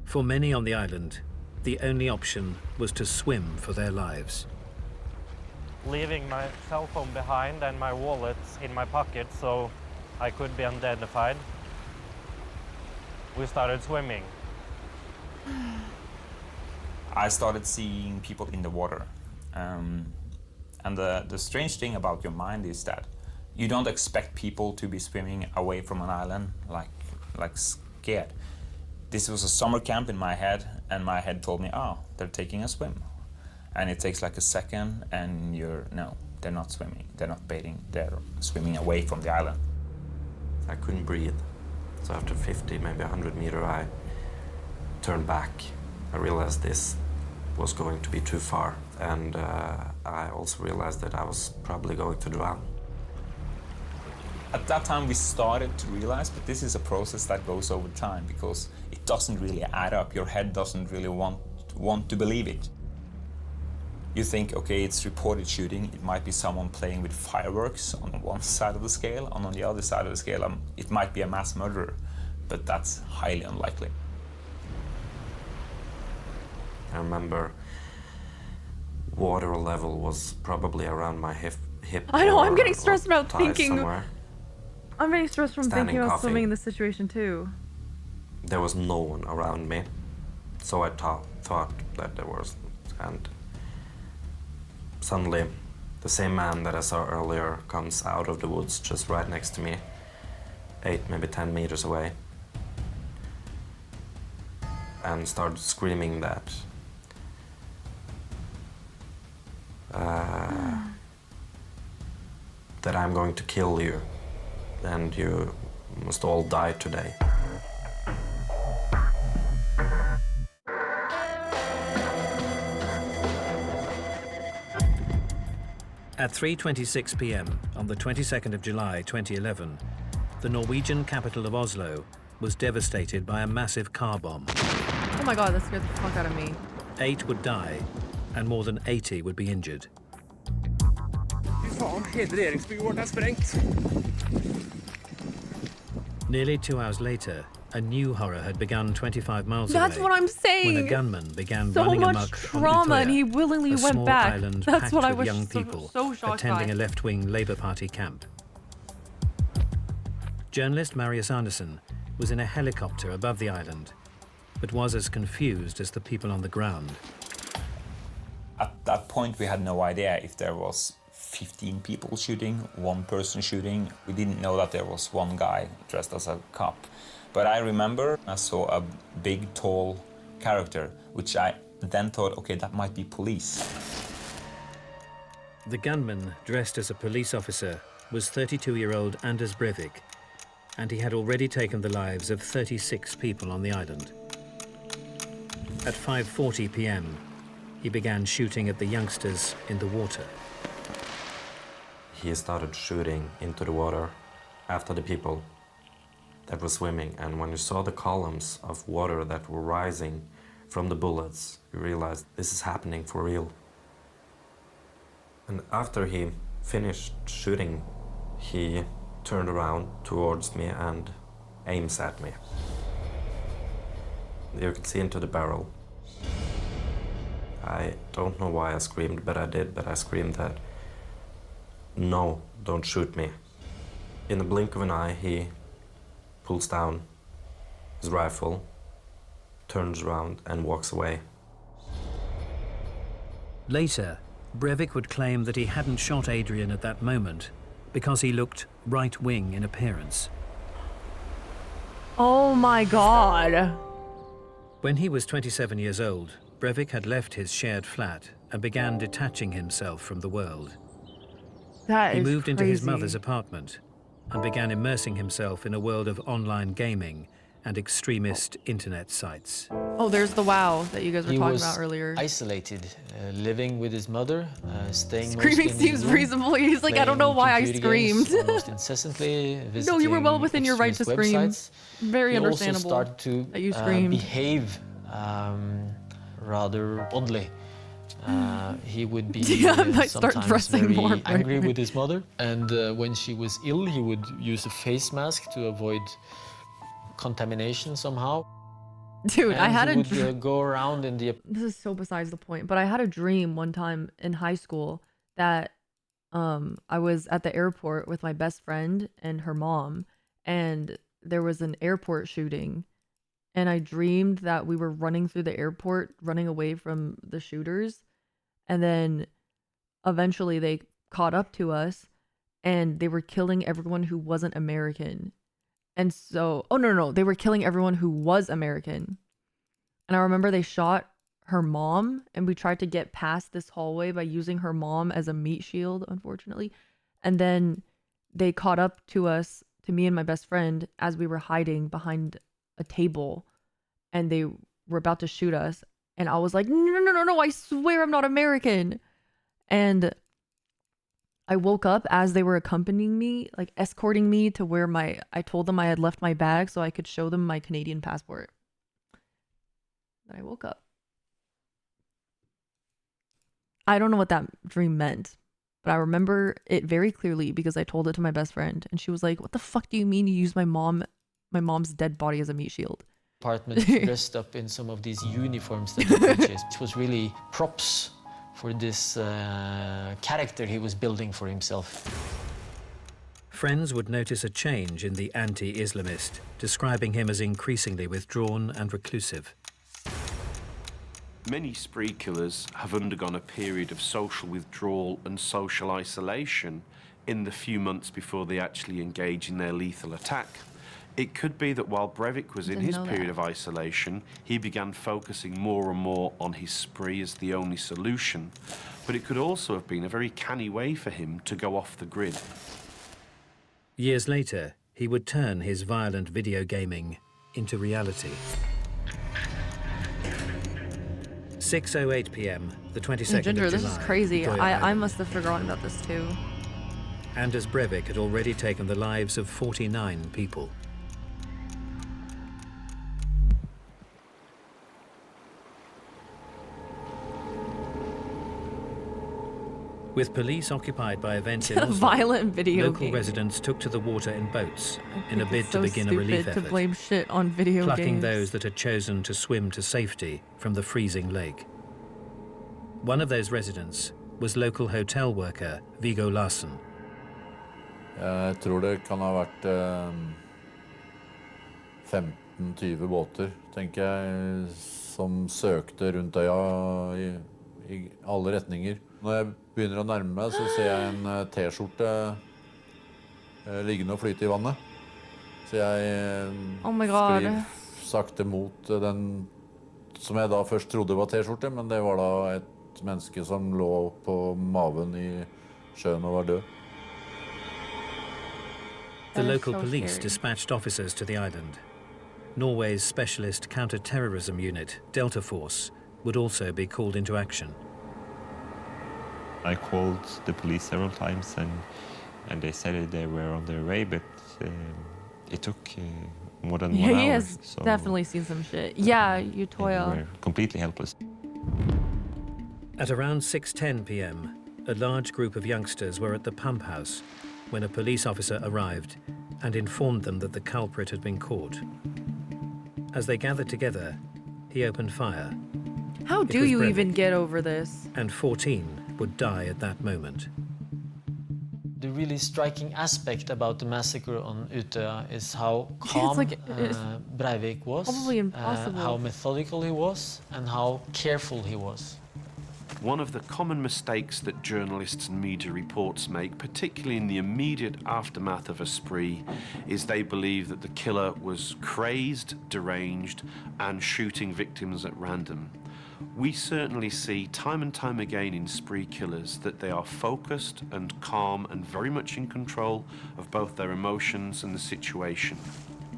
For many on the island, the only option was to swim for their lives. leaving my cell phone behind and my wallet in my pocket so I could be identified. We started swimming. I started seeing people in the water. And the strange thing about your mind is that you don't expect people to be swimming away from an island like scared. This was a summer camp in my head, and my head told me, oh, they're taking a swim. And it takes like a second, and no, they're not swimming, they're not bathing, they're swimming away from the island. I couldn't breathe. So after 50, maybe 100 meters, I turned back. I realized this was going to be too far. And I also realized that I was probably going to drown. At that time we started to realize, but this is a process that goes over time because it doesn't really add up. Your head doesn't really want to believe it. You think, okay, it's reported shooting, it might be someone playing with fireworks on one side of the scale, and on the other side of the scale it might be a mass murderer, but that's highly unlikely. I remember water level was probably around my hip. I know, I'm getting stressed about thinking. Somewhere. I'm getting stressed from thinking about coughing. swimming in this situation too. There was no one around me, so I thought that there was, and suddenly the same man that I saw earlier comes out of the woods just right next to me, 8, maybe 10 meters away, and started screaming that that I'm going to kill you and you must all die today. At 3:26 p.m. on the 22nd of July 2011, the Norwegian capital of Oslo was devastated by a massive car bomb. Oh my god, that scared the fuck out of me. 8 would die, and more than 80 would be injured. Nearly 2 hours later, a new horror had begun 25 miles away. That's what I'm saying. When a gunman began so running much amok trauma, on and he willingly a went small back. island That's packed what I with was young people so shocked attending by. a left-wing Labour Party camp. Journalist Marius Anderson was in a helicopter above the island, but was as confused as the people on the ground. At that point, we had no idea if there was 15 people shooting, one person shooting. We didn't know that there was one guy dressed as a cop. But I remember I saw a big, tall character, which I then thought, okay, that might be police. The gunman, dressed as a police officer, was 32-year-old Anders Breivik, and he had already taken the lives of 36 people on the island. At 5:40 p.m., he began shooting at the youngsters in the water. He started shooting into the water after the people that were swimming, and when you saw the columns of water that were rising from the bullets, you realized this is happening for real. And after he finished shooting, he turned around towards me and aims at me. You could see into the barrel. I don't know why I screamed, but I did, but I screamed that, "No, don't shoot me." In the blink of an eye, he pulls down his rifle, turns around and walks away. Later, Breivik would claim that he hadn't shot Adrian at that moment because he looked right-wing in appearance. Oh my god. When he was 27 years old, Breivik had left his shared flat and began detaching himself from the world. He moved into his mother's apartment and began immersing himself in a world of online gaming and extremist internet sites. Oh, there's the WoW that you guys were talking about earlier. Isolated, living with his mother, staying Screaming seems reasonable. He's like, I don't know why I screamed. Almost incessantly. No, you were well within your right to scream. Websites. Very he understandable also started that you to screamed. behave rather oddly. He would be I might start sometimes dressing very more angry brightly. with his mother, and when she was ill, he would use a face mask to avoid contamination somehow. Dude, and I had he a would go around in the. This is so besides the point, but I had a dream one time in high school that I was at the airport with my best friend and her mom, and there was an airport shooting, and I dreamed that we were running through the airport, running away from the shooters, and then eventually they caught up to us, and they were killing everyone who wasn't American. And so, oh no, they were killing everyone who was American. And I remember they shot her mom, and we tried to get past this hallway by using her mom as a meat shield, unfortunately. And then they caught up to us, to me and my best friend, as we were hiding behind a table, and they were about to shoot us. And I was like, no, I swear I'm not American. And I woke up as they were accompanying me, like escorting me to where I told them I had left my bag so I could show them my Canadian passport. Then I woke up. I don't know what that dream meant, but I remember it very clearly because I told it to my best friend, and she was like, "What the fuck do you mean you use my mom's dead body as a meat shield?" Apartment dressed up in some of these uniforms that he purchased. It was really props for this character he was building for himself. Friends would notice a change in the anti-Islamist, describing him as increasingly withdrawn and reclusive. Many spree killers have undergone a period of social withdrawal and social isolation in the few months before they actually engage in their lethal attack. It could be that while Breivik was in his period of isolation, he began focusing more and more on his spree as the only solution, but it could also have been a very canny way for him to go off the grid. Years later, he would turn his violent video gaming into reality. 6:08 p.m., the 22nd Ginger, of July. this is crazy. Utoya I Island. must have forgotten about this too. Anders Breivik had already taken the lives of 49 people. With police occupied by events in Oslo, Violent video local game. residents took to the water in boats in a It's bid so to begin a relief stupid to effort, blame shit on video plucking games. those that had chosen to swim to safety from the freezing lake. One of those residents was local hotel worker Viggo Larsen. Jeg tror det kan ha vært 15-20 båter, tenker jeg, som søkte rundt øya i alle retninger. Når jeg begynner å nærme meg, så ser jeg en T-skjorte liggende og flyte i vannet. Så jeg sklir sakte mot den som jeg da først trodde var T-skjorte, men det var da et menneske som lå på maven i sjøen og var død. The local police dispatched officers to the island. Norway's specialist counter-terrorism unit, Delta Force, would also be called into action. I called the police several times, and they said they were on their way, but it took more than 1 hour. He has so definitely seen some shit. Yeah, Utoya. we were completely helpless. At around 6:10 p.m., a large group of youngsters were at the pump house when a police officer arrived and informed them that the culprit had been caught. As they gathered together, he opened fire. How do you even get over this? And 14 would die at that moment. The really striking aspect about the massacre on Utøya is how calm Breivik was, probably impossible. how methodical he was, and how careful he was. One of the common mistakes that journalists and media reports make, particularly in the immediate aftermath of a spree, is they believe that the killer was crazed, deranged, and shooting victims at random. We certainly see time and time again in spree killers that they are focused and calm and very much in control of both their emotions and the situation.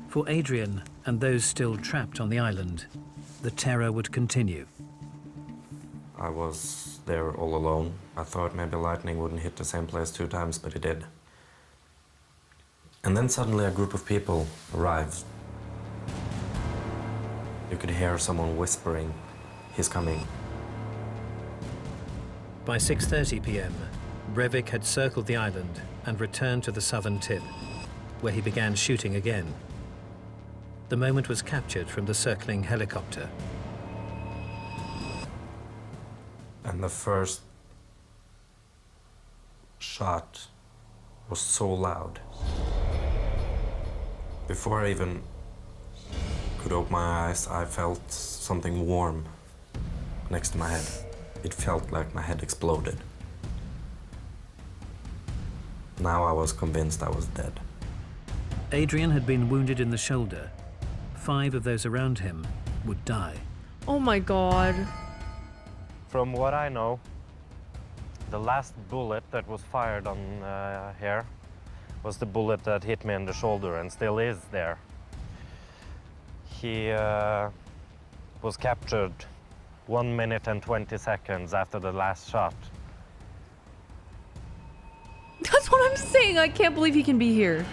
For Adrian and those still trapped on the island, the terror would continue. I was there all alone. I thought maybe lightning wouldn't hit the same place 2 times, but it did. And then suddenly a group of people arrived. You could hear someone whispering, "He's coming." By 6:30 p.m., Breivik had circled the island and returned to the southern tip, where he began shooting again. The moment was captured from the circling helicopter. And the first shot was so loud. Before I even could open my eyes, I felt something warm next to my head. It felt like my head exploded. Now I was convinced I was dead. Adrian had been wounded in the shoulder. 5 of those around him would die. Oh my God. From what I know, the last bullet that was fired on here was the bullet that hit me in the shoulder and still is there. He was captured 1 minute and 20 seconds after the last shot. That's what I'm saying. I can't believe he can be here.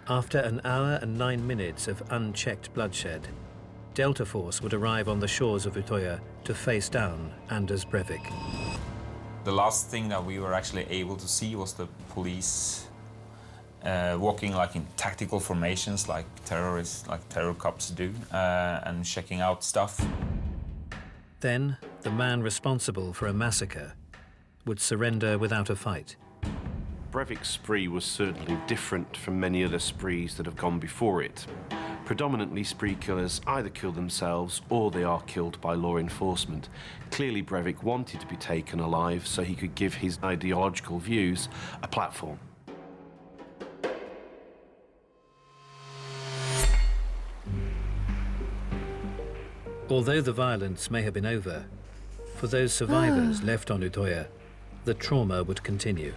After an hour and 9 minutes of unchecked bloodshed, Delta Force would arrive on the shores of Utoya to face down Anders Breivik. The last thing that we were actually able to see was the police walking like in tactical formations, like terrorists, like terror cops do, and checking out stuff. Then, the man responsible for a massacre would surrender without a fight. Breivik's spree was certainly different from many other sprees that have gone before it. Predominantly, spree killers either kill themselves or they are killed by law enforcement. Clearly, Breivik wanted to be taken alive so he could give his ideological views a platform. Although the violence may have been over, for those survivors left on Utoya, the trauma would continue.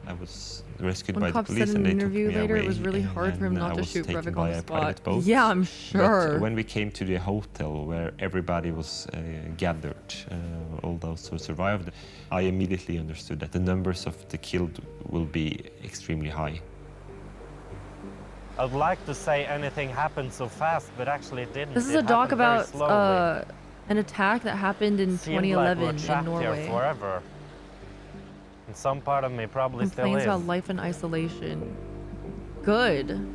I was rescued When by the cops police said in and they an took interview me later, away, it was really hard for him and not I to was shoot taken Breivik by on the a private spot. boat. Yeah, I'm But sure. when we came to the hotel where everybody was gathered, all those who survived, I immediately understood that the numbers of the killed will be extremely high. I'd like to say anything happened so fast, but actually it didn't. This is It a doc happened very about slowly. an attack that happened in Seemed like we 2011 were in trapped Norway. here forever. And some part of me probably still Complains is. about life in isolation. Good.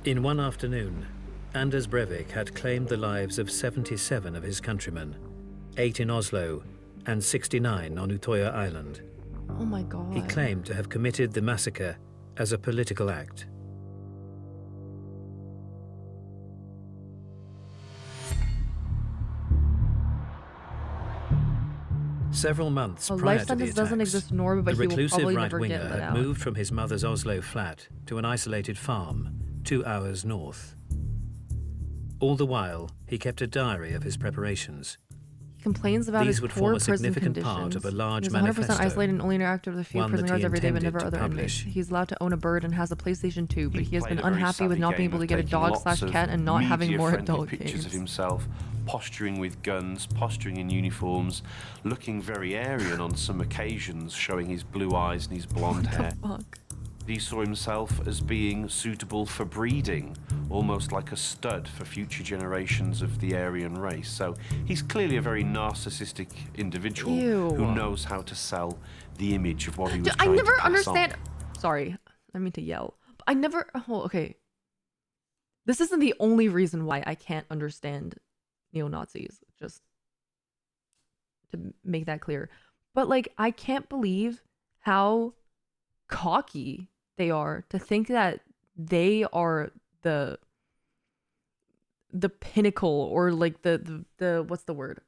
In one afternoon, Anders Breivik had claimed the lives of 77 of his countrymen, 8 in Oslo and 69 on Utoya Island. Oh my God. He claimed to have committed the massacre as a political act. Several months A prior life to the sentence doesn't attacks, exist in Norway, but the he will reclusive probably never right-winger get let had out. moved from his mother's Oslo flat to an isolated farm 2 hours north. All the while, he kept a diary of his preparations. He complains about These his would poor form a prison significant conditions. part of a large He's 100% manifesto, isolated and only interacted with a few one prison that he guards every day, but intended never to other publish. inmates. He's allowed to own a bird and has a PlayStation 2, but he has been played a very unhappy with savvy not being game able to of get a taking dog lots / of cat and not having more media-friendly adult pictures games. of himself, posturing with guns, posturing in uniforms, looking very Aryan on some occasions, showing his blue eyes and his blonde hair. Fuck. He saw himself as being suitable for breeding, almost like a stud for future generations of the Aryan race. So he's clearly a very narcissistic individual Ew. who knows how to sell the image of what he was I trying never to pass understand. on. Sorry, I mean to yell. I never. Oh, okay. This isn't the only reason why I can't understand neo-Nazis. Just to make that clear. But like, I can't believe how cocky they are to think that they are the pinnacle, or like the what's the word?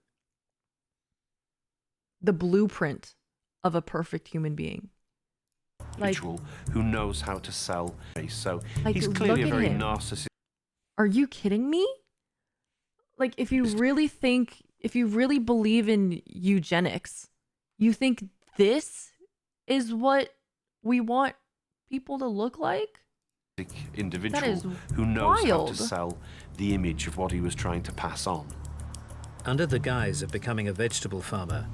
The blueprint of a perfect human being. Like, Individual who knows how to sell. So Like, he's clearly a look at very him. narcissistic. are you kidding me? Like, if you really believe in eugenics, you think this is what we want people to look like? Individual That is who knows how wild. to sell the image of what he was trying to pass on. Under the guise of becoming a vegetable farmer,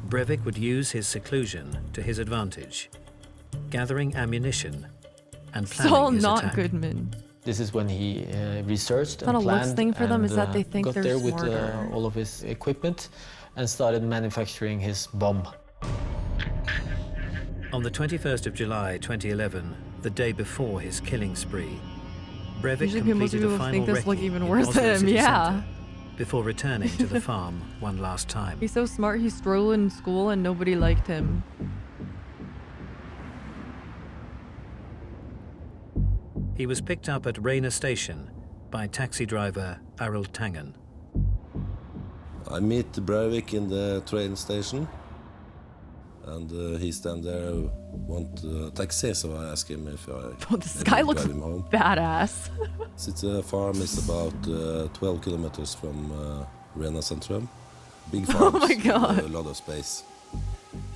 Breivik would use his seclusion to his advantage, gathering ammunition and planning Saul his not attack. Goodman. This is when he researched It's not and a looks planned thing for them, and, is that they think got they're there with smarter. all of his equipment and started manufacturing his bomb. On the 21st of July 2011, the day before his killing spree, Breivik Usually most completed people a final think this look recce even in worse Oslo than him, city yeah. centre, before returning to the farm one last time. He's so smart, he's strolling in school and nobody liked him. He was picked up at Reina Station by taxi driver Arild Tangen. I meet Breivik in the train station, and he stand there, want a taxi, so I ask him if I this guy looks drive him home. badass. The farm is about 12 kilometers from Reina Centrum. Big farms, Oh my God. A lot of space.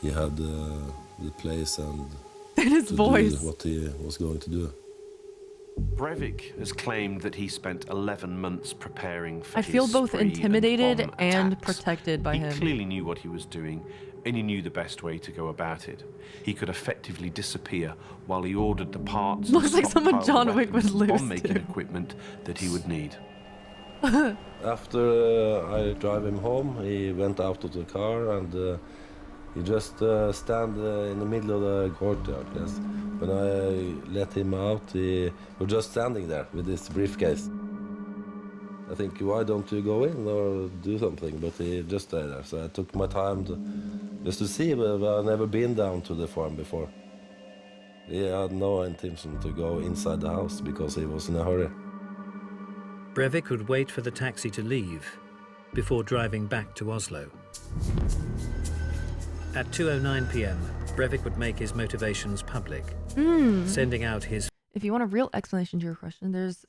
He had the place and his to voice. do what he was going to do. Breivik has claimed that he spent 11 months preparing for I his feel both spree intimidated bomb and attacks. protected by He him. clearly knew what he was doing, and he knew the best way to go about it. He could effectively disappear while he ordered the parts Looks like someone stockpiled John Wick would lose bomb-making to. equipment that he would need. After I drive him home, he went out of the car and he just stand in the middle of the courtyard. Yes. When I let him out, he was just standing there with his briefcase. I think, why don't you go in or do something? But he just stayed there. So I took my time just to see, but I've never been down to the farm before. He had no intention to go inside the house because he was in a hurry. Breivik would wait for the taxi to leave before driving back to Oslo. At 2:09 p.m., Breivik would make his motivations public, sending out his... If you want a real explanation to your question, there's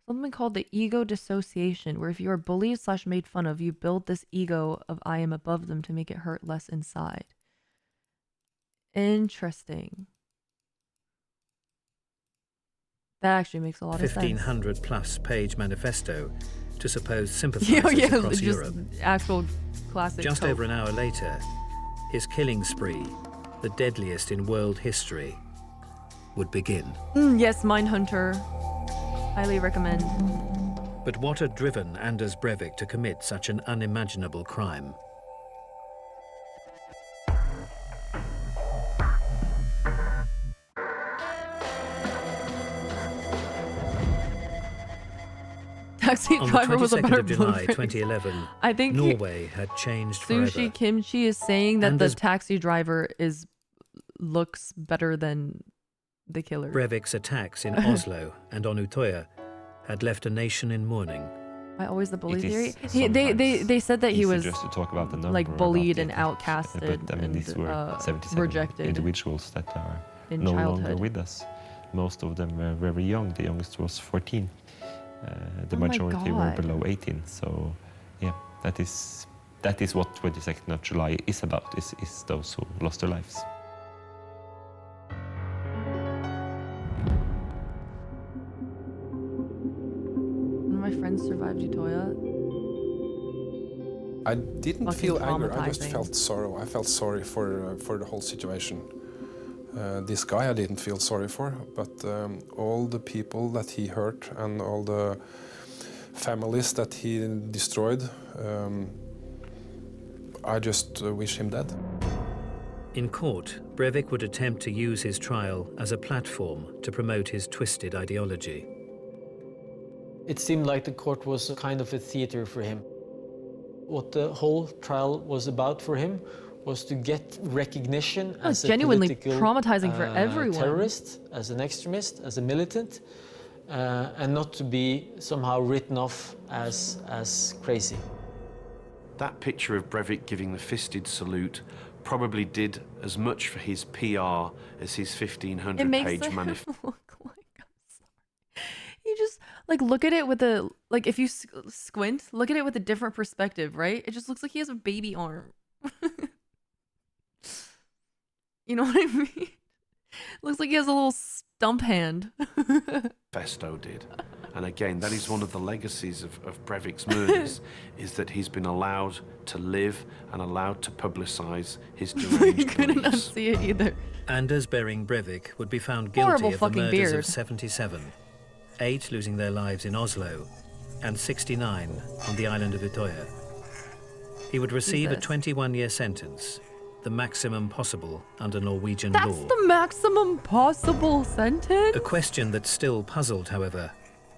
something called the ego dissociation, where if you are bullied / made fun of, you build this ego of I am above them to make it hurt less inside. Interesting. That actually makes a lot of sense. 1,500 plus page manifesto to supposed sympathizers across just Europe. Actual classic. Just cope. over an hour later, his killing spree, the deadliest in world history, would begin. Yes, Mindhunter. Highly recommend. But what had driven Anders Breivik to commit such an unimaginable crime? Taxi On driver the was a 22nd better of July blueprint. 2011, I think Norway had changed Sushi forever. Kimchi is saying that Anders the taxi driver looks better than the killer. Breivik's attacks in Oslo and on Utøya had left a nation in mourning. I always the bully It theory. is They said that he easy was just to talk about the number, like about bullied the and attack. outcasted But I mean, these were and 77 rejected individuals that are in no childhood. longer with us. Most of them were very young. The youngest was 14. The Oh my majority were God. below 18. So, yeah, that is what 22nd of July is about. Is those who lost their lives. One of my friends survived Utøya. I didn't Fucking feel anger. I just traumatizing. felt sorrow. I felt sorry for the whole situation. This guy I didn't feel sorry for, but all the people that he hurt and all the families that he destroyed, I just wish him dead. In court, Breivik would attempt to use his trial as a platform to promote his twisted ideology. It seemed like the court was kind of a theater for him. What the whole trial was about for him was to get recognition Oh, as a genuinely political traumatizing for everyone. terrorist, as an extremist, as a militant, and not to be somehow written off as crazy. That picture of Breivik giving the fisted salute probably did as much for his PR as his It 1,500-page makes manifesto. it look like, I'm sorry. You just like look at it with a like if you squint, look at it with a different perspective, right? It just looks like he has a baby arm. You know what I mean? Looks like he has a little stump hand. Festo did. And again, that is one of the legacies of Breivik's murders, is that he's been allowed to live and allowed to publicize his deranged You couldn't beliefs. see it either. Anders Behring Breivik would be found guilty Horrible of the fucking murders beard. of 77, 8 losing their lives in Oslo, and 69 on the island of Utøya. He would receive a Jesus. 21-year sentence, the maximum possible under Norwegian That's law. the maximum possible sentence? A question that still puzzled, however,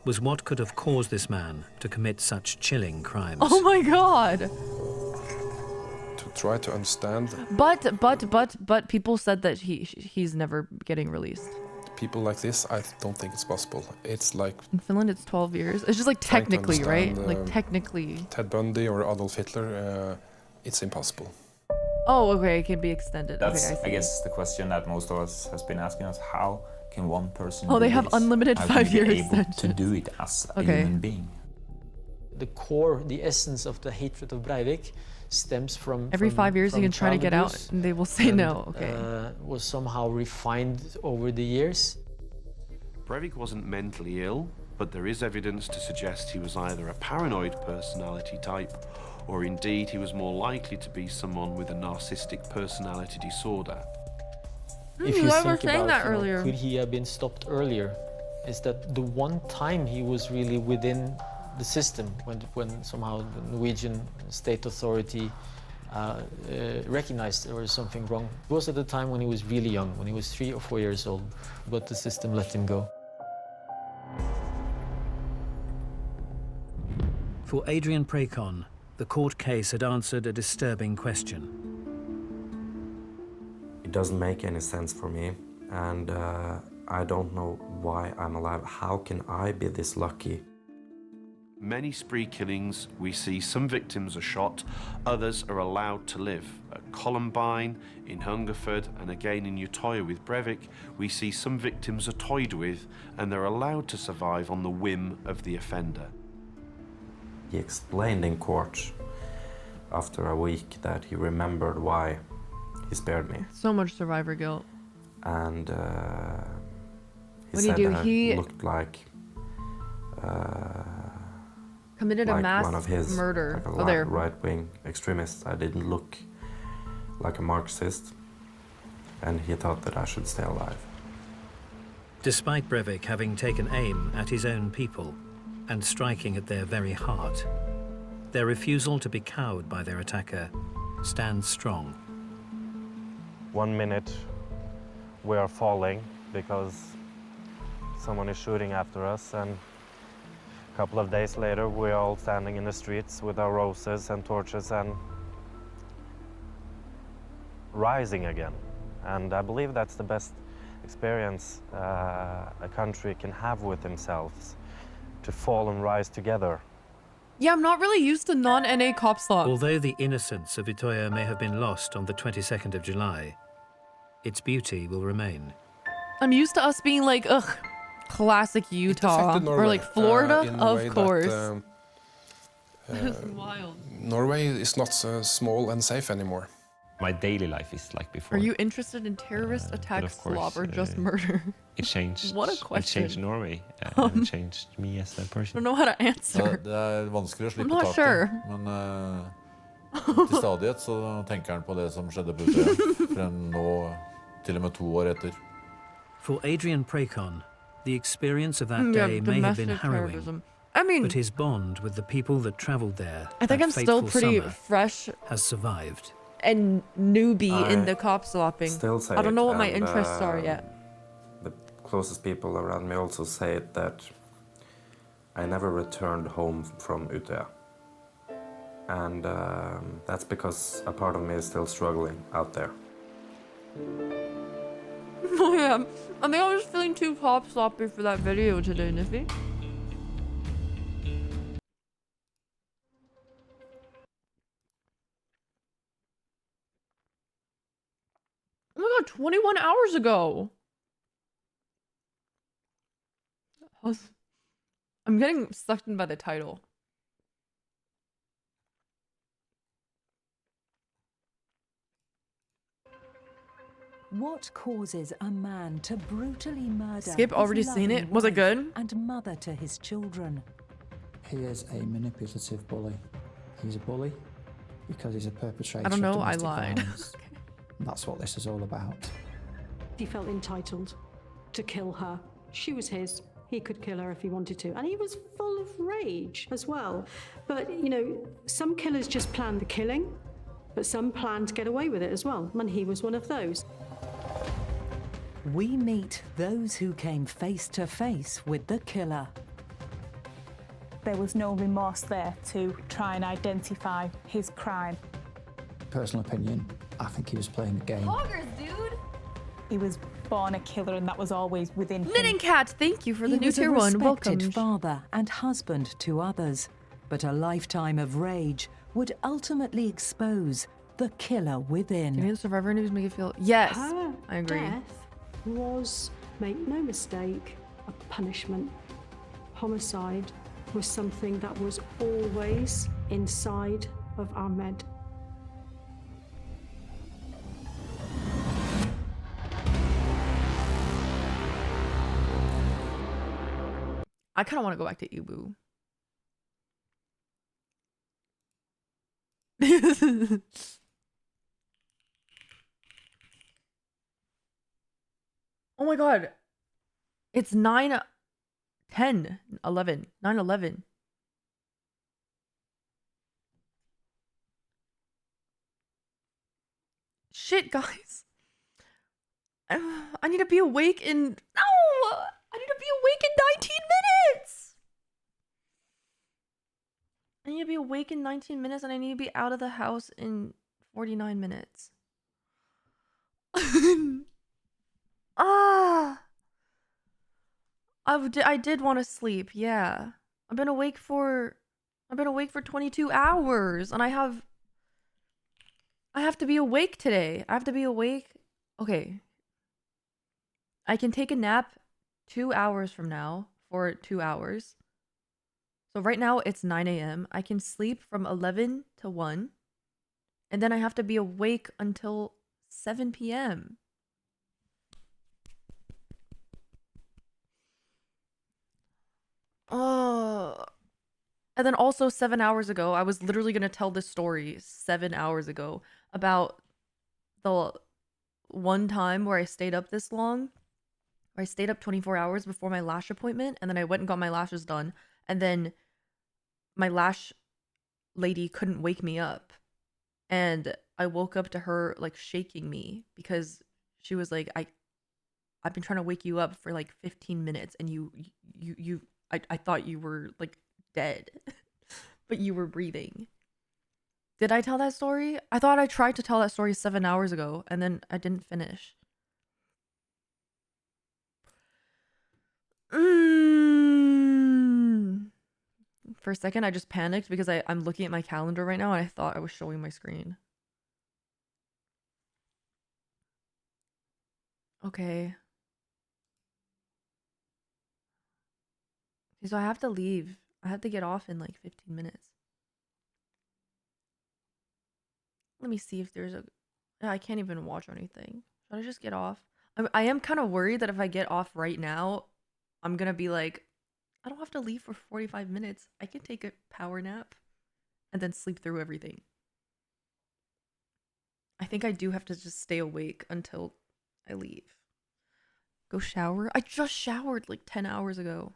was what could have caused this man to commit such chilling crimes. Oh my god! To try to understand. But people said that he's never getting released. People like this, I don't think it's possible. It's like... In Finland, it's 12 years. It's just like technically, right? Like technically. Ted Bundy or Adolf Hitler, it's impossible. Oh, okay, it can be extended. That's, okay, I guess, the question that most of us has been asking us. How can one person they do have this? unlimited How can 5-year you be able extensions? to do it as a human being? The core, the essence of the hatred of Breivik stems from... Every 5 years you can try to get out and they will say no, okay. Was somehow refined over the years. Breivik wasn't mentally ill, but there is evidence to suggest he was either a paranoid personality type or indeed he was more likely to be someone with a narcissistic personality disorder. If you think about, earlier. Could he have been stopped earlier? Is that the one time he was really within the system when somehow the Norwegian state authority recognized there was something wrong. It was at the time when he was really young, when he was 3 or 4 years old, but the system let him go. For Adrian Prekon, the court case had answered a disturbing question. It doesn't make any sense for me, and I don't know why I'm alive. How can I be this lucky? Many spree killings, we see some victims are shot, others are allowed to live. At Columbine, in Hungerford, and again in Utøya with Breivik, we see some victims are toyed with and they're allowed to survive on the whim of the offender. He explained in court after a week that he remembered why he spared me. So much survivor guilt. And What did he do? He looked like committed a mass one of his, murder. Like a right-wing extremist. I didn't look like a Marxist, and he thought that I should stay alive. Despite Breivik having taken aim at his own people and striking at their very heart, their refusal to be cowed by their attacker stands strong. 1 minute we are falling because someone is shooting after us, and a couple of days later we're all standing in the streets with our roses and torches and rising again. And I believe that's the best experience a country can have with themselves, to fall and rise together. Yeah, I'm not really used to non-NA cop slop. Although the innocence of Utøya may have been lost on the 22nd of July, its beauty will remain. I'm used to us being like, ugh, classic Utah, or like Florida, of course. That's wild. Norway is not small and safe anymore. My daily life is like before. Are you interested in terrorist attacks, slop, or just murder? It changed. What a question. It changed Norway. It changed me as a person. I don't know how to answer. Det vanskelig å I'm slippe not taket, sure. men til stadighet så tenker han på det som skjedde på Utøya, frem nå til og med 2 år etter. For Adrian Prekon, the experience of that day may have been harrowing, but his bond with the people that traveled there I think I'm still pretty fresh has survived. and newbie in the cop slopping. Still say I don't know it, what my and, interests are yet. The closest people around me also say it, that I never returned home from Utøya. And that's because a part of me is still struggling out there. Oh yeah, I think I was feeling too cop sloppy for that video today, Niffy. Oh my god, 21 hours ago! I'm getting sucked in by the title. What causes a man to brutally murder Skip, already his seen loving it? Was it wife good? and mother to his children? He is a manipulative bully. He's a bully because he's a perpetrator I don't know, of I domestic lied. violence. And that's what this is all about. He felt entitled to kill her. She was his. He could kill her if he wanted to. And he was full of rage as well. But, you know, some killers just plan the killing, but some plan to get away with it as well. And he was one of those. We meet those who came face to face with the killer. there was no remorse there to try and identify his crime. Personal opinion, I think he was playing a game. Poggers, dude. He was born a killer, and that was always within him. Knitting Cat, thank you for the He new was a tier 1. Welcome. respected father and husband to others, but a lifetime of rage would ultimately expose the killer within. Give me the survivor news, make it feel. Yes, Her I agree. death was, make no mistake, a punishment. Homicide was something that was always inside of Ahmed. I kind of want to go back to Ibu. Oh my god. It's 9, 10, 11, 9, 11. Shit, guys. I need to be awake in... No! I need to be awake in 19 minutes! I need to be awake in 19 minutes and I need to be out of the house in 49 minutes. Ah! I did want to sleep, yeah. I've been awake for 22 hours and I have to be awake today. I have to be awake. Okay. I can take a nap 2 hours from now for 2 hours. So right now it's 9 a.m. I can sleep from 11 to 1. And then I have to be awake until 7 p.m. And then also 7 hours ago, I was literally going to tell this story 7 hours ago about the one time where I stayed up this long. Where I stayed up 24 hours before my lash appointment, and then I went and got my lashes done, and then my lash lady couldn't wake me up, and I woke up to her like shaking me because she was like, I've been trying to wake you up for like 15 minutes and I thought you were like dead but you were breathing. Did I tell that story? I thought I tried to tell that story 7 hours ago and then I didn't finish. For a second, I just panicked because I'm looking at my calendar right now and I thought I was showing my screen. Okay. So I have to leave. I have to get off in like 15 minutes. Let me see if there's a... I can't even watch anything. Should I just get off? I am kind of worried that if I get off right now, I'm gonna be like, I don't have to leave for 45 minutes. I can take a power nap and then sleep through everything. I think I do have to just stay awake until I leave. Go shower? I just showered like 10 hours ago.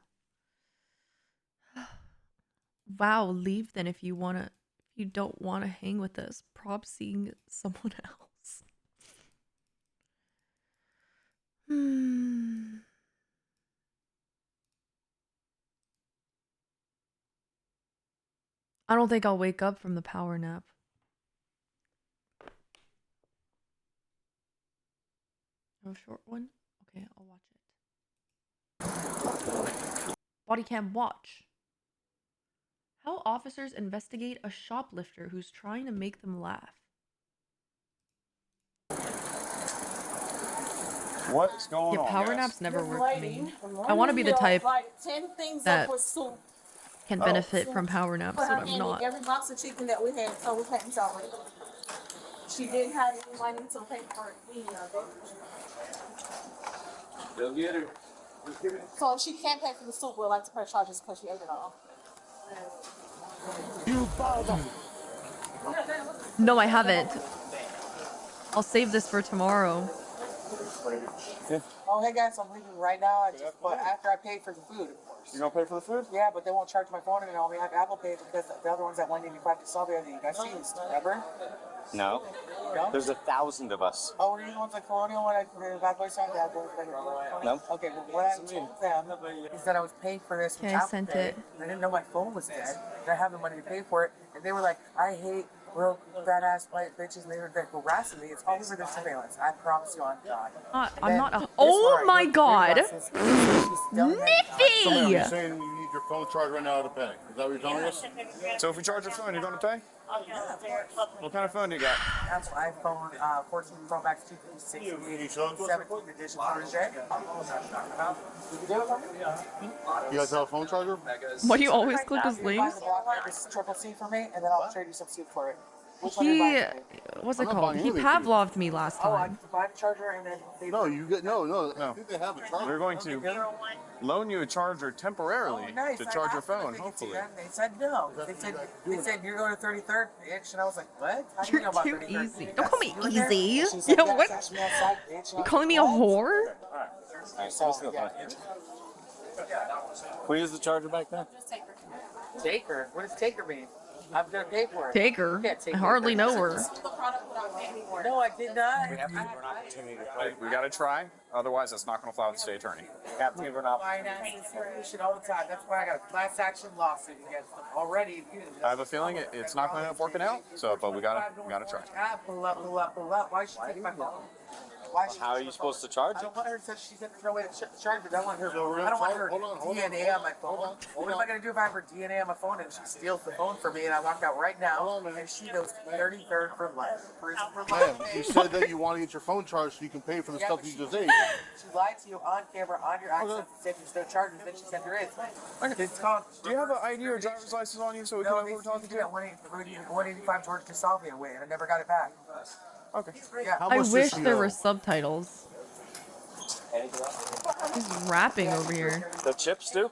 Wow, leave then if you don't wanna hang with us. Prob seeing someone else. I don't think I'll wake up from the power nap. A short one? Okay, I'll watch it. Body cam watch. How officers investigate a shoplifter who's trying to make them laugh. What's going on? Yeah, power naps never work for me. I want to be the type that can benefit from power naps, but I'm not. Every box of chicken that we had, so we hadn't already. She didn't have any money to pay for any of it. Go get her. So if she can't pay for the soup, we'll like to press charges because she ate it all. You father. No, I haven't. I'll save this for tomorrow. Oh, hey guys, I'm leaving right now. After I paid for the food, of course. You gonna pay for the food? Yeah, but they won't charge my phone and only have Apple Pay because the other one's at 185 to solve it. You guys see this, remember? No. No? There's 1,000 of us. Oh, were you the ones at Colonial when I bad boy song? No. Okay, well, what I told them is that I was paying for this with Okay, I Apple sent Pay. it. I didn't know my phone was dead. And I have the money to pay for it. And they were like, I hate broke, badass white bitches. And they were harassing me. It's all over the surveillance. I promise you on God. I'm not a. Oh my God. Somebody, Niffy! you're saying you need your phone charged right now to pay. Is that what you're telling us? So if we charge your phone, you're going to pay? What kind of phone do you got? That's iPhone 14 Pro Max 256 17th edition Protege. You guys have a phone charger? Why do you always click his links? This is triple C for me, and then I'll trade you some soup for it. He, what's it called? He Pavloved me last Oh, I time. buy the charger and then they... No, you get no. I think they have a charger. We're going to loan you a charger temporarily Nice. to I charge your asked them if phone, they could hopefully. do that, and they said no. They said you're going to 33rd, bitch, and I was like, what? How do you know about Too 33rd? easy. Don't call me You in there? easy. She said, Yeah, "Yeah, what? catch me outside, bitch." And I You was calling me a like, whore? So, yeah. Can we use the charger back there? Taker? What does taker mean? I'm gonna pay for it. Taker? Yeah, take I hardly it. know her. No, I did not. We have to give her an opportunity to play. We got to try, otherwise that's not going to fly with the state attorney. We have to give her an opportunity. Shit all the time. That's why I got a class action lawsuit against them already. I have a feeling it's not going to end up working out, so but we got to try. Ah, pull up. Why is she taking my phone? Why is she How are you supposed to charge I it? don't want her to. She said there's no way to charge it. I want her. I don't want her DNA on my phone. What am I gonna do if I have her DNA on my phone and she steals the phone from me and I walk out right now and she goes 33rd for life? Prison for life. Man, you said that you want to get your phone charged so you can pay for the Yeah, stuff but you just ate. She lied to you on camera, on your accent, and said there's no charges. Then she said there is. It's called. Do you have an ID or driver's license on you so we can know who we're talking to? 185 George Casalvia way, and I never got it back. Okay. Yeah. I wish there were subtitles. He's rapping over here. The chips do?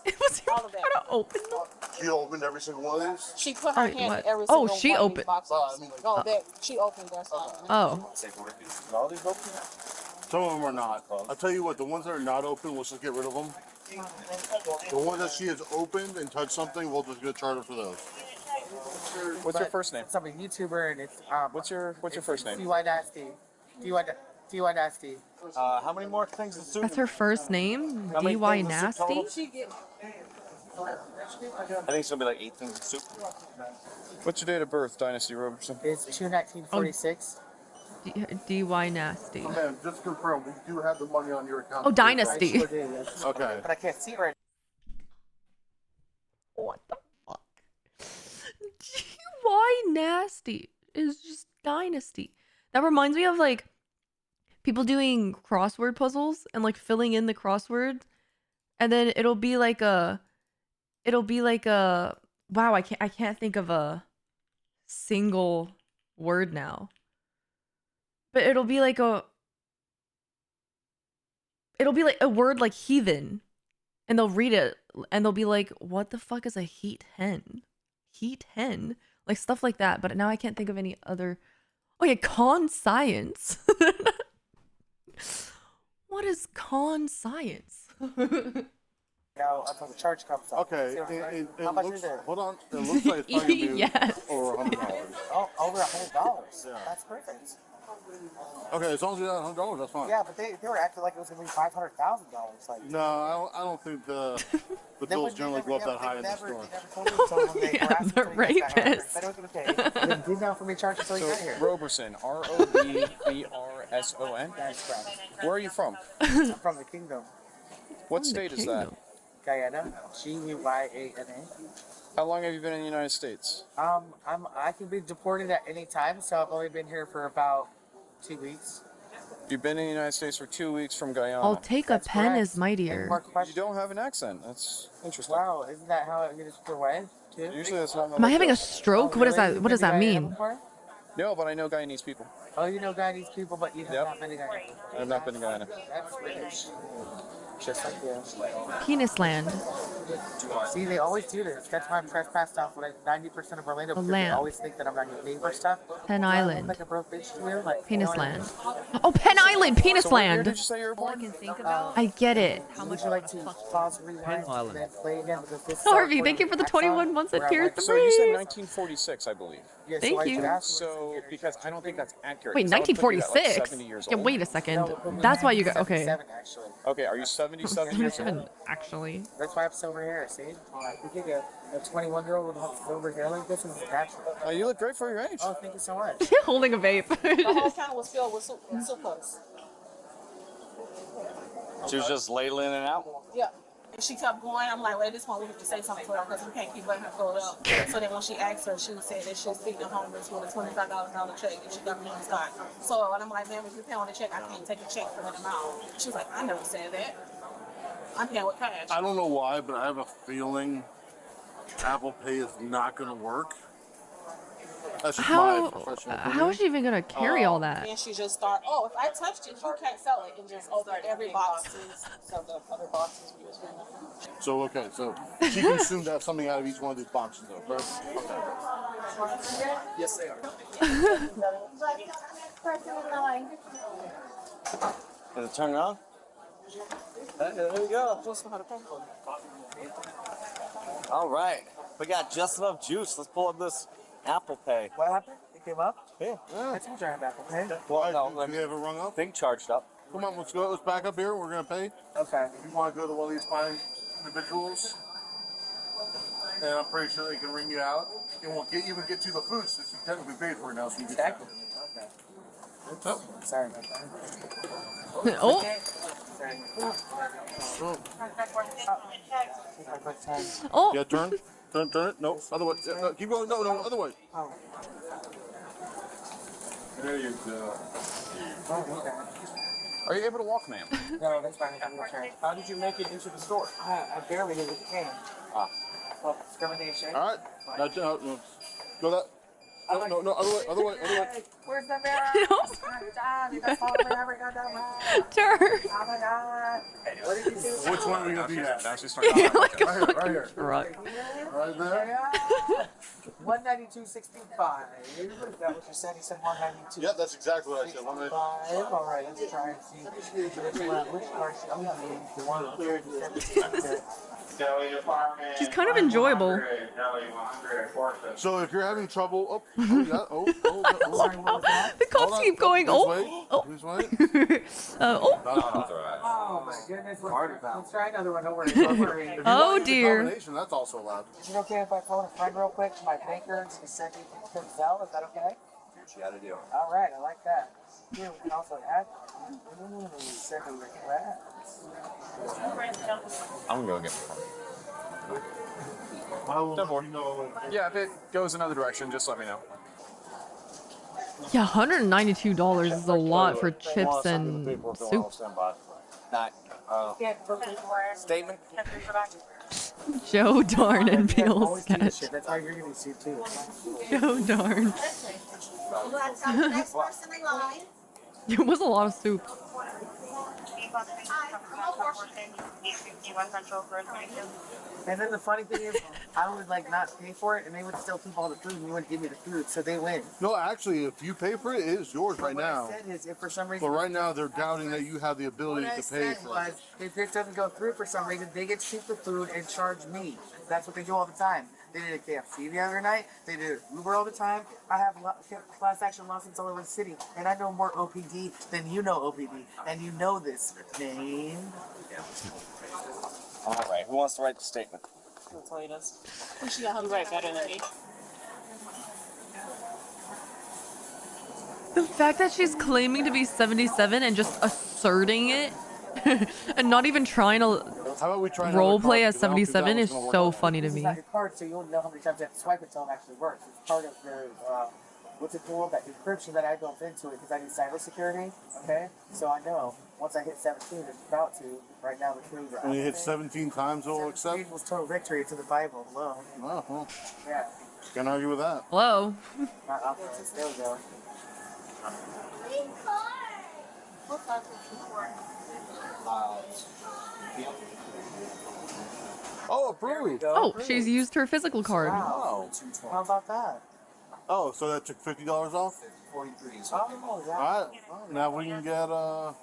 Was he trying to open them? She opened every single one of these? She put her Wait, hand what? in every Oh, single she one opened- of these boxes. Well, I mean, like- No, that she opened them. Oh. All these open? Some of them are not. I'll tell you what, the ones that are not open, we'll just get rid of them. The ones that she has opened and touched something, we'll just get charged for those. What's your first name? I'm a YouTuber and it's What's your first name? DY Nasty. DY Nasty. How many more things of soup? That's her first name? How many DY things of soup Nasty? total? I think it's gonna be like 8 things of soup. What's your date of birth, Dynasty Robertson? It's 2/1946. DY Nasty. Man, just confirm, we do have the money on your account. Oh, Dynasty. Okay. But I can't see it right What the fuck? DY Nasty is just Dynasty. That reminds me of like people doing crossword puzzles and like filling in the crossword, and then it'll be like a wow, I can't think of a single word now. But it'll be like a word like heathen, and they'll read it and they'll be like, what the fuck is a heat hen? Heat hen? Like stuff like that. But now I can't think of any other. Oh yeah, con science. What is con science? now until the charge comes up. Okay, See it how much looks, is it? hold on, it looks like it's probably gonna be Yes. over $100. Oh, over $100. Yeah. That's perfect. Okay, as long as you got $100, that's fine. Yeah, but they were acting like it was gonna be $500,000. Like No, I don't think the bills generally go up that high in the store. Yeah, the rapist. They did not for me charge until you got here. Roberson, Roberson. That's correct. Where are you from? I'm from the kingdom. What state is that? Guyana. Guyana. How long have you been in the United States? I can be deported at any time, so I've only been here for about 2 weeks. You've been in the United States for 2 weeks from Guyana. I'll take a pen correct. as mightier. You don't have an accent. That's interesting. Wow, isn't that how it is for when? Too? Usually that's not how Am I it having a goes. stroke? What does that mean? No, but I know Guyanese people. Oh, you know Guyanese people, but you have not been to Guyana. I have not been to Guyana. That's rich. Just like you. Penis land. See, they always do this. That's why I'm trespassed off like 90% of Orlando. A Because they lamp. always think that I'm not your neighbor stuff. Penn Do I look Island. like a broke bitch to you? Like, Penis you know what I land. mean? Oh, Penn Island, penis So what year land. did you say you were born? I get it. How much would you like to pause, rewind, and then play again? Because this is Harvey, thank you for the 21 months at tier 3. So you said 1946, I believe. Yeah, Thank you. So, because I don't think that's accurate. Wait, 'cause that would put you at, like, 1946? 70 years Yeah, old. wait a second. That's why you got, okay. Okay, are you 77 years 77, old? actually. That's why I have silver hair, see? You think a 21-year-old would have silver hair like this is natural. Oh, you look great for your age. Oh, thank you so much. Holding a vape. The whole counter was filled with supas. She was just ladling it out. Yeah. And she kept going. I'm like, well, at this point, we have to say something to her because we can't keep letting her fill it up. So then when she asked her, she said that she was feeding the homeless with a $25 check and she got me on the spot. So and I'm like, ma'am, if you're paying on the check, I can't take a check for that amount. She was like, I never said that. I'm paying with cash. I don't know why, but I have a feeling Apple Pay is not going to work. That's just my professional opinion. How is she even gonna carry all that? And she just started, oh, if I touched it, you can't sell it. And just open every box. So the other boxes we was bringing. So, okay, so she can assume to have something out of each one of these boxes, though, correct? Okay. Yes, they are. Is it turned on? There we go. All right. We got just enough juice. Let's pull up this Apple Pay. What happened? It came up? Yeah. I told you I have Apple Pay. Well, no, Let me have it rung up. thing charged up. Come on, let's go. Let's back up here. We're going to pay. Okay. If you want to go to one of these fine individuals, and I'm pretty sure they can ring you out. It won't even get you the food since you technically paid for it now. So you get Okay. Oh. Sorry about that. Oh. Oh. Yeah, turn it. No, other way. No, keep going. No, other way. Oh. There you go. Oh, okay. Are you able to walk, ma'am? No, that's fine. I'm okay. How did you make it into the store? I barely did with the cane. Ah. Well, discrimination. All right. Now, no. Go that. No, other way. Where's the mirror? No. Turn. Oh my god. What did you do? Which one are we going to be at? Now she's starting You're to like a Right here, right fucking here. truck. Right there. 192.65. Is that what you said? You said 192. Yeah, that's exactly what I said. 192. All right, let's try and see which car should I use. The one here. She's kind of enjoyable. So if you're having trouble, The cops keep going. Please wait. Oh. Oh my goodness. Let's try another one. Don't worry. Don't worry. If you Oh, want to use the dear. combination, that's also allowed. Is it okay if I phone a friend real quick? My banker to send me to Zelle. Is that okay? What you got to do? All right, I like that. Here, we can also add. Send a request. I'm going to go get my phone. Don't worry. Yeah, if it goes another direction, just let me know. Yeah, $192 is a lot for chips and soup. Statement? Joe Darn and Bill sketch. That's how you're going to see too. Joe Darn. Next person in line. It was a lot of soup. And then the funny thing is, I would like not pay for it, and they would still keep all the food, and you wouldn't give me the food, so they win. No, actually, if you pay for it, it is yours right now. What I said is, if for some reason, But right now, they're doubting that you have the ability what I to pay said for was, it. if it doesn't go through for some reason, they get cheaper food and charge me. That's what they do all the time. They did a KFC the other night. They did Uber all the time. I have class action lawsuits all over the city, and I know more OPD than you know OPD, and you know this name. All right. Who wants to write the statement? I'll tell you this. She got her right better than me. The fact that she's claiming to be 77 and just asserting it and not even trying to How about we try role play another as card, because that 77 one's is gonna work so out. funny to This is me. not your card, so you won't know how many times you have to swipe it until it actually works. It's part of their, what's it called? That encryption that I built into it because I do cybersecurity. Okay? So I know once I hit 17, it's about to. Right now, the clues are When you hit activated. 17 times, it'll 17 accept. was total victory to the Bible. Hello. Oh, well, Yeah. can't argue with that. Hello. Not opposite. There we go. Oh, approved. Oh, she's used her physical card. Wow. How about that? Oh, so that took $50 off? Oh, yeah. All right. Well, now we can get another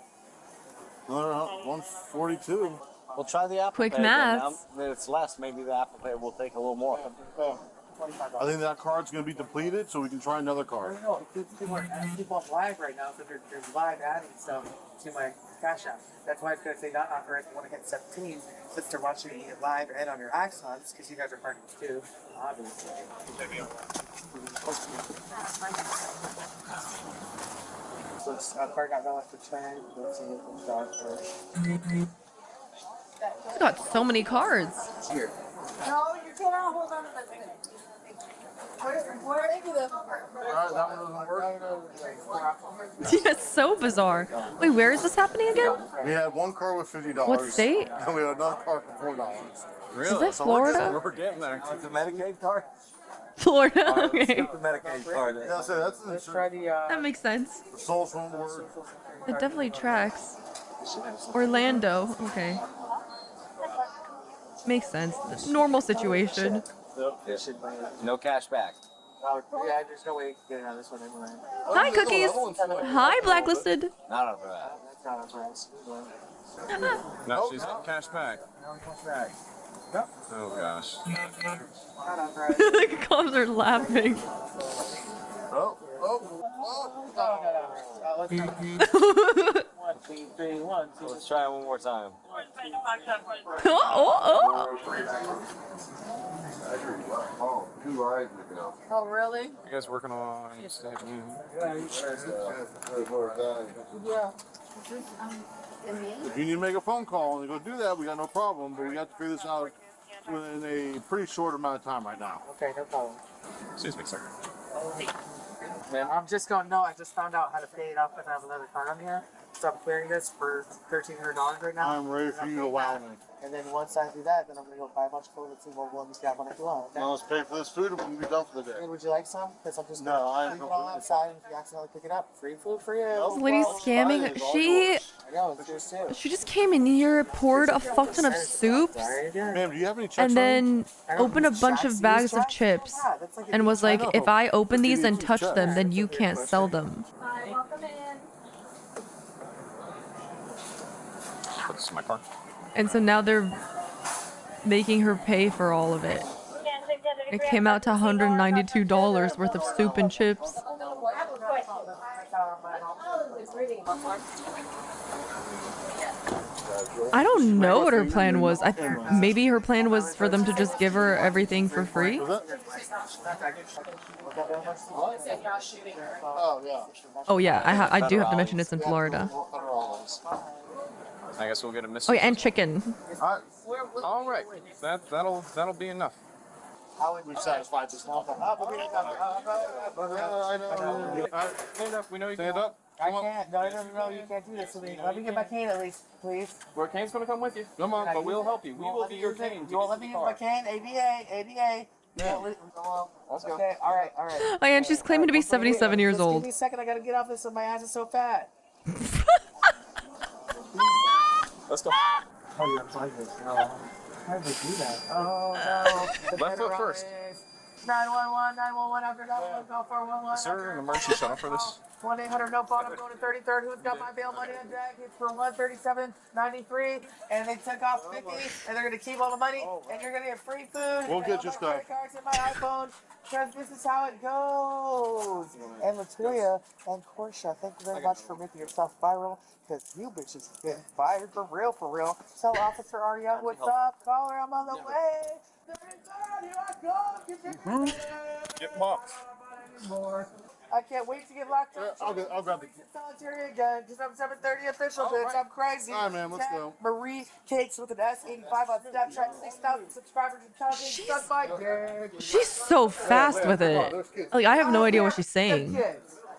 142. We'll try the Apple Quick Pay again maths. now that it's less. Maybe the Apple Pay will take a little more. I think that card's going to be depleted, so we can try another card. No, people are live right now, so they're live adding stuff to my Cash App. That's why it's going to say not authorized when I hit 17, since they're watching me live and on your Axons, because you guys are partners too, obviously. So it's card got valid for Chang. Let's see if it's dog first. She's got so many cards. Here. No, you cannot hold on to this thing. Where are they the? Alright, that one doesn't work. Yeah, so bizarre. Wait, where is this happening again? We had one card with $50. What state? And we had another card for $4. Is that Florida? We're getting there. The Medicaid card? Florida, okay. The Medicaid card. Yeah, so that's the Let's try the, That makes sense. the souls won't work. It definitely tracks. Orlando, okay. Makes sense. Normal situation. No cash back. Yeah, there's no way you can get it on this one anyway. Hi, Cookies. Hi, Blacklisted. Not on that. That's not a price. No, she's cash back. No cash back. Oh gosh. Not on price. The comms are laughing. Let's try. 1, 2, 3, 1, 2. Let's try it one more time. Oh. Oh, really? You guys working on stage? Yeah. If you need to make a phone call and go do that, we got no problem, but we have to figure this out within a pretty short amount of time right now. Okay, no problem. Excuse me, sir. Man, I'm just going, no, I just found out how to pay it off because I have another card on here. So I'm clearing this for $1,300 right now. I'm ready for you to wow me. And then once I do that, then I'm going to go buy a bunch of food and see what ones you have on it you want. Okay? Now let's pay for this food and we can be done for the day. And would you like some? Because I'm just No, I leave don't it all believe outside, and if you accidentally pick it up, free food for you. This lady's scamming. I know, it's yours too. She just came in here, poured a fuck ton of soups, Ma'am, do you have any checks and then opened a bunch of bags of chips, and was like, if I open these and touch them, then you can't sell them. Hi, welcome in. This is my car. And so now they're making her pay for all of it. It came out to $192 worth of soup and chips. I don't know what her plan was. Maybe her plan was for them to just give her everything for free. Oh yeah, I do have to mention it's in Florida. I guess we'll get a miss. Oh yeah, and chicken. All right. That'll be enough. How would we satisfy this now? I know. Stand up. We know you Stand up. I can't. No, you can't do this to me. Let me get my cane at least, please. Our cane's gonna come with you. Come on, but we'll help you. We will be your cane. You won't let me use my cane? ADA. Yeah. Let's go. Okay, all right. Oh yeah, and she's claiming to be 77 years Give old. me a second, I gotta get off this so my ass is so fat. Let's go. Oh, you're playing this. How did they do that? Oh, no. Left foot first. 911, 911, after 911, call 411. Is there an emergency shuttle for this? 1-800 no phone. I'm going to 33rd. Who's got my bail money on deck? It's for 137.93, and they took off 50, and they're going to keep all the money, and you're going to get free food. We'll get your stuff. Credit cards in my iPhone, because this is how it goes. And Latoya and Portia, thank you very much for making yourself viral, because you bitches get fired for real, for real. So Officer Aria, what's up? Caller, I'm on the way. 33rd, here I go. Get popped. More. I can't wait to get locked up. I'll grab the solitary again, because I'm 7:30 official, bitch. I'm crazy. All right, man, let's go. Marie Cakes with an S85 on Snapchat, 6,000 subscribers and counting. Suck my dick. She's so fast with it. Like I have no idea what she's saying,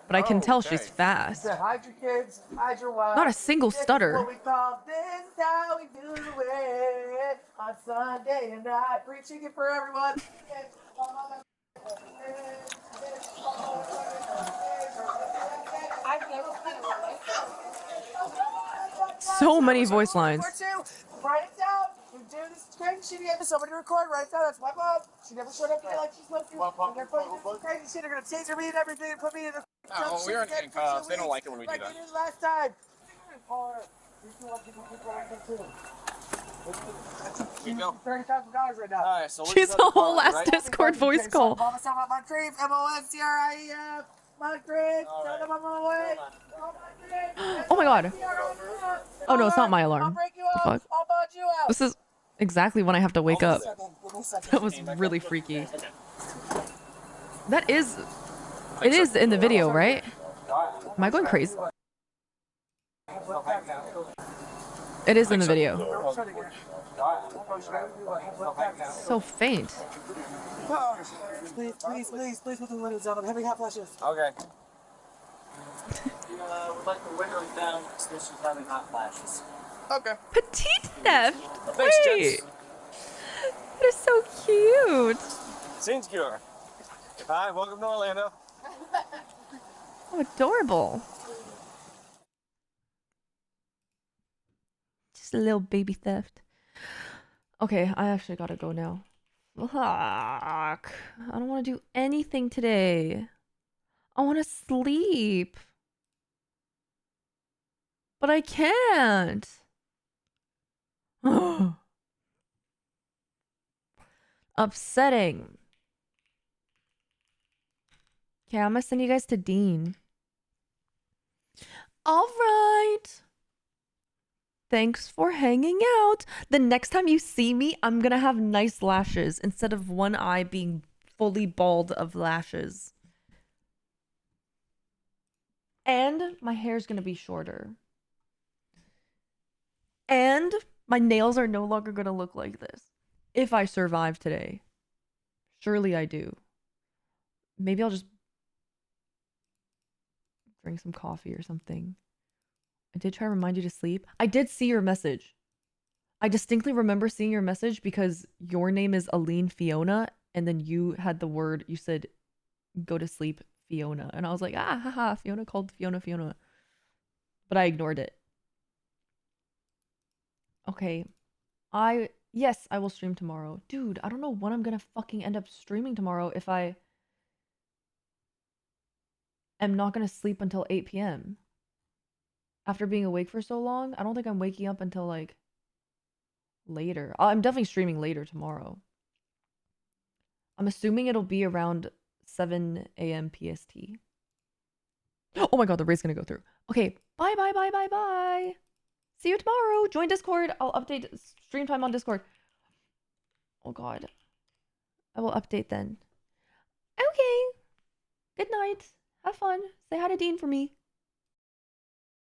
but I can tell she's fast. So hide your kids, hide your wife. Not a single stutter. What we call this is how we do it on Sunday and night. Free chicken for everyone. I've never played so many voice lines. Write it down. We do this crazy shit again. Somebody record. Write it down. That's my mom. She never showed up today like she's supposed to. They're putting this crazy shit. They're gonna taser me and everything and put me in the. Oh, we aren't getting cuffed. They don't like it when we do that. Like they did last time. $30,000 right now. All right, so She's a whole last Discord voice call. Mama, stop at my crib. MONCRIEF. My crib. Tell them I'm on my way. Oh my god. Oh no, it's not my alarm. The fuck? I'll bud you out. This is exactly when I have to wake up. That was really freaky. That is... It is in the video, right? Am I going crazy? It is in the video. So faint. Please, please, please, please put the windows down. I'm having hot flashes. Okay. Would like the windows down since she's having hot flashes. Okay. Petite theft. Thanks, Wait. gents. That is so cute. Seems cute. Hi, welcome to Orlando. Oh, adorable. Just a little baby theft. Okay, I actually gotta go now. Fuck. I don't want to do anything today. I want to sleep. But I can't. Upsetting. Okay, I'm gonna send you guys to Dean. All right. Thanks for hanging out. The next time you see me, I'm gonna have nice lashes instead of one eye being fully bald of lashes. And my hair's gonna be shorter. And my nails are no longer gonna look like this. If I survive today. Surely I do. Maybe I'll just drink some coffee or something. I did try to remind you to sleep. I did see your message. I distinctly remember seeing your message because your name is Aline Fiona, and then you had the word, you said, go to sleep, Fiona. And I was like, ah, haha, Fiona called Fiona. But I ignored it. Okay. Yes, I will stream tomorrow. Dude, I don't know when I'm gonna fucking end up streaming tomorrow if I am not gonna sleep until 8 p.m. After being awake for so long, I don't think I'm waking up until like later. I'm definitely streaming later tomorrow. I'm assuming it'll be around 7 a.m. PST. Oh my god, the raid's gonna go through. Okay, bye. See you tomorrow. Join Discord. I'll update stream time on Discord. Oh god. I will update then. Okay. Good night. Have fun. Say hi to Dean for me.